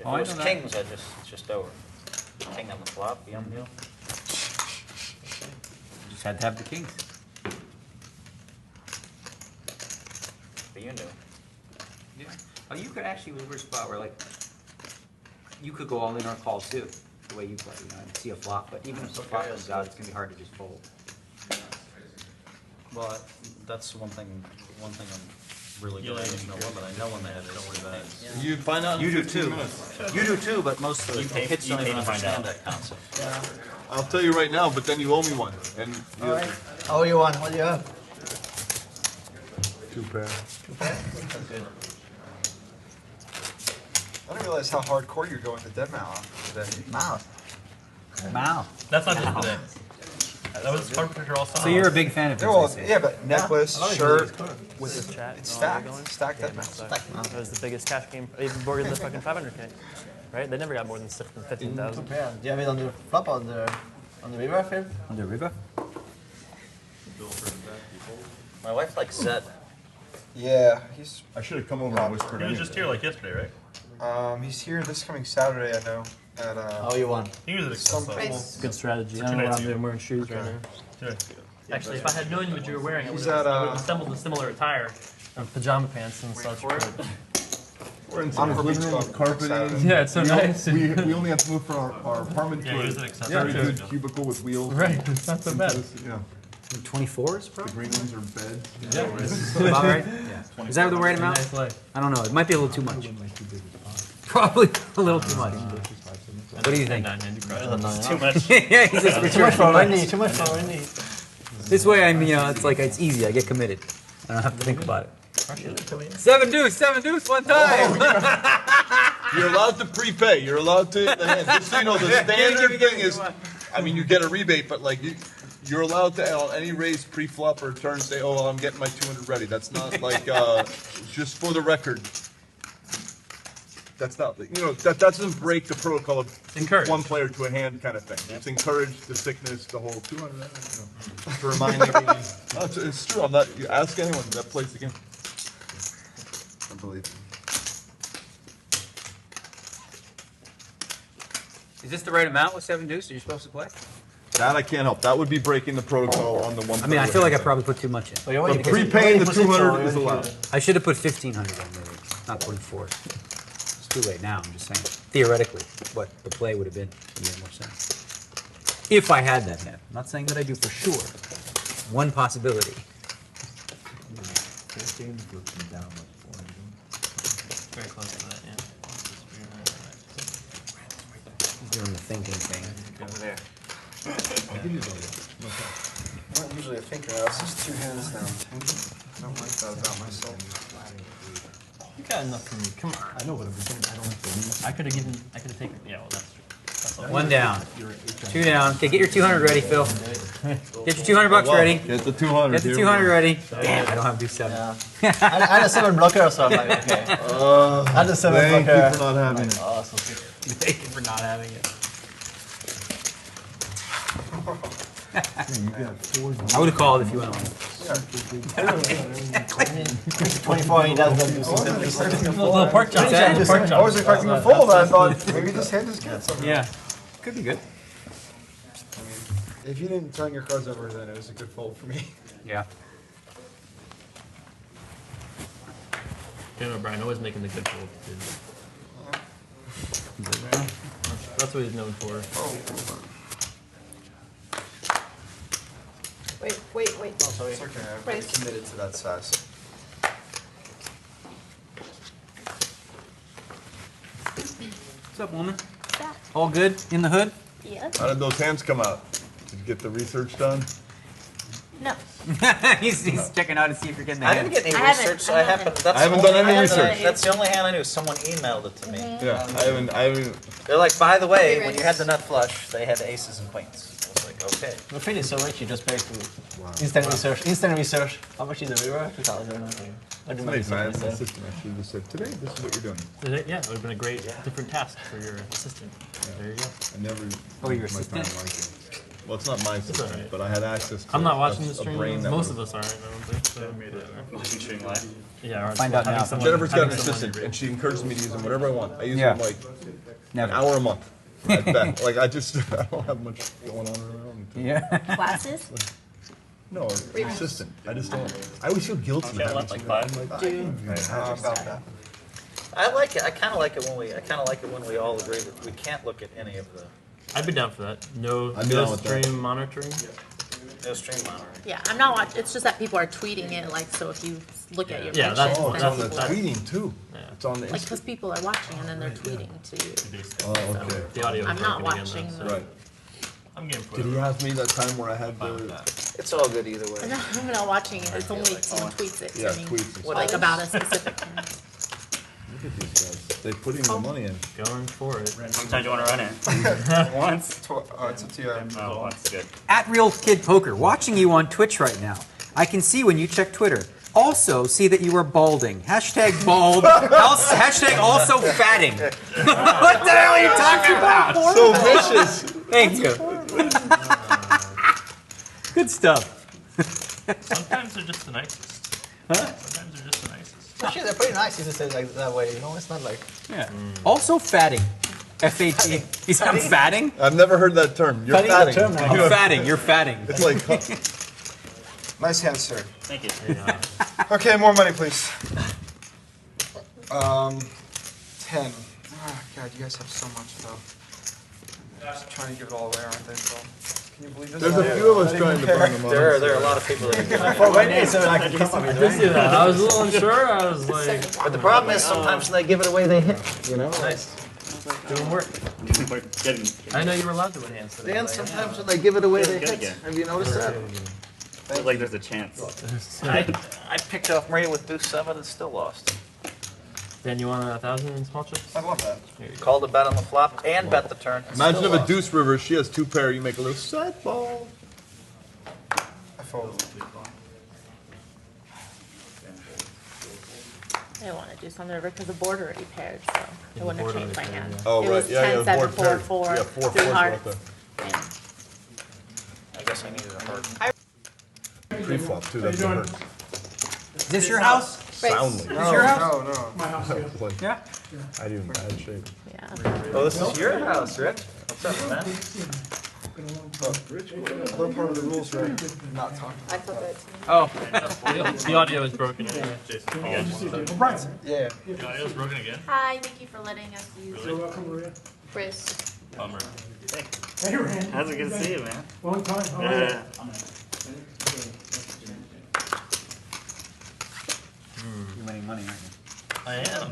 Speaker 7: Oh, I
Speaker 6: it was
Speaker 7: know that.
Speaker 6: kings, it's just over. King on the flop, yum deal.
Speaker 7: You just had to have the kings.
Speaker 6: But you knew.
Speaker 7: Oh, you could actually, it was a weird spot where, you could go all in or call too, the way you play, and see a flop. But even if the flop comes out, it's going to be hard to just fold.
Speaker 6: Well, that's one thing I'm really good at is know limit. I know when they have aces and kings.
Speaker 11: You find out in
Speaker 6: You do
Speaker 11: 15
Speaker 6: too.
Speaker 11: minutes.
Speaker 6: You do too, but most of the hits don't
Speaker 10: you
Speaker 6: even
Speaker 10: pay to find
Speaker 6: understand
Speaker 10: out.
Speaker 6: that concept.
Speaker 11: I'll tell you right now, but then you owe me one. And you
Speaker 8: Oh, you won. What do you have?
Speaker 11: 2 pair.
Speaker 5: I didn't realize how hardcore you're going to dead mouth today.
Speaker 8: Mouth.
Speaker 7: Wow.
Speaker 12: That's not just today. That was part of all summer.
Speaker 7: So you're a big fan of
Speaker 5: Yeah, well,
Speaker 7: his,
Speaker 5: yeah, but necklace, shirt, with
Speaker 14: Chat,
Speaker 5: it's
Speaker 14: you know where
Speaker 5: stacked,
Speaker 14: we're going?
Speaker 5: stacked dead mouth.
Speaker 14: That was the biggest cash game, even bigger than the fucking 500K. Right? They never got more than 15,000.
Speaker 8: Yeah. Do you have it on the flop or on the river, Phil?
Speaker 7: On the river?
Speaker 6: My wife likes Zed.
Speaker 5: Yeah,
Speaker 11: I should have come over and whispered
Speaker 10: He was
Speaker 11: anyway.
Speaker 10: just here like yesterday, right?
Speaker 5: he's here this coming Saturday, I know. at
Speaker 8: Oh, you won.
Speaker 12: He was at
Speaker 5: Somerville.
Speaker 3: Good strategy. I don't know what I'm doing. I'm wearing shoes right now. Actually, if I had known what you were wearing, I would have assembled a similar attire of pajama pants and such.
Speaker 11: We're in some living room with carpeting.
Speaker 3: Yeah, it's so nice.
Speaker 11: We only have to move from our apartment to a very good cubicle with wheels.
Speaker 3: Right, it's not so bad.
Speaker 11: Yeah.
Speaker 7: 24s,
Speaker 11: The green ones are beds.
Speaker 7: Yeah. About right? Yeah. Is that the right amount?
Speaker 3: Nice life.
Speaker 7: I don't know. It might be a little too much. Probably a little too much. What do you think?
Speaker 10: Too much.
Speaker 7: Yeah, he says
Speaker 8: Too much for Wendy. Too much for Wendy.
Speaker 7: This way, I'm, it's like, it's easy. I get committed. I don't have to think about it. 7 deuce, one time.
Speaker 2: You're allowed to prepay. You're allowed to. Just so you know, the standard thing is, I mean, you get a rebate, but like you're allowed to on any raise pre-flop or turn say, oh, well, I'm getting my 200 ready. That's not like just for the record. That's not, that doesn't break the protocol of one player to a hand kind of thing. It's encouraged the sickness, the whole 200, to remind everybody. No, it's true. I'm not. You ask anyone that plays the game. I believe.
Speaker 7: Is this the right amount with 7 deuce? Are you supposed to play?
Speaker 2: That I can't help. That would be breaking the protocol on the one.
Speaker 7: I mean, I feel like I probably put too much in.
Speaker 2: But prepaying the 200 is allowed.
Speaker 7: I should have put 1,500 on maybe, not 24. It's too late now. I'm just saying. Theoretically, what the play would have been would make more sense if I had that hand. I'm not saying that I do for sure. One possibility.
Speaker 3: Very close to that, yeah.
Speaker 7: Doing the thinking thing.
Speaker 6: Over there.
Speaker 5: I'm not usually a thinker. I was just 2 hands down. I don't like that about myself.
Speaker 3: You got enough for me. Come on.
Speaker 11: I know, but I don't like to lose.
Speaker 3: I could have taken. Yeah, well, that's true. That's all.
Speaker 7: 1 down. 2 down. Okay, get your 200 ready, Phil. Get your 200 bucks ready.
Speaker 11: Get the 200.
Speaker 7: Get the 200 ready. Damn, I don't have to do 7.
Speaker 8: I had a 7 blocker, so I'm like, okay. I had a 7 blocker.
Speaker 11: Thank you for not having it.
Speaker 8: Awesome.
Speaker 7: Thank you for not having it. I would have called if you went on.
Speaker 8: 24, he doesn't do something.
Speaker 3: Little pork chop.
Speaker 5: I was expecting a fold. I thought maybe this hand is good. Somehow.
Speaker 7: Yeah, could be good.
Speaker 5: I mean, if you didn't turn your cards over, then it was a good fold for me.
Speaker 7: Yeah.
Speaker 3: You know, Brian always making the good fold. That's what he's known for.
Speaker 4: Wait.
Speaker 5: Oh, sorry. It's okay. I'm really committed to that size.
Speaker 7: What's up, woman? All good in the hood?
Speaker 4: Yeah.
Speaker 2: How did those hands come out? Did you get the research done?
Speaker 4: No.
Speaker 7: he's checking out to see if you're getting the
Speaker 6: I
Speaker 7: hand.
Speaker 6: didn't get any
Speaker 4: I haven't-
Speaker 6: research, so
Speaker 4: I
Speaker 6: I haven't.
Speaker 2: I haven't done any research.
Speaker 6: That's the only hand I knew. Someone emailed it to me.
Speaker 2: Yeah, I haven't.
Speaker 6: They're like, by the way, when you had the nut flush, they had aces and queens. I was like, okay.
Speaker 8: The thing is so rich, you just pay to instant research. Instant research. How much is the river? 2,000 or something.
Speaker 11: It's nice, man. My assistant actually just said, today, this is what you're doing.
Speaker 3: Yeah, it would have been a great different task for your assistant. There you go.
Speaker 11: I never.
Speaker 7: Oh, your
Speaker 11: my time
Speaker 7: assistant?
Speaker 11: like it.
Speaker 2: Well, it's not my system,
Speaker 3: alright.
Speaker 2: but I had access to
Speaker 3: I'm not watching
Speaker 2: a
Speaker 3: the stream.
Speaker 2: brain that
Speaker 3: Most
Speaker 2: was-
Speaker 3: of us aren't, I don't think. So.
Speaker 10: Watching stream live.
Speaker 3: Yeah, or
Speaker 7: Find out
Speaker 3: having
Speaker 7: now.
Speaker 3: someone-
Speaker 2: Jennifer's got an
Speaker 3: having someone
Speaker 2: assistant,
Speaker 3: read.
Speaker 2: and she encourages me to use them whatever I want. I use
Speaker 7: Yeah.
Speaker 2: them like
Speaker 7: Never.
Speaker 2: an hour a month. I bet. Like I just, I don't have much going on around.
Speaker 7: Yeah.
Speaker 4: Classes?
Speaker 2: No, assistant. I just don't. I always feel guilty.
Speaker 10: Okay, I
Speaker 2: having
Speaker 10: left like
Speaker 2: something.
Speaker 10: 5.
Speaker 2: I'm
Speaker 5: About that.
Speaker 6: I like it. I kind of like it when we all agree that we can't look at any of the
Speaker 3: I'd be down for that. No,
Speaker 2: I'd be
Speaker 3: no
Speaker 2: down with that.
Speaker 3: stream monitoring.
Speaker 6: no stream monitoring.
Speaker 4: Yeah, I'm not watching. It's just that people are tweeting it, like, so if you look at your
Speaker 3: Yeah,
Speaker 4: mentions,
Speaker 3: that's-
Speaker 2: Oh,
Speaker 4: then
Speaker 2: it's on the
Speaker 4: people are,
Speaker 2: tweeting too.
Speaker 3: Yeah.
Speaker 2: It's on the.
Speaker 4: like, because people are watching and then they're tweeting to you.
Speaker 2: Oh, okay.
Speaker 3: The audio.
Speaker 4: I'm
Speaker 3: is
Speaker 4: not
Speaker 3: broken
Speaker 4: watching.
Speaker 3: Again,
Speaker 4: the-
Speaker 3: though,
Speaker 2: Right.
Speaker 12: I'm getting
Speaker 2: Did he ask me that time where I had the?
Speaker 6: It's all good either way.
Speaker 4: I'm not watching it. It's only someone tweets it
Speaker 2: Yeah,
Speaker 4: to me,
Speaker 2: tweets.
Speaker 4: like about a specific thing.
Speaker 2: Look at these guys. They putting the money in.
Speaker 3: Going for it.
Speaker 10: Sometimes you want to run it. Once.
Speaker 5: It's a TR.
Speaker 10: Oh, once. Good.
Speaker 7: At Real Kid Poker, watching you on Twitch right now. I can see when you check Twitter. Also, see that you are balding. Hashtag bald. Hashtag also fatting. What the hell are you talking about?
Speaker 2: So vicious.
Speaker 7: Thank you. Good stuff.
Speaker 12: Sometimes they're just the nicest.
Speaker 7: Huh?
Speaker 12: Sometimes they're just the nicest.
Speaker 8: Actually, they're pretty nice if you say it like that way. You know, it's not like.
Speaker 7: Yeah. Also fatting. F-A-T. He's I'm fatting?
Speaker 2: I've never heard that term. You're
Speaker 7: Fatting is a
Speaker 2: fatting.
Speaker 7: term now. I'm fatting, you're fatting.
Speaker 2: It's like,
Speaker 5: Nice hand, sir.
Speaker 10: Thank you.
Speaker 5: Okay, more money, please. 10. Oh, God, you guys have so much, though. Just trying to give it all away, aren't they, Phil? Can you believe this?
Speaker 11: There's a few of us trying to burn them on.
Speaker 6: There are a lot of people that
Speaker 14: I did see that. I was a little unsure. I was like,
Speaker 6: But the problem is sometimes when they give it away, they hit. You know?
Speaker 14: nice. Doing work. I know you were allowed to win hands today.
Speaker 6: Dan, sometimes when they give it away, they
Speaker 10: Good
Speaker 6: hit.
Speaker 10: again.
Speaker 6: Have you noticed that?
Speaker 10: Like there's a chance.
Speaker 6: I picked off Maria with boost 7 and still lost.
Speaker 14: Dan, you want 1,000 in small chips?
Speaker 5: I love that.
Speaker 6: Called a bet on the flop and bet the turn. and
Speaker 2: imagine
Speaker 6: still
Speaker 2: if a
Speaker 6: lost.
Speaker 2: deuce river, she has 2 pair, you make a little side ball.
Speaker 5: I fold.
Speaker 4: I want to do something because the board already paired, so I wouldn't have
Speaker 14: board
Speaker 4: changed my
Speaker 14: already
Speaker 4: hand.
Speaker 2: Oh,
Speaker 4: It
Speaker 2: right,
Speaker 4: was
Speaker 2: yeah,
Speaker 4: 10,
Speaker 2: yeah, the
Speaker 4: 7,
Speaker 2: board
Speaker 4: 4,
Speaker 2: paired.
Speaker 4: 4,
Speaker 2: Yeah, 4
Speaker 4: 3
Speaker 2: fours
Speaker 4: hearts.
Speaker 2: right
Speaker 4: Yeah.
Speaker 6: I guess I needed a hurt.
Speaker 2: Pre-flop too, that's a hurt.
Speaker 7: Is this your house?
Speaker 2: Soundly.
Speaker 5: No, no.
Speaker 2: Like,
Speaker 7: Yeah.
Speaker 2: I do bad shape.
Speaker 4: Yeah.
Speaker 6: Oh, this is your house, Rich. What's up, man?
Speaker 5: Other part of the rules, right? Not talking.
Speaker 4: I feel good.
Speaker 7: Oh.
Speaker 14: The audio is broken.
Speaker 5: Yeah.
Speaker 12: The audio's broken again.
Speaker 4: Hi, thank you for letting us use
Speaker 15: You're welcome, Maria.
Speaker 4: Chris.
Speaker 12: Bummer.
Speaker 15: Hey, Rand.
Speaker 10: How's it good to see you, man?
Speaker 15: Long time. How are you?
Speaker 10: Yeah.
Speaker 7: You're winning money, aren't you?
Speaker 14: I am.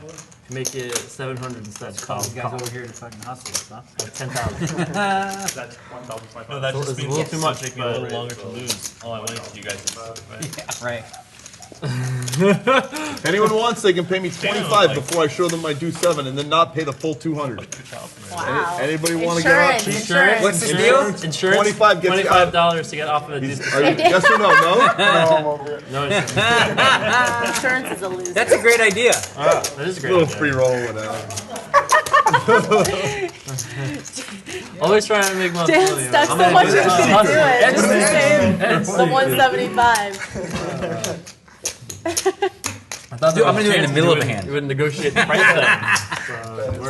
Speaker 14: Make it 700 instead.
Speaker 7: Call these guys over here to fucking hustle us, huh?
Speaker 14: 10,000.
Speaker 1: That's 1,500.
Speaker 12: No, that
Speaker 14: It's
Speaker 12: just
Speaker 14: a
Speaker 12: means
Speaker 14: little
Speaker 12: it's
Speaker 14: too much,
Speaker 12: taking a
Speaker 14: but-
Speaker 12: little longer to lose. All I want to you guys is
Speaker 7: Right.
Speaker 2: If anyone wants, they can pay me 25 before I show them my deuce 7 and then not pay the full 200.
Speaker 4: Wow.
Speaker 2: Anybody want to get out?
Speaker 4: Insurance.
Speaker 7: What's the deal?
Speaker 14: Insurance.
Speaker 2: 25 gets you out.
Speaker 14: $25 to get off of a deuce.
Speaker 2: Are you, yes or no? No?
Speaker 14: No insurance.
Speaker 4: Insurance is a loser.
Speaker 7: That's a great idea.
Speaker 14: That is a great.
Speaker 2: Little
Speaker 14: idea.
Speaker 2: free roll, whatever.
Speaker 14: Always trying to make money.
Speaker 4: Dan stuck so much into it. Just the same. The 175.
Speaker 7: Dude, I'm gonna do it in the middle of a hand.
Speaker 14: You would negotiate the price then.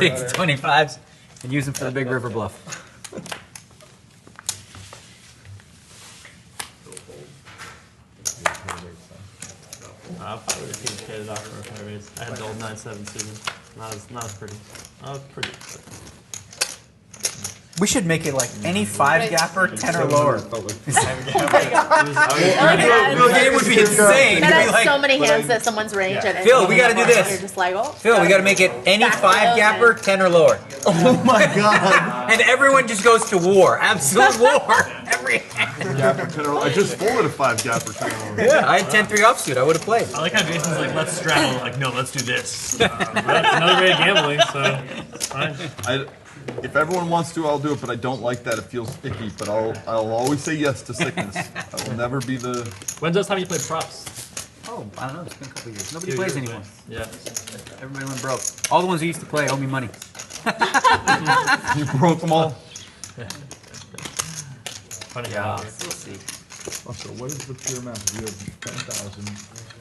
Speaker 7: Take the 25s and use them for the big river bluff.
Speaker 14: I probably would have paid it off for a fair raise. I had the old 9-7 suited. Not as pretty. Pretty.
Speaker 7: We should make it like any 5-gapper, 10 or lower.
Speaker 4: Oh
Speaker 7: The game would be insane.
Speaker 4: That
Speaker 7: It'd be
Speaker 4: has
Speaker 7: like,
Speaker 4: so many hands that someone's range at any
Speaker 7: Phil, we gotta do
Speaker 4: moment.
Speaker 7: this.
Speaker 4: You're just like, oh.
Speaker 7: Phil, we gotta make it any 5-gapper, 10 or lower.
Speaker 2: Oh my god.
Speaker 7: And everyone just goes to war. Absolute war. Every hand.
Speaker 2: Gapper 10 or I just folded a 5 gapper 10 or
Speaker 7: Yeah, I had 10-3 offsuit. I would have played.
Speaker 12: I like how Jason's like, let's straddle. Like, no, let's do this.
Speaker 14: That's another way of gambling, so it's fine.
Speaker 2: If everyone wants to, I'll do it, but I don't like that. It feels icky, but I'll always say yes to sickness. I will never be the...
Speaker 14: When's the last time you played props?
Speaker 7: Oh, I don't know. It's been a couple years. Nobody
Speaker 14: 2
Speaker 7: plays
Speaker 14: years,
Speaker 7: anymore.
Speaker 14: Yeah.
Speaker 7: Everybody went broke. All the ones who used to play owe me money.
Speaker 2: You broke them all?
Speaker 14: Funny
Speaker 7: Yeah.
Speaker 14: how
Speaker 7: We'll see.
Speaker 11: Also, what is the pure amount? You have 10,000,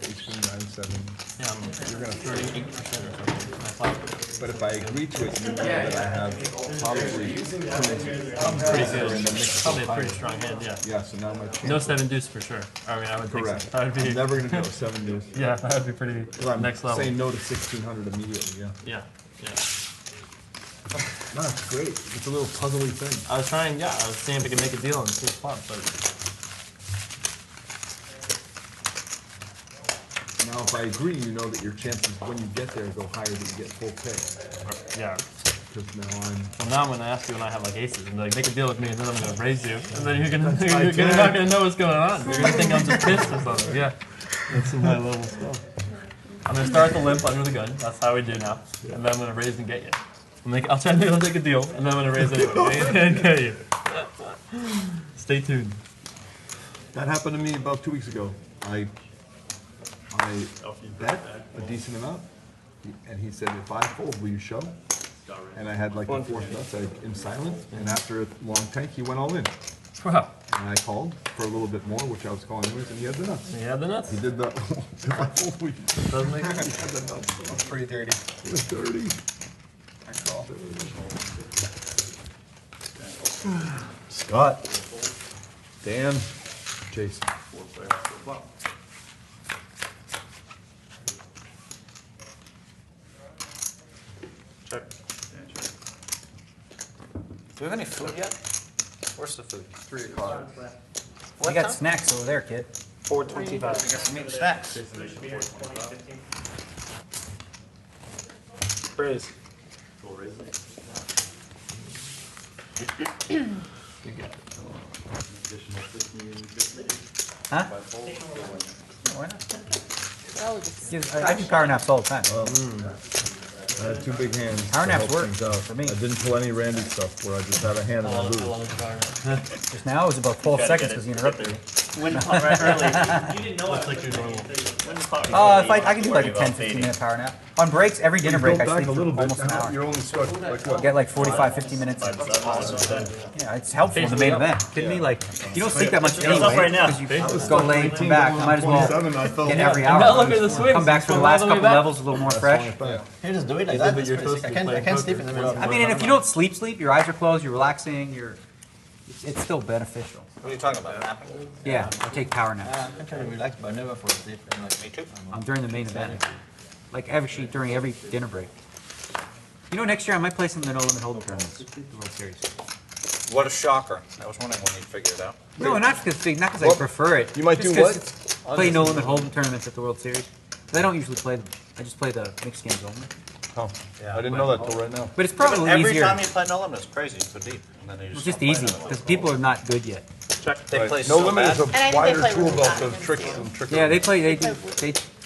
Speaker 11: 18, 9, 7.
Speaker 14: Yeah,
Speaker 11: You're gonna
Speaker 14: 38% or something. I thought.
Speaker 11: But if I agree to it, you know that I have probably
Speaker 14: Pretty good. Probably a pretty strong hand, yeah.
Speaker 11: Yeah, so now my chance.
Speaker 14: No 7 deuce for sure. I mean, I would think
Speaker 11: Correct.
Speaker 14: so. That would be.
Speaker 11: I'm never gonna go 7 deuce.
Speaker 14: Yeah, that would be pretty
Speaker 11: I'm
Speaker 14: next level.
Speaker 11: saying no to 1,600 immediately. Yeah.
Speaker 14: Yeah, yeah.
Speaker 11: No, it's great. It's a little puzzly thing.
Speaker 14: I was trying, I was seeing if I could make a deal on the 2 flop, but
Speaker 11: Now, if I agree, you know that your chances when you get there go higher that you get full pay.
Speaker 14: yeah.
Speaker 11: Because now
Speaker 14: Well, now I'm gonna ask you when I have like aces, and like make a deal with me, and then I'm gonna raise you, and then you're not gonna know what's going on. You're gonna think I'm just pissed or something. Yeah, that's some high level stuff. I'm gonna start the limp under the gun. That's how we do now, and then I'm gonna raise and get you. I'll try to make a deal, and then I'm gonna raise anyway and get you. Stay tuned.
Speaker 2: That happened to me about 2 weeks ago. I bet a decent amount, and he said, if I fold, will you show? And I had like the 4th nuts, in silence, and after a long tank, he went all in.
Speaker 14: Wow.
Speaker 2: And I called for a little bit more, which I was calling anyways, and he had the nuts.
Speaker 14: You have the nuts?
Speaker 2: He did the, if I fold, will you?
Speaker 14: Doesn't make
Speaker 2: He
Speaker 14: sense.
Speaker 2: had the nuts.
Speaker 5: That's pretty dirty.
Speaker 2: It was dirty.
Speaker 5: I call.
Speaker 2: Scott. Dan. Jason.
Speaker 1: Check.
Speaker 6: Do we have any food yet? Where's the food?
Speaker 5: 3 o'clock.
Speaker 7: We got snacks over there, kid.
Speaker 6: 4:25. We got some meat snacks.
Speaker 14: Praise.
Speaker 7: Huh?
Speaker 6: Why not?
Speaker 4: Oh, just
Speaker 7: I do power naps all the time.
Speaker 11: I had 2 big hands.
Speaker 7: Power
Speaker 11: to
Speaker 7: naps
Speaker 11: help
Speaker 7: work
Speaker 11: things out.
Speaker 7: for me.
Speaker 11: I didn't pull any Randy stuff where I just had a hand on my boob.
Speaker 7: Just now it was about 12 seconds because you interrupted me.
Speaker 10: When right early, you didn't know
Speaker 14: Looks
Speaker 10: it.
Speaker 14: like you're normal.
Speaker 7: If I can do like a 10-15 minute power nap. On breaks, every dinner break I sleep
Speaker 11: a little
Speaker 7: for
Speaker 11: bit.
Speaker 7: almost an hour.
Speaker 11: You're only stuck like what?
Speaker 7: Get like 45-50 minutes. Yeah, it's helpful in the main event. Kidding me? Like, you don't sleep that much
Speaker 10: It's up
Speaker 7: anyway
Speaker 10: right now.
Speaker 7: because you go late, come back. You might as well
Speaker 11: 27, I felt
Speaker 7: get
Speaker 11: that.
Speaker 7: every
Speaker 14: Now
Speaker 7: hour.
Speaker 14: look at the swings.
Speaker 7: Come back for the last couple levels a little more fresh.
Speaker 8: You just do it like
Speaker 14: Yeah,
Speaker 8: that.
Speaker 14: but
Speaker 8: That's
Speaker 14: you're
Speaker 8: pretty
Speaker 14: supposed
Speaker 8: sick.
Speaker 14: to
Speaker 8: I
Speaker 14: play
Speaker 8: can't
Speaker 14: poker
Speaker 8: sleep in the middle of
Speaker 7: I mean, and if you don't sleep, your eyes are closed, you're relaxing, it's still beneficial.
Speaker 6: What are you talking about? Napping?
Speaker 7: Yeah, I take power naps.
Speaker 8: I'm trying to relax, but I never fall asleep. I'm like,
Speaker 6: Me too.
Speaker 7: During the main event. Like during every dinner break. You know, next year I might play some of the No Limit Hold'em tournaments. The World Series.
Speaker 6: What a shocker. I was wondering when you'd figure it out.
Speaker 7: No, not because I prefer it.
Speaker 2: You might
Speaker 7: Just
Speaker 2: do
Speaker 7: 'cause
Speaker 2: what?
Speaker 7: it's play No Limit Hold'em tournaments at the World Series. But I don't usually play them. I just play the mixed games only.
Speaker 2: Oh,
Speaker 6: Yeah.
Speaker 2: I didn't know that till right now.
Speaker 7: But it's probably
Speaker 6: Every
Speaker 7: easier.
Speaker 6: time you play No Limit, it's crazy. You go deep. And then you
Speaker 7: It's
Speaker 6: just
Speaker 7: just
Speaker 6: don't
Speaker 7: easy
Speaker 6: play
Speaker 7: because people are not good yet.
Speaker 6: They
Speaker 2: Right.
Speaker 6: play
Speaker 2: No
Speaker 6: so
Speaker 2: Limit
Speaker 6: bad.
Speaker 2: is a
Speaker 4: And I think they
Speaker 2: wider
Speaker 4: play
Speaker 2: tool
Speaker 4: really
Speaker 2: belt
Speaker 4: fast
Speaker 2: of
Speaker 4: and
Speaker 2: tricks
Speaker 4: too.
Speaker 2: and trickery.
Speaker 7: Yeah, they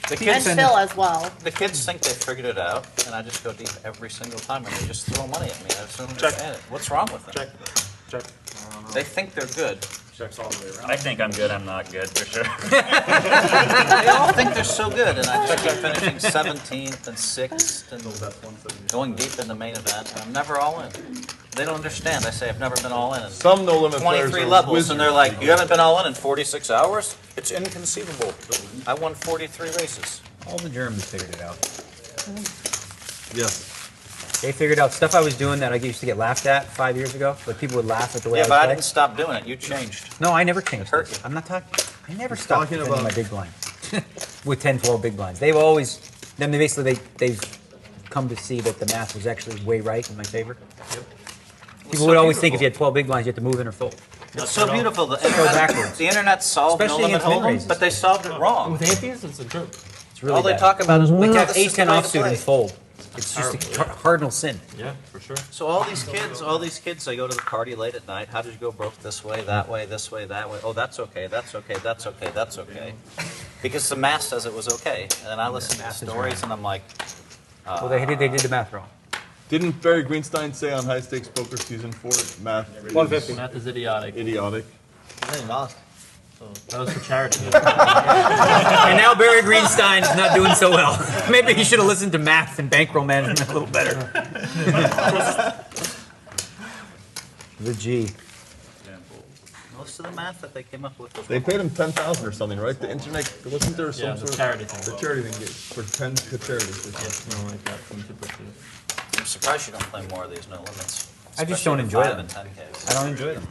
Speaker 4: And
Speaker 6: kids
Speaker 7: send
Speaker 4: Phil as well.
Speaker 6: The kids think they figured it out, and I just go deep every single time, and they just throw money at me. I just don't understand it. What's wrong with them?
Speaker 1: Check. Check.
Speaker 6: They think they're good.
Speaker 1: Checks all the way around.
Speaker 10: I think I'm good. I'm not good for sure.
Speaker 6: They all think they're so good, and I just keep finishing 17th and 6th and going deep in the main event, and I'm never all in. They don't understand. I say I've never been all in. And
Speaker 2: Some No Limit players
Speaker 6: 23
Speaker 2: are
Speaker 6: levels,
Speaker 2: wizards.
Speaker 6: and they're like, you haven't been all in 46 hours? It's inconceivable. I won 43 races.
Speaker 7: All the Germans figured it out.
Speaker 2: Yes.
Speaker 7: They figured out stuff I was doing that I used to get laughed at 5 years ago. Like people would laugh at the way
Speaker 6: Yeah,
Speaker 7: I
Speaker 6: but I
Speaker 7: play.
Speaker 6: didn't stop doing it. You changed.
Speaker 7: No, I never changed.
Speaker 6: hurt
Speaker 7: This.
Speaker 6: you.
Speaker 7: I'm not talking. I never stopped
Speaker 2: talking
Speaker 7: defending
Speaker 2: about-
Speaker 7: my big blind with 10, 12 big blinds. They've always. Then they basically they've come to see that the math was actually way right in my favor. People would always think if you had 12 big blinds, you had to move in or fold.
Speaker 6: It's so beautiful. The
Speaker 7: Go
Speaker 6: internet,
Speaker 7: backwards.
Speaker 6: the internet solved
Speaker 7: Especially
Speaker 6: No Limit
Speaker 7: against min
Speaker 6: Hold'em,
Speaker 7: raises.
Speaker 6: but they solved it wrong.
Speaker 14: With atheists, it's a joke.
Speaker 7: It's really
Speaker 6: All they
Speaker 7: bad.
Speaker 6: talk about is
Speaker 7: Like to have
Speaker 6: this is the
Speaker 7: A10
Speaker 6: way to
Speaker 7: offsuit
Speaker 6: play.
Speaker 7: and fold. It's just a cardinal sin.
Speaker 14: Yeah, for sure.
Speaker 6: So all these kids, they go to the party late at night. How did you go broke this way, that way, this way, that way? Oh, that's okay, that's okay, that's okay, that's okay. Because the math says it was okay. And then I listen to the stories and I'm like,
Speaker 7: Well, they did the math wrong.
Speaker 2: Didn't Barry Greenstein say on High Stakes Poker Season 4, math
Speaker 14: 150. Math is idiotic.
Speaker 2: idiotic?
Speaker 8: and then lost.
Speaker 14: That was for charity.
Speaker 7: And now Barry Greenstein is not doing so well. Maybe he should have listened to math and bankroll management a little better. The G.
Speaker 6: most of the math that they came up with was
Speaker 2: They paid him 10,000 or something, right? The internet, wasn't there some
Speaker 14: Yeah, the
Speaker 2: sort of
Speaker 14: charity thing.
Speaker 2: The charity thing for 10 to charities. or something.
Speaker 14: Something like that. From
Speaker 6: I'm surprised you don't play more of these No Limits.
Speaker 7: I just
Speaker 6: Especially
Speaker 7: don't
Speaker 6: the
Speaker 7: enjoy
Speaker 6: 5
Speaker 7: them.
Speaker 6: and 10Ks.
Speaker 7: I don't enjoy them.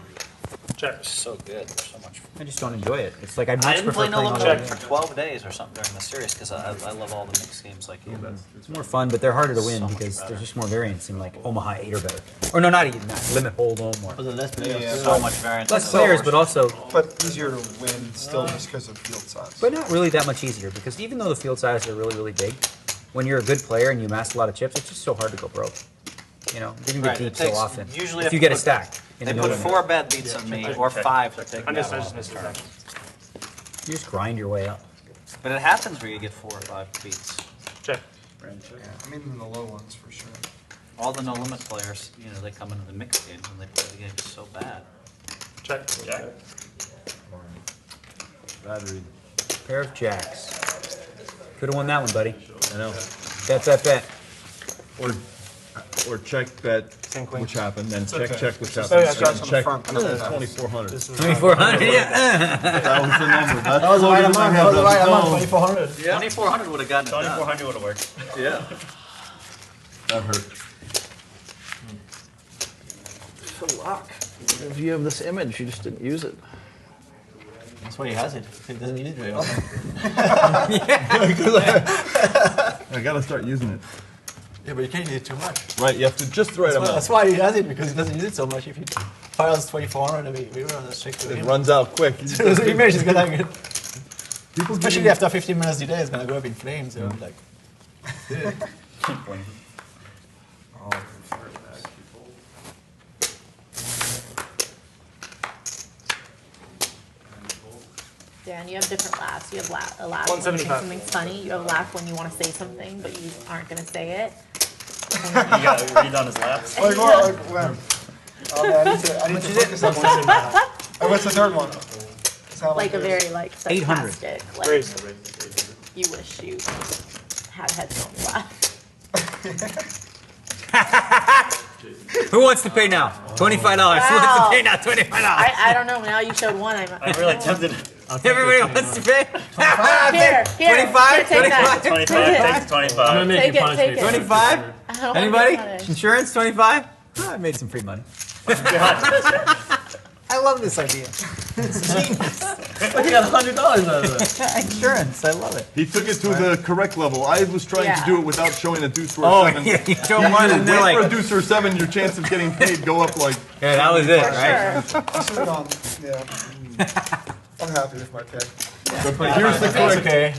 Speaker 6: Check. So good. They're so much fun.
Speaker 7: I just don't enjoy it. It's like I'd
Speaker 6: I
Speaker 7: much
Speaker 6: didn't
Speaker 7: prefer
Speaker 6: play No
Speaker 7: playing
Speaker 6: Limit
Speaker 7: all
Speaker 6: for 12 days or something during the series because I love all the mixed games like you.
Speaker 7: It's more fun, but they're harder to win because there's just more variance in like Omaha 8 or better. Or no, not 8, not Limit Hold'em or
Speaker 6: So much variance.
Speaker 7: less players, but also
Speaker 5: But easier to win still just because of field size.
Speaker 7: but not really that much easier because even though the field sizes are really, really big, when you're a good player and you amass a lot of chips, it's just so hard to go broke. You know, you can get
Speaker 6: Right,
Speaker 7: deep
Speaker 6: it
Speaker 7: so
Speaker 6: takes-
Speaker 7: often.
Speaker 6: usually
Speaker 7: if
Speaker 6: if
Speaker 7: you
Speaker 6: you
Speaker 7: get a
Speaker 6: put-
Speaker 7: stack. in
Speaker 6: They
Speaker 7: the
Speaker 6: put
Speaker 7: middle.
Speaker 6: 4 bad beats on me or 5 to take me out on this turn.
Speaker 7: You just grind your way up.
Speaker 6: But it happens where you get 4 or 5 beats.
Speaker 1: Check.
Speaker 5: Yeah, I mean in the low ones for sure.
Speaker 6: All the No Limit players, you know, they come into the mixed games and they play the game just so bad.
Speaker 1: Check.
Speaker 10: Jack.
Speaker 2: Battery.
Speaker 7: Pair of jacks. Could have won that one, buddy.
Speaker 2: I know.
Speaker 7: Bet.
Speaker 2: Or check bet, which happened, then check,
Speaker 5: okay.
Speaker 2: check, which
Speaker 5: Just
Speaker 2: happened.
Speaker 5: say that's on the
Speaker 2: check,
Speaker 5: front.
Speaker 2: 2,400.
Speaker 7: 2,400, yeah.
Speaker 2: That was the number. That's
Speaker 8: That was the right amount. That was the right amount.
Speaker 2: No.
Speaker 8: 2,400.
Speaker 6: 2,400 would have gotten it done.
Speaker 10: 2,400 would have worked.
Speaker 6: Yeah.
Speaker 2: That hurt.
Speaker 6: So Laak. If you have this image, you just didn't use it.
Speaker 8: That's why he has it. He doesn't use it very often.
Speaker 11: I gotta start using it.
Speaker 8: Yeah, but you can't use it too much.
Speaker 11: Right, you have to just the right amount.
Speaker 8: That's why he has it, because he doesn't use it so much. If he files 2400, we were on the stick to
Speaker 11: It
Speaker 8: him.
Speaker 11: runs out quick.
Speaker 8: So the image is gonna get,
Speaker 11: People
Speaker 8: especially
Speaker 11: getting-
Speaker 8: after 15 minutes a day, it's gonna go up in flames. So like,
Speaker 4: Dan, you have different laughs. You have a laugh when you think
Speaker 14: 175.
Speaker 4: something's funny. You have a laugh when you want to say something, but you aren't going to say it.
Speaker 10: You got to read on his laps.
Speaker 5: Like what? Like when? Oh man, I need to focus on one. Oh, what's the third one? Sound
Speaker 4: Like a
Speaker 5: yours.
Speaker 4: very like
Speaker 6: 800.
Speaker 4: sarcastic, like you wish you had headphones laugh.
Speaker 7: Who wants to pay now? $25. Who wants to pay now? $25.
Speaker 4: I don't know. Now you showed one.
Speaker 10: I'm really tempted.
Speaker 7: Everybody wants to pay?
Speaker 4: Here,
Speaker 7: 25?
Speaker 4: take that.
Speaker 10: 25, take 25.
Speaker 14: I'm gonna make
Speaker 4: Take
Speaker 14: you
Speaker 4: it,
Speaker 14: punish
Speaker 4: take
Speaker 14: me.
Speaker 4: it.
Speaker 7: 25?
Speaker 4: I don't wanna
Speaker 7: Anybody?
Speaker 4: get punished.
Speaker 7: Insurance, 25? Oh, I made some free money. I love this idea. It's genius.
Speaker 14: But you got $100 out of it.
Speaker 7: Insurance, I love it.
Speaker 11: He took it to the correct level. I was trying to do it without showing a deuce or a
Speaker 7: Oh,
Speaker 11: seven.
Speaker 7: yeah, you show one and they're
Speaker 11: Wait for a
Speaker 7: like,
Speaker 11: deuce or a seven, your chance of getting paid go up like.
Speaker 7: yeah, that was it, right?
Speaker 4: Sure.
Speaker 5: I should have gone. Yeah. I'm happy with my pick.
Speaker 11: But here's the correct.
Speaker 8: okay.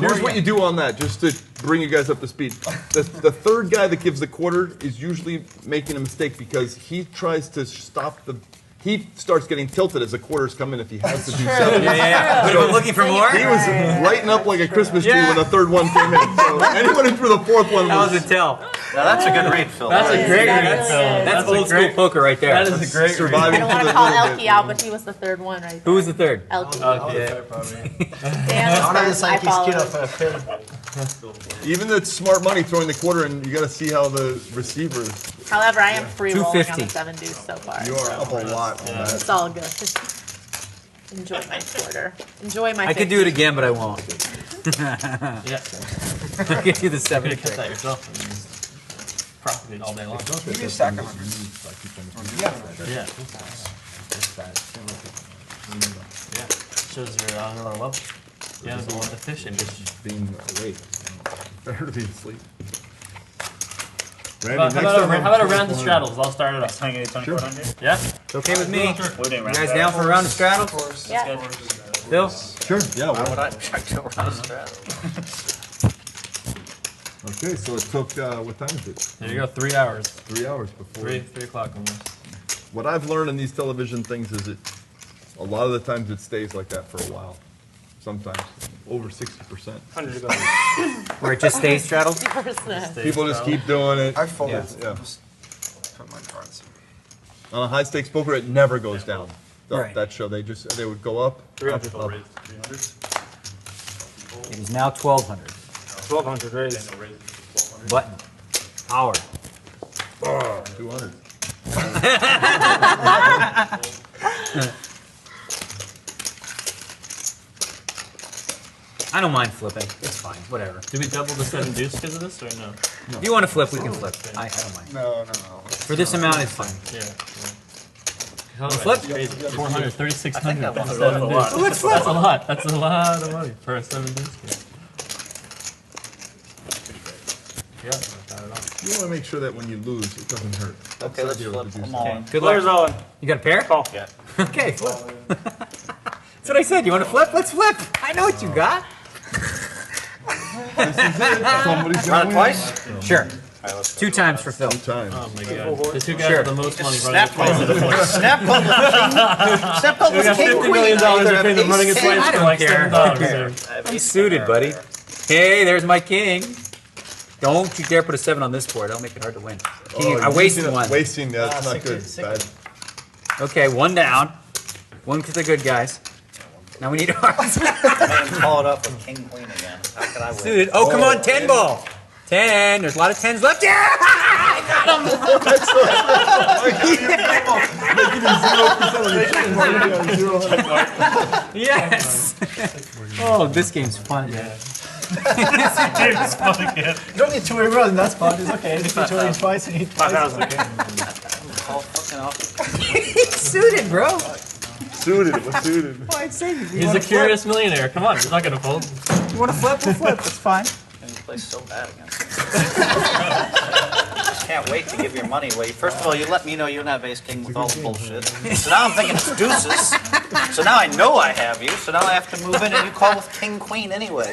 Speaker 11: Here's what you do on that, just to bring you guys up to speed. The third guy that gives the quarter is usually making a mistake because he tries to stop the. He starts getting tilted as the quarters come in if he has to do seven.
Speaker 7: Yeah. But if I'm looking for more,
Speaker 11: He was lighting up like a Christmas tree when the third one came in. So anyone who threw the fourth one
Speaker 7: that was
Speaker 11: was
Speaker 7: a tell.
Speaker 6: Now that's a good read, Phil.
Speaker 14: That's a great
Speaker 4: That
Speaker 14: read,
Speaker 4: really
Speaker 14: Phil.
Speaker 4: is.
Speaker 7: That's
Speaker 14: a
Speaker 7: old school
Speaker 14: great-
Speaker 7: poker right there.
Speaker 14: That is a great read.
Speaker 4: I
Speaker 11: surviving
Speaker 4: don't
Speaker 11: to
Speaker 4: want
Speaker 11: the
Speaker 4: to call
Speaker 11: little
Speaker 4: Elky
Speaker 11: bit.
Speaker 4: out, but he was the third one right
Speaker 7: Who was the third?
Speaker 4: Elky.
Speaker 8: One
Speaker 4: Dan
Speaker 8: of the
Speaker 4: was first. I
Speaker 8: psychics kid
Speaker 4: followed.
Speaker 8: of Phil.
Speaker 11: Even the smart money throwing the quarter, and you got to see how the receiver.
Speaker 4: However, I am free rolling on
Speaker 7: 250.
Speaker 4: the 7 deuce so far.
Speaker 11: You are up a lot on that.
Speaker 4: It's all good. Enjoy my quarter. Enjoy my.
Speaker 7: I could do it again, but I won't.
Speaker 14: Yeah.
Speaker 7: I'll give you the
Speaker 14: You
Speaker 7: 7
Speaker 14: could cut that yourself and just propagate all day long.
Speaker 5: You can stack 100.
Speaker 14: Yeah. Yeah. Shows you're on another level. Yeah, the one efficient.
Speaker 11: Just being awake. Better to be asleep.
Speaker 14: How about a round of straddles? I'll start it off.
Speaker 10: Hang it 2400.
Speaker 14: Yeah?
Speaker 7: It's okay with me.
Speaker 10: We're doing
Speaker 7: You
Speaker 10: round
Speaker 7: guys
Speaker 10: of
Speaker 7: down for a round of straddle?
Speaker 4: Yeah.
Speaker 7: Bill?
Speaker 11: Sure, yeah.
Speaker 6: Why
Speaker 11: Well,
Speaker 6: would I object to a round straddle?
Speaker 11: okay, so it took, what time is it?
Speaker 14: There you go, 3 hours.
Speaker 11: 3 hours before.
Speaker 14: 3 o'clock almost.
Speaker 11: What I've learned in these television things is a lot of the times it stays like that for a while. Sometimes over 60%.
Speaker 14: 100 to go.
Speaker 7: Where it just stays straddled?
Speaker 11: People just keep doing it.
Speaker 5: I folded.
Speaker 11: Yeah.
Speaker 5: Just put my cards.
Speaker 11: On a high stakes poker, it never goes down.
Speaker 7: Right.
Speaker 11: That show, they would go up.
Speaker 14: 300.
Speaker 11: up.
Speaker 7: It is now 1200.
Speaker 14: 1200 raise.
Speaker 7: Button. Power.
Speaker 11: 200.
Speaker 7: I don't mind flipping. It's fine. Whatever.
Speaker 14: Do we double the 7 deuce because of this or no?
Speaker 7: If you want to flip, we can flip. I don't mind.
Speaker 5: No.
Speaker 7: For this amount, it's fine.
Speaker 14: Yeah.
Speaker 7: Flip?
Speaker 14: 400, 3,600.
Speaker 10: I think that
Speaker 14: Seven
Speaker 10: one's
Speaker 14: deuce.
Speaker 10: a lot.
Speaker 14: That's a lot. That's a lot of money for a 7 deuce game. Yeah, got it all.
Speaker 11: You want to make sure that when you lose, it doesn't hurt. That's
Speaker 6: Okay,
Speaker 11: the
Speaker 6: let's
Speaker 11: idea
Speaker 6: flip
Speaker 11: of the
Speaker 6: them
Speaker 11: deuce.
Speaker 6: all.
Speaker 14: Okay.
Speaker 7: Good
Speaker 14: Players
Speaker 7: luck.
Speaker 14: all in.
Speaker 7: You got a pair?
Speaker 14: Call.
Speaker 6: Yeah.
Speaker 7: Okay, flip. That's what I said. You want to flip? Let's flip. I know what you got.
Speaker 11: Somebody's
Speaker 6: Run
Speaker 11: gonna
Speaker 6: it
Speaker 11: win.
Speaker 6: twice?
Speaker 7: Sure.
Speaker 6: All right, let's
Speaker 7: 2 times for Phil.
Speaker 11: Time.
Speaker 14: Oh my god. The two guys
Speaker 7: Sure.
Speaker 14: with the most money running
Speaker 6: Snap
Speaker 14: its way to the point.
Speaker 6: Snap pulled was king. Snap pulled
Speaker 14: We
Speaker 6: was
Speaker 14: got
Speaker 6: king
Speaker 14: $50
Speaker 6: queen.
Speaker 14: million
Speaker 6: Either
Speaker 14: between them running its
Speaker 6: ace
Speaker 14: way
Speaker 7: I
Speaker 14: for
Speaker 7: don't
Speaker 14: like
Speaker 7: care.
Speaker 14: $7.
Speaker 7: I'm suited, buddy. Hey, there's my king. Don't you dare put a 7 on this board. That'll make it hard to win. King, I wasted one.
Speaker 11: Wasting, that's not good. Bad.
Speaker 7: Okay, 1 down. 1 to the good guys. Now we need hearts.
Speaker 6: Call it up with king queen again. How could I win?
Speaker 7: Suited. Oh, come on, 10 ball. 10. There's a lot of 10s left. Yeah! I got him. Yes. Oh, this game's fun.
Speaker 8: You don't need 2 reroll in that spot. It's okay. If you 2 twice, you need twice.
Speaker 14: 5,000. Okay.
Speaker 6: all fucking off.
Speaker 7: He's suited, bro.
Speaker 2: Suited, what's suited?
Speaker 3: He's a curious millionaire. Come on, he's not gonna fold.
Speaker 7: You want to flip? We'll flip. It's fine.
Speaker 6: And you play so bad against him. Just can't wait to give your money away. First of all, you let me know you don't have ace king with all the bullshit. So now I'm thinking it's deuces. So now I know I have you. So now I have to move in and you call with king queen anyway.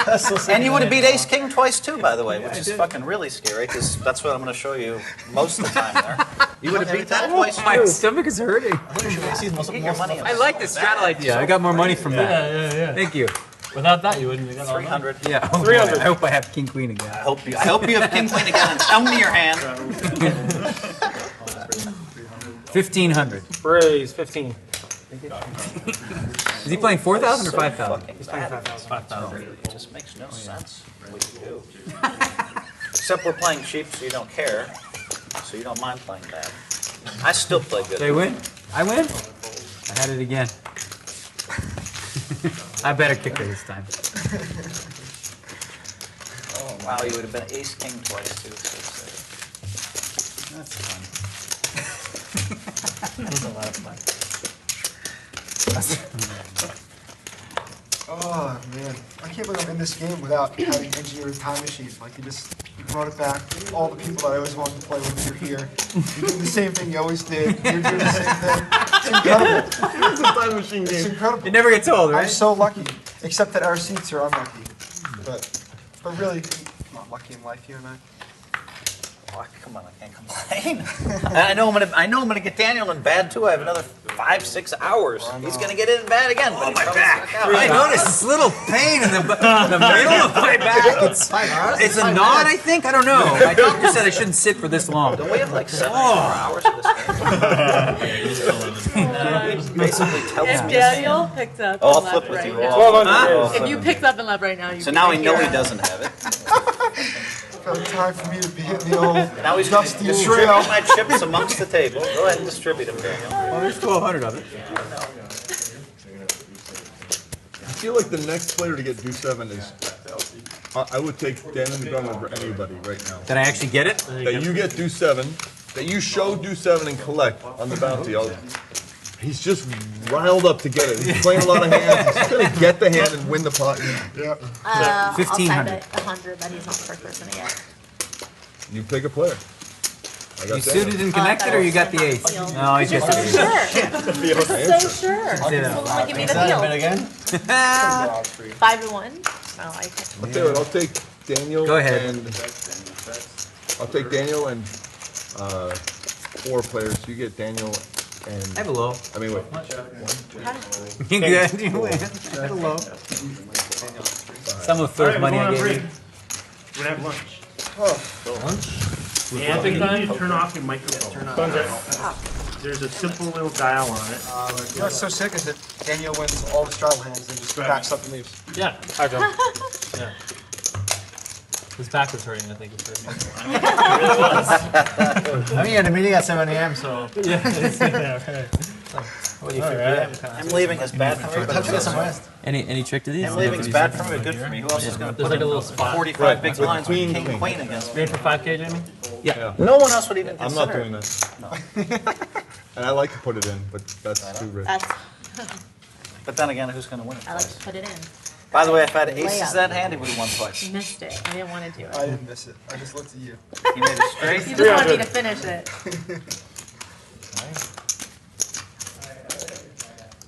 Speaker 8: That's so sick.
Speaker 6: And you would have beat ace king twice too, by the way, which is fucking really scary because that's what I'm going to show you most of the time there. You would have beat that twice too.
Speaker 7: My stomach is hurting.
Speaker 6: Get your money.
Speaker 7: I like the straddle idea. I got more money from that.
Speaker 3: Yeah.
Speaker 7: Thank you.
Speaker 3: Without that, you wouldn't have got all that.
Speaker 6: 300.
Speaker 7: Yeah.
Speaker 3: 300.
Speaker 7: I hope I have king queen again.
Speaker 6: I hope you have king queen again and tell me your hand.
Speaker 7: 1,500.
Speaker 14: Raise 15.
Speaker 7: Is he playing 4,000 or 5,000?
Speaker 6: He's playing 5,000. It just makes no sense what you do. Except we're playing cheap, so you don't care. So you don't mind playing bad. I still play good.
Speaker 7: They win? I win? I had it again. I better kick her this time.
Speaker 6: Oh, wow, you would have been ace king twice, too.
Speaker 7: That's fun.
Speaker 6: That's a lot of fun.
Speaker 5: Oh man, I can't believe I'm in this game without having engineered time machine. Like you brought it back. All the people that I always wanted to play with, you're here. You're doing the same thing you always did. You're doing the same thing. It's incredible.
Speaker 2: It's a time machine game.
Speaker 5: It's incredible.
Speaker 7: It never gets old, right?
Speaker 5: I'm so lucky, except that our seats are unlucky. But really, I'm not lucky in life, you and I.
Speaker 6: Oh, come on, I can't complain. I know I'm gonna get Daniel in bad too. I have another 5-6 hours. He's gonna get in bad again. Oh, my back!
Speaker 7: I noticed this little pain in the middle of my back. It's a knot, I think. I don't know. My doctor said I shouldn't sit for this long.
Speaker 6: Don't we have like 7 more hours of this game? Basically tells
Speaker 4: If
Speaker 6: me.
Speaker 4: Daniel picks up
Speaker 6: Oh, I'll
Speaker 4: and left
Speaker 6: flip with
Speaker 4: right
Speaker 6: you.
Speaker 4: now.
Speaker 6: Oh,
Speaker 4: If you picked up and left right now, you
Speaker 6: So now we know he doesn't have it.
Speaker 5: Time for me to be in the old
Speaker 6: Now he's
Speaker 5: dusty
Speaker 6: distribute
Speaker 5: trail.
Speaker 6: my chips amongst the table. Go ahead and distribute them, Daniel.
Speaker 7: Well, there's 1,200 of it.
Speaker 2: I feel like the next player to get deuce 7 is. I would take Daniel Negreanu over anybody right now.
Speaker 7: Did I actually get it?
Speaker 2: That you get deuce 7, that you show deuce 7 and collect on the bounty. He's just riled up to get it. He's playing a lot of hands. He's gonna get the hand and win the pot.
Speaker 5: Yeah.
Speaker 4: I'll
Speaker 7: 1,500.
Speaker 4: send it 100 that he's not the first person to get.
Speaker 2: You pick a player. I got
Speaker 7: You suited and connected, or you got the ace? No, he's just
Speaker 4: So
Speaker 7: a
Speaker 4: sure. So sure.
Speaker 7: Yeah.
Speaker 4: This will give me the
Speaker 8: Bid
Speaker 4: deal.
Speaker 8: again?
Speaker 4: 5-1. Oh, I can.
Speaker 2: I'll tell you what, I'll take Daniel.
Speaker 7: Go ahead.
Speaker 2: And I'll take Daniel and 4 players. You get Daniel and.
Speaker 7: I have a low.
Speaker 2: I mean, wait.
Speaker 7: You good? You win. I have a low. Someone throws money I gave you.
Speaker 10: We're gonna have lunch.
Speaker 14: Flipping
Speaker 10: And you
Speaker 14: time?
Speaker 10: need to turn off your microphone. There's a simple little dial on it.
Speaker 5: You know what's so sick is that Daniel wins all the straddle hands and just backs up and leaves.
Speaker 3: Yeah. Hi, John. Yeah. His back was hurting, I think.
Speaker 8: I mean, you had a meeting at 7 a.m., so.
Speaker 3: Yeah, right.
Speaker 8: What do you think?
Speaker 6: I'm leaving is bad for me, but
Speaker 8: Let's get some rest.
Speaker 3: Any trick to these?
Speaker 6: I'm leaving is bad for me, but good for me. Who else is going to
Speaker 3: There's
Speaker 6: put
Speaker 3: like a
Speaker 6: in
Speaker 3: little spot.
Speaker 6: 45 big
Speaker 2: with
Speaker 6: lines
Speaker 2: queen,
Speaker 6: with king
Speaker 2: king.
Speaker 6: queen against me?
Speaker 3: Ready for 5K, Jamie?
Speaker 2: Yeah.
Speaker 6: No one else would even
Speaker 2: I'm
Speaker 6: consider.
Speaker 2: not doing that. And I like to put it in, but that's too rich.
Speaker 4: That's,
Speaker 6: But then again, who's going to win it?
Speaker 4: I like to put it in.
Speaker 6: By the way, if I had aces
Speaker 4: Layup.
Speaker 6: that hand, he would have won twice.
Speaker 4: You missed it. I didn't want to do it.
Speaker 5: I didn't miss it. I just looked at you.
Speaker 6: He made it straight.
Speaker 4: You just wanted me to finish it.
Speaker 5: I'm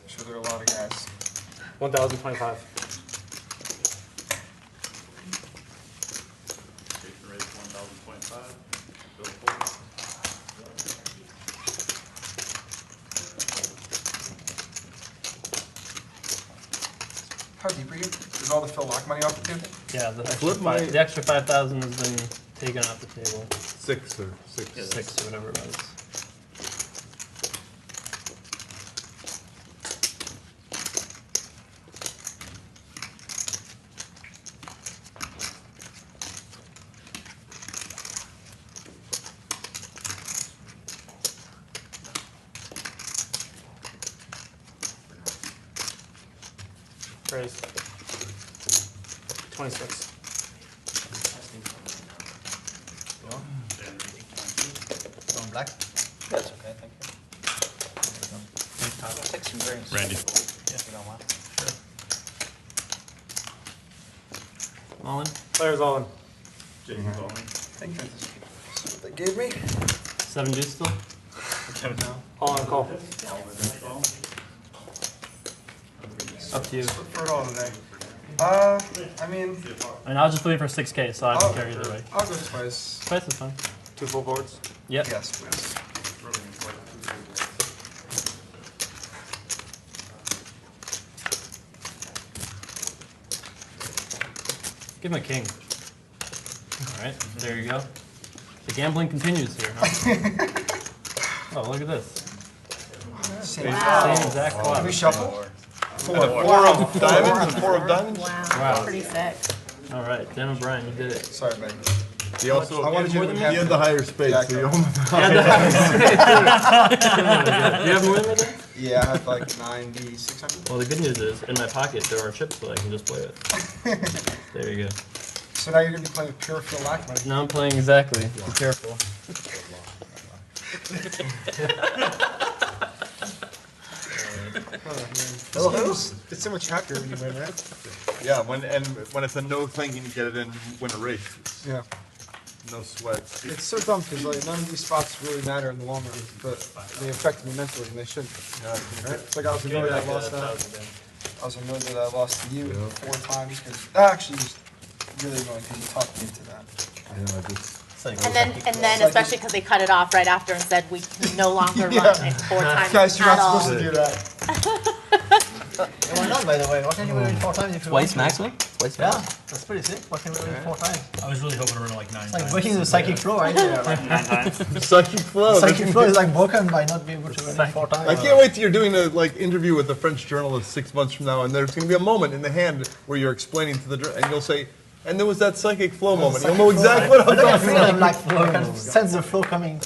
Speaker 5: sure there are a lot of guys.
Speaker 14: 1,025.
Speaker 5: How deep are you? Is all the Phil Laak money off the table?
Speaker 3: Yeah, the extra 5,000 has been taken off the table.
Speaker 2: 6 or 6.
Speaker 3: 6 or whatever it was.
Speaker 14: Raise. 26.
Speaker 8: Going black?
Speaker 6: That's okay, thank you. I'll take some drinks.
Speaker 12: Randy.
Speaker 6: Yeah, if you don't mind.
Speaker 3: All in?
Speaker 1: Players all in. Jason's all in.
Speaker 5: Thank you. That's what they gave me.
Speaker 3: 7 deuce still?
Speaker 1: All in call.
Speaker 3: Up to you.
Speaker 5: For it all today. I mean,
Speaker 3: I was just looking for 6K, so I don't care either way.
Speaker 5: I'll go twice.
Speaker 3: Twice is fine.
Speaker 1: 2 full boards.
Speaker 3: Yep.
Speaker 5: Yes, please.
Speaker 3: Give him a king. All right, there you go. The gambling continues here, huh? Oh, look at this.
Speaker 5: Same
Speaker 3: exact
Speaker 5: Can
Speaker 3: quad.
Speaker 5: we shuffle?
Speaker 2: Four of diamonds and 4 of diamonds?
Speaker 4: Wow, pretty sick.
Speaker 3: All right, Dan O'Brien, you did it.
Speaker 5: Sorry, man.
Speaker 2: He also,
Speaker 5: I wanted you to
Speaker 2: he had the higher spade, so you almost.
Speaker 3: You have more than that?
Speaker 5: Yeah, I have like 9,600.
Speaker 3: Well, the good news is, in my pocket, there are chips, so I can just play it. There you go.
Speaker 5: So now you're going to be playing with pure Phil Laak money.
Speaker 3: Now I'm playing exactly. Be careful.
Speaker 5: It's so much happier when you win, right?
Speaker 2: Yeah, when it's a no thinking, you get it in, you win a race.
Speaker 5: Yeah.
Speaker 2: No sweat.
Speaker 5: It's so dumb because like none of these spots really matter in the long run, but they affect me mentally and they shouldn't. Right? It's like I was annoyed that I lost that. I was annoyed that I lost to you 4 times because that actually was really annoying because you talked me into that.
Speaker 4: And then especially because they cut it off right after and said we can no longer run it 4 times
Speaker 5: Guys, you're
Speaker 4: at
Speaker 5: not
Speaker 4: all.
Speaker 5: supposed to do that.
Speaker 8: Why not, by the way? Why can't you win 4 times if you
Speaker 7: Twice
Speaker 8: want
Speaker 7: maximum? Twice
Speaker 8: to? Yeah,
Speaker 7: maximum?
Speaker 8: that's pretty sick. Why can't we win 4 times?
Speaker 12: I was really hoping to run it like 9
Speaker 8: It's
Speaker 12: times.
Speaker 8: like breaking the psychic flow, right?
Speaker 10: Yeah, like 9 times.
Speaker 2: Psychic flow.
Speaker 8: Psychic flow is like broken by not being able to win it 4 times.
Speaker 2: I can't wait till you're doing a interview with a French journalist 6 months from now, and there's going to be a moment in the hand where you're explaining to the and you'll say, and there was that psychic flow moment. You'll know exactly what I'm talking about.
Speaker 8: Like flow, I can sense the flow coming.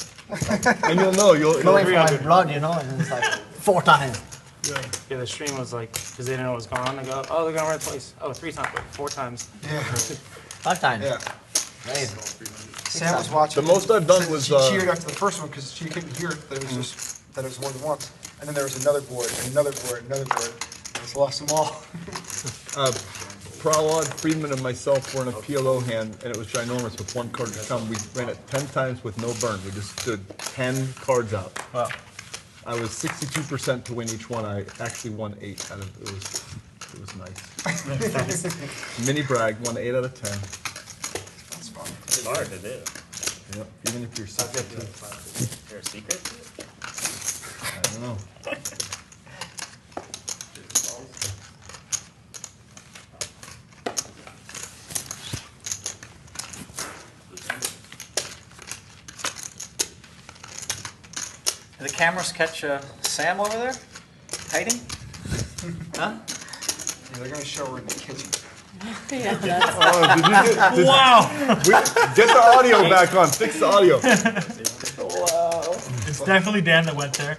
Speaker 2: And you'll know. You'll
Speaker 8: flowing from my blood, you know, and it's like 4 times.
Speaker 1: Yeah, the stream was like, because they didn't know what was going on. They go, oh, they're going to run twice. Oh, 3 times, 4 times.
Speaker 5: Yeah.
Speaker 7: 5 times.
Speaker 5: Yeah.
Speaker 7: Right.
Speaker 5: Sam was watching.
Speaker 2: The most I've done
Speaker 5: said
Speaker 2: was,
Speaker 5: she cheered after the first one because she couldn't hear that it was just that it was more than once, and then there was another board, and another board, and another board. I just lost them all.
Speaker 2: Pralad, Friedman, and myself were in a PLO hand, and it was ginormous with 1 card to come. We ran it 10 times with no burn. We just stood 10 cards out.
Speaker 3: Wow.
Speaker 2: I was 62% to win each one. I actually won 8 out of it was nice. Mini brag, won 8 out of 10.
Speaker 5: That's fun.
Speaker 10: It's hard to do.
Speaker 2: Yep. Even if you're second.
Speaker 10: Is there a secret?
Speaker 2: I don't know.
Speaker 6: Did the cameras catch Sam over there? Hiding? Huh?
Speaker 5: Yeah, they're gonna show her in the kitchen.
Speaker 4: Yeah, that's
Speaker 2: Oh, did you get,
Speaker 12: Wow!
Speaker 2: get the audio back on. Fix the audio.
Speaker 5: Wow.
Speaker 12: It's definitely Dan that went there.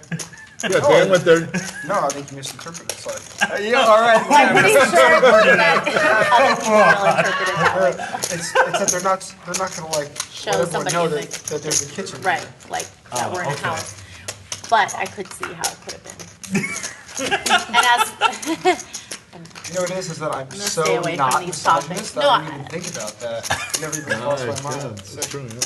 Speaker 2: Yeah, Dan went there.
Speaker 5: No, I think you misinterpreted. Sorry.
Speaker 2: Yeah, all right.
Speaker 4: I'm pretty sure that other people will interpret it that way.
Speaker 5: It's that they're not gonna like
Speaker 4: Show
Speaker 5: let everyone
Speaker 4: somebody
Speaker 5: know
Speaker 4: in
Speaker 5: that,
Speaker 4: the-
Speaker 5: that there's a kitchen.
Speaker 4: Right, like that we're in a house. But I could see how it could have been. And as
Speaker 5: You know what it is that I'm
Speaker 4: gonna
Speaker 5: so
Speaker 4: stay away from
Speaker 5: not
Speaker 4: these
Speaker 5: misogynist
Speaker 4: topics.
Speaker 5: that
Speaker 4: No,
Speaker 5: I didn't even think about that. It never even crossed my mind.
Speaker 2: That's true, yeah.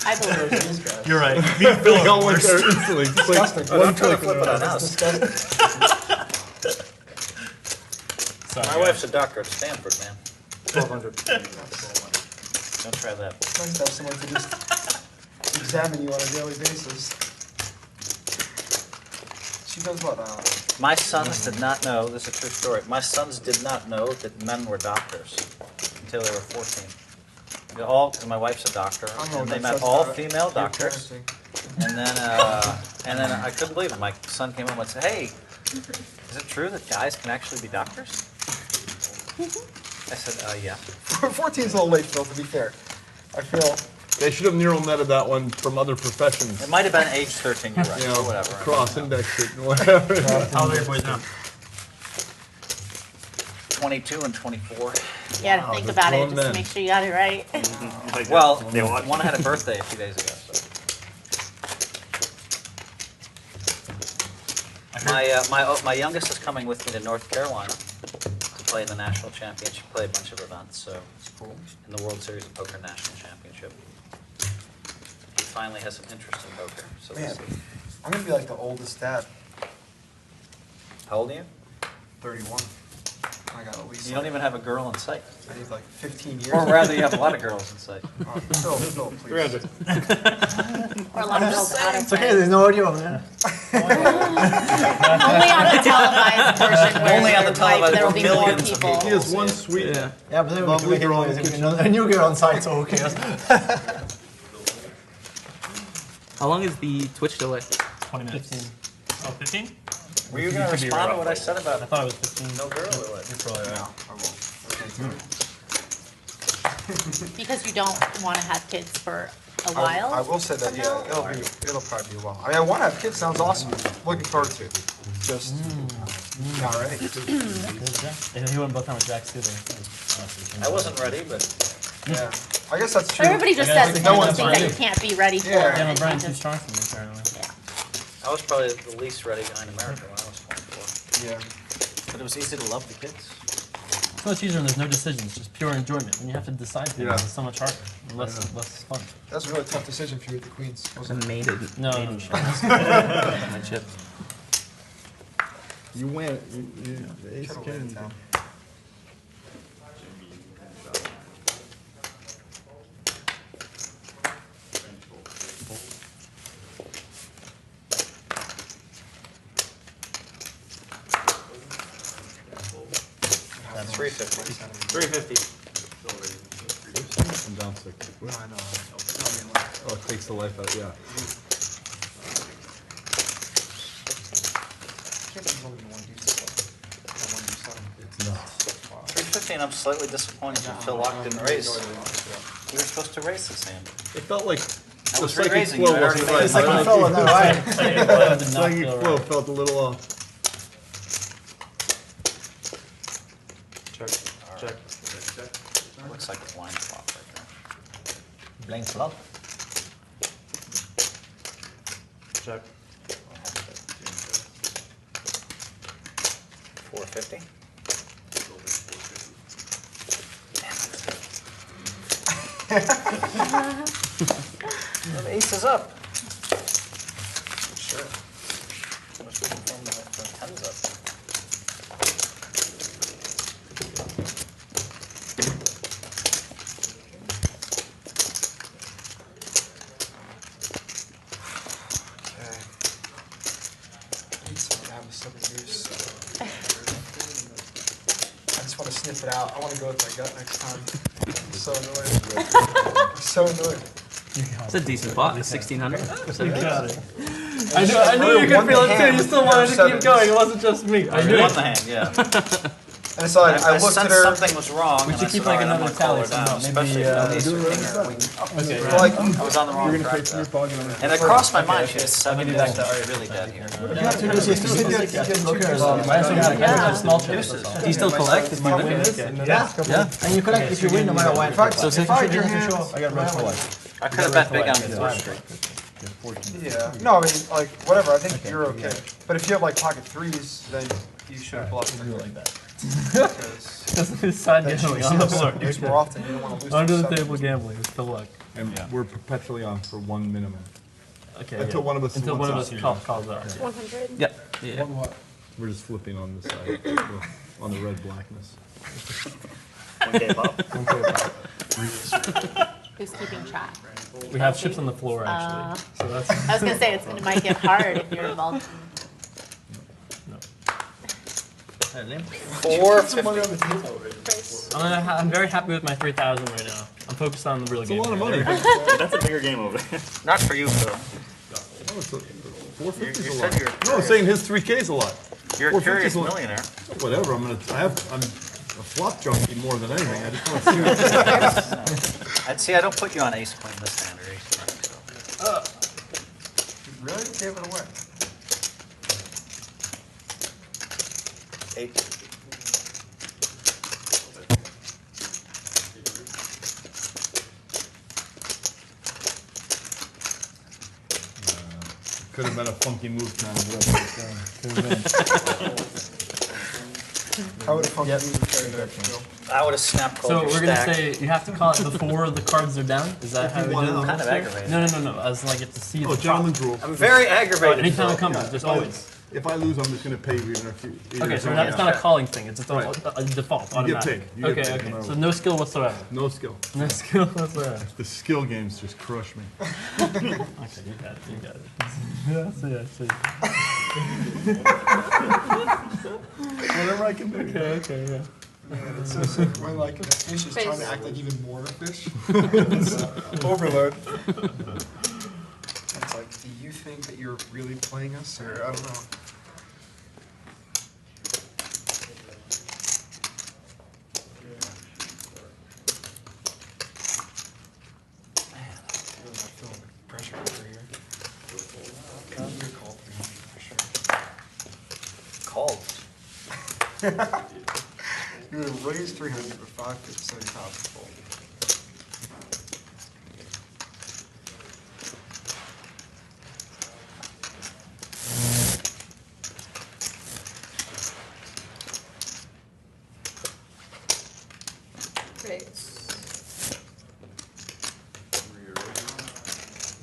Speaker 4: I believe
Speaker 5: These guys.
Speaker 12: You're right. Me and Phil
Speaker 2: They all
Speaker 12: are
Speaker 2: went
Speaker 12: worse.
Speaker 2: there instantly. Just like
Speaker 5: Disgusting.
Speaker 2: one
Speaker 6: I'm trying to
Speaker 2: click.
Speaker 6: flip it on
Speaker 5: It's
Speaker 6: us.
Speaker 5: disgusting.
Speaker 12: Sorry,
Speaker 6: My
Speaker 12: guys.
Speaker 6: wife's a doctor at Stanford, man.
Speaker 1: 1,200.
Speaker 6: Don't try that.
Speaker 5: It's nice to have someone to just examine you on a daily basis. She does what?
Speaker 6: My sons did not know, this is a true story, my sons did not know that men were doctors until they were 14. They all, because my wife's a doctor,
Speaker 5: I don't know
Speaker 6: and
Speaker 5: what
Speaker 6: they
Speaker 5: that
Speaker 6: met
Speaker 5: says
Speaker 6: all
Speaker 5: about
Speaker 6: female
Speaker 5: your
Speaker 6: doctors.
Speaker 5: parenting.
Speaker 6: And then I couldn't believe it. My son came home and said, hey, is it true that guys can actually be doctors? I said, yeah.
Speaker 5: 14 is a little late, Phil, to be fair. I feel.
Speaker 2: They should have neural netted that one from other professions.
Speaker 6: It might have been age 13, you're right,
Speaker 2: You
Speaker 6: or
Speaker 2: know,
Speaker 6: whatever.
Speaker 2: cross indexed it and whatever.
Speaker 12: How old are your boys now?
Speaker 6: 22 and 24.
Speaker 4: you gotta think
Speaker 2: they're
Speaker 4: about it
Speaker 2: grown
Speaker 4: just to
Speaker 2: men.
Speaker 4: make sure you got it right.
Speaker 10: Like
Speaker 6: Well,
Speaker 10: they watch.
Speaker 6: one had a birthday a few days ago, so. My youngest is coming with me to North Carolina to play in the national championship, play a bunch of events, so it's cool. In the World Series of Poker National Championship. He finally has some interest in poker, so we'll
Speaker 5: Man,
Speaker 6: see.
Speaker 5: I'm gonna be like the oldest dad.
Speaker 6: How old are you?
Speaker 5: 31. I got at least.
Speaker 6: You don't even have a girl in sight.
Speaker 5: I need like 15 years.
Speaker 6: Or rather, you have a lot of girls in sight.
Speaker 5: Phil, please.
Speaker 8: 300.
Speaker 4: Or a lot of girls out of
Speaker 8: It's okay, there's no audio on there.
Speaker 4: Only on the televised portion where
Speaker 6: Only on the televised
Speaker 4: there will be more
Speaker 6: millions of
Speaker 4: people.
Speaker 11: He has one sweet,
Speaker 8: Yeah, but then we can
Speaker 11: lovely
Speaker 8: make it
Speaker 11: girl in
Speaker 8: noise.
Speaker 11: the
Speaker 8: We
Speaker 11: kitchen.
Speaker 8: can- A new girl on site, so who cares?
Speaker 14: How long is the Twitch delay?
Speaker 12: 20 minutes. 15. Oh, 15?
Speaker 6: Were you going to respond to what I said about
Speaker 12: I thought it was 15.
Speaker 6: no girl or what?
Speaker 12: You're probably right.
Speaker 5: No, I won't.
Speaker 4: Because you don't want to have kids for a while.
Speaker 5: I will say that, yeah, it'll probably be a while. I mean, I want to have kids, sounds awesome. Looking forward to it. Just not ready.
Speaker 12: And he went both times with Jack's too.
Speaker 6: I wasn't ready, but
Speaker 5: Yeah, I guess that's true.
Speaker 4: Everybody just says
Speaker 5: No one's
Speaker 4: anything that you
Speaker 5: ready.
Speaker 4: can't be ready for.
Speaker 5: Yeah.
Speaker 12: Yeah,
Speaker 4: and
Speaker 12: but Brian's
Speaker 4: you
Speaker 12: too
Speaker 4: just-
Speaker 12: strong for me, apparently.
Speaker 6: I was probably the least ready behind America when I was 24.
Speaker 5: Yeah.
Speaker 6: But it was easy to love the kids.
Speaker 12: It's much easier when there's no decisions, just pure enjoyment. When you have to decide things,
Speaker 11: Yeah.
Speaker 12: it's so much harder and less fun.
Speaker 5: That was a really tough decision for you with the Queens, wasn't it?
Speaker 14: Mated.
Speaker 12: No,
Speaker 14: maiden
Speaker 12: no.
Speaker 14: shot. My chip.
Speaker 11: you win, the ace
Speaker 5: Should've
Speaker 11: king.
Speaker 5: laid it down.
Speaker 6: That's 350.
Speaker 1: 350.
Speaker 11: I'm down 6.
Speaker 5: No, I know.
Speaker 11: Oh, it takes the life out, yeah.
Speaker 5: There's only one deuce, though. One deuce seven.
Speaker 11: It's nuts.
Speaker 6: 350, and I'm slightly disappointed that Phil Laak didn't raise. You were supposed to raise this hand.
Speaker 11: It felt like
Speaker 6: I
Speaker 11: the
Speaker 6: was
Speaker 11: psychic
Speaker 6: re-raising
Speaker 11: flow
Speaker 6: you. I already
Speaker 11: wasn't
Speaker 6: made
Speaker 11: right.
Speaker 6: it.
Speaker 8: It's like a fellow, no, right?
Speaker 11: Psychic flow felt a little off.
Speaker 1: Check. Check.
Speaker 6: Looks like a blind flop right there.
Speaker 8: Blank flop.
Speaker 1: Check.
Speaker 6: 450. The ace is up. Sure. Must be confirmed that the 10's up.
Speaker 5: Okay. Need someone to have a seven deuce. I just want to sniff it out. I want to go with my gut next time. I'm so annoyed. I'm so annoyed.
Speaker 14: It's a decent pot, 1,600.
Speaker 12: I knew you could feel it too. You still wanted to keep going. It wasn't just me. I knew
Speaker 6: You won
Speaker 12: it.
Speaker 6: the hand, yeah.
Speaker 5: And it's like, I looked at
Speaker 6: sensed
Speaker 5: her.
Speaker 6: something was wrong.
Speaker 12: We
Speaker 6: and
Speaker 12: should
Speaker 6: I
Speaker 12: keep
Speaker 6: said,
Speaker 12: like
Speaker 6: "All right, I'm
Speaker 12: another
Speaker 6: gonna call her
Speaker 12: tally
Speaker 6: down,"
Speaker 12: somehow.
Speaker 6: especially
Speaker 12: Maybe,
Speaker 6: if the ace or king are-
Speaker 5: Like,
Speaker 6: I was on the wrong track. though. And it crossed my mind, she has 7 deuces, that's really dead here.
Speaker 12: Small chips.
Speaker 14: Do you still collect if you win?
Speaker 8: Yeah. And you collect if you win no matter what.
Speaker 5: so if I had your hand,
Speaker 8: I got red for life.
Speaker 6: I could have bet big on the first streak.
Speaker 5: yeah. No, I mean, like, whatever, I think you're okay. But if you have like pocket threes, then you should bluff the
Speaker 12: like that.
Speaker 5: because
Speaker 12: Because his side
Speaker 5: then
Speaker 12: gambling
Speaker 5: she
Speaker 12: on the
Speaker 5: sees
Speaker 12: floor.
Speaker 5: deuce more often, you don't want to lose.
Speaker 12: Under
Speaker 5: to
Speaker 12: the
Speaker 5: seven.
Speaker 12: table gambling is Phil Laak.
Speaker 11: And we're perpetually on for one minimum.
Speaker 12: Okay.
Speaker 11: Until one of us
Speaker 12: Until one of
Speaker 11: wants
Speaker 12: us
Speaker 11: out.
Speaker 12: calls out.
Speaker 4: 100.
Speaker 14: Yeah. Yeah.
Speaker 11: We're just flipping on this side, on the red blackness.
Speaker 10: 1K pop.
Speaker 4: Who's keeping track?
Speaker 12: We have chips on the floor actually. So that's.
Speaker 4: I was gonna say it might get hard if you're involved.
Speaker 12: I'm very happy with my 3,000 right now. I'm focused on the real game.
Speaker 11: a lot of money.
Speaker 10: That's a bigger game over there.
Speaker 6: Not for you, Phil.
Speaker 11: Oh, it's a, 450 is
Speaker 6: You
Speaker 11: a
Speaker 6: said
Speaker 11: lot.
Speaker 6: you're
Speaker 11: No, I'm saying his 3K is a lot.
Speaker 6: You're a
Speaker 11: 450
Speaker 6: curious
Speaker 11: is a lot.
Speaker 6: millionaire.
Speaker 11: Whatever, I'm a flop junkie more than anything. I just want to see what
Speaker 6: I'd see, I don't put you on ace queen this hand or ace queen. So.
Speaker 5: You really gave it away.
Speaker 6: 8.
Speaker 11: Could have been a funky move now.
Speaker 5: How would a funky move carry that, Phil?
Speaker 6: I would have snapped
Speaker 3: So
Speaker 6: called your
Speaker 3: we're gonna
Speaker 6: stack.
Speaker 3: say you have to call it before the cards are down. Is that how we do it?
Speaker 6: Kind of aggravating.
Speaker 3: No. As like you have to see.
Speaker 11: Oh,
Speaker 3: the
Speaker 11: gentleman's rule.
Speaker 6: I'm very aggravated.
Speaker 3: Anytime it comes, just always.
Speaker 11: If I lose, I'm just going to pay you even if you.
Speaker 3: Okay, so it's not a calling thing. It's a default,
Speaker 11: You get
Speaker 3: automatic.
Speaker 11: paid. You get paid, no
Speaker 3: Okay.
Speaker 11: matter
Speaker 3: So
Speaker 11: what.
Speaker 3: no skill whatsoever.
Speaker 11: No skill.
Speaker 3: No skill whatsoever.
Speaker 11: The skill games just crush me.
Speaker 3: Okay, you got it. Yeah, I see.
Speaker 11: Whatever I can do.
Speaker 3: Okay, yeah.
Speaker 5: Man, it's so sick when like a fish is trying to act like even more of a fish. It's overload. It's like, do you think that you're really playing us, or I don't know. Pressure over here. You're called for sure.
Speaker 6: Called.
Speaker 5: You're gonna raise 300 with 570 pounds full.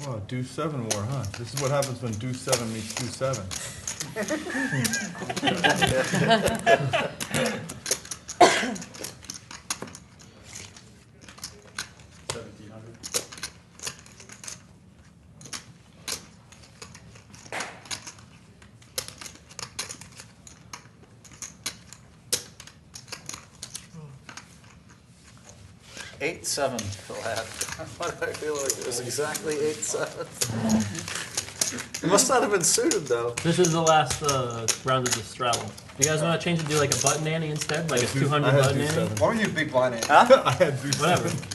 Speaker 11: Wow, deuce 7 war, huh? This is what happens when deuce 7 meets deuce 7.
Speaker 6: Eight, 7, Phil had. Why did I feel like it was exactly 8-7? It must not have been suited though.
Speaker 3: This is the last round of the straddle. You guys want to change it to do like a button ante instead? Like a 200
Speaker 11: I had
Speaker 3: button
Speaker 11: deuce
Speaker 3: ante?
Speaker 11: 7.
Speaker 5: Why don't you big blind ante?
Speaker 6: Huh?
Speaker 11: I had deuce
Speaker 3: Whatever.
Speaker 11: 7.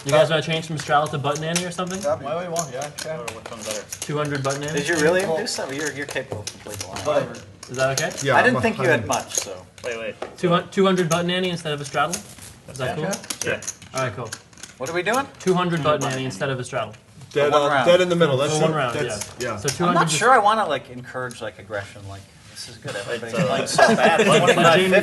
Speaker 3: You guys want to change from straddle to button ante or something?
Speaker 8: Why we want? Yeah, sure.
Speaker 6: Which one's better?
Speaker 3: 200 button ante?
Speaker 6: Did you really do something? You're capable of complete blind.
Speaker 5: Whatever.
Speaker 3: Is that okay?
Speaker 11: Yeah,
Speaker 6: I didn't
Speaker 11: I'm
Speaker 6: think you had much, so.
Speaker 10: Wait.
Speaker 3: 200 button ante instead of a straddle? Is that cool?
Speaker 10: Yeah.
Speaker 3: Alright, cool.
Speaker 6: What are we doing?
Speaker 3: 200 button ante instead of a straddle.
Speaker 11: Dead,
Speaker 6: one round.
Speaker 11: dead in the middle. That's
Speaker 3: For one round,
Speaker 11: that's, yeah.
Speaker 3: So
Speaker 6: I'm
Speaker 3: 200
Speaker 6: not sure I want to like encourage like aggression. Like this is good. Everybody's playing so bad. It's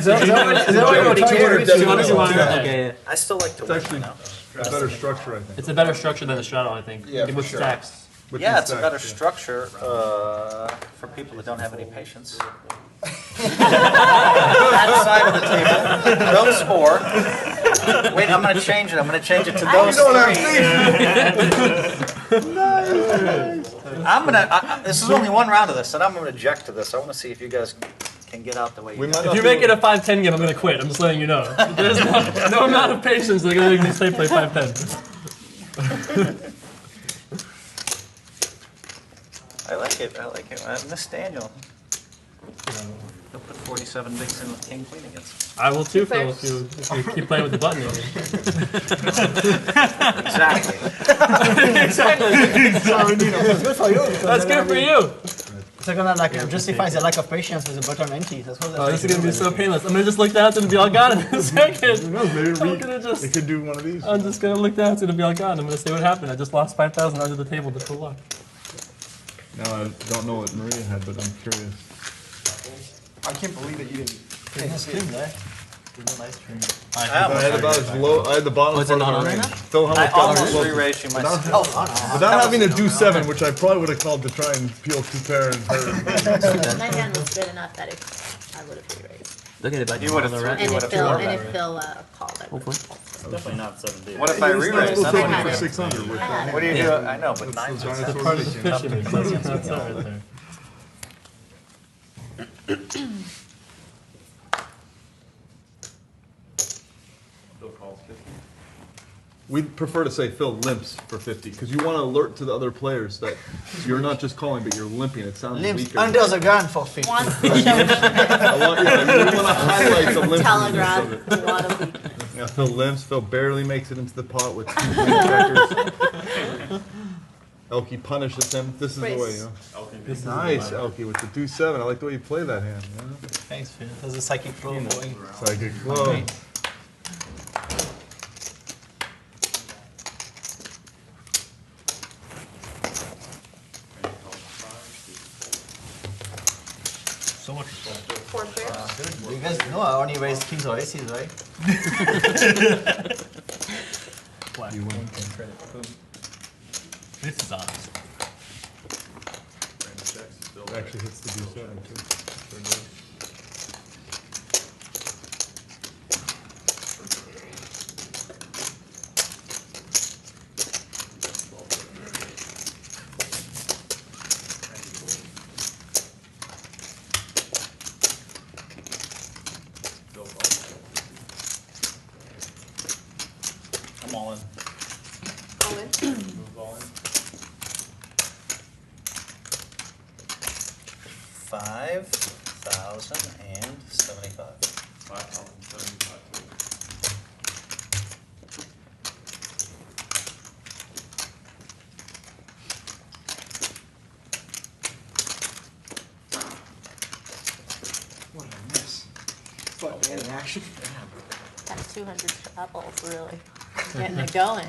Speaker 6: 25-50.
Speaker 3: Okay.
Speaker 6: I still like to
Speaker 11: It's
Speaker 6: win.
Speaker 11: actually
Speaker 6: You know?
Speaker 11: a better structure, I think.
Speaker 3: It's a better structure than a straddle, I think.
Speaker 5: Yeah, for
Speaker 3: With
Speaker 5: sure.
Speaker 3: stacks.
Speaker 11: With
Speaker 6: Yeah,
Speaker 11: these
Speaker 6: it's a
Speaker 11: stacks,
Speaker 6: better
Speaker 11: yeah.
Speaker 6: structure for people that don't have any patience. That side of the table, those four. Wait, I'm gonna change it. I'm gonna change it to those three. I'm gonna. This is only one round of this, and I'm gonna object to this. I want to see if you guys can get out the way you
Speaker 11: We
Speaker 6: go.
Speaker 11: might
Speaker 3: If
Speaker 11: not
Speaker 3: you
Speaker 11: do
Speaker 3: make it a 5-10 game, I'm going to quit. I'm just letting you know. There's no amount of patience they're going to make me stay play 5-10.
Speaker 6: I like it. I miss Daniel. He'll put 47 bigs in with King Queen against.
Speaker 3: I will too, Phil, if you keep playing with the button.
Speaker 6: Exactly.
Speaker 3: Exactly.
Speaker 8: It's good for you.
Speaker 3: That's good for you.
Speaker 8: It's gonna like justifies the lack of patience with the button ante. That's what.
Speaker 3: Oh, this is going to be so painless. I'm going to just look down, it's going to be all gone in a second.
Speaker 11: Who knows? Maybe
Speaker 3: I'm gonna just-
Speaker 11: it could do one of these.
Speaker 3: I'm just going to look down, it's going to be all gone. I'm going to see what happened. I just lost 5,000 under the table to full luck.
Speaker 11: Now I don't know what Maria had, but I'm curious.
Speaker 5: I can't believe that you didn't.
Speaker 8: There's no stream there. There's no live stream.
Speaker 11: I had about as low. I had the bottom
Speaker 3: Was it
Speaker 11: part
Speaker 3: not
Speaker 11: of my
Speaker 3: on
Speaker 11: range.
Speaker 3: there?
Speaker 11: Phil, how
Speaker 6: I
Speaker 11: much got
Speaker 6: almost
Speaker 11: close?
Speaker 6: re-raised you myself.
Speaker 11: Without having to do 7, which I probably would have called to try and peel 2 pair and hurt.
Speaker 4: My hand was good enough that I would have re-raised.
Speaker 3: Look at it back
Speaker 6: You would have
Speaker 4: And if Phil called, I would have.
Speaker 10: Definitely not 7D.
Speaker 6: What if I re-raise?
Speaker 11: We'll take it
Speaker 4: had
Speaker 11: for
Speaker 4: it.
Speaker 11: 600. With
Speaker 6: What do you do? I know, but 9
Speaker 11: Giant
Speaker 6: is
Speaker 11: sword
Speaker 3: Part of the
Speaker 11: fishing.
Speaker 3: fishing. That's all right there.
Speaker 1: Phil calls 50.
Speaker 2: We'd prefer to say Phil limps for 50, because you want to alert to the other players that you're not just calling, but you're limping. It sounds
Speaker 8: Limps
Speaker 2: weaker.
Speaker 8: under the gun for 50.
Speaker 4: Wants to show
Speaker 2: You want to highlight the limping.
Speaker 4: telegraph a lot of weakness.
Speaker 2: Yeah, Phil limps. Phil barely makes it into the pot with 2 checkers. Elky punishes him. This is the way, you know. Nice, Elky, with the 2-7. I like the way you play that hand. You know?
Speaker 8: Thanks, Phil. There's a psychic flow going.
Speaker 2: Psychic flow.
Speaker 8: guys know I only raised kings or aces, right?
Speaker 14: Black.
Speaker 11: You win.
Speaker 14: This is honest.
Speaker 1: Random checks, still.
Speaker 11: Actually hits the D7 too. Sure does.
Speaker 6: I'm all in.
Speaker 1: Move all in.
Speaker 6: 5,075.
Speaker 1: 5,075 total.
Speaker 5: What did I miss? Fuck, man, in action.
Speaker 4: That 200 travels really getting it going.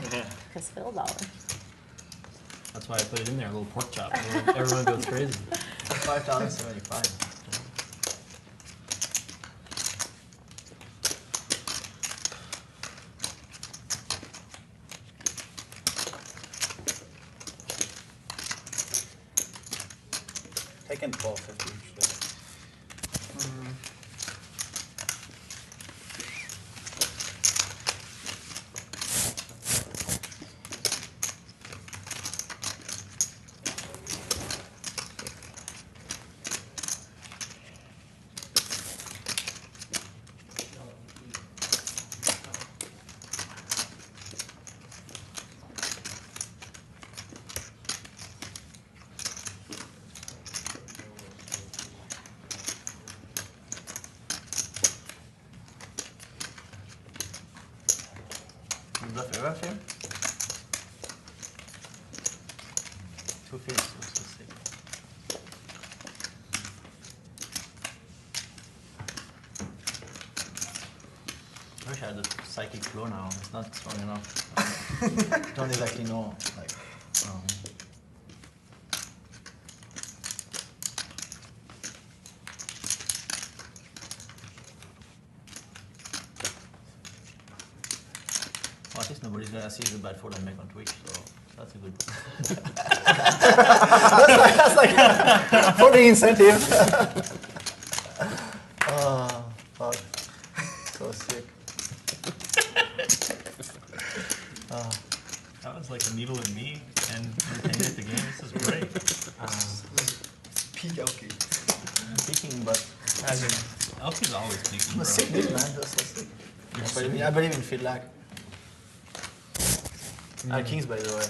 Speaker 4: Because Phil dollar.
Speaker 14: That's why I put it in there, a little pork chop. Everyone goes crazy.
Speaker 8: 5,075.
Speaker 6: Taking 1250 each day.
Speaker 8: You bluff everything? 2 kings, so sick. I wish I had a psychic flow now. It's not strong enough. Don't exactly know. Like, well, at least nobody's gonna see the bad fold I make on Twitch, so that's a good. that's like for the incentive. Oh, fuck. So sick.
Speaker 12: That was like a needle in me and entertaining at the game. This is great.
Speaker 5: Peak Elky.
Speaker 8: Peaking, but as in,
Speaker 12: Elky's always peaking,
Speaker 8: I'm a
Speaker 12: bro.
Speaker 8: sick dude, man. That's so sick. I believe in feed lag. Kings, by the way.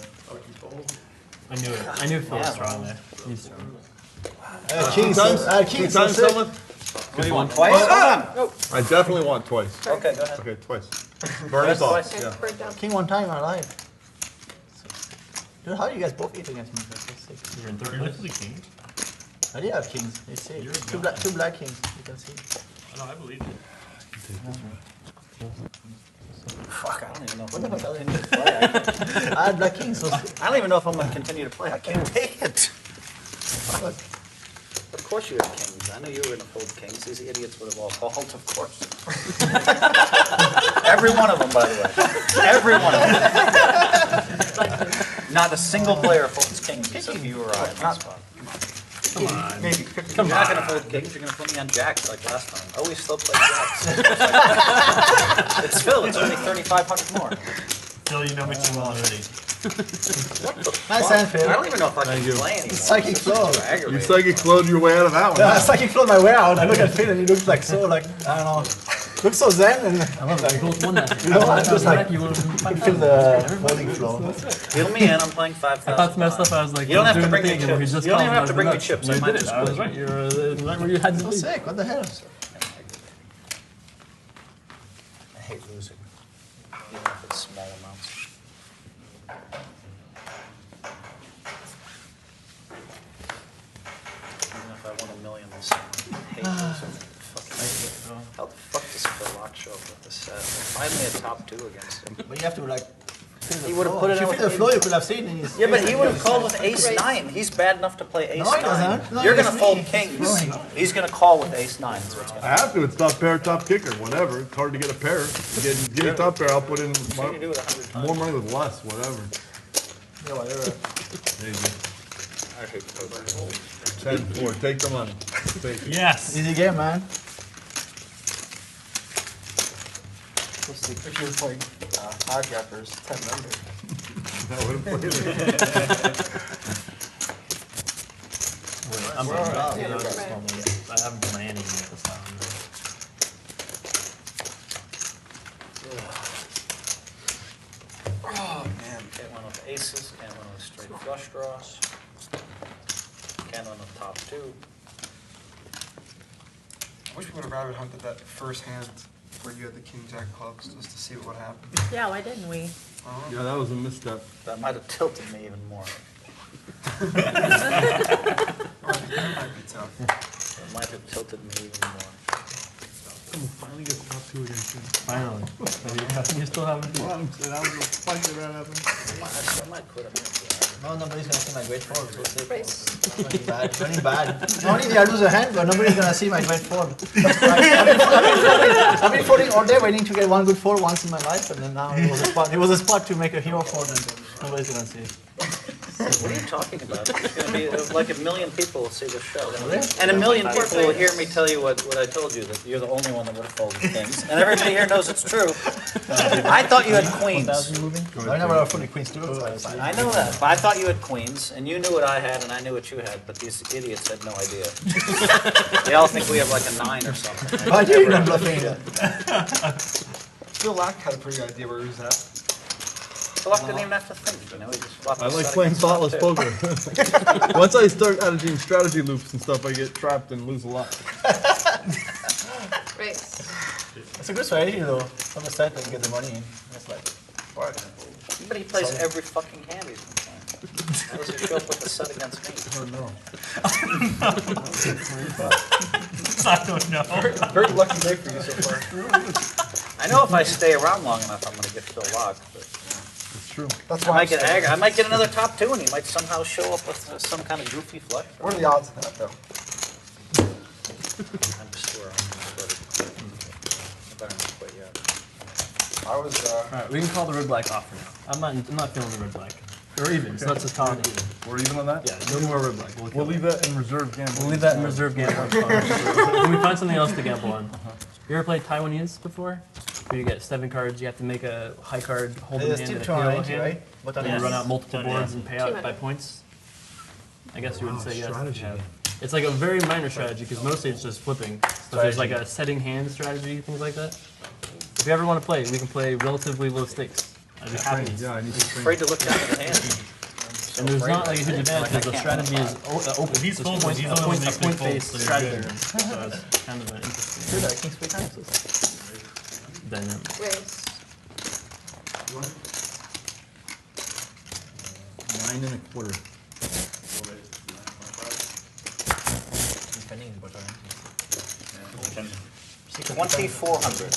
Speaker 14: I knew it. I knew Phil was strong there. He's strong.
Speaker 8: Kings,
Speaker 2: Kings, so sick.
Speaker 6: What do you want, twice?
Speaker 2: I definitely want twice.
Speaker 6: Okay, go ahead.
Speaker 2: Okay, twice. Burn us off.
Speaker 6: Twice.
Speaker 2: Yeah.
Speaker 8: King one time in our life. Dude, how do you guys both eat against me? That's so sick.
Speaker 12: You're in third place with the king.
Speaker 8: I did have kings. It's sick.
Speaker 12: You're
Speaker 8: Two black kings. You can see.
Speaker 12: I know, I believe it.
Speaker 6: Fuck, I don't even know if
Speaker 8: What
Speaker 6: I'm
Speaker 8: the
Speaker 6: gonna
Speaker 8: fuck?
Speaker 6: continue to play.
Speaker 8: I had black kings. So
Speaker 6: I don't even know if I'm gonna continue to play. I can't take it. Of course you had kings. I knew you were gonna fold kings. These idiots would have all called, of course. Every one of them, by the way. Every one of them. Not a single player folds kings except you or I. Not,
Speaker 14: Come on.
Speaker 5: Maybe.
Speaker 6: you're not gonna fold kings. You're gonna put me on jacks like last time. Oh, we still play jacks. It's Phil. It's only 3,500 more.
Speaker 12: Phil, you know me too well already.
Speaker 8: nice hand, Phil.
Speaker 6: I don't even know if I can play anymore.
Speaker 8: Psychic flow.
Speaker 2: You psychic flowed your way out of that one.
Speaker 8: Yeah, psychic flowed my way out. I look at Phil and he looks like so like I don't know. Looks so zen and
Speaker 14: I love it. We both won that.
Speaker 8: you know, I'm just like
Speaker 14: You
Speaker 8: you
Speaker 14: won
Speaker 8: feel the folding flow.
Speaker 6: Fill me in. I'm playing 5,000.
Speaker 14: I thought some stuff. I was like,
Speaker 6: You don't have to
Speaker 14: doing
Speaker 6: bring
Speaker 14: the
Speaker 6: me
Speaker 14: thing, and we
Speaker 6: chips.
Speaker 14: just
Speaker 6: You don't even
Speaker 14: called
Speaker 6: have to
Speaker 14: it
Speaker 6: bring me
Speaker 14: nuts.
Speaker 6: chips.
Speaker 14: You
Speaker 6: I might
Speaker 14: did it.
Speaker 6: just
Speaker 14: I was
Speaker 6: quit.
Speaker 14: right. You're right where you had to
Speaker 8: So
Speaker 14: be.
Speaker 8: sick. What the hell?
Speaker 6: I hate losing, even if it's small amounts. Even if I won $1 million this time, I hate losing. How the fuck does Laak show up with this set? Finally a top 2 against him.
Speaker 8: But you have to like
Speaker 6: He would have put it
Speaker 8: If you
Speaker 6: out.
Speaker 8: feel the flow, you could have seen it.
Speaker 6: Yeah, but he would have called with ace nine. He's bad enough to play ace
Speaker 8: No, he
Speaker 6: nine.
Speaker 8: doesn't. No,
Speaker 6: You're
Speaker 8: he's
Speaker 6: gonna fold
Speaker 8: me.
Speaker 6: kings. He's gonna call with ace nine. Is what's
Speaker 11: I
Speaker 6: gonna
Speaker 11: have to, it's top pair, top kicker, whatever. It's hard to get a pair. Give me top pair, I'll put in
Speaker 6: happen. You do it 100 times.
Speaker 11: more money with less, whatever.
Speaker 8: Yeah, whatever.
Speaker 11: There you go.
Speaker 6: I hate poker.
Speaker 11: 10-4, take the money. Take it.
Speaker 14: Yes.
Speaker 8: Easy game, man.
Speaker 9: If you were playing hijackers, 10 members.
Speaker 11: That would have played it.
Speaker 14: I'm
Speaker 9: We're all right.
Speaker 14: I haven't done anything yet this time.
Speaker 6: Oh man, can't win with aces, can't win with straight flush draws. Can't win with top two.
Speaker 5: I wish we would have rabbit hunted that first hand where you had the king jack clubs just to see what would happen.
Speaker 4: Yeah, why didn't we?
Speaker 11: Yeah, that was a misstep.
Speaker 6: That might have tilted me even more.
Speaker 5: That might be tough.
Speaker 6: That might have tilted me even more.
Speaker 11: Finally get top two again.
Speaker 14: Finally. You still haven't beat.
Speaker 11: I was fighting that happened.
Speaker 6: I might quit it.
Speaker 8: No, nobody's gonna see my great form. So it's
Speaker 4: Race.
Speaker 8: running bad. Running bad. Not only did I lose a hand, but nobody's gonna see my great form. I've been folding all day, waiting to get one good four once in my life, and then now it was a spot. It was a spot to make a hero fold, and nobody's gonna see it.
Speaker 6: What are you talking about? There's going to be like a million people will see the show. And a million people will hear me tell you what I told you, that you're the only one that would have folded kings. And everybody here knows it's true. I thought you had queens.
Speaker 8: I never have fully queens too.
Speaker 6: I know that, but I thought you had queens, and you knew what I had, and I knew what you had, but these idiots had no idea. They all think we have like a 9 or something.
Speaker 8: I do not bluffing that.
Speaker 5: Phil Laak had a pretty good idea where he was at.
Speaker 6: Luck didn't even have to think, you know, he just flopped
Speaker 11: I
Speaker 6: the
Speaker 11: like
Speaker 6: setting
Speaker 11: playing
Speaker 6: and stuff,
Speaker 11: thoughtless
Speaker 6: too.
Speaker 11: poker. Once I start adding strategy loops and stuff, I get trapped and lose a lot.
Speaker 4: Race.
Speaker 8: It's a good strategy though. From the set and get the money in. That's like, what?
Speaker 6: But he plays every fucking hand he's been playing. How does he show up with a set against me?
Speaker 11: I don't know.
Speaker 14: I don't know.
Speaker 5: Very lucky day for you so far.
Speaker 6: I know if I stay around long enough, I'm gonna get Phil Laak, but
Speaker 11: It's true.
Speaker 5: That's
Speaker 6: I
Speaker 5: why
Speaker 6: might get angry. I might get another top two, and he might somehow show up with some kind of goofy flush.
Speaker 5: What are the odds of that, though?
Speaker 6: I'm sure I'm gonna quit it. I better not quit yet.
Speaker 5: I was,
Speaker 14: Alright, we can call the red black off for now. I'm not feeling the red black. Or even, so let's just call it even.
Speaker 11: We're even on that?
Speaker 14: Yeah, no more red black.
Speaker 11: We'll leave that in reserve gamble.
Speaker 14: We'll leave that in reserve gamble. Can we find something else to gamble on? You ever played Taiwanese before? Where you get 7 cards, you have to make a high card holding
Speaker 8: There's
Speaker 14: hand
Speaker 8: still
Speaker 14: and a
Speaker 8: 290,
Speaker 14: hero hand.
Speaker 8: right? What
Speaker 14: And you run out multiple
Speaker 10: Yeah.
Speaker 14: boards and pay out by
Speaker 4: 200.
Speaker 14: points. I guess you would say yes.
Speaker 11: strategy.
Speaker 14: Yeah. It's like a very minor strategy because mostly it's just flipping. So there's like a setting hand strategy, things like that. If you ever want to play, we can play relatively low stakes. I'd be happy.
Speaker 11: Yeah, I need to train.
Speaker 6: Afraid to look down at the hand.
Speaker 14: And there's not like a huge advantage because the strategy is open.
Speaker 12: If he's
Speaker 14: It's
Speaker 12: folding,
Speaker 14: point-
Speaker 12: he's
Speaker 14: a
Speaker 12: the one that makes me fold,
Speaker 14: point-based
Speaker 12: so you're
Speaker 14: strategy.
Speaker 12: good.
Speaker 14: So it's kind of an interesting
Speaker 8: Sure, that king's free times.
Speaker 14: dynamic.
Speaker 4: Race.
Speaker 11: 9 1/4.
Speaker 8: Depending on what I
Speaker 6: 2,400.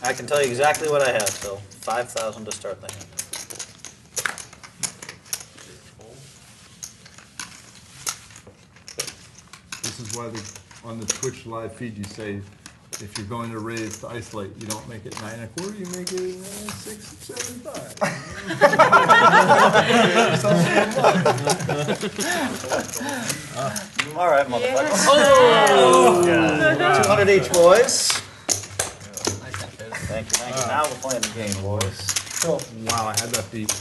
Speaker 6: I can tell you exactly what I have, Phil. 5,000 to start the hand.
Speaker 11: This is why on the Twitch live feed you say, if you're going to raise to isolate, you don't make it 9 1/4, you make it 6 7 5.
Speaker 6: All right, motherfucker.
Speaker 4: Oh!
Speaker 6: 200 each, boys. Thank you. Now we're playing the game, boys.
Speaker 11: Wow, I had that beat.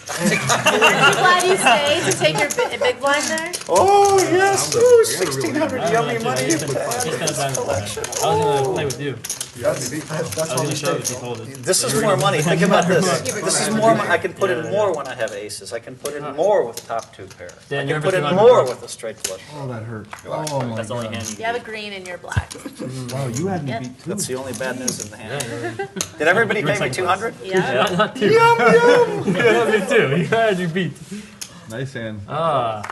Speaker 4: Are you glad you stayed to take your big blind there?
Speaker 6: Oh, yes.
Speaker 11: Ooh,
Speaker 6: Ooh, 1,600 yummy money.
Speaker 14: He's kind of bad with that. I was going to play with you.
Speaker 5: that's
Speaker 14: I was going to show you if you told it.
Speaker 6: This is more money. Think about this. This is more. I can put in more when I have aces. I can put in more with top 2 pair. I
Speaker 14: Dan, you're
Speaker 6: can put in
Speaker 14: between
Speaker 6: more
Speaker 14: 100.
Speaker 6: with a straight flush.
Speaker 11: Oh, that hurt. Oh my
Speaker 10: That's the only
Speaker 11: god.
Speaker 10: hand you
Speaker 4: You have a green and you're black.
Speaker 11: Wow, you had me
Speaker 4: Yep.
Speaker 11: beat too.
Speaker 6: That's the only bad news in the hand. Did everybody pay me 200?
Speaker 4: Yeah.
Speaker 14: Yeah, not two. Yeah, me too. You had you beat.
Speaker 11: Nice hand.
Speaker 14: Ah.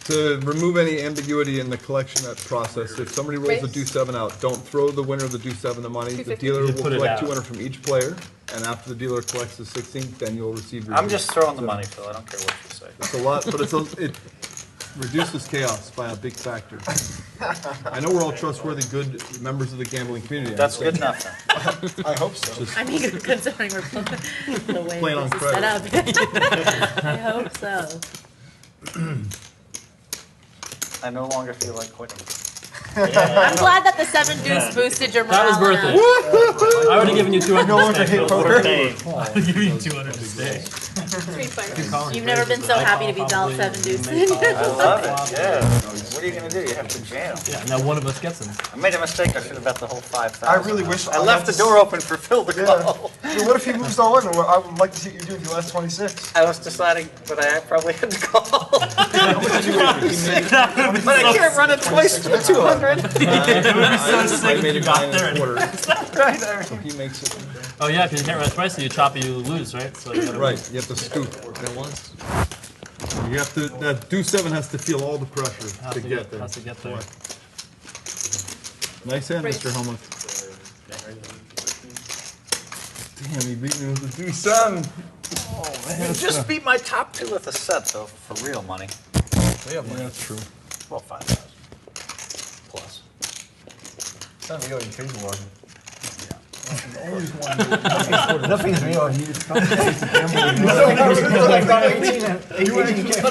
Speaker 2: To remove any ambiguity in the collection process, if somebody rolls a deuce 7 out, don't throw the winner of the deuce 7 the money. The dealer
Speaker 3: You
Speaker 2: will
Speaker 3: put it
Speaker 2: collect
Speaker 3: out.
Speaker 2: 200 from each player, and after the dealer collects the 16th, then you'll receive your.
Speaker 6: I'm just throwing the money, Phil. I don't care what you say.
Speaker 2: It's a lot, but it reduces chaos by a big factor. I know we're all trustworthy, good members of the gambling community.
Speaker 6: That's good enough then.
Speaker 5: I hope so.
Speaker 4: I mean, considering we're the way
Speaker 2: Playing on
Speaker 4: this is set up. I hope so.
Speaker 6: I no longer feel like quitting.
Speaker 4: I'm glad that the 7 deuce boosted your morale.
Speaker 3: That was worth
Speaker 4: enough.
Speaker 3: it. I would have given you 200
Speaker 5: No longer
Speaker 3: to stay.
Speaker 5: hate
Speaker 3: Phil.
Speaker 5: poker.
Speaker 3: I would have given you 200 to stay.
Speaker 4: You've never been so happy to be dealt 7 deuce.
Speaker 6: I love it, yeah. What are you gonna do? You have to jam.
Speaker 3: Yeah, now one of us gets them.
Speaker 6: I made a mistake. I should have bet the whole 5,000.
Speaker 5: I really wish
Speaker 6: I left the door open for Phil to
Speaker 5: Yeah.
Speaker 6: call.
Speaker 5: Dude, what if he moves all in? I would like to see what you do with your last 26.
Speaker 6: I was deciding, but I probably had to call. But I can't run it twice to 200.
Speaker 3: It would be so sick
Speaker 2: I
Speaker 3: if
Speaker 2: made
Speaker 3: you
Speaker 2: a
Speaker 3: got
Speaker 2: nine
Speaker 3: there.
Speaker 2: and a quarter.
Speaker 6: Right,
Speaker 2: So he makes it.
Speaker 3: Oh yeah, because you can't run twice, so you chop, you lose, right? So you gotta
Speaker 2: Right, you have to scoop. You have to, that deuce 7 has to feel all the pressure to get there.
Speaker 3: Has to get there.
Speaker 2: Nice hand, Mr. Hellmuth. Damn, he beat me with the deuce 7.
Speaker 6: Oh, man. You just beat my top 2 with a set, though, for real money.
Speaker 2: Yeah, that's true.
Speaker 6: Well, 5,000. Plus.
Speaker 8: That's real intriguing one.
Speaker 11: Always
Speaker 8: Nothing's real.
Speaker 3: But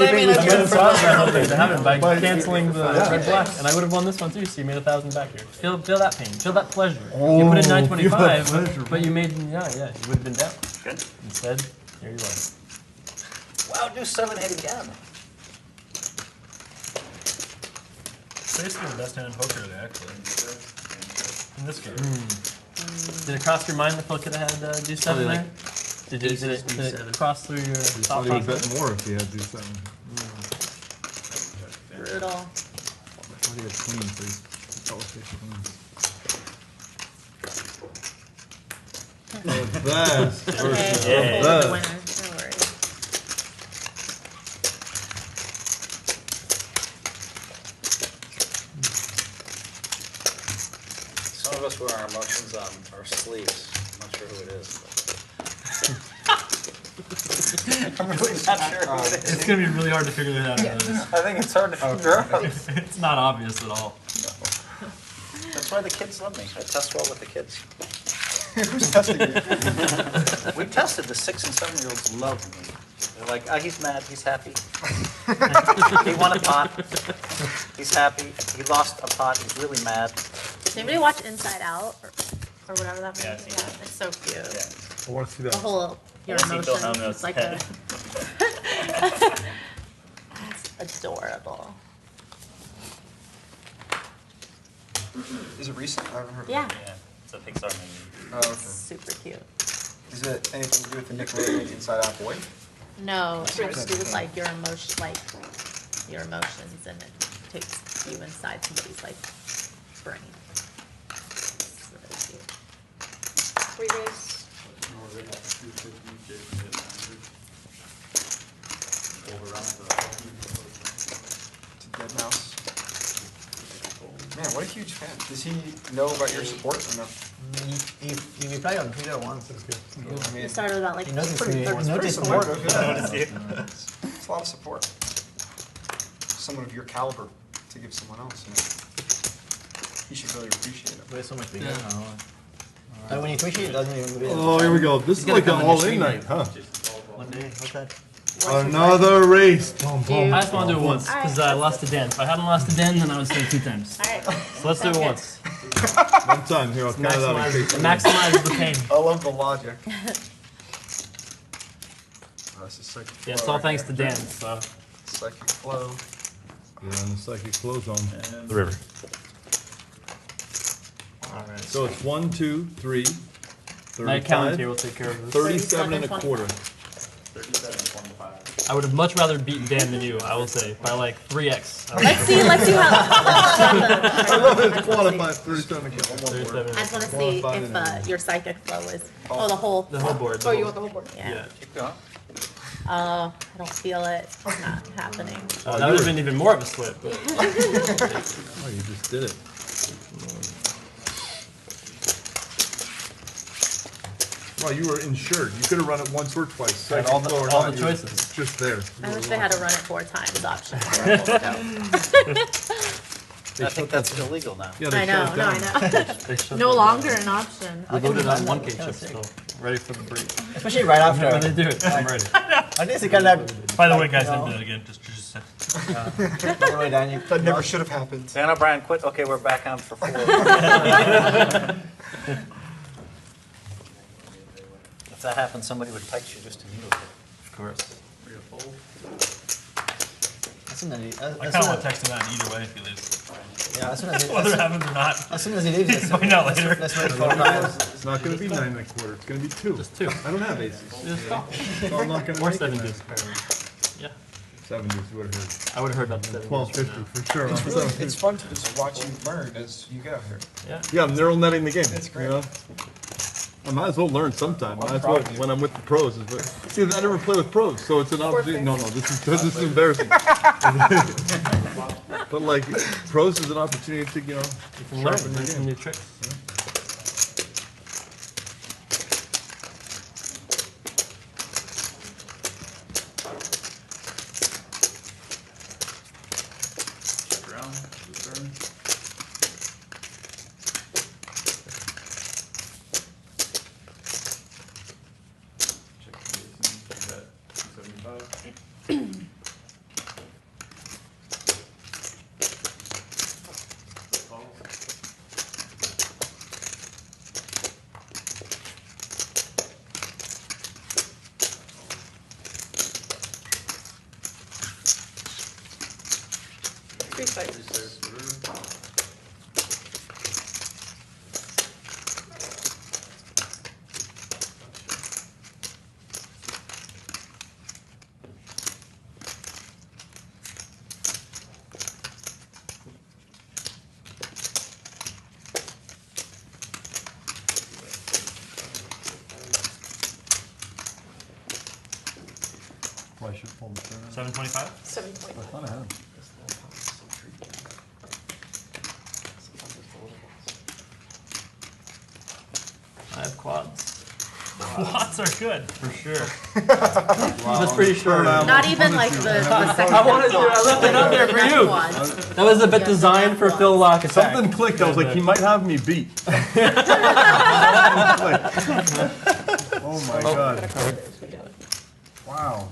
Speaker 3: I mean, I could have to happen by canceling the red black, and I would have won this one too. So you made 1,000 back here. Feel that pain, feel that pleasure. You put in 925, but you made you would have been down.
Speaker 6: Good.
Speaker 3: Instead, here you are.
Speaker 6: Wow, do 7 hit again.
Speaker 12: It's basically the best hand in poker today, actually. In this game.
Speaker 3: Did it cross your mind that Phil could have had deuce 7 there? Did it cross through your
Speaker 2: You
Speaker 3: thought
Speaker 2: thought he would
Speaker 3: process?
Speaker 2: bet more if he had deuce 7.
Speaker 4: Brutal.
Speaker 2: I thought he had queen, please. Best versus
Speaker 4: Okay, we'll hold the winner.
Speaker 2: best.
Speaker 4: No worries.
Speaker 6: Some of us wear our emotions on our sleeves. I'm not sure who it is. But I'm really not sure who it is.
Speaker 3: It's gonna be really hard to figure that out.
Speaker 6: I think it's hard to figure out.
Speaker 3: It's not obvious at all.
Speaker 6: That's why the kids love me. I test well with the kids.
Speaker 5: Who's testing you?
Speaker 6: We tested the 6 and 7-year-olds love me. They're like, oh, he's mad, he's happy. He won a pot. He's happy. He lost a pot. He's really mad.
Speaker 4: Did anybody watch Inside Out or whatever that movie?
Speaker 10: Yeah, I've seen
Speaker 4: Yeah, it's so cute.
Speaker 10: Yeah.
Speaker 2: I want to see
Speaker 4: The
Speaker 2: that.
Speaker 4: whole your
Speaker 10: I wanna see Phil
Speaker 4: emotions.
Speaker 10: Hellmuth's
Speaker 4: It's like
Speaker 10: head.
Speaker 4: It's adorable.
Speaker 5: Is it recent? I haven't heard of
Speaker 4: Yeah,
Speaker 5: it.
Speaker 10: Yeah, it's a Pixar movie.
Speaker 5: Oh, okay.
Speaker 4: super cute.
Speaker 5: Is it anything to do with the Negreanu Inside Out boy?
Speaker 4: No, it has to do with like your emotions, and it takes you inside somebody's like brain. It's really cute.
Speaker 1: Were you guys?
Speaker 5: It's a dead mouse. Man, what a huge fan. Does he know about your support or no?
Speaker 8: You replied on Twitter once. That's good.
Speaker 5: I mean,
Speaker 4: It started about like
Speaker 8: You noticed
Speaker 5: pretty,
Speaker 8: me.
Speaker 5: it's
Speaker 8: You
Speaker 5: pretty
Speaker 8: noticed me.
Speaker 5: supportive. Yeah. It's a lot of support. Someone of your caliber to give someone else. You know. He should really appreciate it.
Speaker 8: We're so much bigger now. And when you twitch it, it doesn't even reveal.
Speaker 2: Oh, here we go. This is like an all-in night, huh?
Speaker 8: One day, what's that?
Speaker 2: Another race. Boom, boom.
Speaker 3: I just want to do it once because I lost to Dan. If I hadn't lost to Dan, then I would say 2 times.
Speaker 4: Alright.
Speaker 3: So let's do it once.
Speaker 2: One time here. I'll count it out in case.
Speaker 3: Maximize the pain.
Speaker 5: I love the logic. That's a psychic
Speaker 3: Yeah, it's
Speaker 5: flow
Speaker 3: all
Speaker 5: right
Speaker 3: thanks to
Speaker 5: there.
Speaker 3: Dan. So
Speaker 5: Psychic flow.
Speaker 2: You're on the psychic flow zone.
Speaker 3: the river.
Speaker 5: Alright.
Speaker 2: So it's 1, 2, 3,
Speaker 3: My accountant
Speaker 2: 35,
Speaker 3: here will take care of this.
Speaker 2: 37 and a quarter.
Speaker 1: 37.25.
Speaker 3: I would have much rather beaten Dan than you. I will say by like 3x.
Speaker 4: Let's see how.
Speaker 2: I love it. Quantified 37 and a quarter.
Speaker 3: 37.
Speaker 4: I just want to see if your psychic flow is. Oh, the whole.
Speaker 3: The whole board.
Speaker 4: Oh, you want the whole board? Yeah.
Speaker 3: Yeah.
Speaker 6: Keep going.
Speaker 4: I don't feel it. It's not happening.
Speaker 14: That would have been even more of a slip. But
Speaker 11: Oh, you just did it. Well, you were insured. You could have run it once or twice.
Speaker 14: Had all the choices.
Speaker 11: Just there.
Speaker 4: I wish they had to run it 4 times option.
Speaker 6: I think that's illegal now.
Speaker 11: Yeah,
Speaker 4: I
Speaker 11: they
Speaker 4: know,
Speaker 11: shut it
Speaker 4: no, I
Speaker 11: down.
Speaker 4: know. No longer an option.
Speaker 14: we loaded on 1K chips still, ready for the breed.
Speaker 8: Especially right after.
Speaker 14: When they do it, I'm ready.
Speaker 8: I think they kind of.
Speaker 12: By the way, guys, I'm doing it again. Just
Speaker 8: By the way, Daniel.
Speaker 5: That never should have happened.
Speaker 6: Dan O'Brien quit. Okay, we're back on for 4. If that happened, somebody would text you just immediately.
Speaker 14: Of course.
Speaker 8: As soon as he,
Speaker 12: I kind of want to text him that either way if he leaves.
Speaker 8: yeah, as soon as he,
Speaker 12: Whether it happens or not.
Speaker 8: as soon as he leaves, let's
Speaker 12: Find out later.
Speaker 8: let's make 4 times.
Speaker 11: It's not going to be 9 1/4. It's going to be 2.
Speaker 14: Just 2.
Speaker 11: I don't have aces.
Speaker 14: Just call.
Speaker 11: So I'm not going to
Speaker 14: Or
Speaker 11: make
Speaker 14: 7
Speaker 11: it.
Speaker 14: deuce, apparently. Yeah.
Speaker 11: 7 deuce would have heard.
Speaker 14: I would have heard up to 7 deuce.
Speaker 11: 1250 for sure.
Speaker 5: It's really, it's fun to just watch you learn as you get out here.
Speaker 14: Yeah.
Speaker 11: Yeah, I'm neural netting the game.
Speaker 5: That's great.
Speaker 11: You know? I might as well learn sometime. Might as well when I'm with the pros. See, I never play with pros, so it's an opportunity. No, this is embarrassing. But like, pros is an opportunity to, you know,
Speaker 14: You can learn
Speaker 11: sharpen your
Speaker 14: some
Speaker 11: game.
Speaker 14: new tricks.
Speaker 1: Ground, turn. Check the aces, bet 275.
Speaker 4: Three fights.
Speaker 11: Well, I should pull the turn.
Speaker 12: 725?
Speaker 4: 7.5.
Speaker 11: I thought I had him.
Speaker 14: I have quads.
Speaker 12: Quads are good.
Speaker 14: For sure. I was pretty sure.
Speaker 4: Not even like the second.
Speaker 14: I wanted to. I left it up there for you.
Speaker 4: Quads.
Speaker 14: That was a bit designed for Phil Laak attack.
Speaker 11: Something clicked. I was like, he might have me beat. Oh my god. Wow.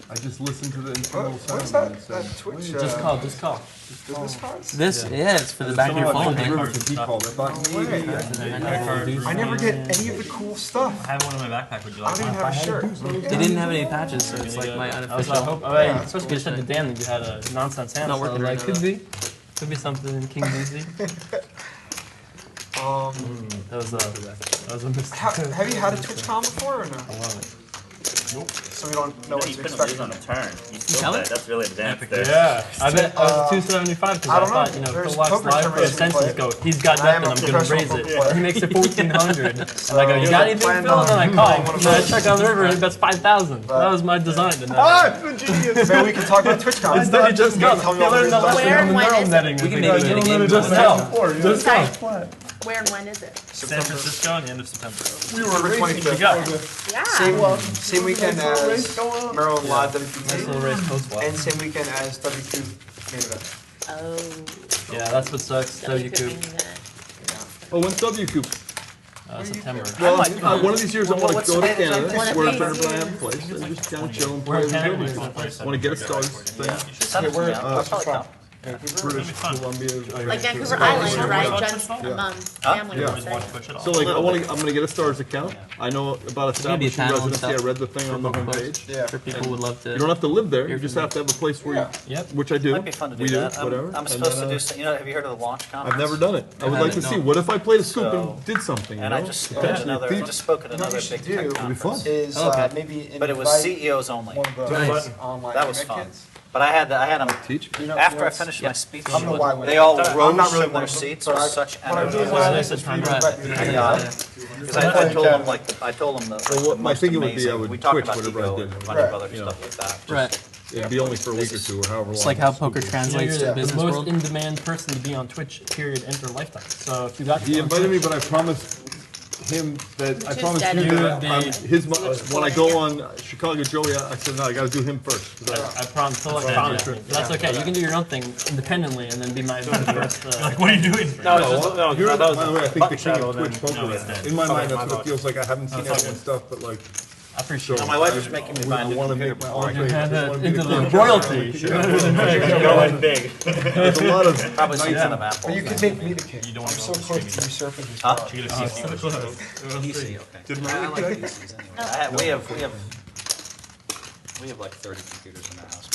Speaker 11: I just listened to the internal
Speaker 5: What is
Speaker 11: sound.
Speaker 5: that? That Twitch.
Speaker 14: Just call. Just call.
Speaker 5: Business cards?
Speaker 14: This, yeah, it's for the back of your phone.
Speaker 11: I
Speaker 5: never get any of the cool stuff.
Speaker 12: I have one in my backpack. Would you
Speaker 5: I
Speaker 12: like
Speaker 5: don't even
Speaker 12: one?
Speaker 5: have a shirt.
Speaker 14: They didn't have any patches, so it's like my unofficial. I hope. Especially because you said to Dan that you had a nonsense hand. Not working right now. Could be something in King Easy. That was a mistake.
Speaker 5: Have you had a TwitchCon before or no?
Speaker 14: I love it.
Speaker 5: Nope. So we don't know what
Speaker 10: You
Speaker 5: to
Speaker 10: couldn't
Speaker 5: expect.
Speaker 10: lose on a turn. You still
Speaker 14: tell
Speaker 10: bet.
Speaker 14: it?
Speaker 10: That's really advanced there.
Speaker 14: Yeah, I bet I was 275 because
Speaker 5: I
Speaker 14: I
Speaker 5: don't
Speaker 14: thought,
Speaker 5: know.
Speaker 14: you know,
Speaker 5: There's
Speaker 14: Phil Laak's
Speaker 5: poker
Speaker 14: live for
Speaker 5: tournaments we
Speaker 14: Ascensions
Speaker 5: play.
Speaker 14: go, he's got
Speaker 5: I am
Speaker 14: nothing,
Speaker 5: a
Speaker 14: I'm gonna
Speaker 5: professional
Speaker 14: raise
Speaker 5: poker
Speaker 14: it.
Speaker 5: player.
Speaker 14: He makes it 1,400. And I go, you got anything,
Speaker 5: planned
Speaker 14: Phil? And then I
Speaker 5: on
Speaker 14: call.
Speaker 5: playing one
Speaker 14: And
Speaker 5: of
Speaker 14: then I
Speaker 5: those.
Speaker 14: check on the river and he bets 5,000. That was my design to know.
Speaker 5: Genius. Maybe we can talk about TwitchCon.
Speaker 14: Instead he just goes,
Speaker 5: Tell me
Speaker 14: he
Speaker 5: all the
Speaker 14: learned the
Speaker 5: business.
Speaker 14: lesson
Speaker 4: Where
Speaker 14: on the
Speaker 4: and when
Speaker 14: neural
Speaker 4: is it?
Speaker 14: netting.
Speaker 7: We can make it a game.
Speaker 14: Just tell. Just
Speaker 4: Sorry.
Speaker 14: tell.
Speaker 4: Where and when is it?
Speaker 12: San Francisco at the end of September.
Speaker 5: We were racing.
Speaker 12: You go.
Speaker 4: Yeah.
Speaker 5: Same weekend as Maryland Live
Speaker 14: Nice little race
Speaker 5: WQT,
Speaker 14: post-walk.
Speaker 5: and same weekend as WQ main event.
Speaker 4: Oh.
Speaker 14: Yeah, that's what sucks.
Speaker 4: W
Speaker 14: WQ.
Speaker 11: Oh, when's WQ?
Speaker 14: September.
Speaker 11: Well, one of these years I want to go to Canada,
Speaker 4: One of
Speaker 11: where
Speaker 4: these
Speaker 11: everybody have a place, and just kind of chill and
Speaker 14: Where
Speaker 11: play
Speaker 14: in Canada
Speaker 11: with
Speaker 14: do you
Speaker 11: video.
Speaker 14: want to
Speaker 11: I want to get a Stars thing.
Speaker 6: Send it to me. I'll probably come.
Speaker 11: British Columbia.
Speaker 4: Like Vancouver Island, right?
Speaker 12: Yeah.
Speaker 4: Jen's family
Speaker 11: Yeah.
Speaker 4: was there.
Speaker 11: So like, I'm gonna get a Stars account. I know about
Speaker 14: gonna be a
Speaker 11: establishing
Speaker 14: panel and
Speaker 11: residency. I
Speaker 14: stuff.
Speaker 11: read the thing on the homepage.
Speaker 5: Yeah.
Speaker 14: For people who would love to.
Speaker 11: You don't have to live there. You just have to have a place where you,
Speaker 14: Yep.
Speaker 11: which I do.
Speaker 6: Might be fun to do
Speaker 11: We
Speaker 6: that.
Speaker 11: whatever.
Speaker 6: I'm supposed to do. You know, have you heard of the launch conference?
Speaker 11: I've never done it. I would like to see. What if I played a scoop and did something?
Speaker 6: And
Speaker 11: you
Speaker 6: I
Speaker 11: know?
Speaker 6: just spoke at
Speaker 11: Potentially
Speaker 6: another.
Speaker 11: feat-
Speaker 6: Just spoke at
Speaker 5: You know what
Speaker 6: another
Speaker 5: you
Speaker 6: big
Speaker 5: should do
Speaker 6: tech
Speaker 11: It'd be fun.
Speaker 6: conference.
Speaker 5: is
Speaker 14: Okay.
Speaker 5: maybe
Speaker 6: But it was
Speaker 5: invite
Speaker 6: CEOs only.
Speaker 5: one of the
Speaker 14: Nice.
Speaker 5: online
Speaker 6: That was
Speaker 5: internet
Speaker 6: fun.
Speaker 5: kids
Speaker 6: But I had them,
Speaker 2: Teach?
Speaker 6: after I finished my speech,
Speaker 5: I don't know why I went
Speaker 6: they all
Speaker 5: there. I'm
Speaker 6: rose
Speaker 5: not really
Speaker 6: from their
Speaker 5: one-
Speaker 6: seats
Speaker 5: but
Speaker 6: with
Speaker 5: I-
Speaker 6: such
Speaker 5: but I
Speaker 6: energy.
Speaker 5: do
Speaker 6: Because
Speaker 5: like
Speaker 3: this is
Speaker 5: to be
Speaker 3: time.
Speaker 5: respected.
Speaker 6: I told them, like, I told them
Speaker 11: Well,
Speaker 6: the
Speaker 11: what my
Speaker 6: most
Speaker 11: thinking would be, I
Speaker 6: amazing,
Speaker 11: would
Speaker 6: we talked
Speaker 11: twitch
Speaker 6: about
Speaker 11: whatever I
Speaker 6: ego
Speaker 11: did.
Speaker 6: and a bunch of other
Speaker 11: You know.
Speaker 6: stuff like that.
Speaker 3: Right.
Speaker 11: It'd be only for a week or two or however long.
Speaker 3: It's like how poker translates to
Speaker 14: You're
Speaker 3: the
Speaker 14: the
Speaker 3: business
Speaker 14: most
Speaker 3: world.
Speaker 14: in-demand person to be on Twitch, period, enter lifetime. So if you got
Speaker 11: He invited me, but I promised him that, I
Speaker 4: Just
Speaker 11: promised
Speaker 4: dead
Speaker 11: you
Speaker 4: you
Speaker 11: that
Speaker 3: would
Speaker 11: I'm
Speaker 3: be-
Speaker 11: his, when I go on Chicago Joey, I said, no, I gotta do him first. 'Cause
Speaker 14: I promise to promise me. That's okay. You can do your own thing independently and then be my first.
Speaker 12: Like, what are you doing?
Speaker 14: No, it's just, no,
Speaker 11: You're,
Speaker 14: that
Speaker 11: by
Speaker 14: was
Speaker 11: the way, I think the
Speaker 14: buck
Speaker 11: king
Speaker 14: shadow
Speaker 11: of
Speaker 14: and
Speaker 11: Twitch
Speaker 14: then-
Speaker 11: poker.
Speaker 14: no, it's dead.
Speaker 11: In my mind,
Speaker 14: My
Speaker 11: that's what it feels like. I haven't seen everyone's stuff, but like,
Speaker 14: I appreciate
Speaker 11: so
Speaker 6: My wife is making me buy a
Speaker 11: I
Speaker 6: new
Speaker 11: want to
Speaker 6: computer
Speaker 11: make my
Speaker 6: before I
Speaker 11: own
Speaker 6: go.
Speaker 11: thing. I just wanna be
Speaker 14: into
Speaker 11: the
Speaker 14: the
Speaker 11: contractor.
Speaker 14: royalty.
Speaker 11: Yeah.
Speaker 10: Going big.
Speaker 11: There's a lot of
Speaker 6: Probably some
Speaker 11: nights
Speaker 6: kind
Speaker 11: in-
Speaker 6: of Apple.
Speaker 5: But you could make me the king.
Speaker 12: You don't
Speaker 5: I'm
Speaker 12: wanna
Speaker 5: so
Speaker 12: go
Speaker 5: close to
Speaker 12: streaming.
Speaker 5: usurping his
Speaker 6: Huh?
Speaker 5: power.
Speaker 12: You get a PC.
Speaker 6: PC, okay.
Speaker 2: Did
Speaker 6: I
Speaker 2: Marie
Speaker 6: like
Speaker 2: like
Speaker 6: PCs anyway. We have like 30 computers in the house.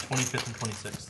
Speaker 12: 25th and 26th.